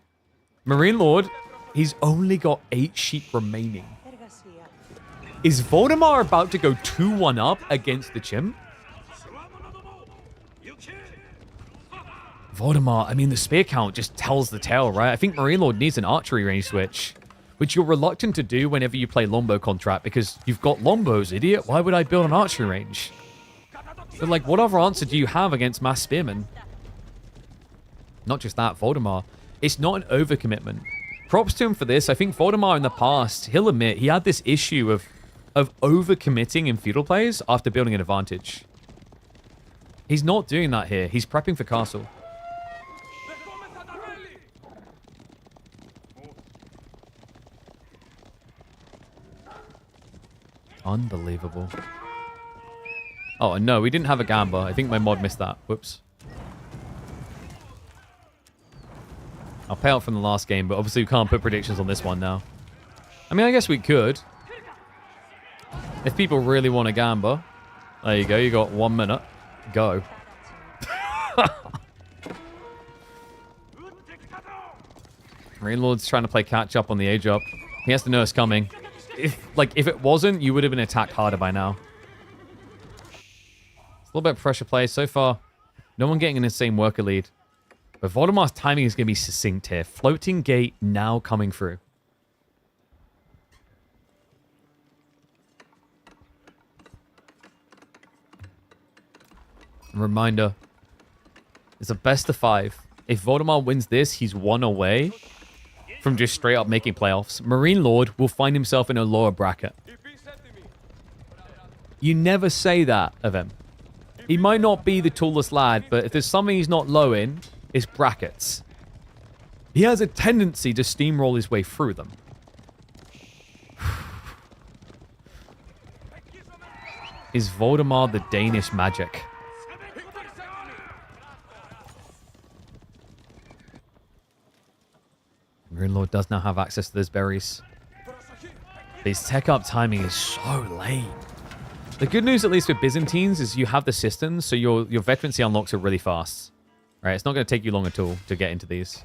Marine Lord, he's only got 8 sheep remaining. Is Voldemort about to go 2-1 up against the Chimp? Voldemort, I mean, the spear count just tells the tale, right? I think Marine Lord needs an archery range switch, which you're reluctant to do whenever you play Lombo contract, because you've got Lombos, idiot. Why would I build an archery range? But, like, what other answer do you have against mass spearmen? Not just that, Voldemort. It's not an overcommitment. Props to him for this. I think Voldemort in the past, he'll admit, he had this issue of overcommitting in feudal plays after building an advantage. He's not doing that here. He's prepping for castle. Unbelievable. Oh, no, we didn't have a Gamba. I think my mod missed that. Whoops. I'll pay out from the last game, but obviously we can't put predictions on this one now. I mean, I guess we could. If people really want a Gamba. There you go. You got 1 minute. Go. Marine Lord's trying to play catch up on the age up. He has to know it's coming. If it wasn't, you would have been attacked harder by now. It's a little bit of pressure play. So far, no one getting an insane worker lead. But Voldemort's timing is going to be succinct here. Floating gate now coming through. Reminder. It's a best of 5. If Voldemort wins this, he's 1 away from just straight up making playoffs. Marine Lord will find himself in a lower bracket. You never say that of him. He might not be the tallest lad, but if there's something he's not low in, it's brackets. He has a tendency to steamroll his way through them. Is Voldemort the Danish magic? Marine Lord does now have access to those berries. But his tech up timing is so late. The good news, at least with Byzantines, is you have the systems, so your veterancy unlocks are really fast. Right, it's not going to take you long at all to get into these.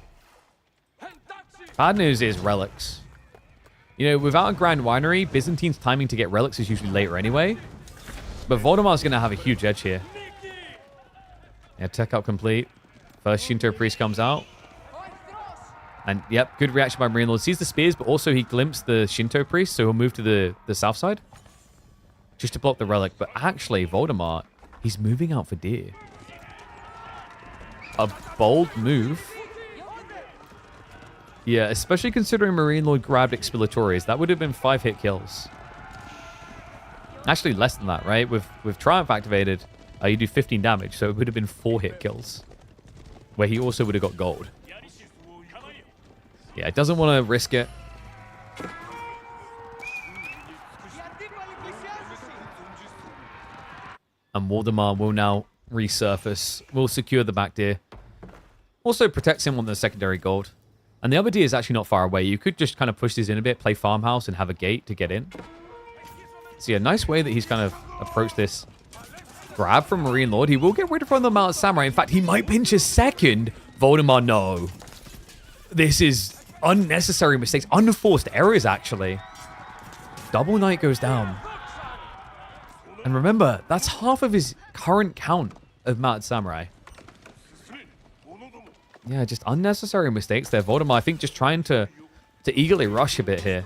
Bad news is relics. You know, without a Grand Winery, Byzantine's timing to get relics is usually later anyway. But Voldemar's going to have a huge edge here. Yeah, tech up complete. First Shinto Priest comes out. And, yep, good reaction by Marine Lord. Sees the spears, but also he glimpsed the Shinto Priest, so he'll move to the south side. Just to block the relic. But actually, Voldemort, he's moving out for deer. A bold move. Yeah, especially considering Marine Lord grabbed Expilatories. That would have been 5 hit kills. Actually, less than that, right? With Triumph activated, you do 15 damage, so it would have been 4 hit kills. Where he also would have got gold. Yeah, it doesn't want to risk it. And Waldemar will now resurface. Will secure the back deer. Also protects him on the secondary gold. And the other deer is actually not far away. You could just kind of push this in a bit, play farmhouse, and have a gate to get in. So yeah, nice way that he's kind of approached this. Grab from Marine Lord. He will get rid from the Mount Samurai. In fact, he might pinch a second. Voldemar, no. This is unnecessary mistakes. Unforced errors, actually. Double Knight goes down. And remember, that's half of his current count of Mount Samurai. Yeah, just unnecessary mistakes there. Voldemar, I think, just trying to eagerly rush a bit here.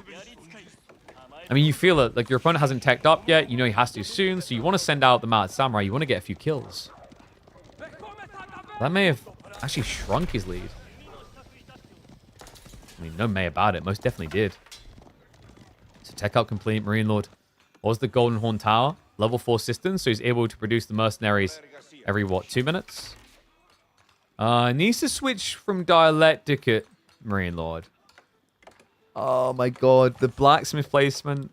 I mean, you feel it. Like, your opponent hasn't teched up yet. You know he has to soon. So you want to send out the Mount Samurai. You want to get a few kills. That may have actually shrunk his lead. I mean, no may about it. Most definitely did. So tech out complete. Marine Lord was the Golden Horn Tower. Level 4 system. So he's able to produce the mercenaries every, what, 2 minutes? Needs to switch from Dialecticate, Marine Lord. Oh my god, the blacksmith placement.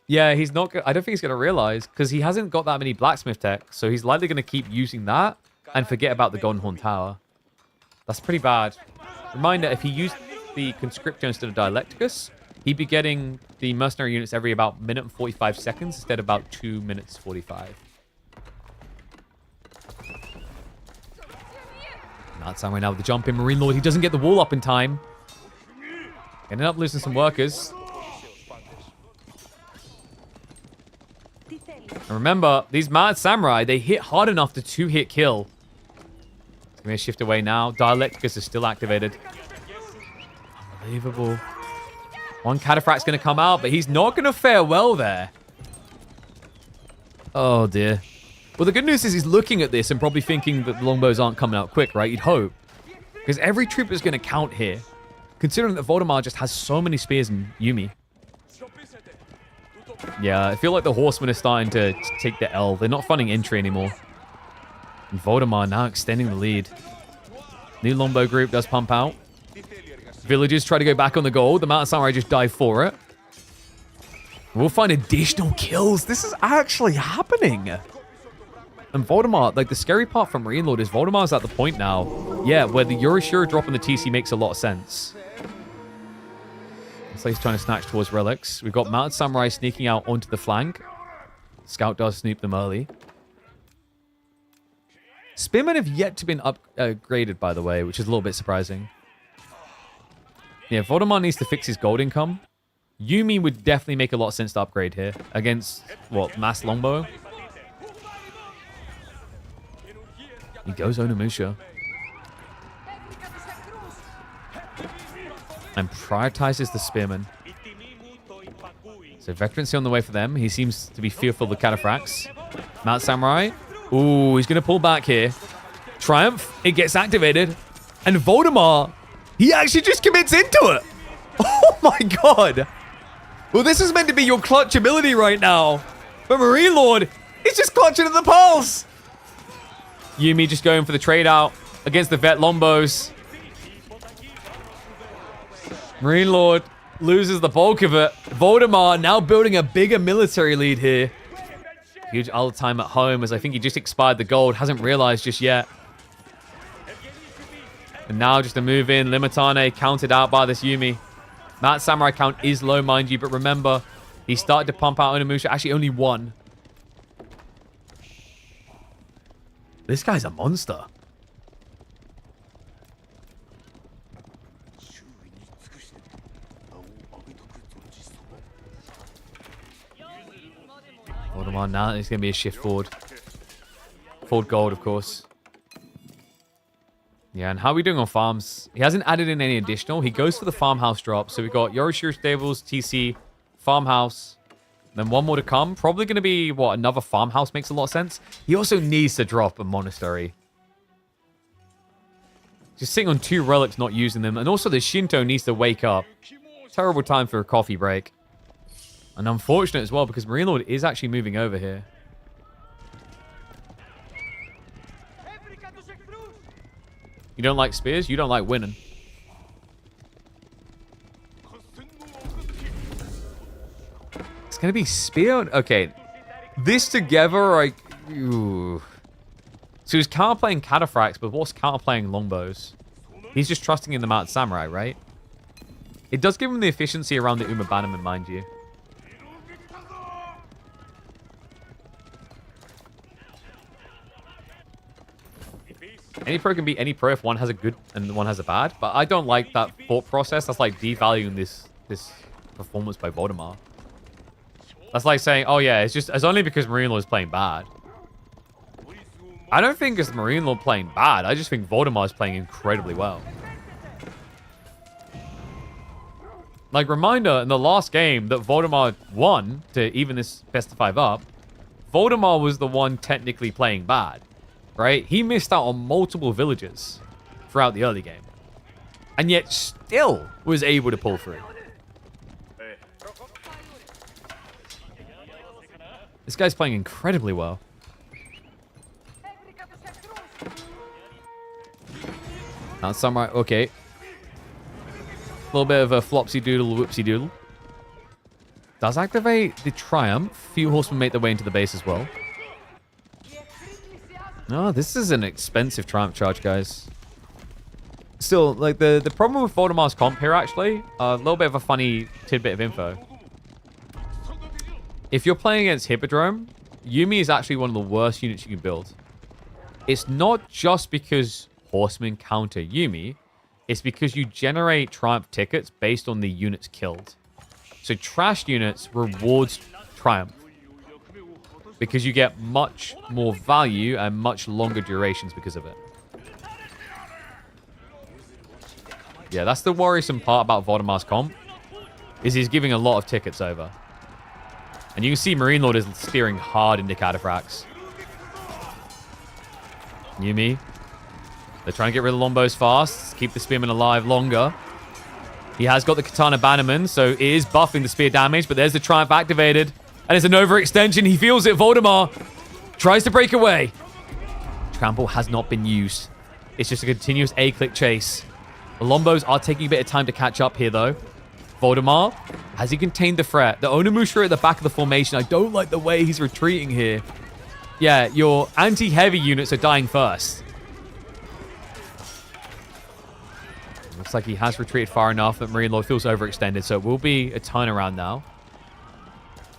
Yeah, he's not. I don't think he's going to realize because he hasn't got that many blacksmith tech, so he's likely going to keep using that and forget about the Golden Horn Tower. That's pretty bad. Reminder: if he used the Conscriptor instead of Dialecticus, he'd be getting the mercenary units every about minute and 45 seconds instead of about 2 minutes 45. Not Samurai now with the jump in. Marine Lord, he doesn't get the wall up in time. Ended up losing some workers. And remember, these Mad Samurai, they hit hard enough to 2-hit kill. It's going to shift away now. Dialecticus is still activated. Unbelievable. One Cataphract's going to come out, but he's not going to fare well there. Oh, dear. Well, the good news is he's looking at this and probably thinking that the longbows aren't coming out quick, right? You'd hope. Because every troop is going to count here. Considering that Voldemar just has so many spears and Yumi. Yeah, I feel like the horsemen are starting to take the L. They're not funding entry anymore. And Voldemar now extending the lead. New longbow group does pump out. Villagers try to go back on the goal. The Mountain Samurai just dive for it. We'll find additional kills. This is actually happening. And Voldemar, like the scary part from Marine Lord is Voldemar's at the point now, yeah, where the Yorishiro drop on the TC makes a lot of sense. Looks like he's trying to snatch towards relics. We've got Mounted Samurai sneaking out onto the flank. Scout does snoop them early. Spearmen have yet to been upgraded, by the way, which is a little bit surprising. Yeah, Voldemar needs to fix his gold income. Yumi would definitely make a lot of sense to upgrade here against, what, Mass Longbow? He goes Onimusha. And prioritizes the Spearman. So veterancy on the way for them. He seems to be fearful of the Cataphracts. Mount Samurai. Ooh, he's going to pull back here. Triumph. It gets activated. And Voldemar, he actually just commits into it. Oh my god. Well, this is meant to be your clutch ability right now. But Marine Lord, he's just clutching at the pulse. Yumi just going for the trade out against the vet Lombos. Marine Lord loses the bulk of it. Voldemar now building a bigger military lead here. Huge ult time at home as I think he just expired the gold. Hasn't realized just yet. And now just a move in. Limitane counted out by this Yumi. That Samurai count is low, mind you. But remember, he started to pump out Onimusha. Actually, only one. This guy's a monster. Hold him on now. It's going to be a shift forward. Forward gold, of course. Yeah, and how are we doing on farms? He hasn't added in any additional. He goes for the farmhouse drop. So we've got Yorishiro Stables, TC, farmhouse. Then one more to come. Probably going to be, what, another farmhouse makes a lot of sense. He also needs to drop a monastery. Just sitting on 2 relics, not using them. And also the Shinto needs to wake up. Terrible time for a coffee break. And unfortunate as well, because Marine Lord is actually moving over here. You don't like spears? You don't like winning. going to be spear. Okay. This together, like... Ooh. So he's counterplaying cataphracts, but what's counterplaying longbows? He's just trusting in the Mount Samurai, right? It does give him the efficiency around the Uma Bannerman, mind you. Any pro can beat any pro if one has a good and one has a bad, but I don't like that thought process. That's like devaluing this performance by Voldemar. That's like saying, oh yeah, it's only because Marine Lord is playing bad. I don't think it's Marine Lord playing bad. I just think Voldemar is playing incredibly well. Like, reminder, in the last game that Voldemar won to even this best of 5 up, Voldemar was the one technically playing bad, right? He missed out on multiple villages throughout the early game. And yet still was able to pull through. This guy's playing incredibly well. Now, Samurai, okay. A little bit of a flopsy doodle, whoopsie doodle. Does activate the Triumph. Few horsemen make their way into the base as well. Oh, this is an expensive Triumph charge, guys. Still, like, the problem with Voldemar's comp here, actually, a little bit of a funny tidbit of info. If you're playing against Hippodrome, Yumi is actually one of the worst units you can build. It's not just because horsemen counter Yumi, it's because you generate Triumph tickets based on the units killed. So trash units rewards Triumph because you get much more value and much longer durations because of it. Yeah, that's the worrisome part about Voldemar's comp, is he's giving a lot of tickets over. And you can see Marine Lord is steering hard into cataphracts. Yumi. They're trying to get rid of the longbows fast. Keep the spearmen alive longer. He has got the katana bannerman, so it is buffing the spear damage, but there's the Triumph activated. And it's an overextension. He feels it. Voldemar tries to break away. Trample has not been used. It's just a continuous A-click chase. The longbows are taking a bit of time to catch up here, though. Voldemar, has he contained the threat? The Onimusha at the back of the formation. I don't like the way he's retreating here. Yeah, your anti-heavy units are dying first. Looks like he has retreated far enough that Marine Lord feels overextended, so it will be a turnaround now.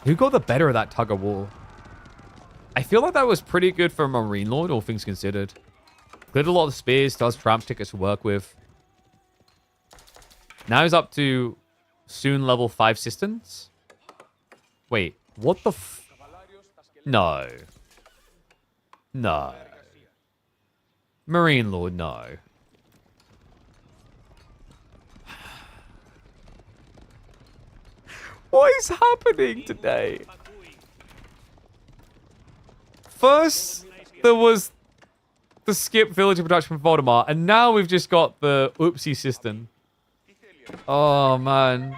Who got the better of that tug of war? I feel like that was pretty good for Marine Lord, all things considered. Cleared a lot of spears, does Triumph tickets to work with. Now he's up to soon level 5 systems. Wait, what the f... No. No. Marine Lord, no. What is happening today? First, there was the skip villager production from Voldemar, and now we've just got the oopsie system. Oh, man.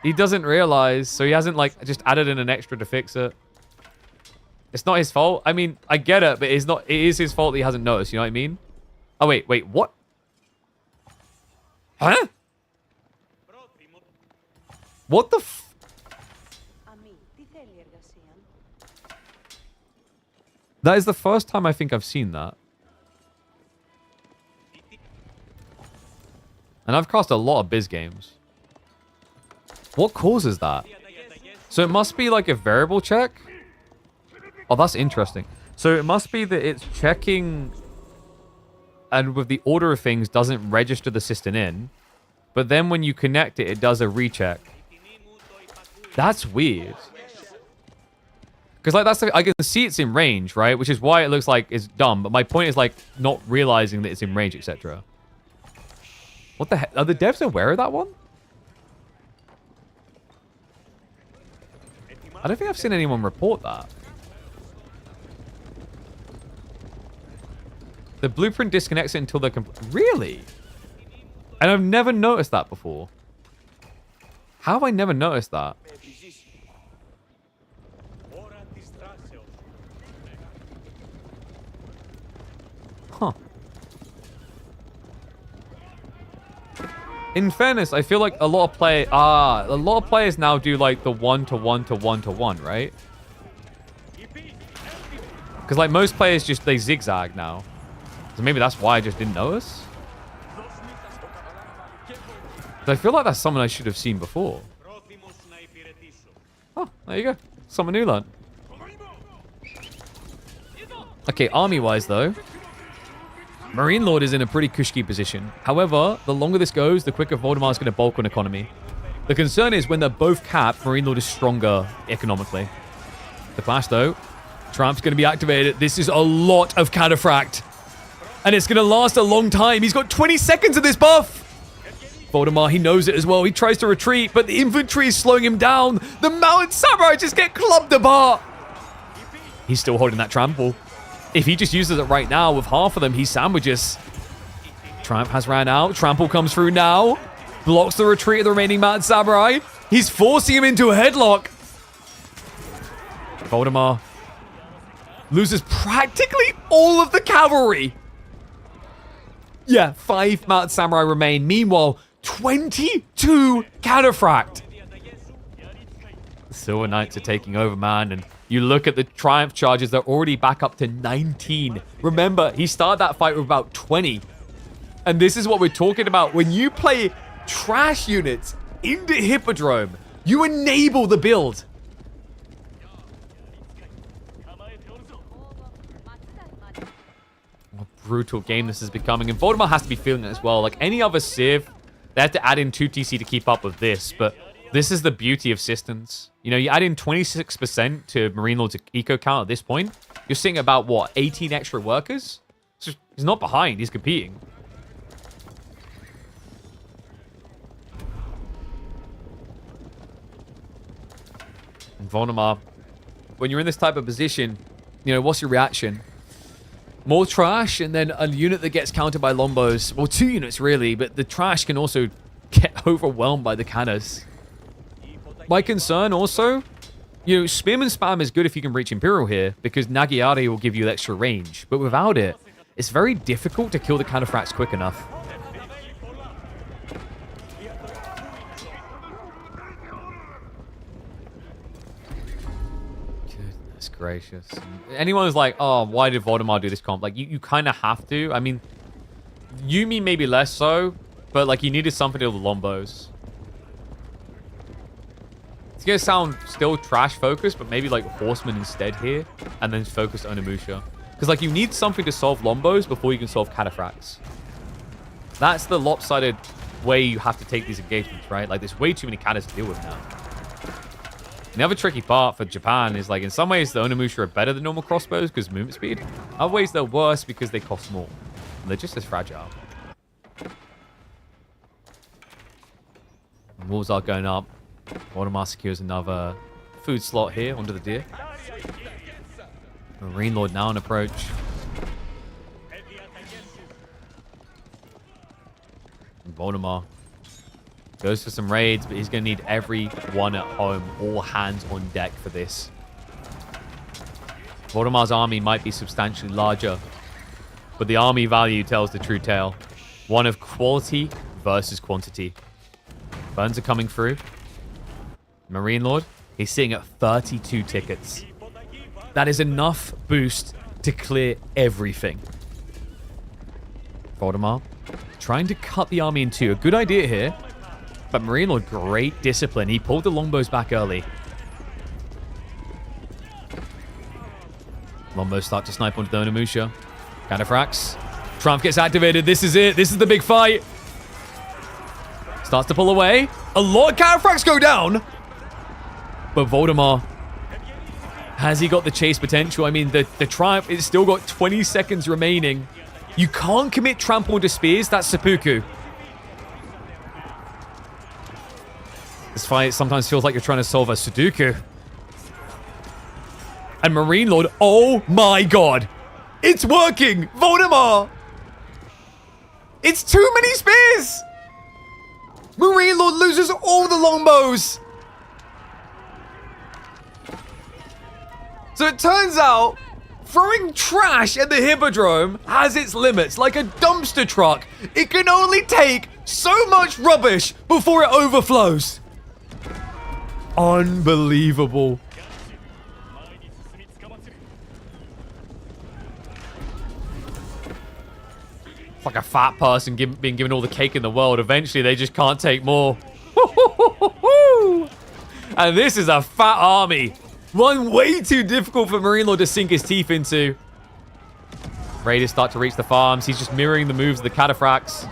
He doesn't realize, so he hasn't, like, just added in an extra to fix it. It's not his fault. I mean, I get it, but it is his fault that he hasn't noticed, you know what I mean? Oh, wait, what? Huh? What the f... That is the first time I think I've seen that. And I've cast a lot of Biz games. What causes that? So it must be like a variable check? Oh, that's interesting. So it must be that it's checking and with the order of things doesn't register the system in. But then when you connect it, it does a recheck. That's weird. Because like I can see it's in range, right? Which is why it looks like it's dumb. But my point is like not realizing that it's in range, etc. What the heck? Are the devs aware of that one? I don't think I've seen anyone report that. The blueprint disconnects it until they're really? And I've never noticed that before. How have I never noticed that? Huh. In fairness, I feel like a lot of players now do like the 1-to-1 to 1-to-1, right? Because like most players they zigzag now. So maybe that's why I just didn't notice. I feel like that's something I should have seen before. Oh, there you go. Something new learned. Okay, army-wise though, Marine Lord is in a pretty cushy position. However, the longer this goes, the quicker Voldemar is going to bulk on economy. The concern is when they're both capped, Marine Lord is stronger economically. The clash though, Tramp's going to be activated. This is a lot of Cataphract. And it's going to last a long time. He's got 20 seconds of this buff. Voldemar, he knows it as well. He tries to retreat, but the infantry is slowing him down. The mounted samurai just get clubbed apart. He's still holding that trample. If he just uses it right now with half of them, he sandwiches. Tramp has ran out. Trample comes through now. Blocks the retreat of the remaining mounted samurai. He's forcing him into a headlock. Voldemar loses practically all of the cavalry. Yeah, 5 mounted samurai remain. Meanwhile, 22 Cataphract. The Silver Knights are taking over, man. And you look at the Triumph charges, they're already back up to 19. Remember, he started that fight with about 20. And this is what we're talking about. When you play trash units into Hippodrome, you enable the build. What a brutal game this is becoming. And Voldemar has to be feeling it as well. Like any other Civ, they have to add in 2 TC to keep up with this. But this is the beauty of systems. You know, you add in 26% to Marine Lord's eco count at this point. You're seeing about, what, 18 extra workers? So he's not behind. He's competing. And Voldemar, when you're in this type of position, you know, what's your reaction? More trash and then a unit that gets countered by Lombos. Well, 2 units, really, but the trash can also get overwhelmed by the cannons. My concern also, you know, Spearman Spam is good if you can reach Imperial here, because Nagiari will give you extra range. But without it, it's very difficult to kill the Cataphracts quick enough. Goodness gracious. Anyone who's like, oh, why did Voldemar do this comp? Like, you kind of have to. I mean, Yumi maybe less so, but like, you needed something to do with Lombos. It's gonna sound still trash focused, but maybe like Horseman instead here, and then focus Onimusha. Because like you need something to solve Lombos before you can solve Cataphracts. That's the lopsided way you have to take these engagements, right? Like there's way too many Catas to deal with now. And the other tricky part for Japan is like in some ways the Onimusha are better than normal crossbows because movement speed. Other ways they're worse because they cost more. And they're just as fragile. And Wolves are going up. Voldemar secures another food slot here onto the deer. Marine Lord now on approach. And Voldemar goes for some raids, but he's going to need everyone at home, all hands on deck for this. Voldemar's army might be substantially larger, but the army value tells the true tale. One of quality versus quantity. Burns are coming through. Marine Lord, he's sitting at 32 tickets. That is enough boost to clear everything. Voldemar trying to cut the army in 2. A good idea here. But Marine Lord, great discipline. He pulled the longbows back early. Longbows start to snipe onto the Onimusha. Cataphracts. Triumph gets activated. This is it. This is the big fight. Starts to pull away. A lot of Cataphracts go down. But Voldemar, has he got the chase potential? I mean, the Triumph is still got 20 seconds remaining. You can't commit trample into spears. That's seppuku. This fight sometimes feels like you're trying to solve a Sudoku. And Marine Lord, oh my god. It's working! Voldemar! It's too many spears! Marine Lord loses all the longbows! So it turns out, throwing trash at the Hippodrome has its limits. Like a dumpster truck, it can only take so much rubbish before it overflows. Unbelievable. It's like a fat person being given all the cake in the world. Eventually, they just can't take more. And this is a fat army. One way too difficult for Marine Lord to sink his teeth into. Raiders start to reach the farms. He's just mirroring the moves of the cataphracts.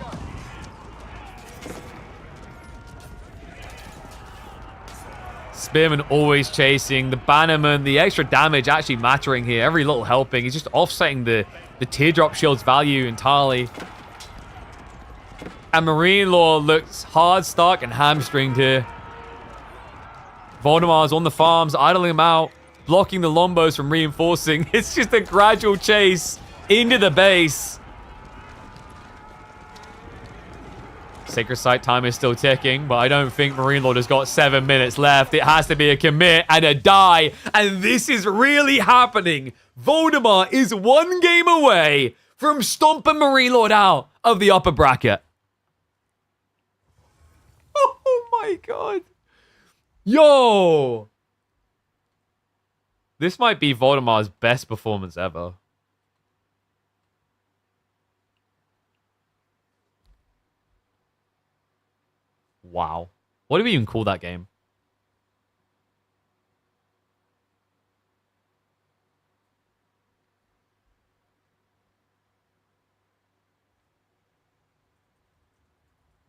Spearman always chasing. The Bannerman, the extra damage actually mattering here. Every little helping. He's just offsetting the teardrop shield's value entirely. And Marine Lord looks hard, stuck, and hamstringed here. Voldemar's on the farms, idling them out, blocking the Lombos from reinforcing. It's just a gradual chase into the base. Sacred Site time is still ticking, but I don't think Marine Lord has got 7 minutes left. It has to be a commit and a die, and this is really happening. Voldemar is 1 game away from stomping Marine Lord out of the upper bracket. Oh my god. Yo! This might be Voldemar's best performance ever. Wow. What do we even call that game?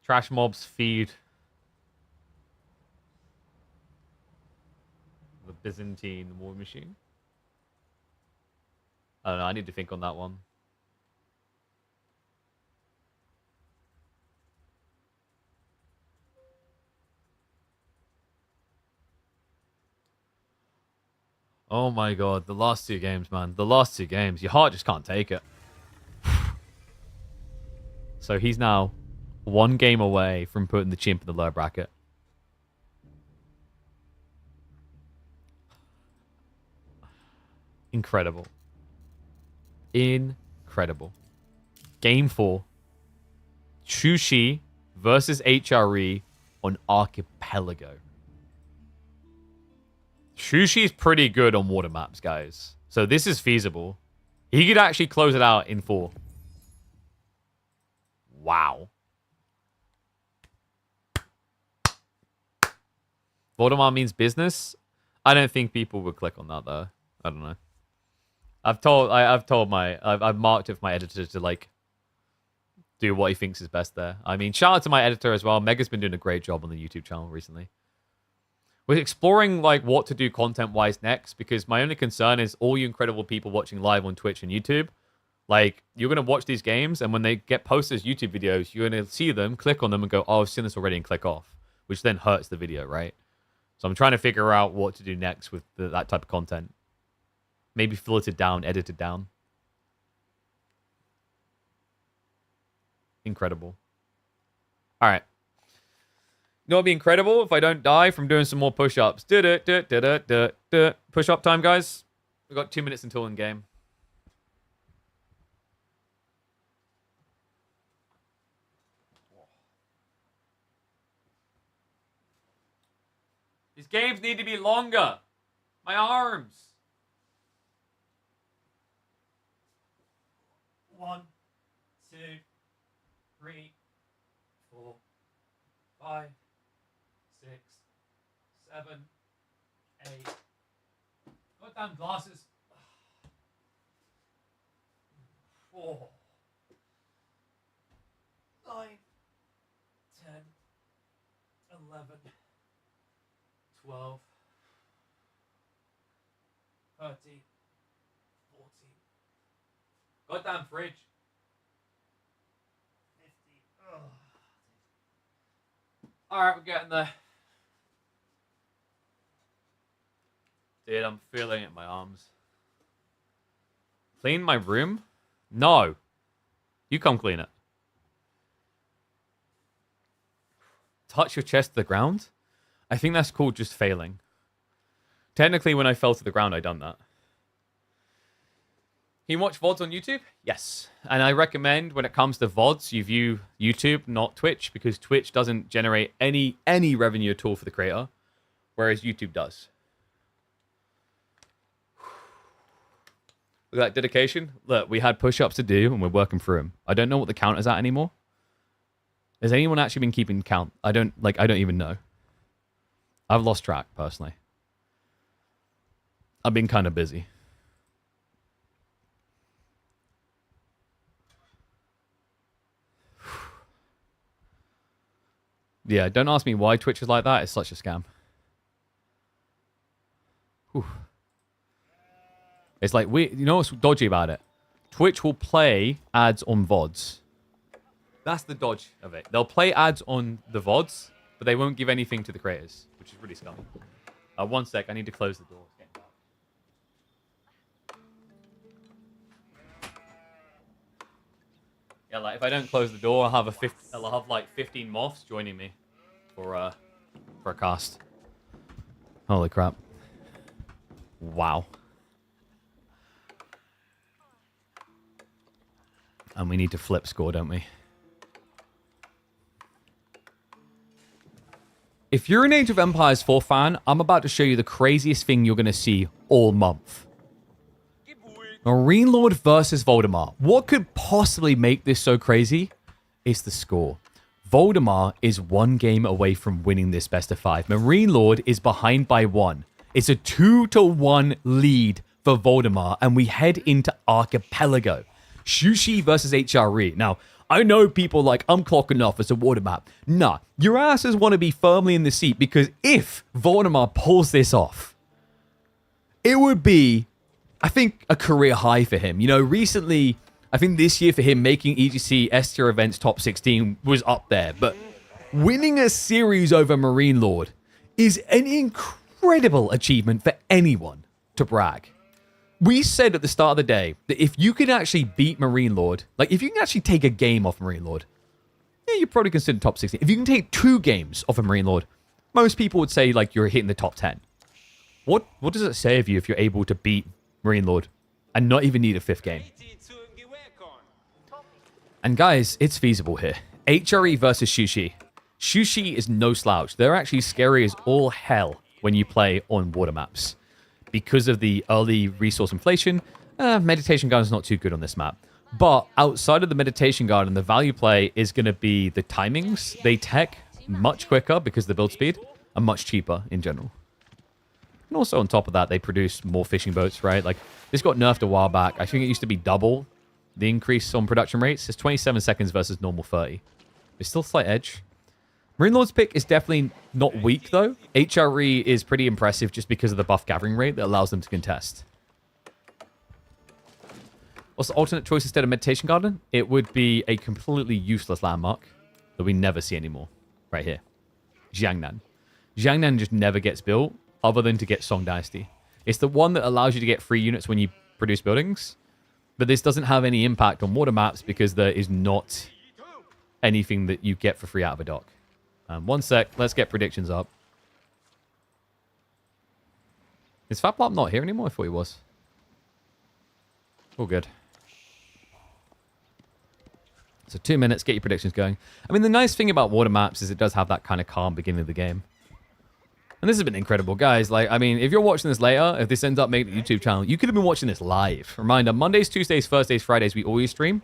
Trash mobs feed the Byzantine war machine. I don't know. I need to think on that one. Oh my god, the last 2 games, man. The last 2 games. Your heart just can't take it. So he's now 1 game away from putting the chimp in the lower bracket. Incredible. Incredible. Game 4. Chushi versus HRE on Archipelago. Shushi's pretty good on water maps, guys. So this is feasible. He could actually close it out in 4. Wow. Voldemar means business. I don't think people would click on that, though. I don't know. I've marked it for my editor to, like, do what he thinks is best there. I mean, shout out to my editor as well. Mega's been doing a great job on the YouTube channel recently. We're exploring, like, what to do content-wise next, because my only concern is all you incredible people watching live on Twitch and YouTube, like, you're going to watch these games, and when they get posted as YouTube videos, you're going to see them, click on them, and go, oh, I've seen this already, and click off, which then hurts the video, right? So I'm trying to figure out what to do next with that type of content. Maybe filtered down, edited down. Incredible. All right. You know what would be incredible? If I don't die from doing some more push-ups. Push-up time, guys. We've got 2 minutes until in game. These games need to be longer. My arms. 1, 2, 3, 4, 5, 6, 7, 8. Goddamn glasses. 4, 9, 10, 11, 12, 13, 14. Goddamn fridge. 50. Ugh. Alright, we're getting there. Dude, I'm feeling it in my arms. Clean my room? No. You come clean it. Touch your chest to the ground? I think that's called just failing. Technically, when I fell to the ground, I done that. you watch VODs on YouTube? Yes. And I recommend when it comes to VODs, you view YouTube, not Twitch, because Twitch doesn't generate any revenue at all for the creator, whereas YouTube does. Look at that dedication. Look, we had push-ups to do, and we're working through them. I don't know what the count is at anymore. Has anyone actually been keeping count? I don't even know. I've lost track, personally. I've been kind of busy. Yeah, don't ask me why Twitch is like that. It's such a scam. Whew. It's like, you know what's dodgy about it? Twitch will play ads on VODs. That's the dodge of it. They'll play ads on the VODs, but they won't give anything to the creators, which is really scummy. 1 sec, I need to close the door. It's getting dark. Yeah, like if I don't close the door, I'll have like 15 moths joining me for a cast. Holy crap! Wow. And we need to flip score, don't we? If you're an Age of Empires 4 fan, I'm about to show you the craziest thing you're going to see all month. Marine Lord versus Voldemort. What could possibly make this so crazy? It's the score. Voldemort is 1 game away from winning this best of 5. Marine Lord is behind by 1. It's a 2-1 lead for Voldemort, and we head into Archipelago. Shushi versus HRE. Now, I know people like, I'm clocking off as a water map. Nah, your asses want to be firmly in the seat, because if Voldemort pulls this off, it would be, I think, a career high for him. You know, recently, I think this year for him, making EGC S-tier events top 16 was up there. But winning a series over Marine Lord is an incredible achievement for anyone to brag. We said at the start of the day that if you could actually beat Marine Lord, like if you can actually take a game off Marine Lord, yeah, you're probably considered top 16. If you can take 2 games off a Marine Lord, most people would say like you're hitting the top 10. What does it say of you if you're able to beat Marine Lord and not even need a 5th game? And guys, it's feasible here. HRE versus Shushi. Shushi is no slouch. They're actually scary as all hell when you play on water maps. Because of the early resource inflation, Meditation Garden is not too good on this map. But outside of the Meditation Garden, the value play is going to be the timings. They tech much quicker because of the build speed, and much cheaper in general. And also on top of that, they produce more fishing boats, right? Like, this got nerfed a while back. I think it used to be double the increase on production rates. It's 27 seconds versus normal 30. It's still a slight edge. Marine Lord's pick is definitely not weak, though. HRE is pretty impressive just because of the buff gathering rate that allows them to contest. What's the alternate choice instead of Meditation Garden? It would be a completely useless landmark that we never see anymore. Right here. Jiangnan. Jiangnan just never gets built other than to get Song Dynasty. It's the one that allows you to get free units when you produce buildings. But this doesn't have any impact on water maps because there is not anything that you get for free out of a dock. 1 sec. Let's get predictions up. Is Faplop not here anymore? I thought he was. All good. So 2 minutes. Get your predictions going. I mean, the nice thing about water maps is it does have that kind of calm beginning of the game. And this has been incredible, guys. Like, I mean, if you're watching this later, if this ends up making a YouTube channel, you could have been watching this live. Reminder, Mondays, Tuesdays, Thursdays, Fridays, we always stream.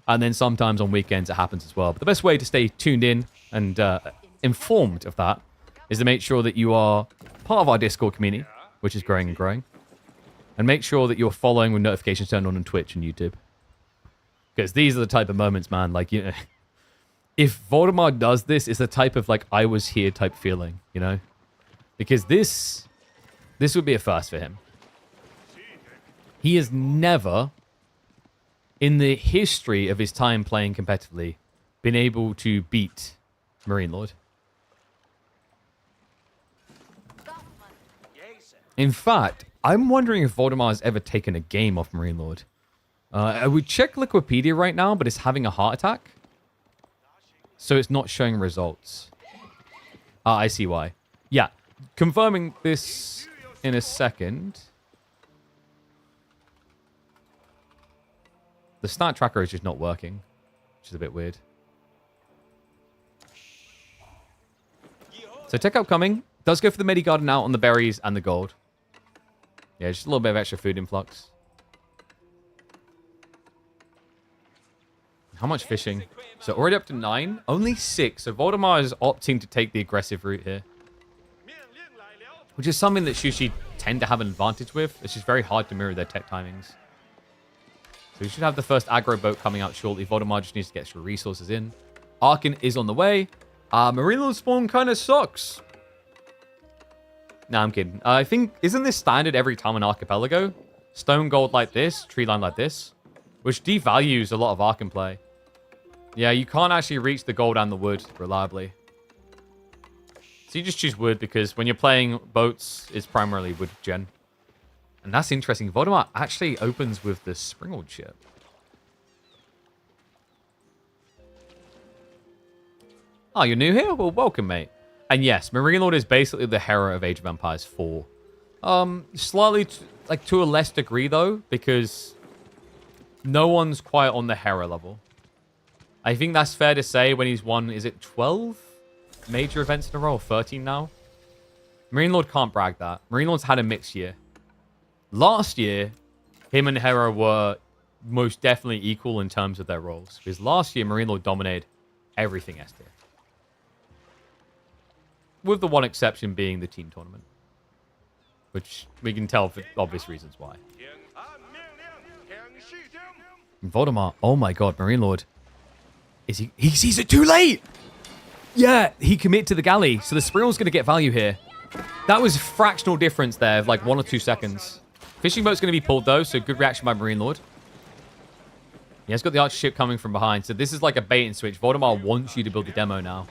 And then sometimes on weekends it happens as well. But the best way to stay tuned in and informed of that is to make sure that you are part of our Discord community, which is growing and growing. And make sure that you're following with notifications turned on Twitch and YouTube. Because these are the type of moments, man, like, you know, if Voldemort does this, it's the type of, like, I was here type feeling, you know? Because this would be a first for him. He has never, in the history of his time playing competitively, been able to beat Marine Lord. In fact, I'm wondering if Voldemort has ever taken a game off Marine Lord. I would check Wikipedia right now, but it's having a heart attack. So it's not showing results. Ah, I see why. Yeah, confirming this in a second. The start tracker is just not working, which is a bit weird. So tech upcoming. Does go for the midi garden out on the berries and the gold. Yeah, just a little bit of extra food influx. How much fishing? So already up to 9. Only 6. So Voldemar is opting to take the aggressive route here. Which is something that Sushi tend to have an advantage with. It's just very hard to mirror their tech timings. So we should have the first aggro boat coming out shortly. Voldemar just needs to get extra resources in. Arkin is on the way. Marine Lord spawn kind of sucks. Nah, I'm kidding. I think, isn't this standard every time in Archipelago? Stone gold like this, tree line like this, which devalues a lot of Arkin play. Yeah, you can't actually reach the gold and the wood reliably. So you just choose wood because when you're playing boats, it's primarily wood gen. And that's interesting. Voldemar actually opens with the Springald ship. Oh, you're new here? Well, welcome, mate. And yes, Marine Lord is basically the Hera of Age of Empires 4. Slightly, to a less degree, though, because no one's quite on the Hera level. I think that's fair to say when he's won, is it 12 major events in a row? 13 now? Marine Lord can't brag that. Marine Lord's had a mixed year. Last year, him and Hera were most definitely equal in terms of their roles. Because last year, Marine Lord dominated everything S tier. With the one exception being the team tournament. Which we can tell for obvious reasons why. And Voldemar, oh my god, Marine Lord. He sees it too late! Yeah, he commit to the galley, so the Springald's going to get value here. That was fractional difference there of like 1 or 2 seconds. Fishing boat's going to be pulled though, so good reaction by Marine Lord. He has got the archer ship coming from behind, so this is like a bait and switch. Voldemar wants you to build the demo now.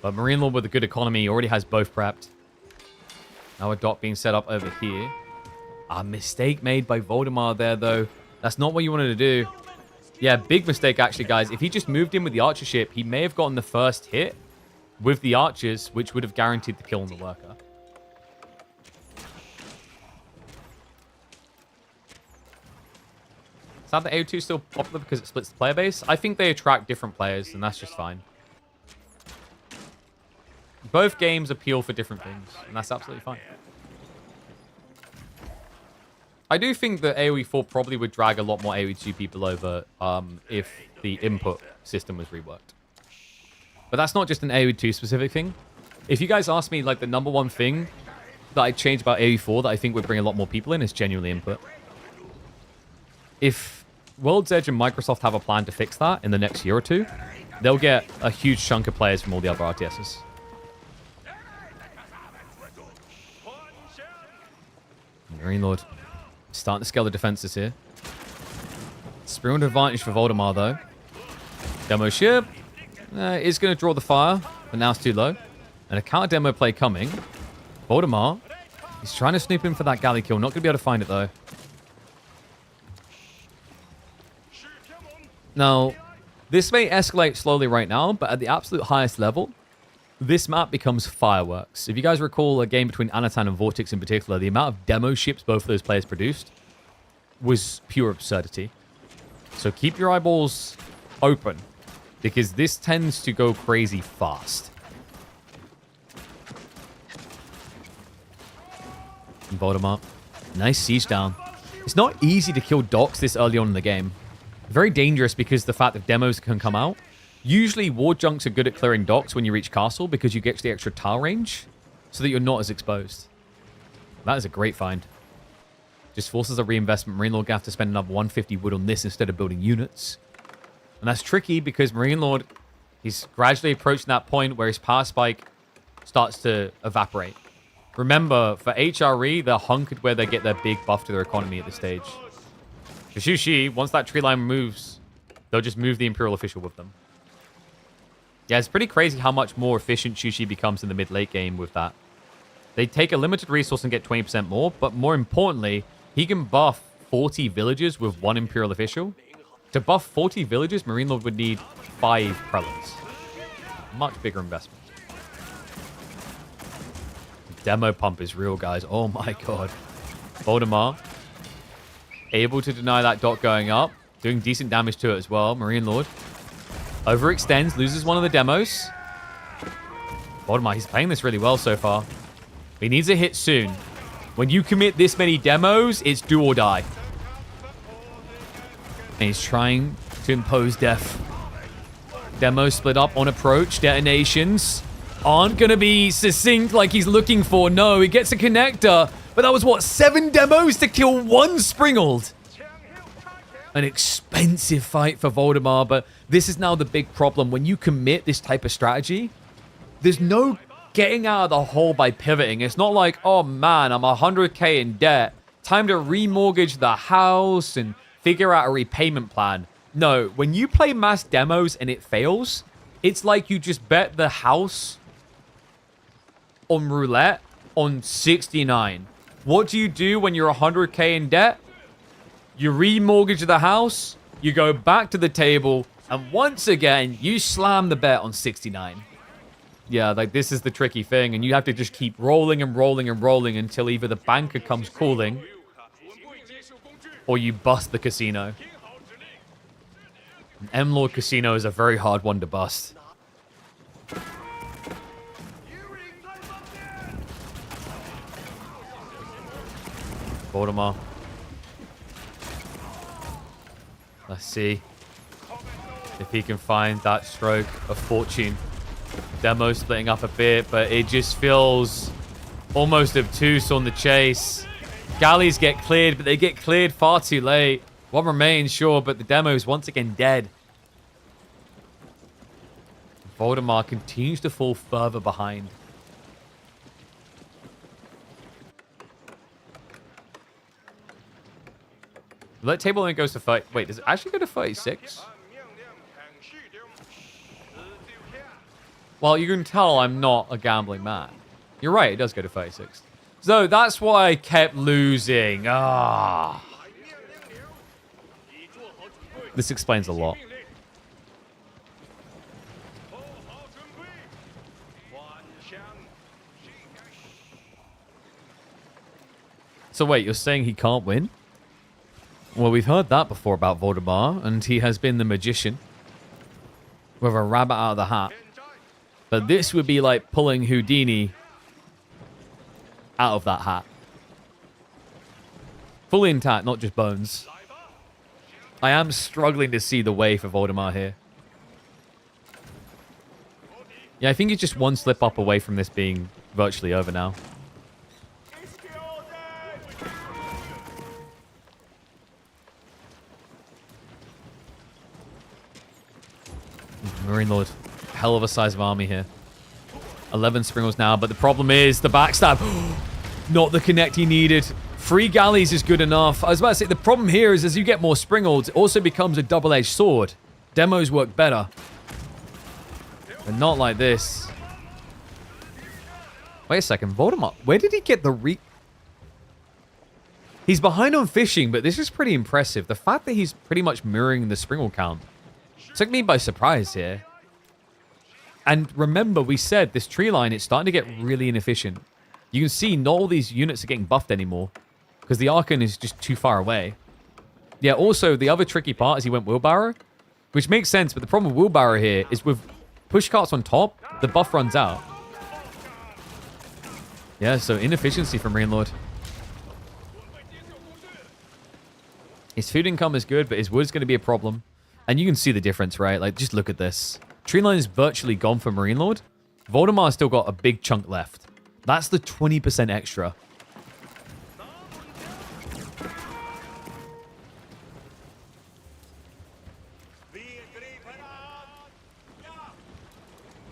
But Marine Lord with a good economy already has both prepped. Now a dock being set up over here. A mistake made by Voldemar there though. That's not what you wanted to do. Yeah, big mistake actually, guys. If he just moved in with the archer ship, he may have gotten the first hit with the archers, which would have guaranteed the kill on the lurker. Is that the AO2 still popular because it splits the player base? I think they attract different players, and that's just fine. Both games appeal for different things, and that's absolutely fine. I do think that AoE 4 probably would drag a lot more AoE 2 people over if the input system was reworked. But that's not just an AoE 2 specific thing. If you guys ask me, like, the number one thing that I'd change about AoE 4 that I think would bring a lot more people in is genuinely input. If World's Edge and Microsoft have a plan to fix that in the next year or two, they'll get a huge chunk of players from all the other RTSs. Marine Lord starting to scale the defenses here. Springald advantage for Voldemar, though. Demo ship is going to draw the fire, but now it's too low. And a counter demo play coming. Voldemar, he's trying to snoop in for that galley kill. Not going to be able to find it, though. Now, this may escalate slowly right now, but at the absolute highest level, this map becomes fireworks. If you guys recall a game between Anatan and Vortix in particular, the amount of demo ships both of those players produced was pure absurdity. So keep your eyeballs open, because this tends to go crazy fast. And Voldemar, nice siege down. It's not easy to kill docks this early on in the game. Very dangerous because the fact that demos can come out. Usually, war junks are good at clearing docks when you reach castle because you get the extra tile range so that you're not as exposed. That is a great find. Just forces a reinvestment. Marine Lord going to have to spend another 150 wood on this instead of building units. And that's tricky because Marine Lord, he's gradually approaching that point where his power spike starts to evaporate. Remember, for HRE, they're hunkered where they get their big buff to their economy at this stage. For Shushi, once that tree line moves, they'll just move the Imperial Official with them. Yeah, it's pretty crazy how much more efficient Shushi becomes in the mid-late game with that. They take a limited resource and get 20% more, but more importantly, he can buff 40 villagers with 1 Imperial Official. To buff 40 villagers, Marine Lord would need 5 prelates. Much bigger investment. Demo pump is real, guys. Oh my god. Voldemar able to deny that dot going up. Doing decent damage to it as well. Marine Lord. Overextends. Loses one of the demos. Voldemar, he's playing this really well so far. He needs a hit soon. When you commit this many demos, it's do or die. And he's trying to impose death. Demos split up on approach. Detonations aren't going to be succinct like he's looking for. No, he gets a connector. But that was, what, 7 demos to kill 1 Springald? An expensive fight for Voldemar, but this is now the big problem. When you commit this type of strategy, there's no getting out of the hole by pivoting. It's not like, oh man, I'm 100k in debt. Time to remortgage the house and figure out a repayment plan. No, when you play mass demos and it fails, it's like you just bet the house on roulette on 69. What do you do when you're 100k in debt? You remortgage the house, you go back to the table, and once again, you slam the bet on 69. Yeah, like this is the tricky thing, and you have to just keep rolling and rolling and rolling until either the banker comes calling or you bust the casino. An M-Lord casino is a very hard one to bust. Voldemar. Let's see if he can find that stroke of fortune. Demo splitting up a bit, but it just feels almost obtuse on the chase. Galleys get cleared, but they get cleared far too late. One remains, sure, but the demo's once again dead. Voldemar continues to fall further behind. That table only goes to 30. Wait, does it actually go to 36? Well, you can tell I'm not a gambling man. You're right, it does go to 36. So that's why I kept losing. Ah. This explains a lot. So wait, you're saying he can't win? Well, we've heard that before about Voldemar, and he has been the magician with a rabbit out of the hat. But this would be like pulling Houdini out of that hat. Fully intact, not just bones. I am struggling to see the way for Voldemar here. Yeah, I think he's just one slip up away from this being virtually over now. Marine Lord, hell of a size of army here. 11 Springles now, but the problem is the backstab. Not the connect he needed. 3 galleys is good enough. I was about to say, the problem here is as you get more Springles, it also becomes a double-edged sword. Demos work better. But not like this. Wait a second, Voldemar, where did he get the He's behind on fishing, but this is pretty impressive. The fact that he's pretty much mirroring the Springle count took me by surprise here. And remember, we said this tree line is starting to get really inefficient. You can see not all these units are getting buffed anymore because the Archon is just too far away. Yeah, also, the other tricky part is he went Wheelbarrow, which makes sense, but the problem with Wheelbarrow here is with push carts on top, the buff runs out. Yeah, so inefficiency from Marine Lord. His food income is good, but his wood's going to be a problem. And you can see the difference, right? Like, just look at this. Tree line is virtually gone for Marine Lord. Voldemar's still got a big chunk left. That's the 20% extra.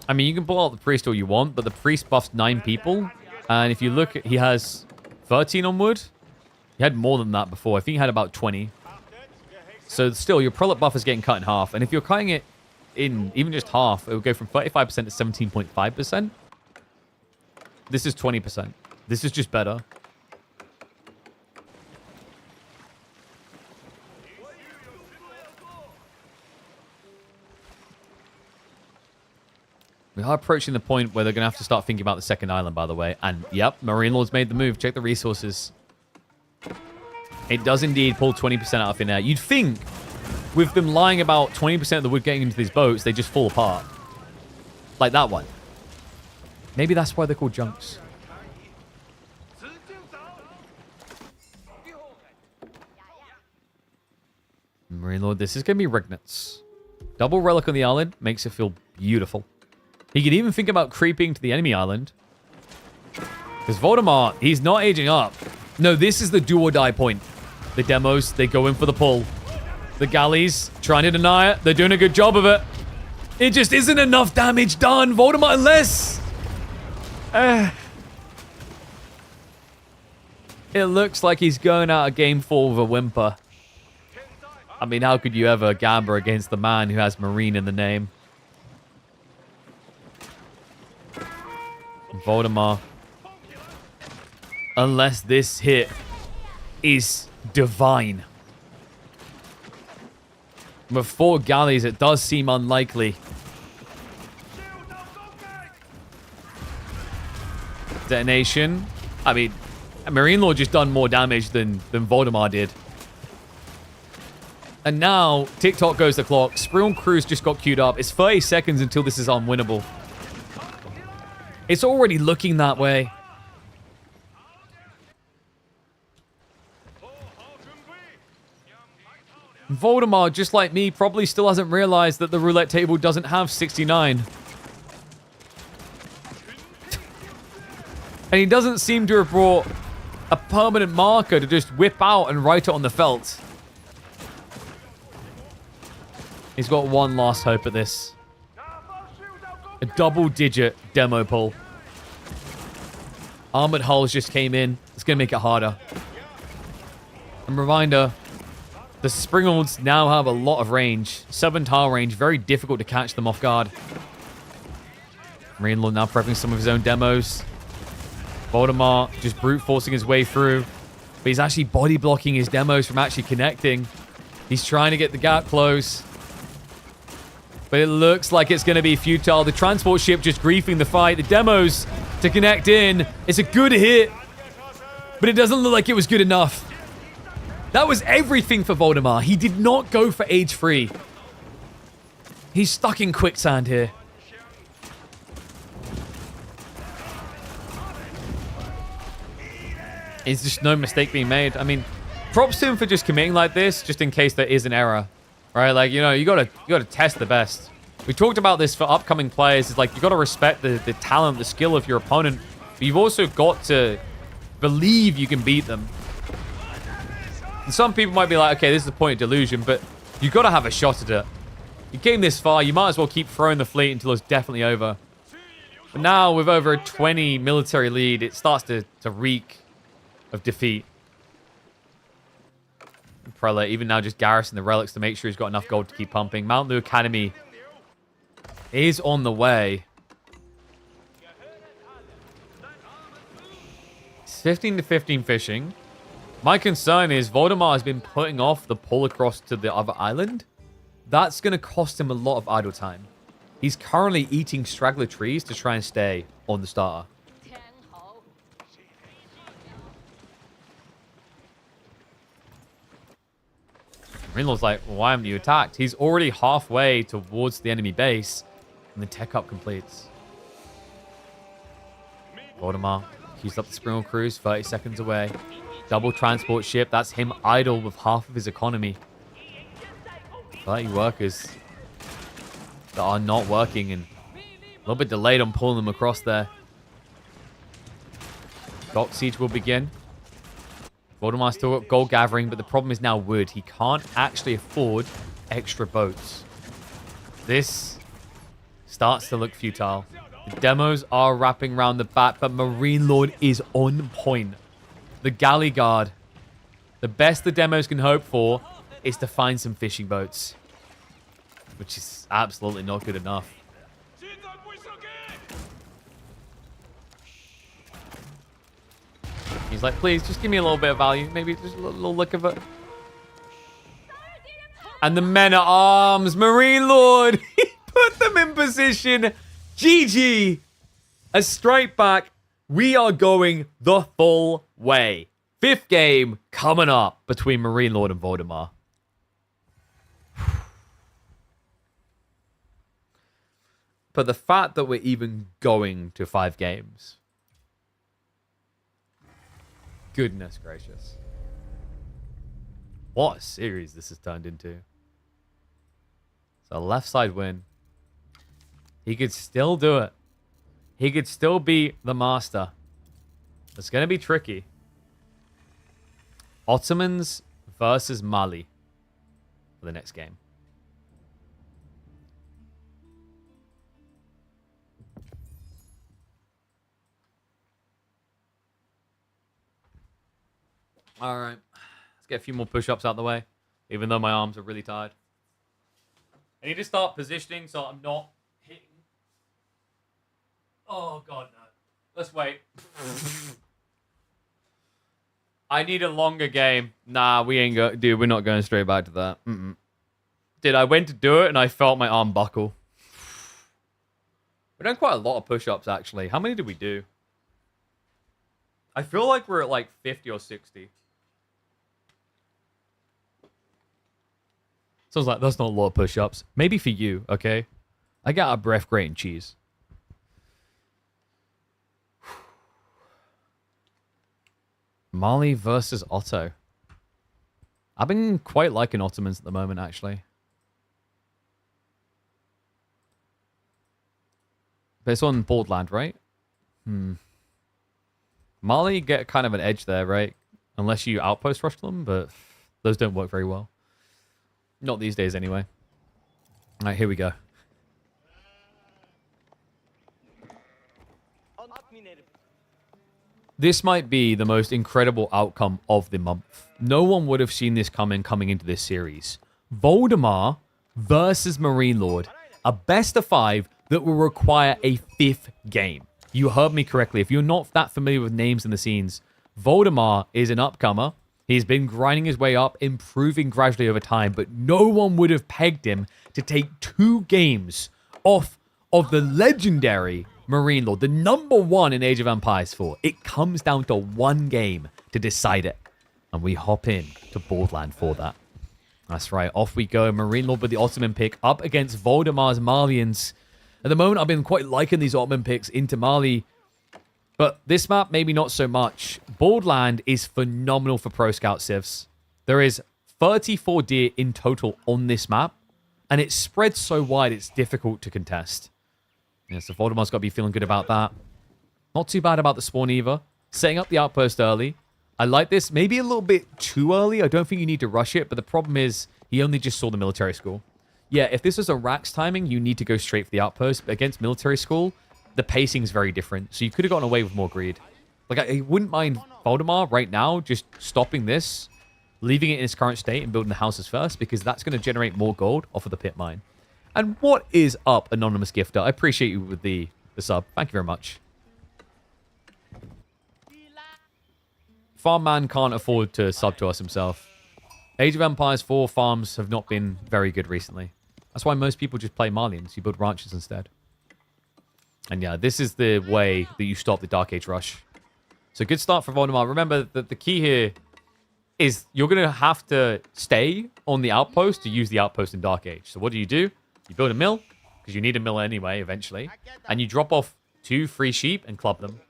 I mean, you can pull out the priest all you want, but the priest buffs 9 people. And if you look, he has 13 on wood. He had more than that before. I think he had about 20. So still, your prelate buff is getting cut in half. And if you're cutting it in even just half, it would go from 35% to 17.5%. This is 20%. This is just better. We are approaching the point where they're going to have to start thinking about the second island, by the way. And, yep, Marine Lord's made the move. Check the resources. It does indeed pull 20% out of thin air. You'd think with them lying about 20% of the wood getting into these boats, they just fall apart. Like that one. Maybe that's why they're called junks. Marine Lord, this is going to be Rignitz. Double relic on the island makes it feel beautiful. He could even think about creeping to the enemy island. Because Voldemort, he's not aging up. No, this is the do or die point. The demos, they go in for the pull. The galleys, trying to deny it. They're doing a good job of it. It just isn't enough damage done. Voldemort, unless... It looks like he's going out of game 4 with a whimper. I mean, how could you ever gamble against the man who has Marine in the name? Voldemort. Unless this hit is divine. With 4 galleys, it does seem unlikely. Detonation. I mean, Marine Lord just done more damage than Voldemort did. And now, TikTok goes the clock. Sprung Cruise just got queued up. It's 30 seconds until this is unwinnable. It's already looking that way. Voldemort, just like me, probably still hasn't realized that the roulette table doesn't have 69. And he doesn't seem to have brought a permanent marker to just whip out and write it on the felt. He's got one last hope at this. A double-digit demo pull. Armored hulls just came in. It's going to make it harder. And reminder, the Springolds now have a lot of range. 7 tile range. Very difficult to catch them off guard. Marine Lord now prepping some of his own demos. Voldemort just brute forcing his way through. But he's actually body blocking his demos from actually connecting. He's trying to get the gap close. But it looks like it's going to be futile. The transport ship just griefing the fight. The demos to connect in. It's a good hit. But it doesn't look like it was good enough. That was everything for Voldemort. He did not go for age 3. He's stuck in quicksand here. It's just no mistake being made. I mean, props to him for just committing like this, just in case there is an error. Right? Like, you know, you gotta test the best. We talked about this for upcoming players. It's like, you gotta respect the talent, the skill of your opponent. But you've also got to believe you can beat them. And some people might be like, okay, this is the point of delusion, but you gotta have a shot at it. You came this far, you might as well keep throwing the fleet until it's definitely over. But now, with over a 20 military lead, it starts to reek of defeat. Prelate, even now, just garrison the relics to make sure he's got enough gold to keep pumping. Mount Lu Academy is on the way. It's 15 to 15 fishing. My concern is Voldemort has been putting off the pull across to the other island. That's going to cost him a lot of idle time. He's currently eating straggler trees to try and stay on the starter. Rinlord's like, well, why haven't you attacked? He's already halfway towards the enemy base, and the tech up completes. Voldemort keeps up the Springald Cruise, 30 seconds away. Double transport ship, that's him idle with half of his economy. 30 workers that are not working, and a little bit delayed on pulling them across there. Dock siege will begin. Voldemort's still got gold gathering, but the problem is now wood. He can't actually afford extra boats. This starts to look futile. The demos are wrapping around the back, but Marine Lord is on point. The galley guard. The best the demos can hope for is to find some fishing boats, which is absolutely not good enough. He's like, please, just give me a little bit of value. Maybe just a little lick of it. And the men-at-arms, Marine Lord, he put them in position. GG. A strike back. We are going the full way. 5th game coming up between Marine Lord and Voldemort. But the fact that we're even going to 5 games. Goodness gracious. What a series this has turned into. So left side win. He could still do it. He could still be the master. It's going to be tricky. Ottomans versus Mali for the next game. All right. Let's get a few more push-ups out the way, even though my arms are really tired. I need to start positioning so I'm not hitting. Oh, God, no. Let's wait. I need a longer game. Nah, we ain't go. Dude, we're not going straight back to that. Dude, I went to do it and I felt my arm buckle. We've done quite a lot of push-ups, actually. How many did we do? I feel like we're at like 50 or 60. Sounds like that's not a lot of push-ups. Maybe for you, okay? I got a breath grating cheese. Mali versus Otto. I've been quite liking Ottomans at the moment, actually. But it's on Borderland, right? Mali get kind of an edge there, right? Unless you outpost rush them, but those don't work very well. Not these days, anyway. All right, here we go. This might be the most incredible outcome of the month. No one would have seen this coming into this series. Voldemar versus Marine Lord. A best of 5 that will require a 5th game. You heard me correctly. If you're not that familiar with names in the scenes, Voldemar is an upcomer. He's been grinding his way up, improving gradually over time, but no one would have pegged him to take 2 games off of the legendary Marine Lord, the #1 in Age of Empires 4. It comes down to 1 game to decide it. And we hop in to Borderland for that. That's right. Off we go. Marine Lord with the Ottoman pick up against Voldemar's Malians. At the moment, I've been quite liking these Ottoman picks into Mali. But this map, maybe not so much. Borderland is phenomenal for Pro Scout civs. There is 34 deer in total on this map. And it's spread so wide, it's difficult to contest. Yeah, so Voldemar's got to be feeling good about that. Not too bad about the spawn either. Setting up the outpost early. I like this. Maybe a little bit too early. I don't think you need to rush it. But the problem is, he only just saw the military school. Yeah, if this was a Rax timing, you need to go straight for the outpost. But against military school, the pacing is very different. So you could have gotten away with more greed. Like, I wouldn't mind Voldemar right now just stopping this, leaving it in its current state and building the houses first, because that's going to generate more gold off of the pit mine. And what is up, Anonymous Gifter? I appreciate you with the sub. Thank you very much. Farm man can't afford to sub to us himself. Age of Empires 4 farms have not been very good recently. That's why most people just play Malians. You build ranches instead. And yeah, this is the way that you stop the Dark Age rush. So good start for Voldemar. Remember that the key here is you're going to have to stay on the outpost to use the outpost in Dark Age. So what do? You build a mill, because you need a mill anyway, eventually. And you drop off 2 free sheep and club them.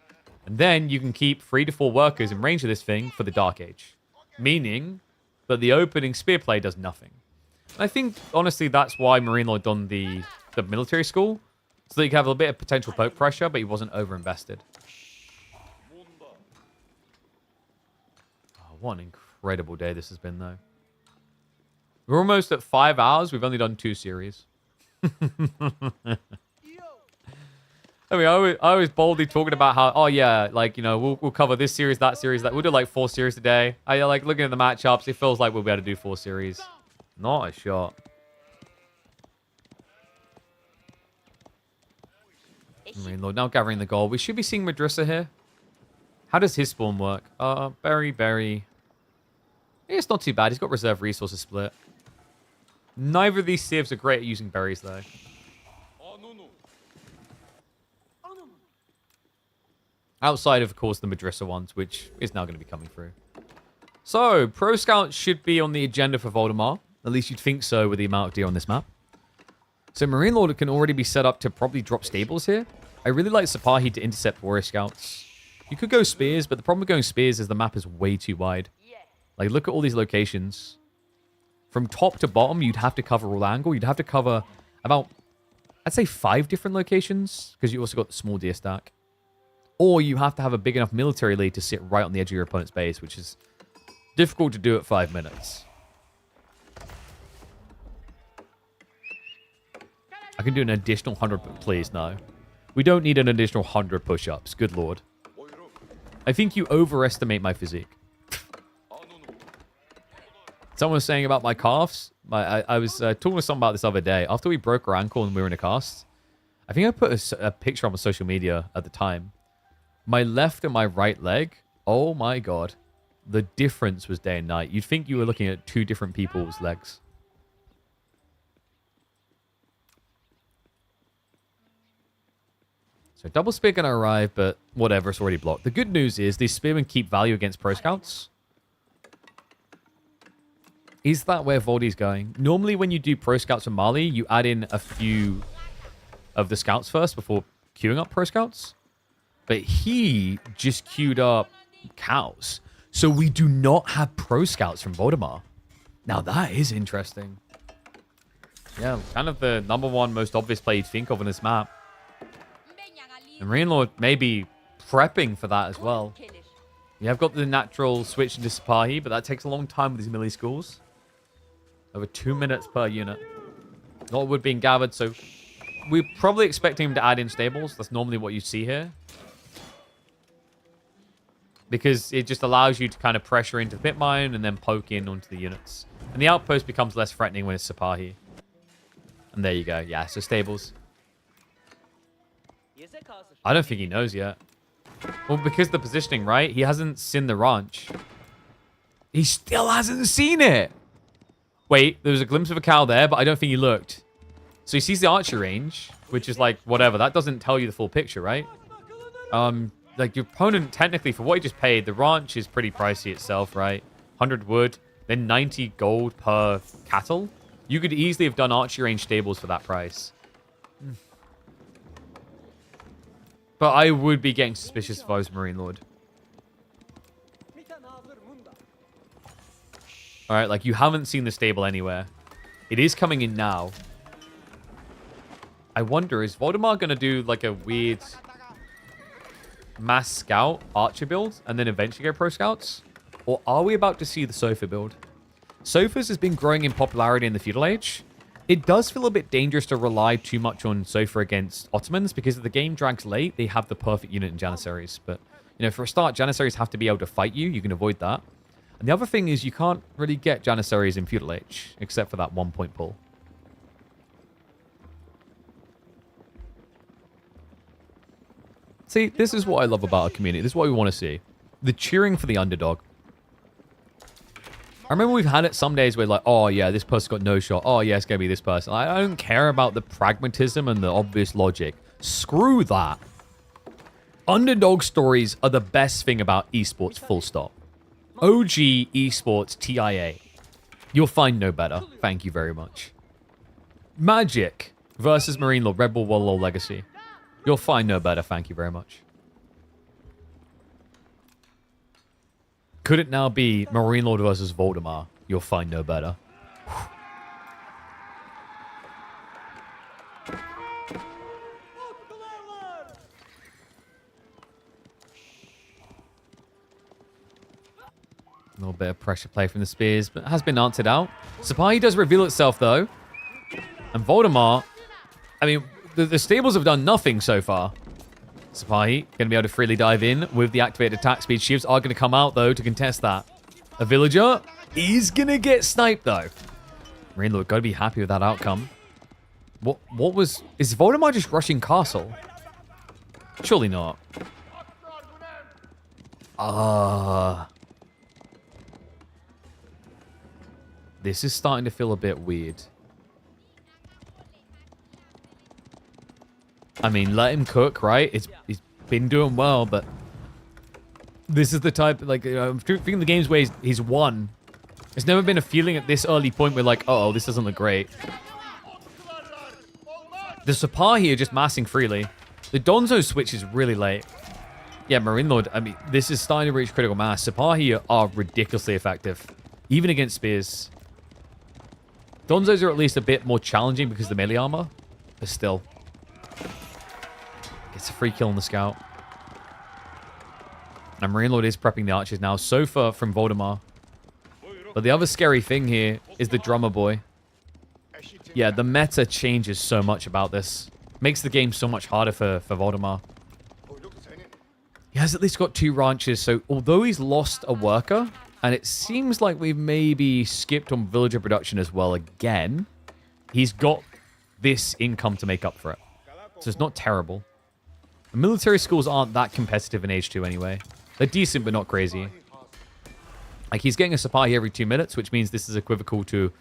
And then you can keep 3 to 4 workers in range of this thing for the Dark Age. Meaning that the opening spear play does nothing. And I think, honestly, that's why Marine Lord done the military school. So that you can have a bit of potential poke pressure, but he wasn't over-invested. Oh, what an incredible day this has been, though. We're almost at 5 hours. We've only done 2 series. I mean, I was boldly talking about how, oh yeah, like, you know, we'll cover this series, that series, that we'll do like 4 series today. I like looking at the matchups. It feels like we'll be able to do 4 series. Not a shot. Marine Lord now gathering the gold. We should be seeing Madrissa here. How does his spawn work? Berry. It's not too bad. He's got reserve resources split. Neither of these civs are great at using berries, though. Outside of course, the Madrissa ones, which is now going to be coming through. So, Pro Scout should be on the agenda for Voldemar. At least you'd think so with the amount of deer on this map. So Marine Lord can already be set up to probably drop stables here. I really like Sipahi to intercept warrior scouts. You could go spears, but the problem with going spears is the map is way too wide. Like, look at all these locations. From top to bottom, you'd have to cover all angle. You'd have to cover about, I'd say 5 different locations, because you also got the small deer stack. Or you have to have a big enough military lead to sit right on the edge of your opponent's base, which is difficult to do at 5 minutes. I can do an additional 100, please, no. We don't need an additional 100 push-ups, good lord. I think you overestimate my physique. Someone was saying about my calves. I was talking to someone about this other day. After we broke our ankle and we were in a cast, I think I put a picture on my social media at the time. My left and my right leg, oh my god. The difference was day and night. You'd think you were looking at 2 different people's legs. So double spear gonna arrive, but whatever, it's already blocked. The good news is these spearmen keep value against pro scouts. Is that where Voldy's going? Normally when you do pro scouts from Mali, you add in a few of the scouts first before queuing up pro scouts. But he just queued up cows. So we do not have pro scouts from Vodamar. Now that is interesting. Yeah, kind of the #1 most obvious play you'd think of on this map. And Marine Lord may be prepping for that as well. You have got the natural switch into Sipahi, but that takes a long time with these melee schools. Over 2 minutes per unit. Not wood being gathered, so we're probably expecting him to add in stables. That's normally what you see here. Because it just allows you to kind of pressure into the pit mine and then poke in onto the units. And the outpost becomes less threatening when it's Sipahi. And there you go. Yeah, so stables. I don't think he knows yet. Well, because the positioning, right? He hasn't seen the ranch. He still hasn't seen it. Wait, there was a glimpse of a cow there, but I don't think he looked. So he sees the archery range, which is like, whatever. That doesn't tell you the full picture, right? Like, your opponent, technically, for what he just paid, the ranch is pretty pricey itself, right? 100 wood, then 90 gold per cattle. You could easily have done archery range stables for that price. But I would be getting suspicious if I was Marine Lord. Alright, like, you haven't seen the stable anywhere. It is coming in now. I wonder, is Voldemar going to do, like, a weird mass scout archer build and then eventually go pro scouts? Or are we about to see the sofa build? Sofas has been growing in popularity in the feudal age. It does feel a bit dangerous to rely too much on Sofa against Ottomans because if the game drags late, they have the perfect unit in Janissaries. But, you know, for a start, Janissaries have to be able to fight you. You can avoid that. And the other thing is you can't really get Janissaries in feudal age, except for that 1-point pull. See, this is what I love about our community. This is what we want to see. The cheering for the underdog. I remember we've had it some days where like, oh yeah, this person's got no shot. Oh yeah, it's going to be this person. I don't care about the pragmatism and the obvious logic. Screw that. Underdog stories are the best thing about esports, full stop. OG esports TIA. You'll find no better. Thank you very much. Magic versus Marine Lord, Red Bull Warlord Legacy. You'll find no better. Thank you very much. Could it now be Marine Lord versus Voldemar? You'll find no better. A little bit of pressure play from the spears, but it has been answered out. Sipahi does reveal itself, though. And Voldemar, I mean, the stables have done nothing so far. Sipahi going to be able to freely dive in with the activated attack speed. Shivs are going to come out, though, to contest that. A villager is going to get sniped, though. Marine Lord got to be happy with that outcome. What was... Is Voldemar just rushing castle? Surely not. This is starting to feel a bit weird. I mean, let him cook, right? He's been doing well, but this is the type, like, I'm thinking the game's where he's won. There's never been a feeling at this early point where, like, uh-oh, this doesn't look great. The Sipahi are just massing freely. The Donzo switch is really late. Yeah, Marine Lord, I mean, this is starting to reach critical mass. Sipahi are ridiculously effective, even against spears. Donzos are at least a bit more challenging because of the melee armor, but still. Gets a free kill on the scout. And Marine Lord is prepping the archers now. Sofa from Voldemar. But the other scary thing here is the drummer boy. Yeah, the meta changes so much about this. Makes the game so much harder for Voldemar. He has at least got 2 ranches, so although he's lost a worker, and it seems like we've maybe skipped on villager production as well again, he's got this income to make up for it. So it's not terrible. The military schools aren't that competitive in Age 2 anyway. They're decent, but not crazy. Like, he's getting a Sipahi every 2 minutes, which means this is equivocal to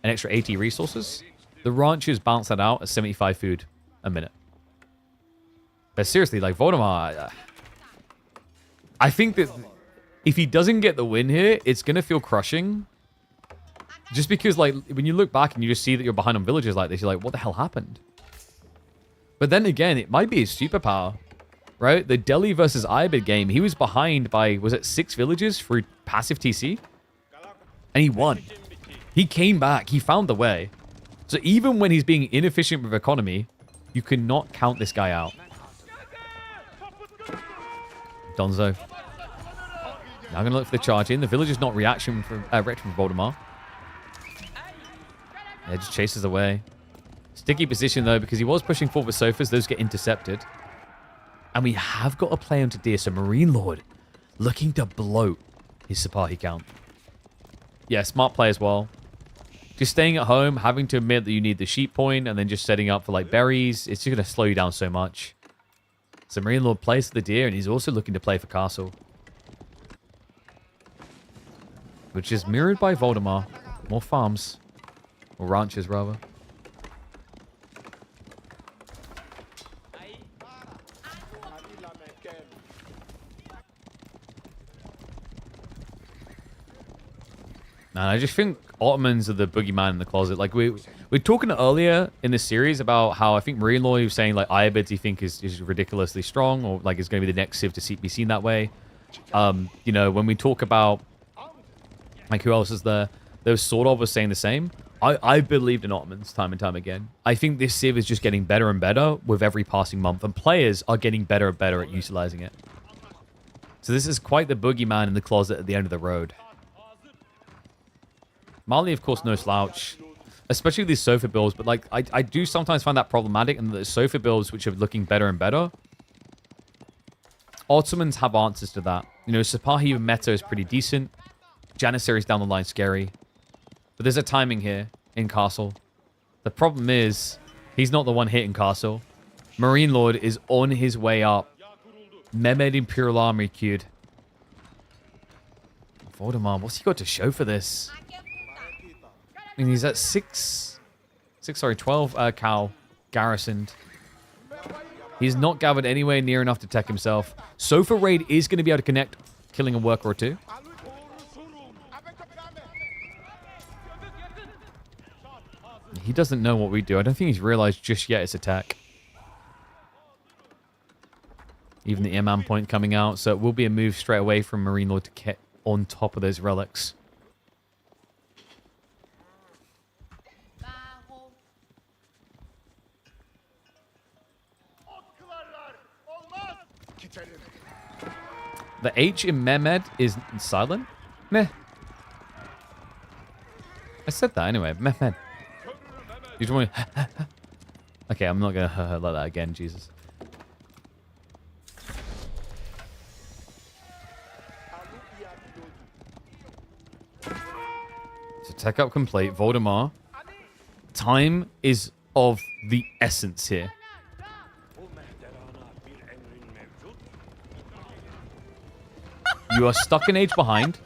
an extra 80 resources. The ranchers balance that out at 75 food a minute. But seriously, like, Voldemar, I think that if he doesn't get the win here, it's going to feel crushing. Just because, like, when you look back and you just see that you're behind on villages like this, you're like, what the hell happened? But then again, it might be his superpower, right? The Delhi versus Ibid game, he was behind by, was it 6 villages through passive TC? And he won. He came back. He found the way. So even when he's being inefficient with economy, you cannot count this guy out. Donzo. Now I'm going to look for the charge in. The villager's not reaction from Voldemar. Yeah, just chases away. Sticky position, though, because he was pushing forward with sofas. Those get intercepted. And we have got a play on to Deer. So Marine Lord looking to bloat his Sipahi count. Yeah, smart play as well. Just staying at home, having to admit that you need the sheep point, and then just setting up for, like, berries. It's just going to slow you down so much. So Marine Lord plays for the Deer, and he's also looking to play for Castle. Which is mirrored by Voldemar. More farms. Or ranches, rather. Man, I just think Ottomans are the boogeyman in the closet. Like, we're talking earlier in this series about how I think Marine Lord was saying, like, Iabids he think is ridiculously strong, or, like, is going to be the next Civ to be seen that way. You know, when we talk about, like, who else is there? Those sort of was saying the same. I believed in Ottomans time and time again. I think this Civ is just getting better and better with every passing month, and players are getting better and better at utilizing it. So this is quite the boogeyman in the closet at the end of the road. Mali, of course, no slouch, especially with these sofa builds, but, like, I do sometimes find that problematic, and the sofa builds, which are looking better and better, Ottomans have answers to that. You know, Sipahi meta is pretty decent. Janissaries down the line scary. But there's a timing here in Castle. The problem is, he's not the one hitting Castle. Marine Lord is on his way up. Mehmed Imperial Army queued. Voldemar, what's he got to show for this? I mean, he's at 12 cow garrisoned. He's not gathered anywhere near enough to tech himself. Sofa Raid is going to be able to connect, killing a worker or 2. He doesn't know what we do. I don't think he's realized just yet it's attack. Even the Imam point coming out, so it will be a move straight away from Marine Lord to get on top of those relics. The H in Mehmed is silent? Meh. I said that anyway. Mehmed. You just want to... Okay, I'm not going to like that again, Jesus. So tech up complete. Voldemar. Time is of the essence here. You are stuck an age behind.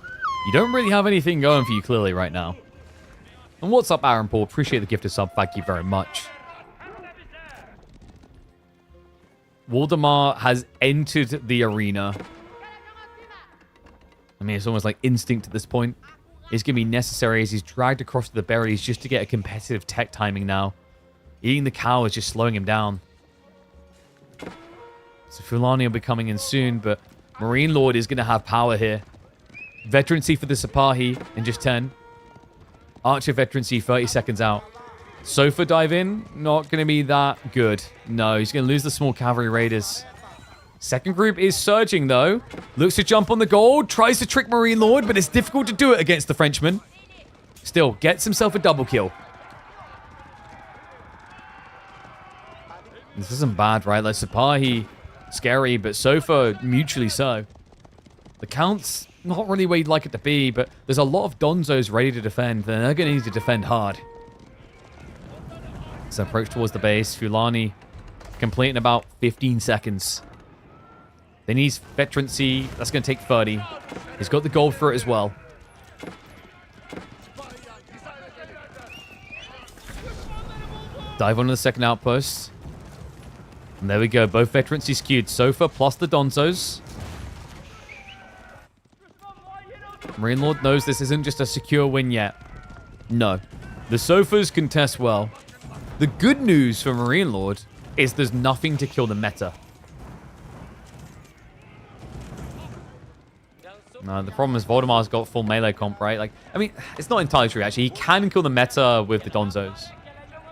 You don't really have anything going for you clearly right now. And what's up, Aaron Paul? Appreciate the gift of sub. Thank you very much. Waldemar has entered the arena. I mean, it's almost like instinct at this point. It's going to be necessary as he's dragged across to the berries just to get a competitive tech timing now. Eating the cow is just slowing him down. So Fulani will be coming in soon, but Marine Lord is going to have power here. Veterancy for the Sipahi in just 10. Archer veterancy 30 seconds out. Sofa dive in, not going to be that good. No, he's going to lose the small cavalry raiders. Second group is surging, though. Looks to jump on the gold. Tries to trick Marine Lord, but it's difficult to do it against the Frenchman. Still, gets himself a double kill. This isn't bad, right? Like, Sipahi, scary, but Sofa, mutually so. The Count's not really where you'd like it to be, but there's a lot of Donzos ready to defend, and they're going to need to defend hard. So approach towards the base. Fulani complete in about 15 seconds. They need veterancy. That's going to take 30. He's got the gold for it as well. Dive onto the second outpost. And there we go. Both veterancy skewed. Sofa plus the Donzos. Marine Lord knows this isn't just a secure win yet. No. The Sofas contest well. The good news for Marine Lord is there's nothing to kill the meta. No, the problem is Voldemar's got full melee comp, right? Like, I mean, it's not entirely true, actually. He can kill the meta with the Donzos.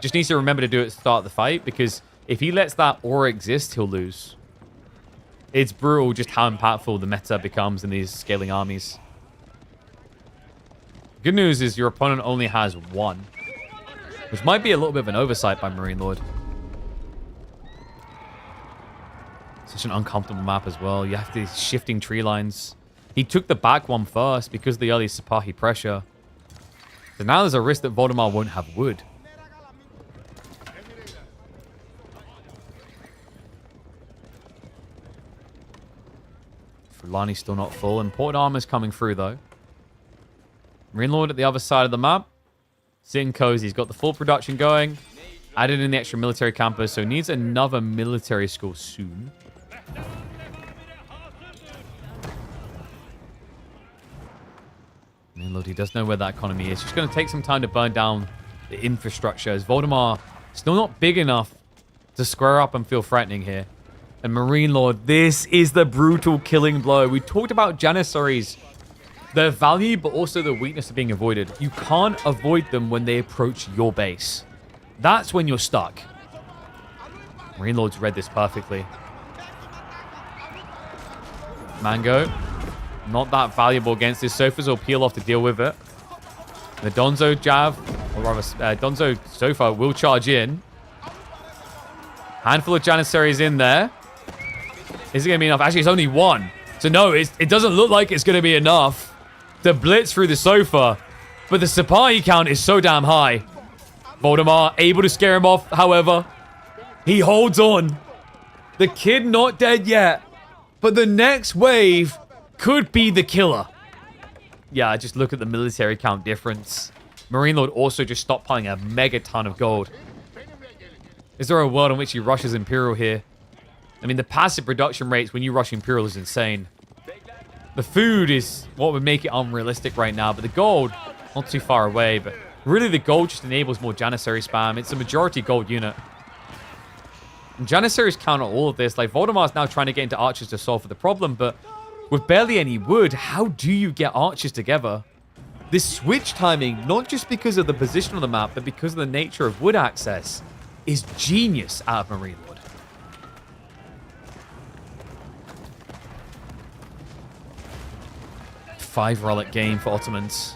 Just needs to remember to do it at the start of the fight, because if he lets that aura exist, he'll lose. It's brutal just how impactful the meta becomes in these scaling armies. Good news is your opponent only has one, which might be a little bit of an oversight by Marine Lord. Such an uncomfortable map as well. You have these shifting tree lines. He took the back one first because of the early Sipahi pressure. So now there's a risk that Voldemar won't have wood. Fulani's still not full. Important armor's coming through, though. Marine Lord at the other side of the map. Sitting cozy. He's got the full production going. Added in the extra military campus, so needs another military school soon. Marine Lord, he does know where that economy is. Just going to take some time to burn down the infrastructure, as Voldemar still not big enough to square up and feel threatening here. And Marine Lord, this is the brutal killing blow. We talked about Janissaries, their value, but also the weakness of being avoided. You can't avoid them when they approach your base. That's when you're stuck. Marine Lord's read this perfectly. Mango, not that valuable against this. Sofas will peel off to deal with it. The Donzo Jav, or rather, Donzo Sofa will charge in. Handful of Janissaries in there. Is it going to be enough? Actually, it's only one. So no, it doesn't look like it's going to be enough to blitz through the Sofa. But the Sipahi count is so damn high. Voldemar able to scare him off, however. He holds on. The kid not dead yet. But the next wave could be the killer. Yeah, just look at the military count difference. Marine Lord also just stockpiling a mega ton of gold. Is there a world in which he rushes Imperial here? I mean, the passive production rates when you rush Imperial is insane. The food is what would make it unrealistic right now, but the gold, not too far away, but really the gold just enables more Janissary spam. It's a majority gold unit. And Janissaries counter all of this. Like, Voldemar's now trying to get into archers to solve for the problem, but with barely any wood, how do you get archers together? This switch timing, not just because of the position on the map, but because of the nature of wood access, is genius out of Marine Lord. Five relic game for Ottomans.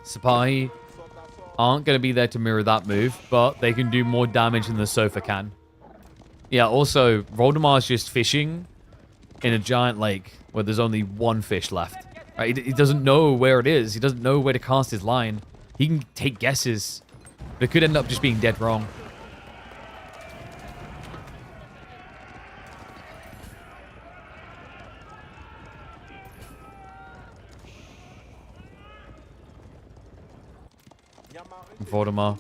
Sipahi aren't going to be there to mirror that move, but they can do more damage than the Sofa can. Yeah, also, Voldemar's just fishing in a giant lake where there's only one fish left. Right? He doesn't know where it is. He doesn't know where to cast his line. He can take guesses, but it could end up just being dead wrong. Voldemar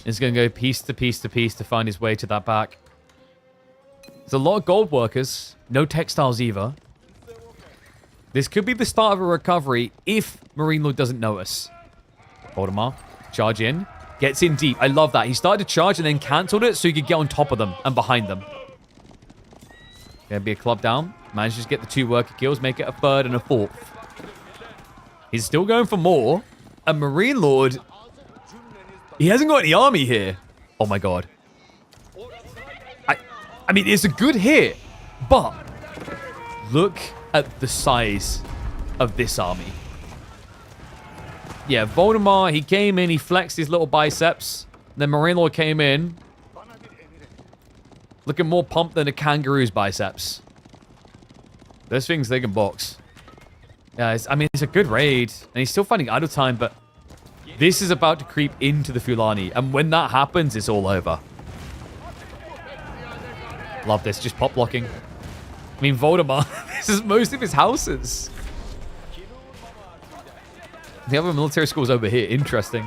is going to go piece to piece to piece to find his way to that back. There's a lot of gold workers. No textiles either. This could be the start of a recovery if Marine Lord doesn't know us. Voldemar, charge in. Gets in deep. I love that. He started to charge and then cancelled it so he could get on top of them and behind them. Gonna be a club down. Manages to get the 2 worker kills, make it a 3rd and a 4th. He's still going for more. And Marine Lord, he hasn't got any army here. Oh my god. I mean, it's a good hit, but look at the size of this army. Yeah, Voldemar, he came in, he flexed his little biceps. Then Marine Lord came in, looking more pumped than a kangaroo's biceps. Those things they can box. Yeah, I mean, it's a good raid, and he's still finding idle time, but this is about to creep into the Fulani, and when that happens, it's all over. Love this, just pop blocking. I mean, Voldemar, this is most of his houses. The other military schools over here, interesting.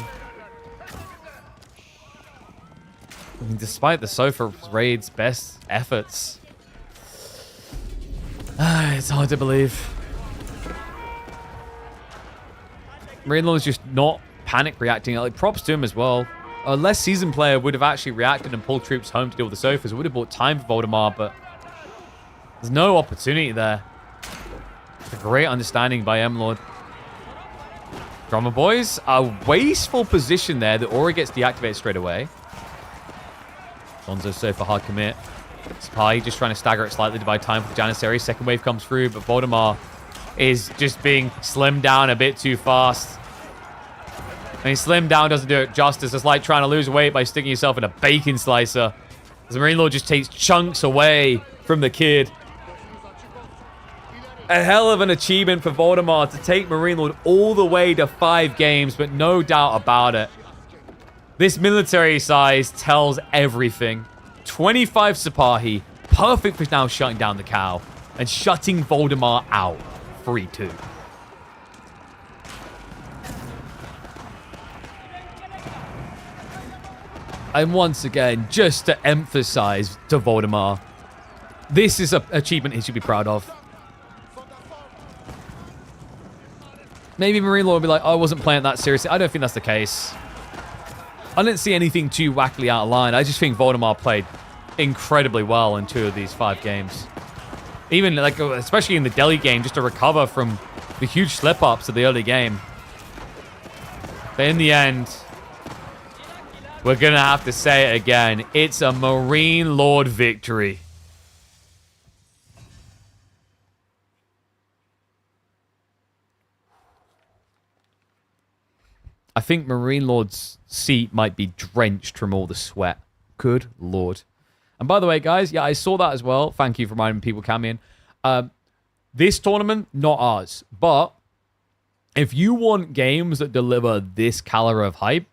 I mean, despite the Sofa raid's best efforts, it's hard to believe. Marine Lord is just not panic reacting. Like, props to him as well. A less seasoned player would have actually reacted and pulled troops home to deal with the Sofas. It would have bought time for Voldemar, but there's no opportunity there. It's a great understanding by M-Lord. Drummer boys, a wasteful position there. The aura gets deactivated straight away. Gonzo's Sofa hard commit. Spy just trying to stagger it slightly to buy time for the Janissary. Second wave comes through, but Voldemar is just being slimmed down a bit too fast. I mean, slim down doesn't do it justice. It's like trying to lose weight by sticking yourself in a bacon slicer. As the Marine Lord just takes chunks away from the kid. A hell of an achievement for Voldemar to take Marine Lord all the way to 5 games, but no doubt about it. This military size tells everything. 25 Sipahi, perfect for now shutting down the cow and shutting Voldemar out. 3-2. And once again, just to emphasize to Voldemar, this is an achievement he should be proud of. Maybe Marine Lord will be like, oh, I wasn't playing that seriously. I don't think that's the case. I didn't see anything too wackily out of line. I just think Voldemar played incredibly well in 2 of these 5 games. Even, like, especially in the Delhi game, just to recover from the huge slip-ups of the early game. But in the end, we're going to have to say it again. It's a Marine Lord victory. I think Marine Lord's seat might be drenched from all the sweat. Good Lord. And by the way, guys, yeah, I saw that as well. Thank you for reminding people coming in. This tournament, not ours. But if you want games that deliver this caliber of hype,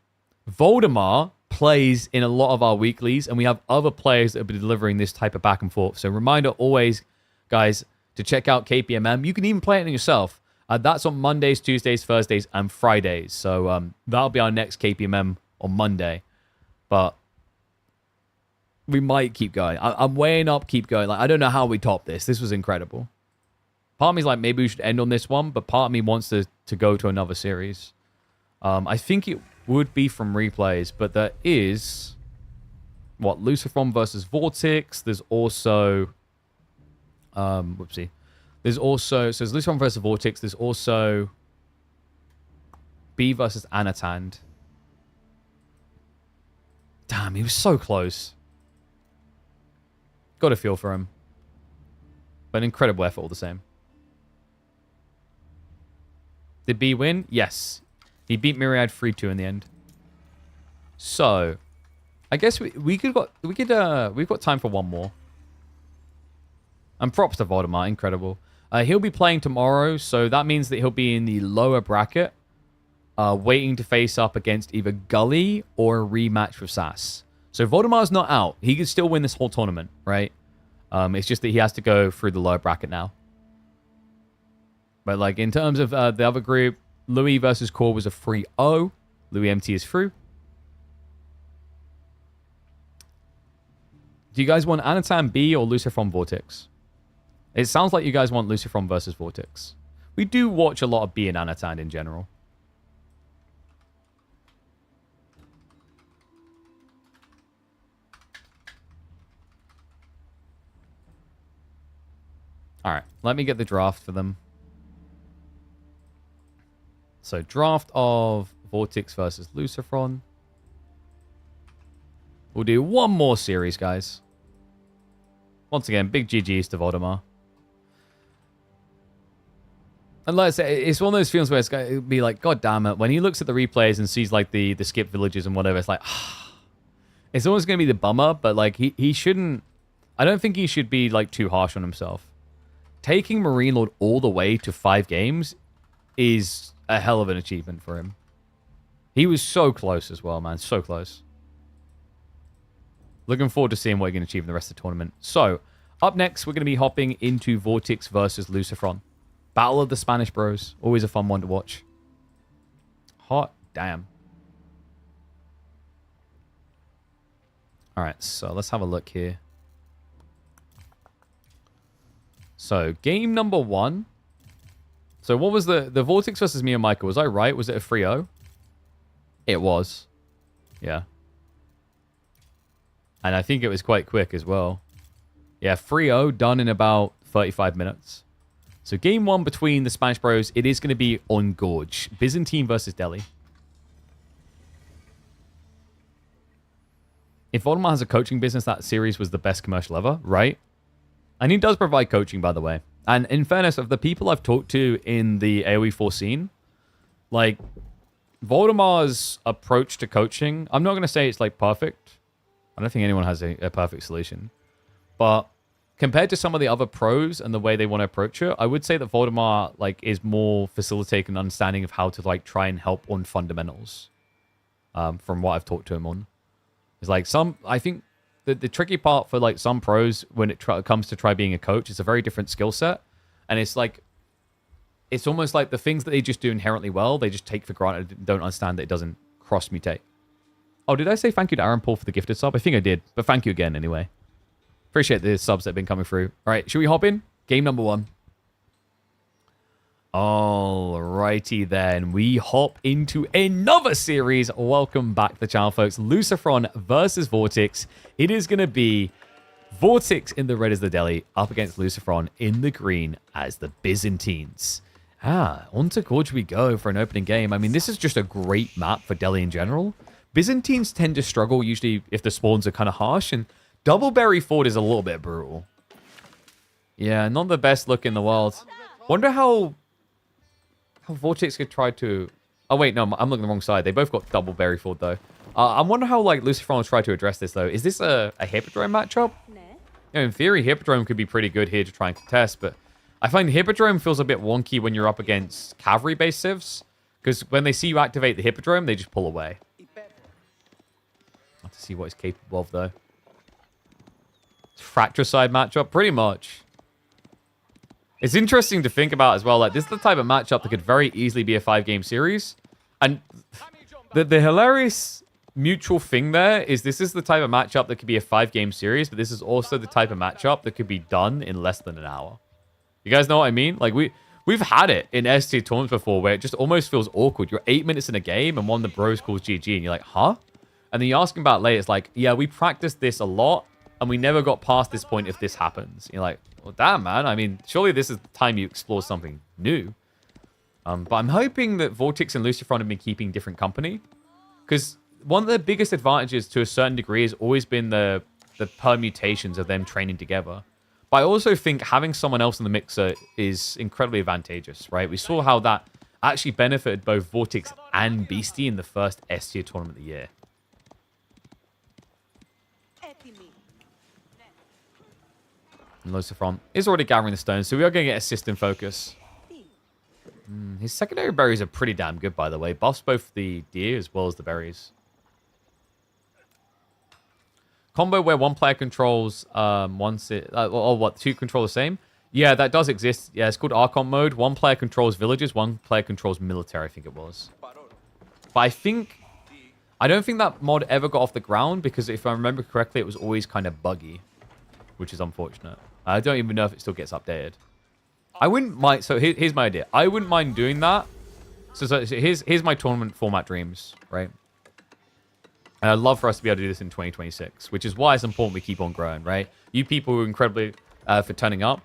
Voldemar plays in a lot of our weeklies, and we have other players that will be delivering this type of back and forth. So reminder always, guys, to check out KPMM. You can even play it in yourself. That's on Mondays, Tuesdays, Thursdays, and Fridays. So that'll be our next KPMM on Monday. But we might keep going. I'm weighing up, keep going. Like, I don't know how we top this. This was incredible. Part of me's like, maybe we should end on this one, but part of me wants to go to another series. I think it would be from replays, but there is, what, Lucifron versus Vortix. There's also, whoopsie. There's also, so there's Lucifron versus Vortix. There's also B versus Anatand. Damn, he was so close. Got a feel for him. But an incredible effort all the same. Did B win? Yes. He beat Myriad 3-2 in the end. So, I guess we've got time for one more. And props to Voldemar, incredible. He'll be playing tomorrow, so that means that he'll be in the lower bracket, waiting to face up against either Gully or a rematch with SAS. So Voldemar's not out. He could still win this whole tournament, right? It's just that he has to go through the lower bracket now. But like in terms of the other group, Louis versus Core was a 3-0. Louis MT is through. Do you guys want Anatan B or Lucifron Vortix? It sounds like you guys want Lucifron versus Vortix. we do watch a lot of B and Anatan in general. All right, let me get the draft for them. So, draft of Vortix versus Lucifron. We'll do one more series, guys. Once again, big GG's to Voldemar. And let's say, it's one of those feelings where it's going to be like, God damn it. When he looks at the replays and sees like the skip villages and whatever, it's like, it's always going to be the bummer, but like he shouldn't, I don't think he should be like too harsh on himself. Taking Marine Lord all the way to 5 games is a hell of an achievement for him. He was so close as well, man. So close. Looking forward to seeing what he can achieve in the rest of the tournament. So, up next, we're going to be hopping into Vortix versus Lucifron. Battle of the Spanish Bros. Always a fun one to watch. Hot damn. Alright, so let's have a look here. So, game number 1. So, what was the Vortix versus me and Micah? Was I right? Was it a 3-0? It was. Yeah. And I think it was quite quick as well. Yeah, 3-0 done in about 35 minutes. So, game 1 between the Spanish Bros, it is going to be on Gorge. Byzantine versus Delhi. If Voldemar has a coaching business, that series was the best commercial ever, right? And he does provide coaching, by the way. And in fairness, of the people I've talked to in the AoE 4 scene, like, Voldemar's approach to coaching, I'm not going to say it's, like, perfect. I don't think anyone has a perfect solution. But compared to some of the other pros and the way they want to approach it, I would say that Voldemar, like, is more facilitating and understanding of how to, like, try and help on fundamentals. From what I've talked to him on. It's like I think the tricky part for like some pros when it comes to try being a coach, it's a very different skill set. And it's like, it's almost like the things that they just do inherently well, they just take for granted and don't understand that it doesn't cross-mutate. Oh, did I say thank you to Aaron Paul for the gifted sub? I think I did, but thank you again anyway. Appreciate the subs that have been coming through. All right, should we hop in? Game number 1. Alrighty then, we hop into another series. Welcome back to the channel, folks. Lucifron versus Vortix. It is going to be Vortix in the red as the Delhi up against Lucifron in the green as the Byzantines. On to Gorge we go for an opening game. I mean, this is just a great map for Delhi in general. Byzantines tend to struggle usually if the spawns are kind of harsh, and Double Berry Ford is a little bit brutal. Yeah, not the best look in the world. Wonder how Vortix could try to... Oh, wait, no, I'm looking the wrong side. They both got double berry ford, though. I wonder how, like, Lucifron will try to address this, though. Is this a Hippodrome matchup? You know, in theory, Hippodrome could be pretty good here to try and contest, but I find Hippodrome feels a bit wonky when you're up against cavalry-based civs, because when they see you activate the Hippodrome, they just pull away. Have to see what he's capable of, though. Fratricide matchup? Pretty much. It's interesting to think about as well. Like, this is the type of matchup that could very easily be a 5-game series. And the hilarious mutual thing there is this is the type of matchup that could be a 5-game series, but this is also the type of matchup that could be done in less than an hour. You guys know what I mean? Like, we've had it in ST tournaments before where it just almost feels awkward. You're 8 minutes in a game and one of the bros calls GG and you're like, huh? And then you ask him about it later, it's like, yeah, we practiced this a lot and we never got past this point if this happens. You're like, well, damn, man. I mean, surely this is the time you explore something new. But I'm hoping that Vortix and Lucifron have been keeping different company. Because one of the biggest advantages to a certain degree has always been the permutations of them training together. But I also think having someone else in the mixer is incredibly advantageous, right? We saw how that actually benefited both Vortix and Beastie in the first S tier tournament of the year. And Lucifron is already gathering the stones, so we are going to get a system focus. His secondary berries are pretty damn good, by the way. Buffs both the deer as well as the berries. Combo where one player controls two control the same? Yeah, that does exist. Yeah, it's called Archon mode. One player controls villages, one player controls military, I think it was. But I don't think that mod ever got off the ground because if I remember correctly, it was always kind of buggy, which is unfortunate. I don't even know if it still gets updated. I wouldn't mind. So here's my idea. I wouldn't mind doing that. So here's my tournament format dreams, right? And I'd love for us to be able to do this in 2026, which is why it's important we keep on growing, right? You people who are incredibly for turning up,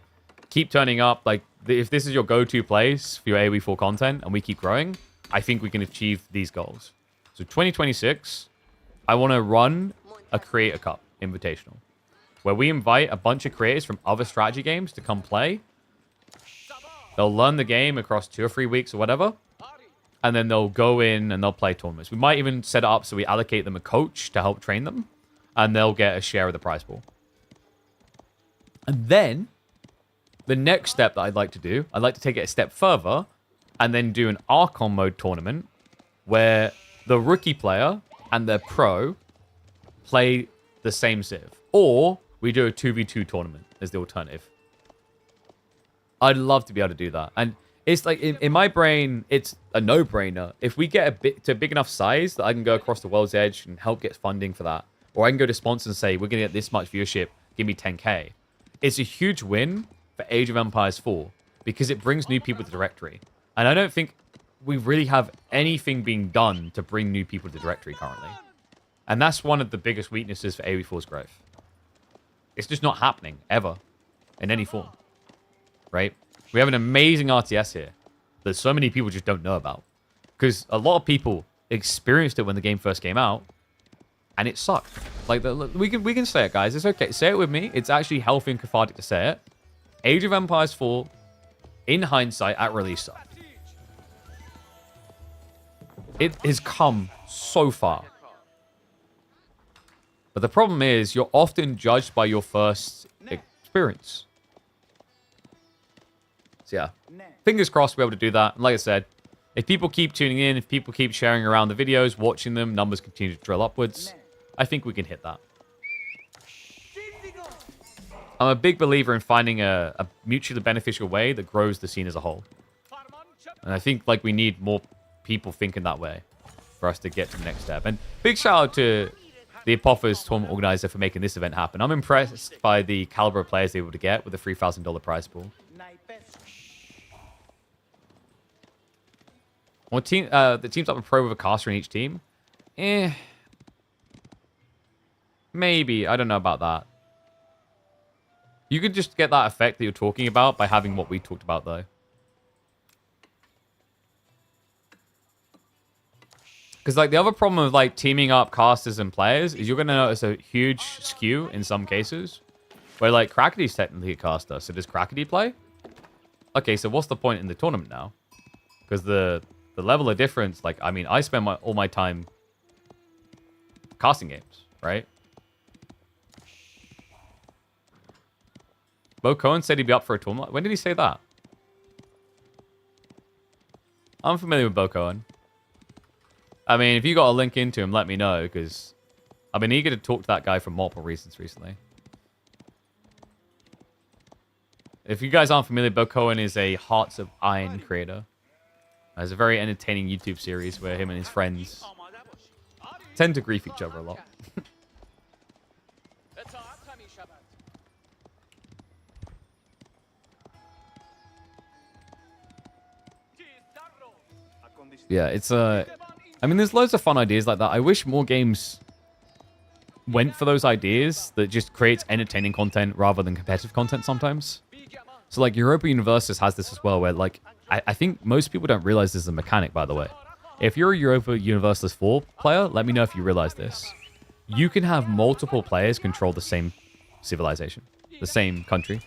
keep turning up. Like, if this is your go-to place for your AoE4 content and we keep growing, I think we can achieve these goals. So 2026, I want to run a Creator Cup Invitational, where we invite a bunch of creators from other strategy games to come play. They'll learn the game across 2 or 3 weeks or whatever. And then they'll go in and they'll play tournaments. We might even set it up so we allocate them a coach to help train them. And they'll get a share of the prize pool. And then, the next step that I'd like to do, I'd like to take it a step further and then do an Archon mode tournament where the rookie player and the pro play the same civ. Or we do a 2v2 tournament as the alternative. I'd love to be able to do that. And it's like, in my brain, it's a no-brainer. If we get to a big enough size that I can go across the world's edge and help get funding for that, or I can go to sponsors and say, we're going to get this much viewership, give me 10k. It's a huge win for Age of Empires 4 because it brings new people to the directory. And I don't think we really have anything being done to bring new people to the directory currently. And that's one of the biggest weaknesses for AoE4's growth. It's just not happening, ever, in any form. Right? We have an amazing RTS here that so many people just don't know about. Because a lot of people experienced it when the game first came out, and it sucked. Like, we can say it, guys. It's okay. Say it with me. It's actually healthy and cathartic to say it. Age of Empires 4, in hindsight, at release sucked. It has come so far. But the problem is, you're often judged by your first experience. So yeah, fingers crossed we're able to do that. And like I said, if people keep tuning in, if people keep sharing around the videos, watching them, numbers continue to drill upwards, I think we can hit that. I'm a big believer in finding a mutually beneficial way that grows the scene as a whole. And I think like we need more people thinking that way for us to get to the next step. And big shout out to the Epohers tournament organizer for making this event happen. I'm impressed by the caliber of players they were able to get with a $3,000 prize pool. Well, the team's up a pro with a caster in each team. Maybe. I don't know about that. You could just get that effect that you're talking about by having what we talked about, though. Because, like, the other problem with, like, teaming up casters and players is you're going to notice a huge skew in some cases. Where, like, Crackety's technically a caster. So does Crackety play? Okay, so what's the point in the tournament now? Because the level of difference, like, I mean, I spend all my time casting games, right? Bo Cohen said he'd be up for a tournament. When did he say that? I'm familiar with Bo Cohen. I mean, if you got a link into him, let me know, because I've been eager to talk to that guy for multiple reasons recently. If you guys aren't familiar, Bo Cohen is a Hearts of Iron creator. It's a very entertaining YouTube series where him and his friends tend to grief each other a lot. Yeah, it's I mean, there's loads of fun ideas like that. I wish more games went for those ideas that just creates entertaining content rather than competitive content sometimes. So, like, Europa Universalis has this as well, where, like, I think most people don't realize this is a mechanic, by the way. If you're a Europa Universalis 4 player, let me know if you realize this. You can have multiple players control the same civilization, the same country.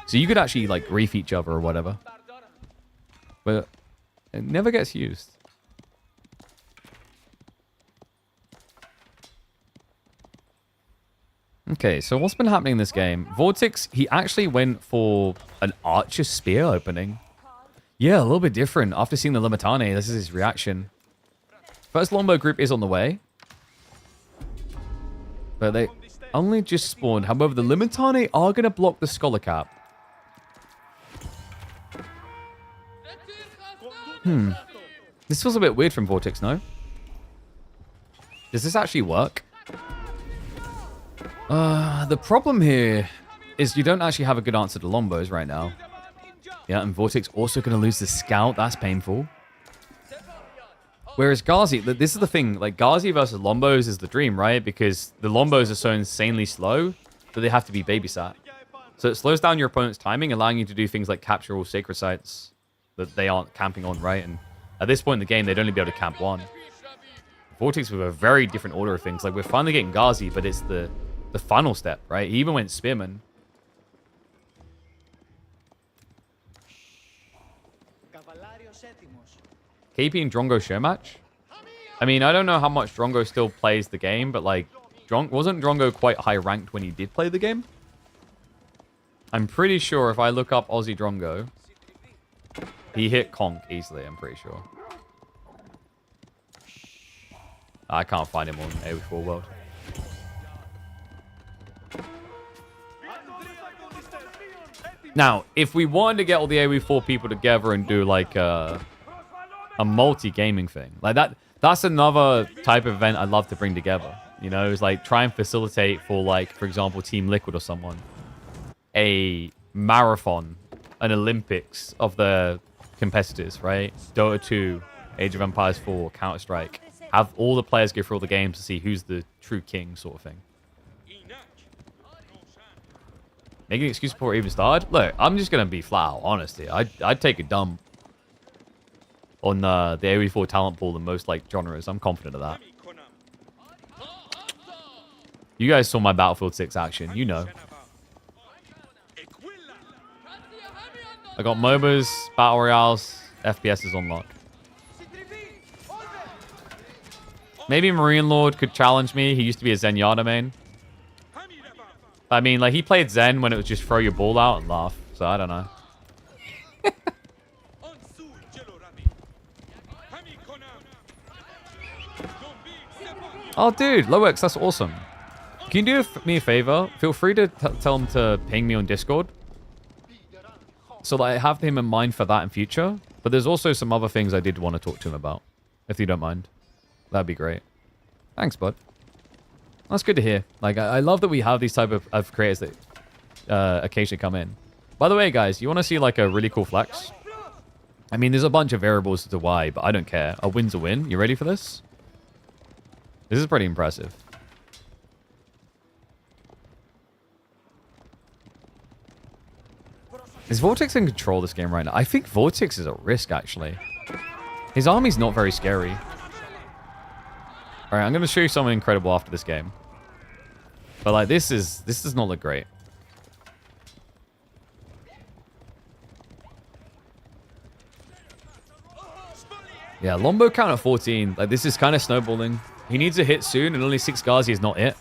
So you could actually, like, grief each other or whatever. But it never gets used. Okay, so what's been happening in this game? Vortix, he actually went for an Archer Spear opening. Yeah, a little bit different. After seeing the Limitane, this is his reaction. First longbow group is on the way. But they only just spawned. However, the Limitane are going to block the Scholar Cap. This feels a bit weird from Vortix, no? Does this actually work? The problem here is you don't actually have a good answer to Lombos right now. Yeah, and Vortix also going to lose the scout. That's painful. Whereas Ghazi, this is the thing. Like, Ghazi versus Lombos is the dream, right? Because the Lombos are so insanely slow that they have to be babysat. So it slows down your opponent's timing, allowing you to do things like capture all sacred sites that they aren't camping on, right? And at this point in the game, they'd only be able to camp one. Vortix with a very different order of things. Like, we're finally getting Ghazi, but it's the final step, right? He even went Spearman. KP and Drongo show match? I mean, I don't know how much Drongo still plays the game, but, like, wasn't Drongo quite high ranked when he did play the game? I'm pretty sure if I look up Aussie Drongo, he hit Conk easily, I'm pretty sure. I can't find him on AoE4 World. Now, if we wanted to get all the AoE4 people together and do, like, a multi-gaming thing, like that's another type of event I'd love to bring together. You know, it's like try and facilitate for, like, for example, Team Liquid or someone, a marathon, an Olympics of the competitors, right? Dota 2, Age of Empires 4, Counter-Strike. Have all the players go through all the games to see who's the true king, sort of thing. Making an excuse before it even started? Look, I'm just going to be flat out honest here. I'd take a dump on the AoE4 talent pool in most, like, genres. I'm confident of that. You guys saw my Battlefield 6 action. You know. I got MOBAs, Battle Royales, FPSs on lock. Maybe Marine Lord could challenge me. He used to be a Zenyatta main. I mean, like, he played Zen when it was just throw your ball out and laugh. So, I don't know. Oh, dude. Lowex, that's awesome. Can you do me a favor? Feel free to tell him to ping me on Discord. So that I have him in mind for that in future. But there's also some other things I did want to talk to him about. If you don't mind. That'd be great. Thanks, bud. That's good to hear. Like, I love that we have these type of creators that occasionally come in. By the way, guys, you want to see, like, a really cool flex? I mean, there's a bunch of variables as to why, but I don't care. A win's a win. You ready for this? This is pretty impressive. Is Vortix in control of this game right now? I think Vortix is at risk, actually. His army's not very scary. Alright, I'm going to show you something incredible after this game. But, like, this does not look great. Yeah, Lombo count at 14. Like, this is kind of snowballing. He needs a hit soon, and only 6 Ghazi is not it.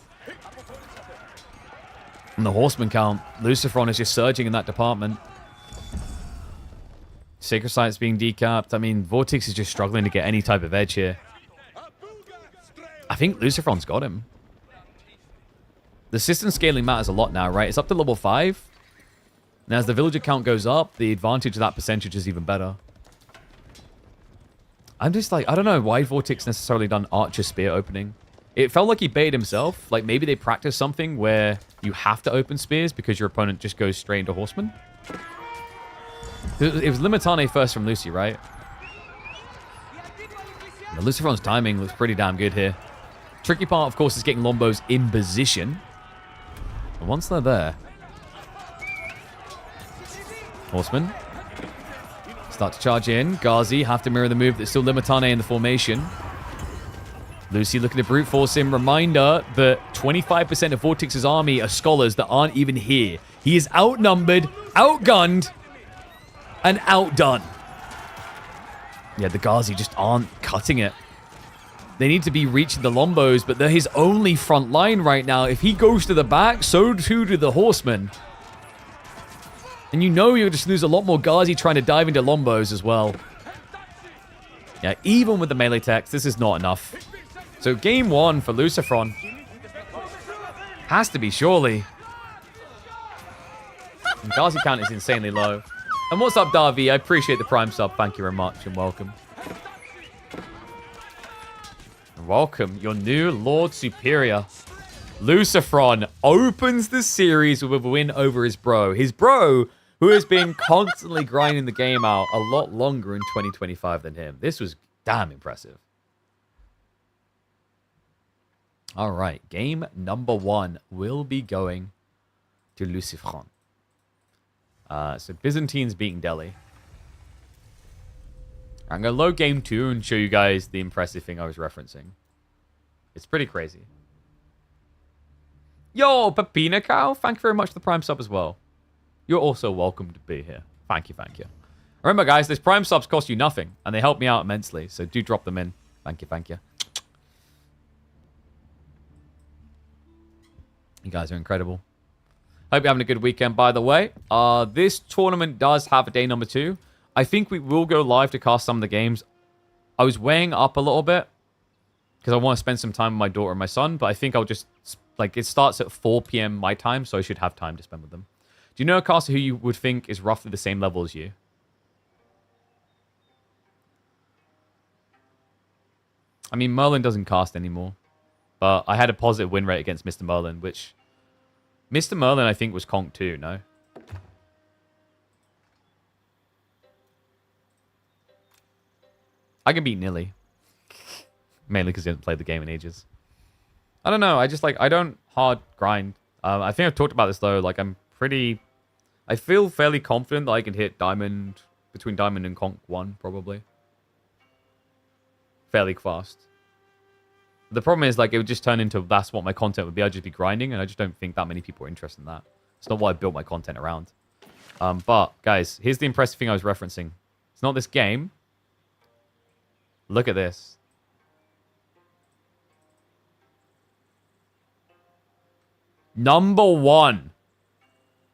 And the Horseman count. Lucifron is just surging in that department. Sacred Site's being decapped. I mean, Vortix is just struggling to get any type of edge here. I think Lucifron's got him. The system scaling matters a lot now, right? It's up to level 5. And as the villager count goes up, the advantage of that percentage is even better. I'm just like, I don't know why Vortix necessarily done Archer Spear opening. It felt like he baited himself. Like, maybe they practiced something where you have to open spears because your opponent just goes straight into Horseman. It was Limitane first from Lucy, right? Now, Lucifron's timing looks pretty damn good here. Tricky part, of course, is getting Lombos in position. And once they're there... Horseman. Start to charge in. Ghazi have to mirror the move that's still Limitane in the formation. Lucy looking to brute force him. Reminder that 25% of Vortix's army are scholars that aren't even here. He is outnumbered, outgunned, and outdone. Yeah, the Ghazi just aren't cutting it. They need to be reaching the Lombos, but they're his only front line right now. If he goes to the back, so too do the Horsemen. And you know you'll just lose a lot more Ghazi trying to dive into Lombos as well. Yeah, even with the melee techs, this is not enough. So game 1 for Lucifron. Has to be, surely. And Ghazi count is insanely low. And what's up, Darby? I appreciate the Prime sub. Thank you very much and welcome. Welcome, your new Lord Superior. Lucifron opens the series with a win over his bro. His bro, who has been constantly grinding the game out a lot longer in 2025 than him. This was damn impressive. All right, game number 1 will be going to Lucifron. So Byzantines beating Delhi. I'm going to load game 2 and show you guys the impressive thing I was referencing. It's pretty crazy. Yo, Pepina Cow, thank you very much for the Prime sub as well. You're also welcome to be here. Thank you, thank you. Remember, guys, these Prime subs cost you nothing, and they help me out immensely, so do drop them in. Thank you, thank you. You guys are incredible. Hope you're having a good weekend, by the way. This tournament does have a day number 2. I think we will go live to cast some of the games. I was weighing up a little bit because I want to spend some time with my daughter and my son, but I think I'll just, like, it starts at 4 p.m. my time, so I should have time to spend with them. Do you know a caster who you would think is roughly the same level as you? I mean, Merlin doesn't cast anymore, but I had a positive win rate against Mr. Merlin, which Mr. Merlin, I think, was Conk too, no? I can beat Nilly. Mainly because he hasn't played the game in ages. I don't know. I just, like, I don't hard grind. I think I've talked about this, though. Like, I feel fairly confident that I can hit Diamond, between Diamond and Conk 1, probably. Fairly fast. The problem is, like, it would just turn into, that's what my content would be. I'd just be grinding, and I just don't think that many people are interested in that. It's not what I built my content around. But, guys, here's the impressive thing I was referencing. It's not this game. Look at this. Number 1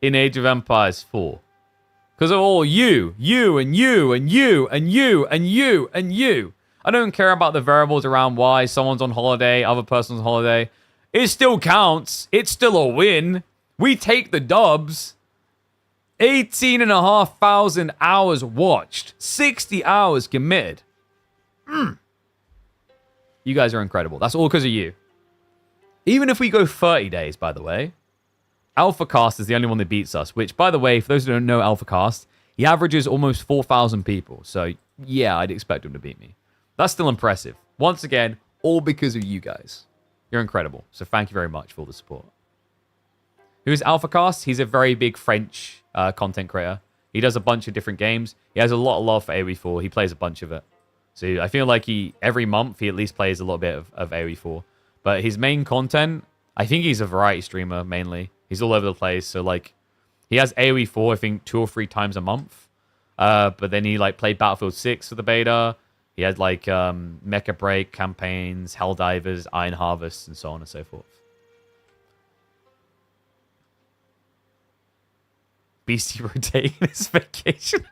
in Age of Empires 4. Because of all you, and you, and you, and you, and you, and you. I don't care about the variables around why someone's on holiday, other person's on holiday. It still counts. It's still a win. We take the dubs. 18,500 hours watched. 60 hours committed. You guys are incredible. That's all because of you. Even if we go 30 days, by the way, AlphaCast is the only one that beats us, which, by the way, for those who don't know AlphaCast, he averages almost 4,000 people. So, yeah, I'd expect him to beat me. That's still impressive. Once again, all because of you guys. You're incredible. So thank you very much for all the support. Who is AlphaCast? He's a very big French content creator. He does a bunch of different games. He has a lot of love for AoE4. He plays a bunch of it. So I feel like every month, he at least plays a little bit of AoE4. But his main content, I think he's a variety streamer, mainly. He's all over the place. So, like, he has AoE4, I think, 2 or 3 times a month. But then he, like, played Battlefield 6 for the beta. He had, like, Mecha Break campaigns, Helldivers, Iron Harvest, and so on and so forth. Beastie rotating his vacation.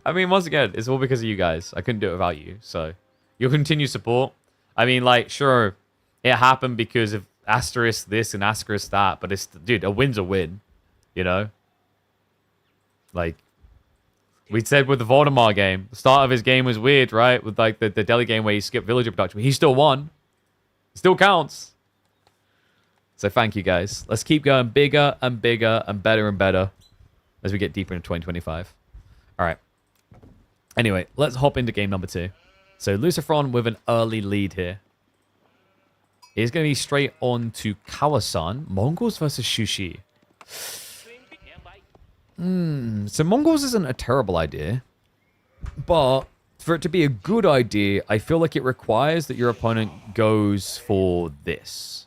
I mean, once again, it's all because of you guys. I couldn't do it without you. So, your continued support. I mean, like, sure, it happened because of asterisk this and asterisk that. But, dude, a win's a win. You know? Like, we said with the Voldemort game, the start of his game was weird, right? With, like, the Delhi game where he skipped villager production. But he still won. It still counts. So, thank you, guys. Let's keep going bigger and bigger and better as we get deeper into 2025. All right. Anyway, let's hop into game number 2. So, Lucifron with an early lead here. He's going to be straight on to Kawasan. Mongols versus Shushi. So, Mongols isn't a terrible idea. But for it to be a good idea, I feel like it requires that your opponent goes for this.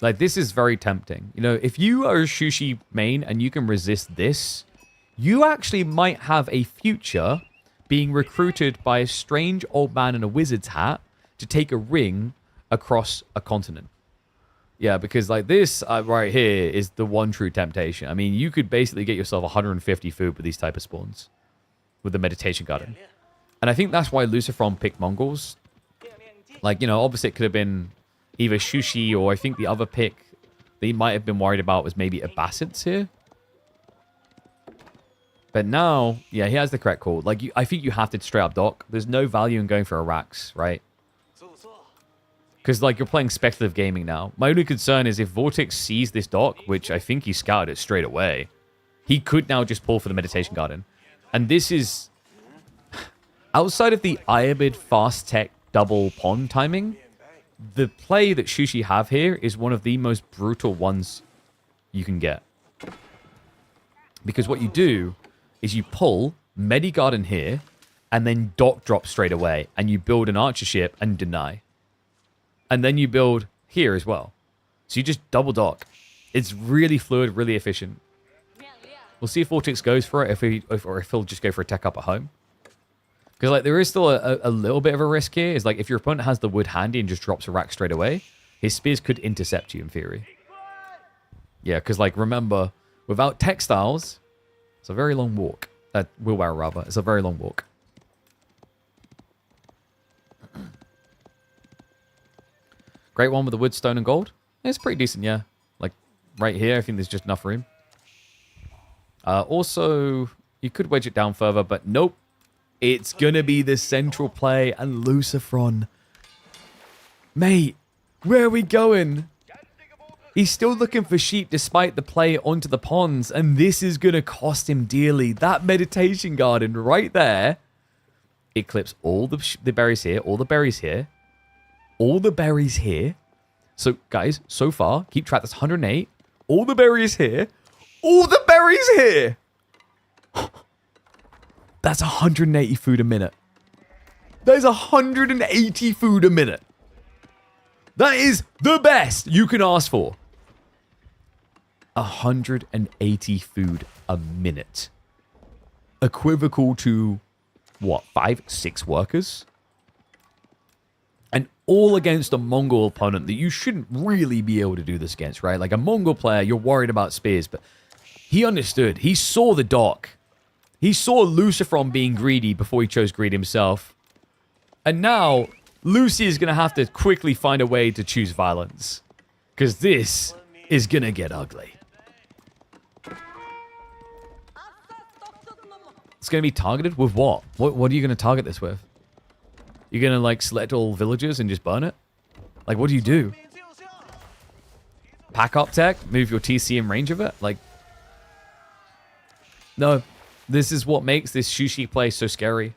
Like, this is very tempting. You know, if you are a Shushi main and you can resist this, you actually might have a future being recruited by a strange old man in a wizard's hat to take a ring across a continent. Yeah, because like this right here is the one true temptation. I mean, you could basically get yourself 150 food with these type of spawns with the meditation garden. And I think that's why Lucifron picked Mongols. Like, you know, obviously it could have been either Shushi or I think the other pick that he might have been worried about was maybe Abbasids here. But now, yeah, he has the correct call. Like, I think you have to straight up dock. There's no value in going for Iraqs, right? Because, like, you're playing speculative gaming now. My only concern is if Vortix sees this dock, which I think he scouted it straight away, he could now just pull for the meditation garden. And this is outside of the Iabid fast tech double pond timing. The play that Sushi have here is one of the most brutal ones you can get. Because what you do is you pull Medi Garden here and then dock drop straight away. And you build an archer ship and deny. And then you build here as well. So you just double dock. It's really fluid, really efficient. We'll see if Vortix goes for it or if he'll just go for a tech up at home. Because like there is still a little bit of a risk here. Is like if your opponent has the wood handy and just drops a rack straight away, his spears could intercept you in theory. Yeah, because like remember, without textiles, it's a very long walk. Wheelbarrow rather. It's a very long walk. Great one with the wood, stone, and gold. It's pretty decent, yeah. Like right here, I think there's just enough room. Also, you could wedge it down further, but nope. It's going to be the central play and Lucifron. Mate, where are we going? He's still looking for sheep despite the play onto the ponds, and this is going to cost him dearly. That meditation garden right there. It clips all the berries here, all the berries here, all the berries here. So, guys, so far, keep track. That's 108. All the berries here. All the berries here. That's 180 food a minute. That is 180 food a minute. That is the best you can ask for. 180 food a minute. Equivocal to, what, 5, 6 workers? And all against a Mongol opponent that you shouldn't really be able to do this against, right? Like a Mongol player, you're worried about spears, but he understood. He saw the dock. He saw Lucifron being greedy before he chose greed himself. And now, Lucy is going to have to quickly find a way to choose violence. Because this is going to get ugly. It's going to be targeted with what? What are you going to target this with? You're going to, like, select all villagers and just burn it? Like, what do you do? Pack up tech? Move your TC in range of it? Like, no. This is what makes this Sushi play so scary.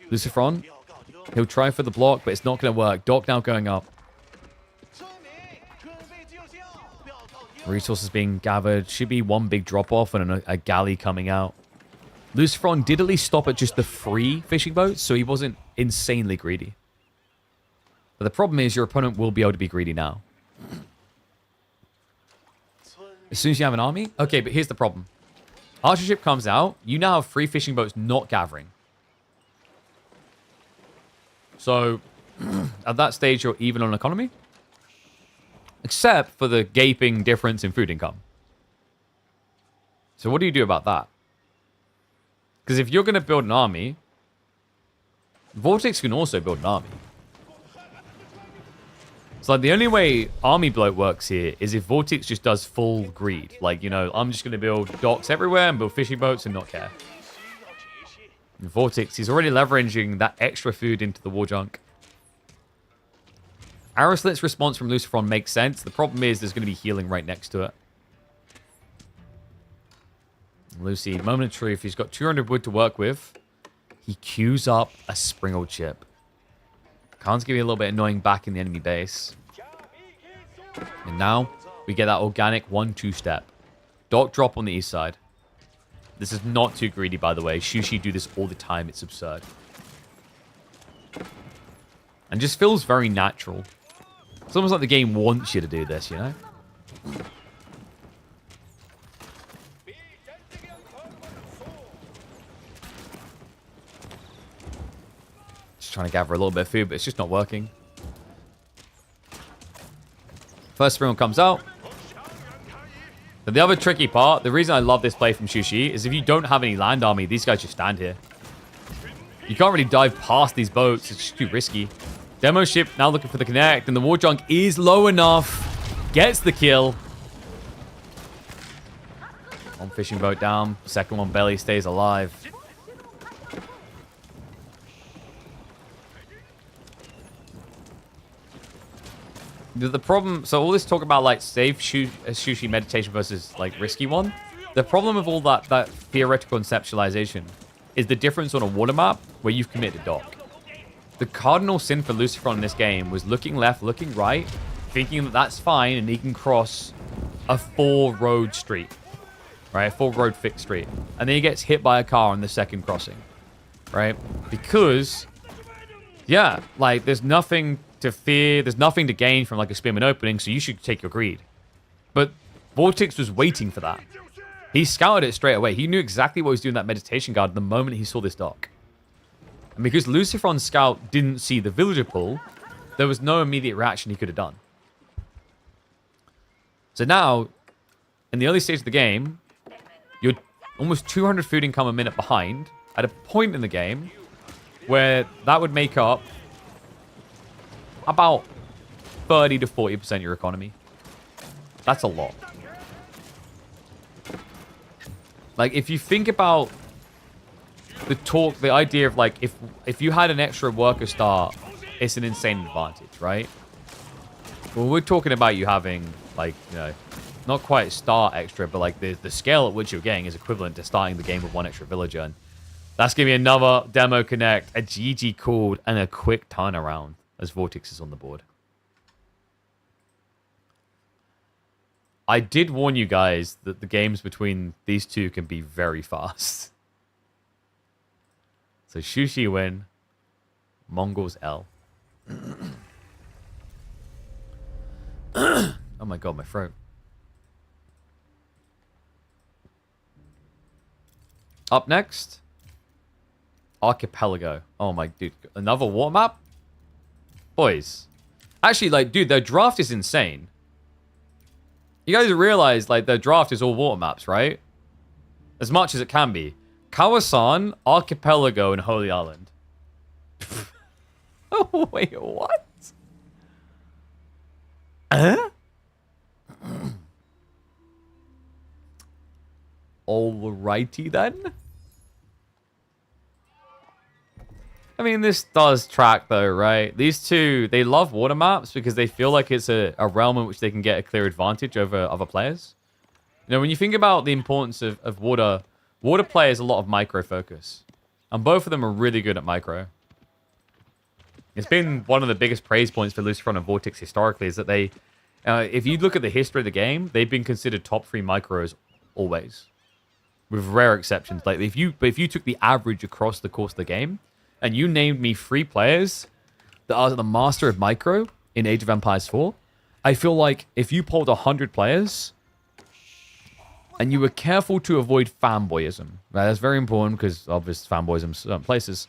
Lucifron, he'll try for the block, but it's not going to work. Dock now going up. Resources being gathered. Should be one big drop-off and a galley coming out. Lucifron did at least stop at just the 3 fishing boats, so he wasn't insanely greedy. But the problem is your opponent will be able to be greedy now. As soon as you have an army? Okay, but here's the problem. Archer ship comes out. You now have 3 fishing boats not gathering. So, at that stage, you're even on economy. Except for the gaping difference in food income. So what do you do about that? Because if you're going to build an army, Vortix can also build an army. So like the only way army bloat works here is if Vortix just does full greed. Like, you know, I'm just going to build docks everywhere and build fishing boats and not care. And Vortix, he's already leveraging that extra food into the war junk. Arrowslit's response from Lucifron makes sense. The problem is there's going to be healing right next to it. Lucy, moment of truth. He's got 200 wood to work with. He queues up a springled chip. Khan's going to be a little bit annoying back in the enemy base. And now we get that organic 1-2 step. Dock drop on the east side. This is not too greedy, by the way. Sushi do this all the time. It's absurd. And just feels very natural. It's almost like the game wants you to do this, you know? Just trying to gather a little bit of food, but it's just not working. First spring comes out. But the other tricky part, the reason I love this play from Sushi, is if you don't have any land army, these guys just stand here. You can't really dive past these boats. It's just too risky. Demo ship now looking for the connect, and the war junk is low enough. Gets the kill. One fishing boat down. Second one barely stays alive. The problem, so all this talk about like safe sushi meditation versus like risky one. The problem with all that theoretical conceptualization is the difference on a water map where you've committed a dock. The cardinal sin for Lucifron in this game was looking left, looking right, thinking that that's fine and he can cross a 4-road street, right? A 4-road fixed street. And then he gets hit by a car on the second crossing, right? Because, yeah, like there's nothing to fear, there's nothing to gain from like a spearman opening, so you should take your greed. But Vortix was waiting for that. He scouted it straight away. He knew exactly what he was doing that meditation guard the moment he saw this dock. And because Lucifron's scout didn't see the villager pull, there was no immediate reaction he could have done. So now, in the early stage of the game, you're almost 200 food income a minute behind at a point in the game where that would make up about 30 to 40% of your economy. That's a lot. Like, if you think about the idea of, like, if you had an extra worker start, it's an insane advantage, right? Well, we're talking about you having, like, you know, not quite start extra, but, like, the scale at which you're getting is equivalent to starting the game with 1 extra villager. And that's going to be another demo connect, a GG called, and a quick turnaround as Vortix is on the board. I did warn you guys that the games between these two can be very fast. So Sushi win, Mongols L. Oh my god, my throat. Up next, Archipelago. Oh my dude, another water map? Boys. Actually, like, dude, their draft is insane. You guys realize, like, their draft is all water maps, right? As much as it can be. Kawasan, Archipelago, and Holy Island. Oh, wait, what? Alrighty then. I mean, this does track though, right? These two, they love water maps because they feel like it's a realm in which they can get a clear advantage over other players. You know, when you think about the importance of water play is a lot of micro focus. And both of them are really good at micro. It's been one of the biggest praise points for Lucifron and Vortix historically is that they, if you look at the history of the game, they've been considered top 3 micros always. With rare exceptions. Like, if you took the average across the course of the game, and you named me 3 players that are the master of micro in Age of Empires 4, I feel like if you polled 100 players and you were careful to avoid fanboyism, right? That's very important because obvious fanboyism in certain places.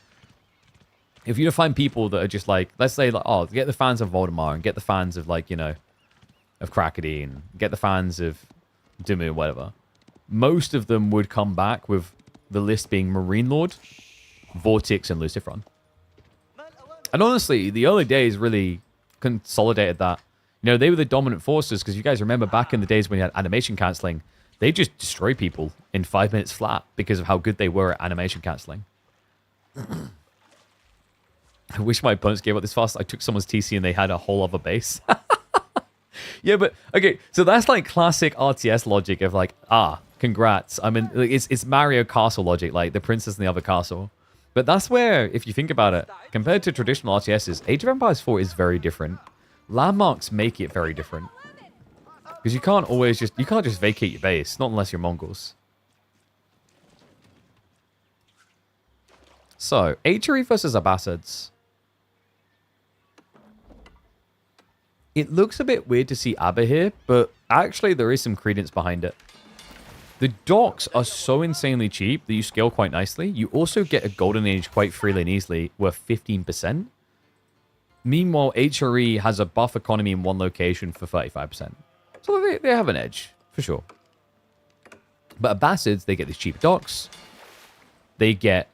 If you find people that are just like, let's say, like, oh, get the fans of Voldemar and get the fans of, like, you know, of Krakody and get the fans of Dimu, whatever. Most of them would come back with the list being Marine Lord, Vortix, and Lucifron. And honestly, the early days really consolidated that. You know, they were the dominant forces because you guys remember back in the days when you had animation cancelling, they just destroy people in 5 minutes flat because of how good they were at animation cancelling. I wish my opponents gave up this fast. I took someone's TC and they had a whole other base. Yeah, but okay, so that's like classic RTS logic of like, congrats. I mean, it's Mario Castle logic, like the princess in the other castle. But that's where, if you think about it, compared to traditional RTSs, Age of Empires 4 is very different. Landmarks make it very different. Because you can't just vacate your base, not unless you're Mongols. So, Atri versus Abbasids. It looks a bit weird to see Abba here, but actually there is some credence behind it. The docks are so insanely cheap that you scale quite nicely. You also get a Golden Age quite freely and easily, worth 15%. Meanwhile, HRE has a buff economy in one location for 35%. So they have an edge, for sure. But Abbasids, they get these cheap docks. They get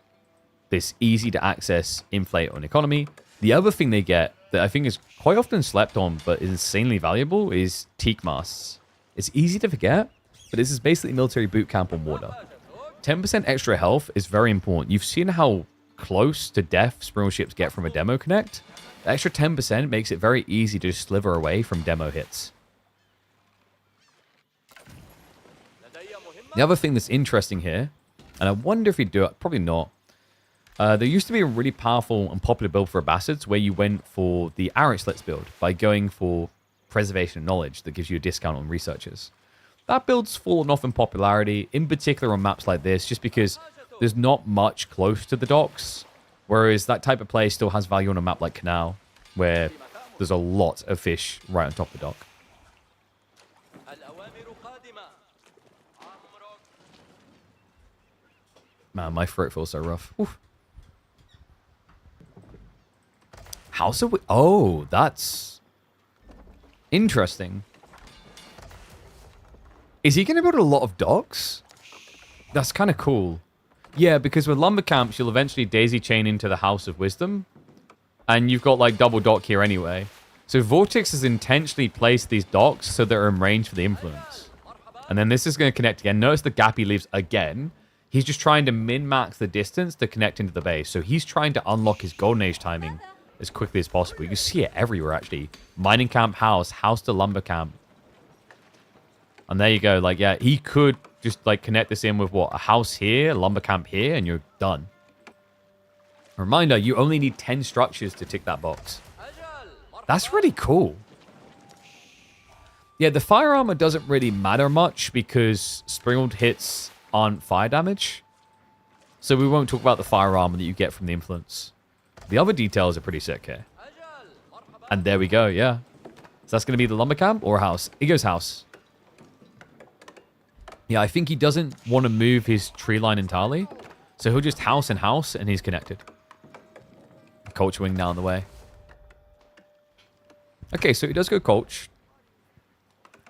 this easy-to-access inflate on economy. The other thing they get that I think is quite often slept on, but is insanely valuable, is teak masts. It's easy to forget, but this is basically military boot camp on water. 10% extra health is very important. You've seen how close to death Springle ships get from a demo connect, the extra 10% makes it very easy to just slither away from demo hits. The other thing that's interesting here, and I wonder if he'd do it, probably not. There used to be a really powerful and popular build for Abbasids where you went for the Arrow Slits build by going for Preservation of Knowledge that gives you a discount on researchers. That build's fallen off in popularity, in particular on maps like this, just because there's not much close to the docks, whereas that type of play still has value on a map like Canal, where there's a lot of fish right on top of the dock. Man, my throat feels so rough. Oof. House of... Oh, that's interesting. Is he going to build a lot of docks? That's kind of cool. Yeah, because with lumber camps, you'll eventually daisy chain into the House of Wisdom. And you've got, like, double dock here anyway. So Vortix has intentionally placed these docks so they're in range for the influence. And then this is going to connect again. Notice the gap he leaves again. He's just trying to min-max the distance to connect into the base. So he's trying to unlock his Golden Age timing as quickly as possible. You can see it everywhere, actually. Mining camp, house to lumber camp. And there you go. Like, yeah, he could just, like, connect this in with, what, a house here, a lumber camp here, and you're done. Reminder, you only need 10 structures to tick that box. That's really cool. Yeah, the fire armor doesn't really matter much because sprinkled hits aren't fire damage. So we won't talk about the fire armor that you get from the influence. The other details are pretty sick here. And there we go, yeah. So that's going to be the lumber camp or house? He goes house. Yeah, I think he doesn't want to move his tree line entirely. So he'll just house and house and he's connected. Culture wing now on the way. Okay, so he does go Colch.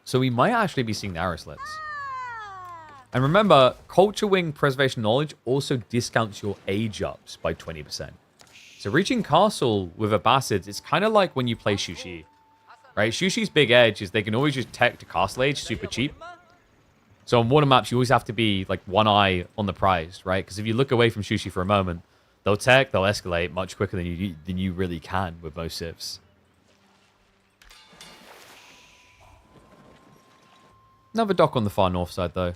So we might actually be seeing the arrow slits. And remember, Culture Wing Preservation Knowledge also discounts your age ups by 20%. So reaching Castle with Abbasids, it's kind of like when you play Shushi. Right? Shushi's big edge is they can always just tech to Castle Age super cheap. So on water maps, you always have to be like one eye on the prize, right? Because if you look away from Shushi for a moment, they'll tech, they'll escalate much quicker than you really can with most civs. Another dock on the far north side, though.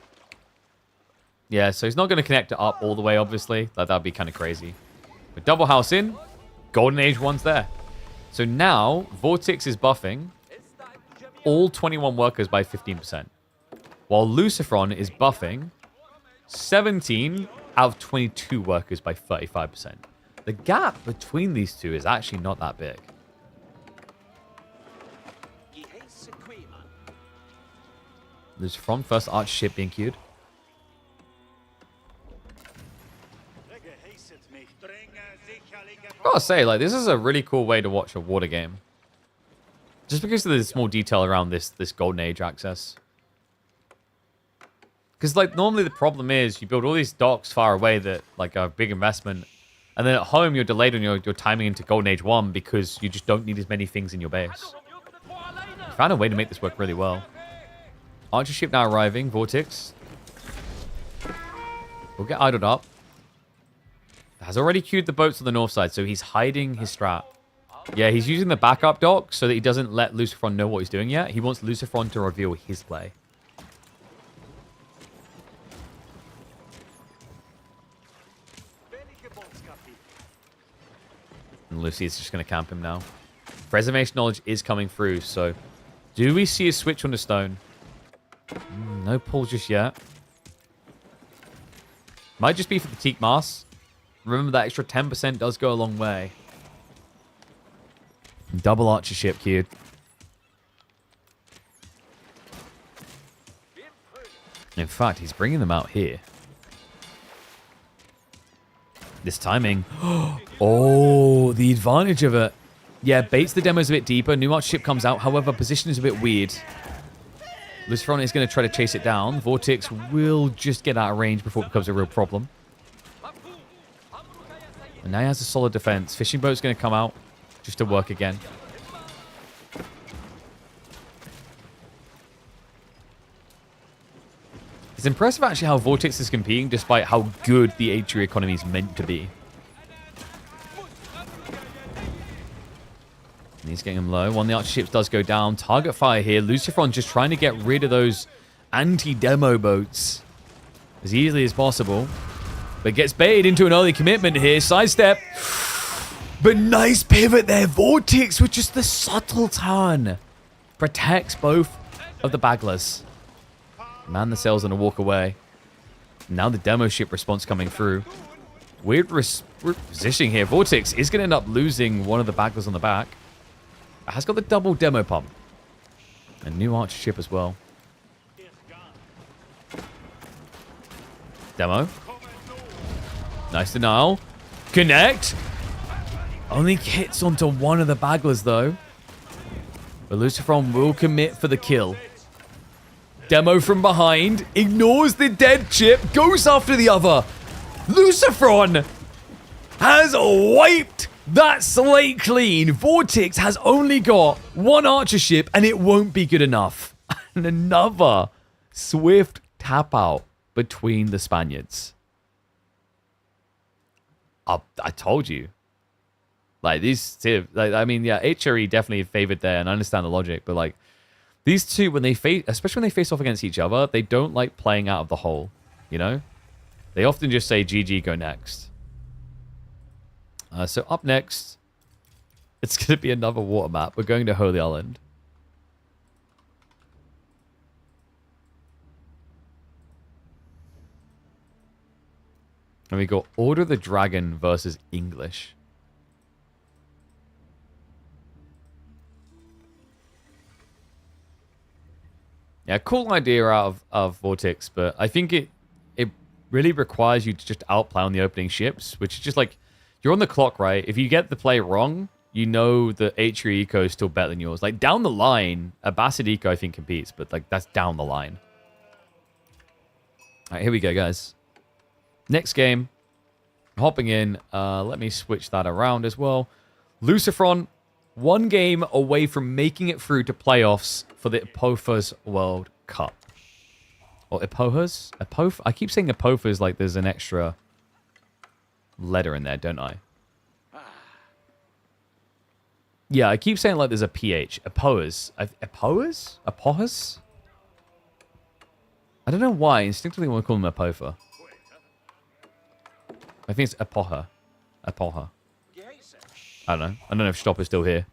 Yeah, so he's not going to connect it up all the way, obviously. That would be kind of crazy. But double house in. Golden Age one's there. So now, Vortix is buffing all 21 workers by 15%. While Lucifron is buffing 17 out of 22 workers by 35%. The gap between these two is actually not that big. Lucifron, first arch ship being queued. Gotta say, like, this is a really cool way to watch a water game. Just because of the small detail around this Golden Age access. Because, like, normally the problem is you build all these docks far away that, like, are a big investment. And then at home, you're delayed on your timing into Golden Age 1 because you just don't need as many things in your base. You found a way to make this work really well. Archer ship now arriving. Vortix. We'll get idled up. Has already queued the boats on the north side, so he's hiding his strat. Yeah, he's using the backup dock so that he doesn't let Lucifron know what he's doing yet. He wants Lucifron to reveal his play. And Lucy is just going to camp him now. Preservation Knowledge is coming through, so do we see a switch on the stone? No pull just yet. Might just be for the teak mass. Remember that extra 10% does go a long way. Double archer ship queued. In fact, he's bringing them out here. This timing. Oh, the advantage of it. Yeah, baits the demos a bit deeper. New archer ship comes out. However, position is a bit weird. Lucifron is going to try to chase it down. Vortix will just get out of range before it becomes a real problem. And now he has a solid defense. Fishing boat's going to come out just to work again. It's impressive actually how Vortix is competing despite how good the H3 economy is meant to be. He's getting him low. One of the archer ships does go down. Target fire here. Lucifron just trying to get rid of those anti-demo boats as easily as possible. But gets baited into an early commitment here. Sidestep. But nice pivot there. Vortix with just the subtle turn. Protects both of the bagglers. Man the sails and a walk away. Now the demo ship response coming through. Weird positioning here. Vortix is going to end up losing one of the bagglers on the back. It has got the double demo pump. A new archer ship as well. Demo. Nice denial. Connect. Only hits onto one of the bagglers though. But Lucifron will commit for the kill. Demo from behind. Ignores the dead ship. Goes after the other. Lucifron has wiped that slate clean. Vortix has only got one archer ship and it won't be good enough. And another swift tap out between the Spaniards. I told you. Like, these two, like, I mean, yeah, HRE definitely favored there, and I understand the logic, but, like, these two, when they face, especially when they face off against each other, they don't like playing out of the hole, you know? They often just say, GG, go next. So up next, it's going to be another water map. We're going to Holy Island. And we got Order the Dragon versus English. Yeah, cool idea out of Vortix, but I think it really requires you to just outplay on the opening ships, which is just like, you're on the clock, right? If you get the play wrong, you know the HRE eco is still better than yours. Like, down the line, a Basset eco, I think, competes, but, like, that's down the line. All right, here we go, guys. Next game. Hopping in. Let me switch that around as well. Lucifron, one game away from making it through to playoffs for the Epohers World Cup. Or Epohers? I keep saying Epohers like there's an extra letter in there, don't I? Yeah, I keep saying like there's a PH. Epohers. Epohers? Epohers? I don't know why. Instinctively I want to call them Epoher. I think it's Epoher. Epoher. I don't know. I don't know if Stop is still here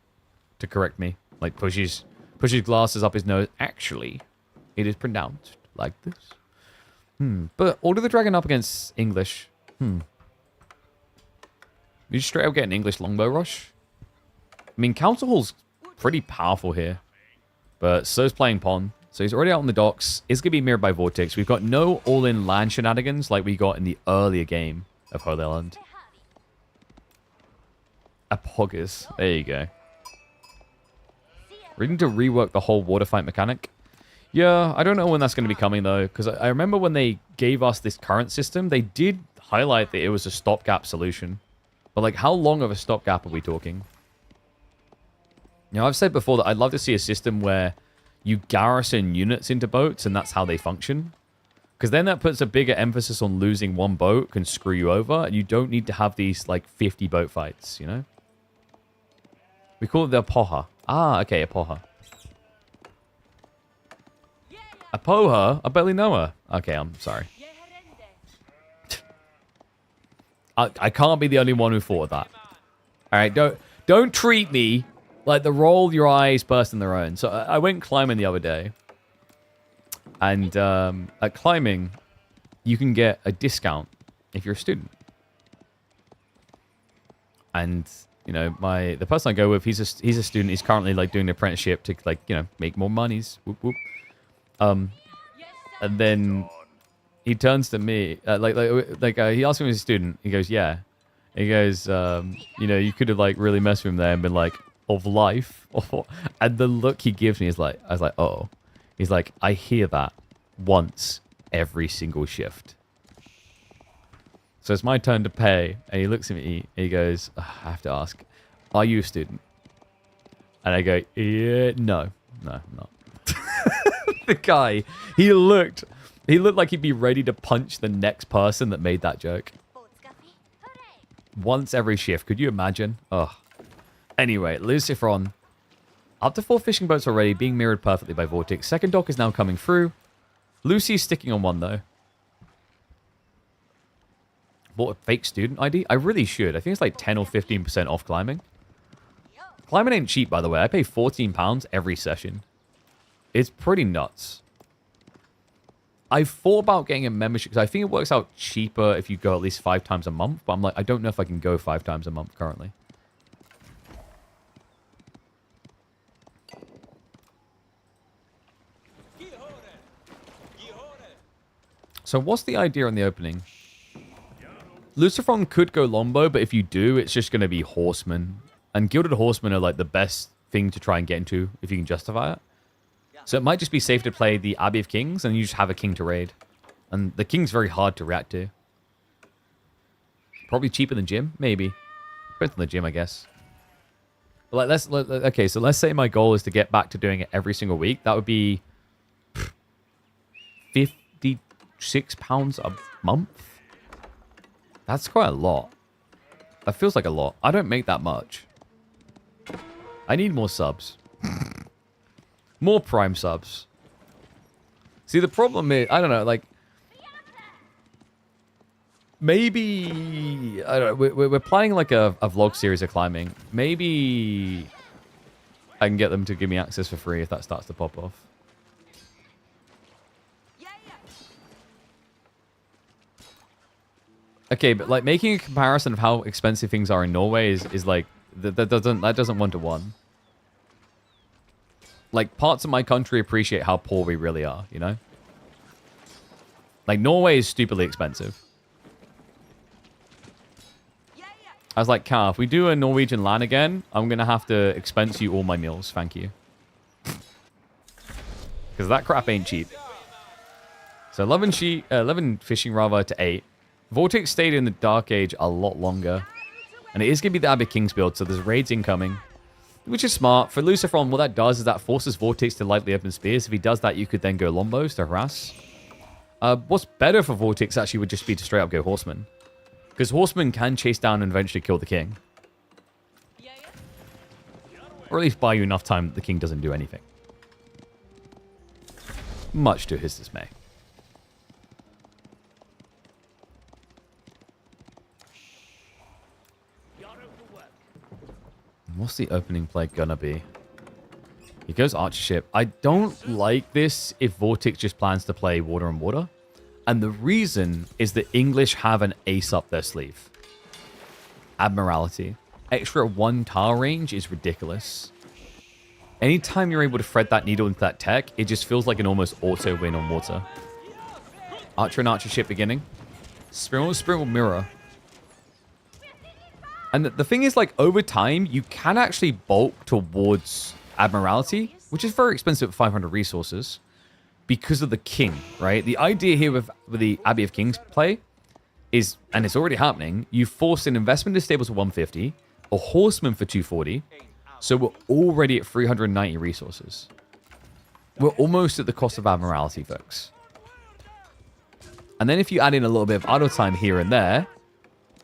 to correct me. Like, pushes glasses up his nose. Actually, it is pronounced like this. But Order the Dragon up against English. You just straight up get an English longbow rush. I mean, Council Hall's pretty powerful here. But so's playing Pawn. So he's already out on the docks. It's going to be mirrored by Vortix. We've got no all-in land shenanigans like we got in the earlier game of Holy Island. Epohers. There you go. We need to rework the whole water fight mechanic. Yeah, I don't know when that's going to be coming, though. Because I remember when they gave us this current system, they did highlight that it was a stopgap solution. But, like, how long of a stopgap are we talking? You know, I've said before that I'd love to see a system where you garrison units into boats, and that's how they function. Because then that puts a bigger emphasis on losing one boat can screw you over, and you don't need to have these, like, 50 boat fights, you know? We call it the Epoher. Ah, okay, Epoher. Epoher? I barely know her. Okay, I'm sorry. I can't be the only one who thought of that. Alright, don't treat me like the roll your eyes burst in their own. So I went climbing the other day. And at climbing, you can get a discount if you're a student. And, you know, the person I go with, he's a student. He's currently, like, doing an apprenticeship to, like, you know, make more monies. Whoop, whoop. And then he turns to me, he asks me if he's a student. He goes, yeah. He goes, you know, you could have, like, really messed with him there and been like, of life. And the look he gives me is like, I was like, oh. He's like, I hear that once every single shift. So it's my turn to pay. And he looks at me and he goes, I have to ask, are you a student? And I go, yeah, no, I'm not. The guy, he looked like he'd be ready to punch the next person that made that joke. Once every shift. Could you imagine? Oh. Anyway, Lucifron Up to 4 fishing boats already, being mirrored perfectly by Vortix. Second dock is now coming through. Lucy's sticking on one, though. Bought a fake student ID? I really should. I think it's like 10 or 15% off climbing. Climbing ain't cheap, by the way. I pay £14 every session. It's pretty nuts. I've thought about getting a membership because I think it works out cheaper if you go at least 5 times a month. But I'm like, I don't know if I can go 5 times a month currently. So what's the idea on the opening? Lucifron could go Lombo, but if you do, it's just going to be Horsemen. And Gilded Horsemen are like the best thing to try and get into if you can justify it. So it might just be safe to play the Abbey of Kings and you just have a king to raid. And the king's very hard to react to. Probably cheaper than Gym, maybe. Depends on the gym, I guess. But like, okay, so let's say my goal is to get back to doing it every single week. That would be £56 a month. That's quite a lot. That feels like a lot. I don't make that much. I need more subs. More Prime subs. See, the problem is, I don't know, like, maybe, I don't know, we're planning like a vlog series of climbing. Maybe I can get them to give me access for free if that starts to pop off. Okay, but like making a comparison of how expensive things are in Norway is like that doesn't one to one. Like parts of my country appreciate how poor we really are, you know? Like Norway is stupidly expensive. I was like, Car, if we do a Norwegian LAN again, I'm gonna have to expense you all my meals, thank you. Because that crap ain't cheap. So 11 fishing rather to 8. Vortix stayed in the Dark Age a lot longer. And it is going to be the Abbey Kings build, so there's raids incoming. Which is smart. For Lucifron, what that does is that forces Vortix to lightly open spears. If he does that, you could then go Lombos to harass. What's better for Vortix actually would just be to straight up go Horseman. Because Horseman can chase down and eventually kill the King. Or at least buy you enough time that the King doesn't do anything. Much to his dismay. What's the opening play gonna be? He goes Archership. I don't like this if Vortix just plans to play Water and Water. And the reason is that English have an ace up their sleeve. Admiralty. Extra 1 tar range is ridiculous. Anytime you're able to thread that needle into that tech, it just feels like an almost auto win on water. Archer and Archership beginning. Spiral Mirror. And the thing is, like, over time, you can actually bulk towards Admiralty, which is very expensive at 500 resources, because of the King, right? The idea here with the Abbey of Kings play is, and it's already happening, you force an investment in stables for 150, a Horseman for 240, so we're already at 390 resources. We're almost at the cost of Admiralty, folks. And then if you add in a little bit of idle time here and there,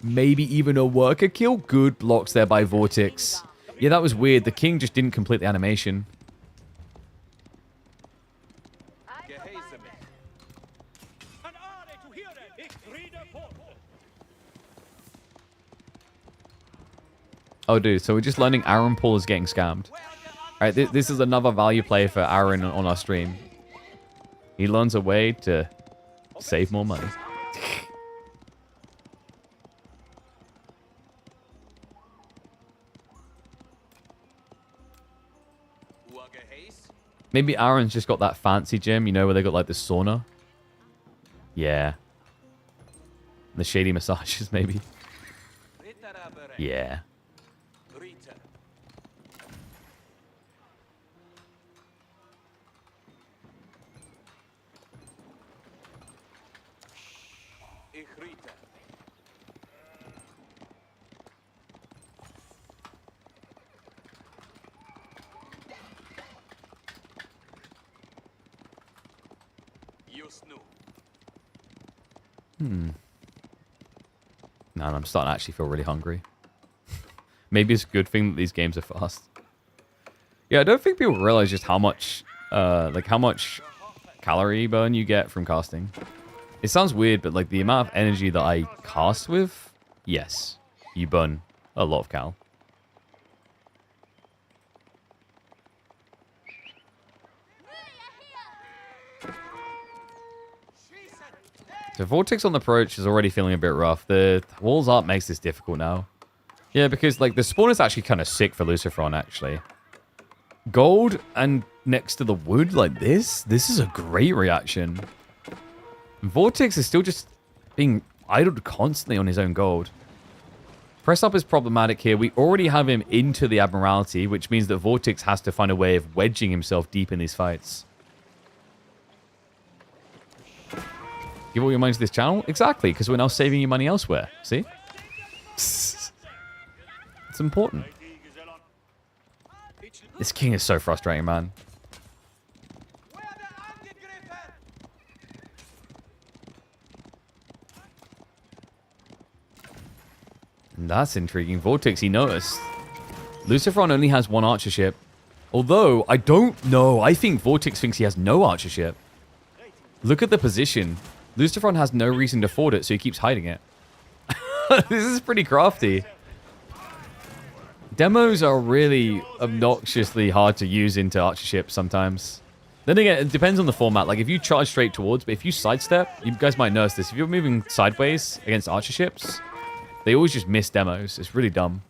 maybe even a worker kill. Good blocks there by Vortix. Yeah, that was weird. The King just didn't complete the animation. Oh, dude. So we're just learning Aaron Paul is getting scammed. All right, this is another value play for Aaron on our stream. He learns a way to save more money. Maybe Aaron's just got that fancy gym, you know, where they got like this sauna. Yeah. The shady massages, maybe. Yeah. No, I'm starting to actually feel really hungry. Maybe it's a good thing that these games are fast. Yeah, I don't think people realize just how much, how much calorie burn you get from casting. It sounds weird, but like the amount of energy that I cast with, yes, you burn a lot of cal. So Vortix on the approach is already feeling a bit rough. The walls up makes this difficult now. Yeah, because like the spawn is actually kind of sick for Lucifron, actually. Gold and next to the wood like this is a great reaction. Vortix is still just being idled constantly on his own gold. Press up is problematic here. We already have him into the Admiralty, which means that Vortix has to find a way of wedging himself deep in these fights. Give all your money to this channel? Exactly, because we're now saving you money elsewhere. See? It's important. This king is so frustrating, man. That's intriguing. Vortix, he noticed. Lucifron only has one archer ship. Although, I don't know. I think Vortix thinks he has no archer ship. Look at the position. Lucifron has no reason to afford it, so he keeps hiding it. This is pretty crafty. Demos are really obnoxiously hard to use into archer ships sometimes. Then again, it depends on the format. Like, if you charge straight towards, but if you sidestep, you guys might notice this. If you're moving sideways against archer ships, they always just miss demos. It's really dumb.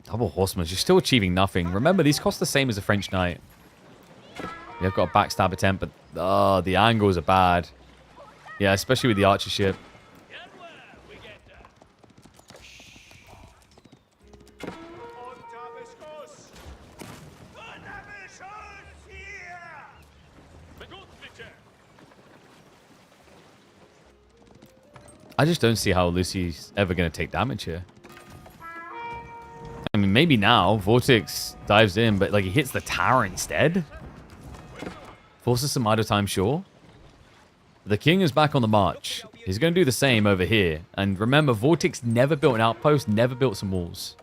Double Horsemen, you're still achieving nothing. Remember, these cost the same as a French Knight. You've got a backstab attempt, but the angles are bad. Yeah, especially with the archer ship. I just don't see how Lucy's ever going to take damage here. I mean, maybe now. Vortix dives in, but like he hits the tower instead. Forces some idle time, sure. The king is back on the march. He's going to do the same over here. And remember, Vortix never built an outpost, never built some walls.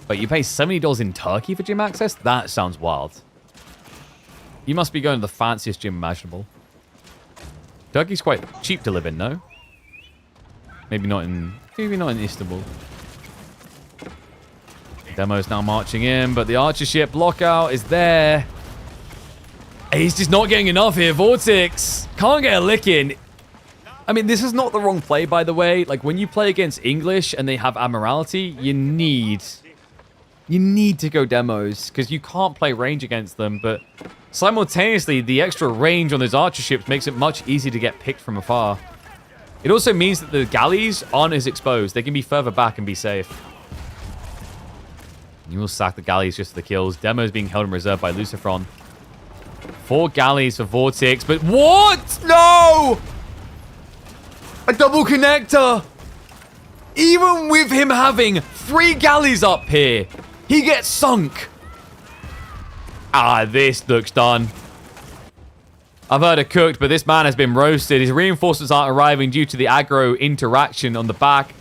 But you pay $70 in Turkey for gym access? That sounds wild. You must be going to the fanciest gym imaginable. Turkey's quite cheap to live in, no? Maybe not in Istanbul. Demo's now marching in, but the archer ship lockout is there. He's just not getting enough here. Vortix can't get a lick in. I mean, this is not the wrong play, by the way. Like, when you play against English and they have Admiralty, you need to go demos, because you can't play range against them, but simultaneously, the extra range on those archer ships makes it much easier to get picked from afar. It also means that the galleys aren't as exposed. They can be further back and be safe. You will sack the galleys just for the kills. Demo's being held in reserve by Lucifron. 4 galleys for Vortix, but what? No! A double connector! Even with him having 3 galleys up here, he gets sunk. Ah, this looks done. I've heard it cooked, but this man has been roasted. His reinforcements aren't arriving due to the aggro interaction on the back.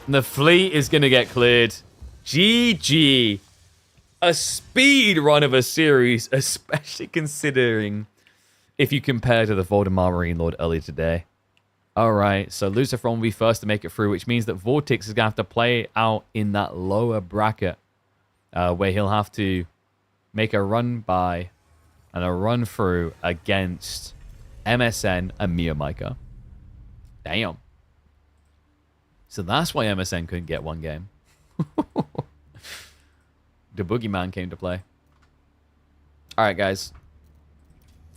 And the fleet is going to get cleared. GG. A speed run of a series, especially considering if you compare to the Voldemar Marine Lord earlier today. Alright, so Lucifron will be first to make it through, which means that Vortix is going to have to play out in that lower bracket, where he'll have to make a run by and a run through against MSN and Miyamika. Damn. So that's why MSN couldn't get one game. The Boogeyman came to play. Alright, guys.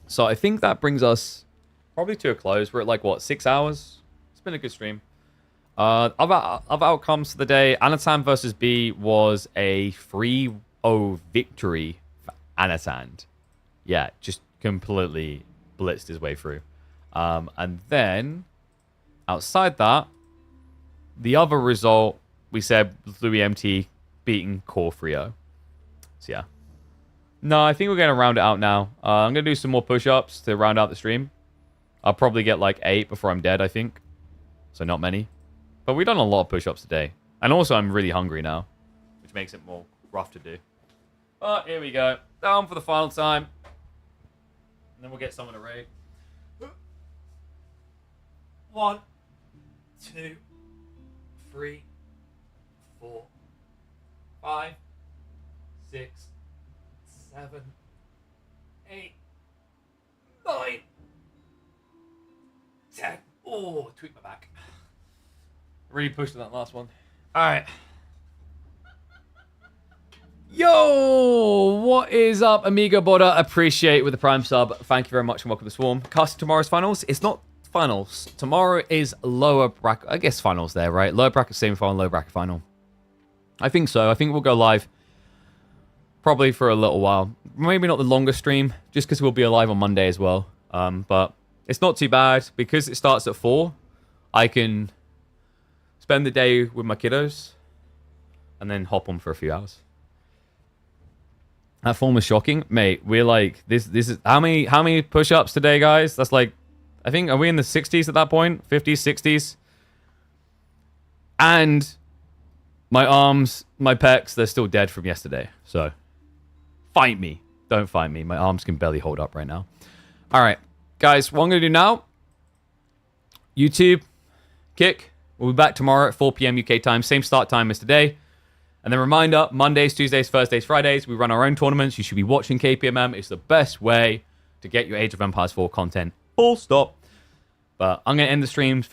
So I think that brings us probably to a close. We're at like, what, 6 hours? It's been a good stream. Other outcomes for the day. Anatan versus B was a 3-0 victory for Anatan. Yeah, just completely blitzed his way through. And then, outside that, the other result, we said Louis MT beating Core 3-0. So yeah. No, I think we're going to round it out now. I'm going to do some more push-ups to round out the stream. I'll probably get like 8 before I'm dead, I think. So not many. But we've done a lot of push-ups today. And also I'm really hungry now, which makes it more rough to do. But here we go. Down for the final time. And then we'll get someone to raid. 1, 2, 3, 4, 5, 6, 7, 8, 9, 10. Oh, tweak my back. Really pushed on that last one. All right. Yo, what is up, Amigo Boda? Appreciate with the Prime sub. Thank you very much and welcome to Swarm. Cast tomorrow's finals. It's not finals. Tomorrow is lower bracket. I guess finals there, right? Lower bracket semi-final, lower bracket final. I think so. I think we'll go live probably for a little while. Maybe not the longest stream, just because we'll be alive on Monday as well. But it's not too bad because it starts at 4. I can spend the day with my kiddos and then hop on for a few hours. That form was shocking, mate. We're like this is how many push-ups today, guys? That's like, I think, are we in the 60s at that point? 50s, 60s. And my arms, my pecs, they're still dead from yesterday. So fight me. Don't fight me. My arms can barely hold up right now. All right, guys, what I'm going to do now, YouTube, kick. We'll be back tomorrow at 4 p.m. UK time. Same start time as today. And then reminder, Mondays, Tuesdays, Thursdays, Fridays, we run our own tournaments. You should be watching KPMM. It's the best way to get your Age of Empires 4 content. Full stop. But I'm going to end the streams for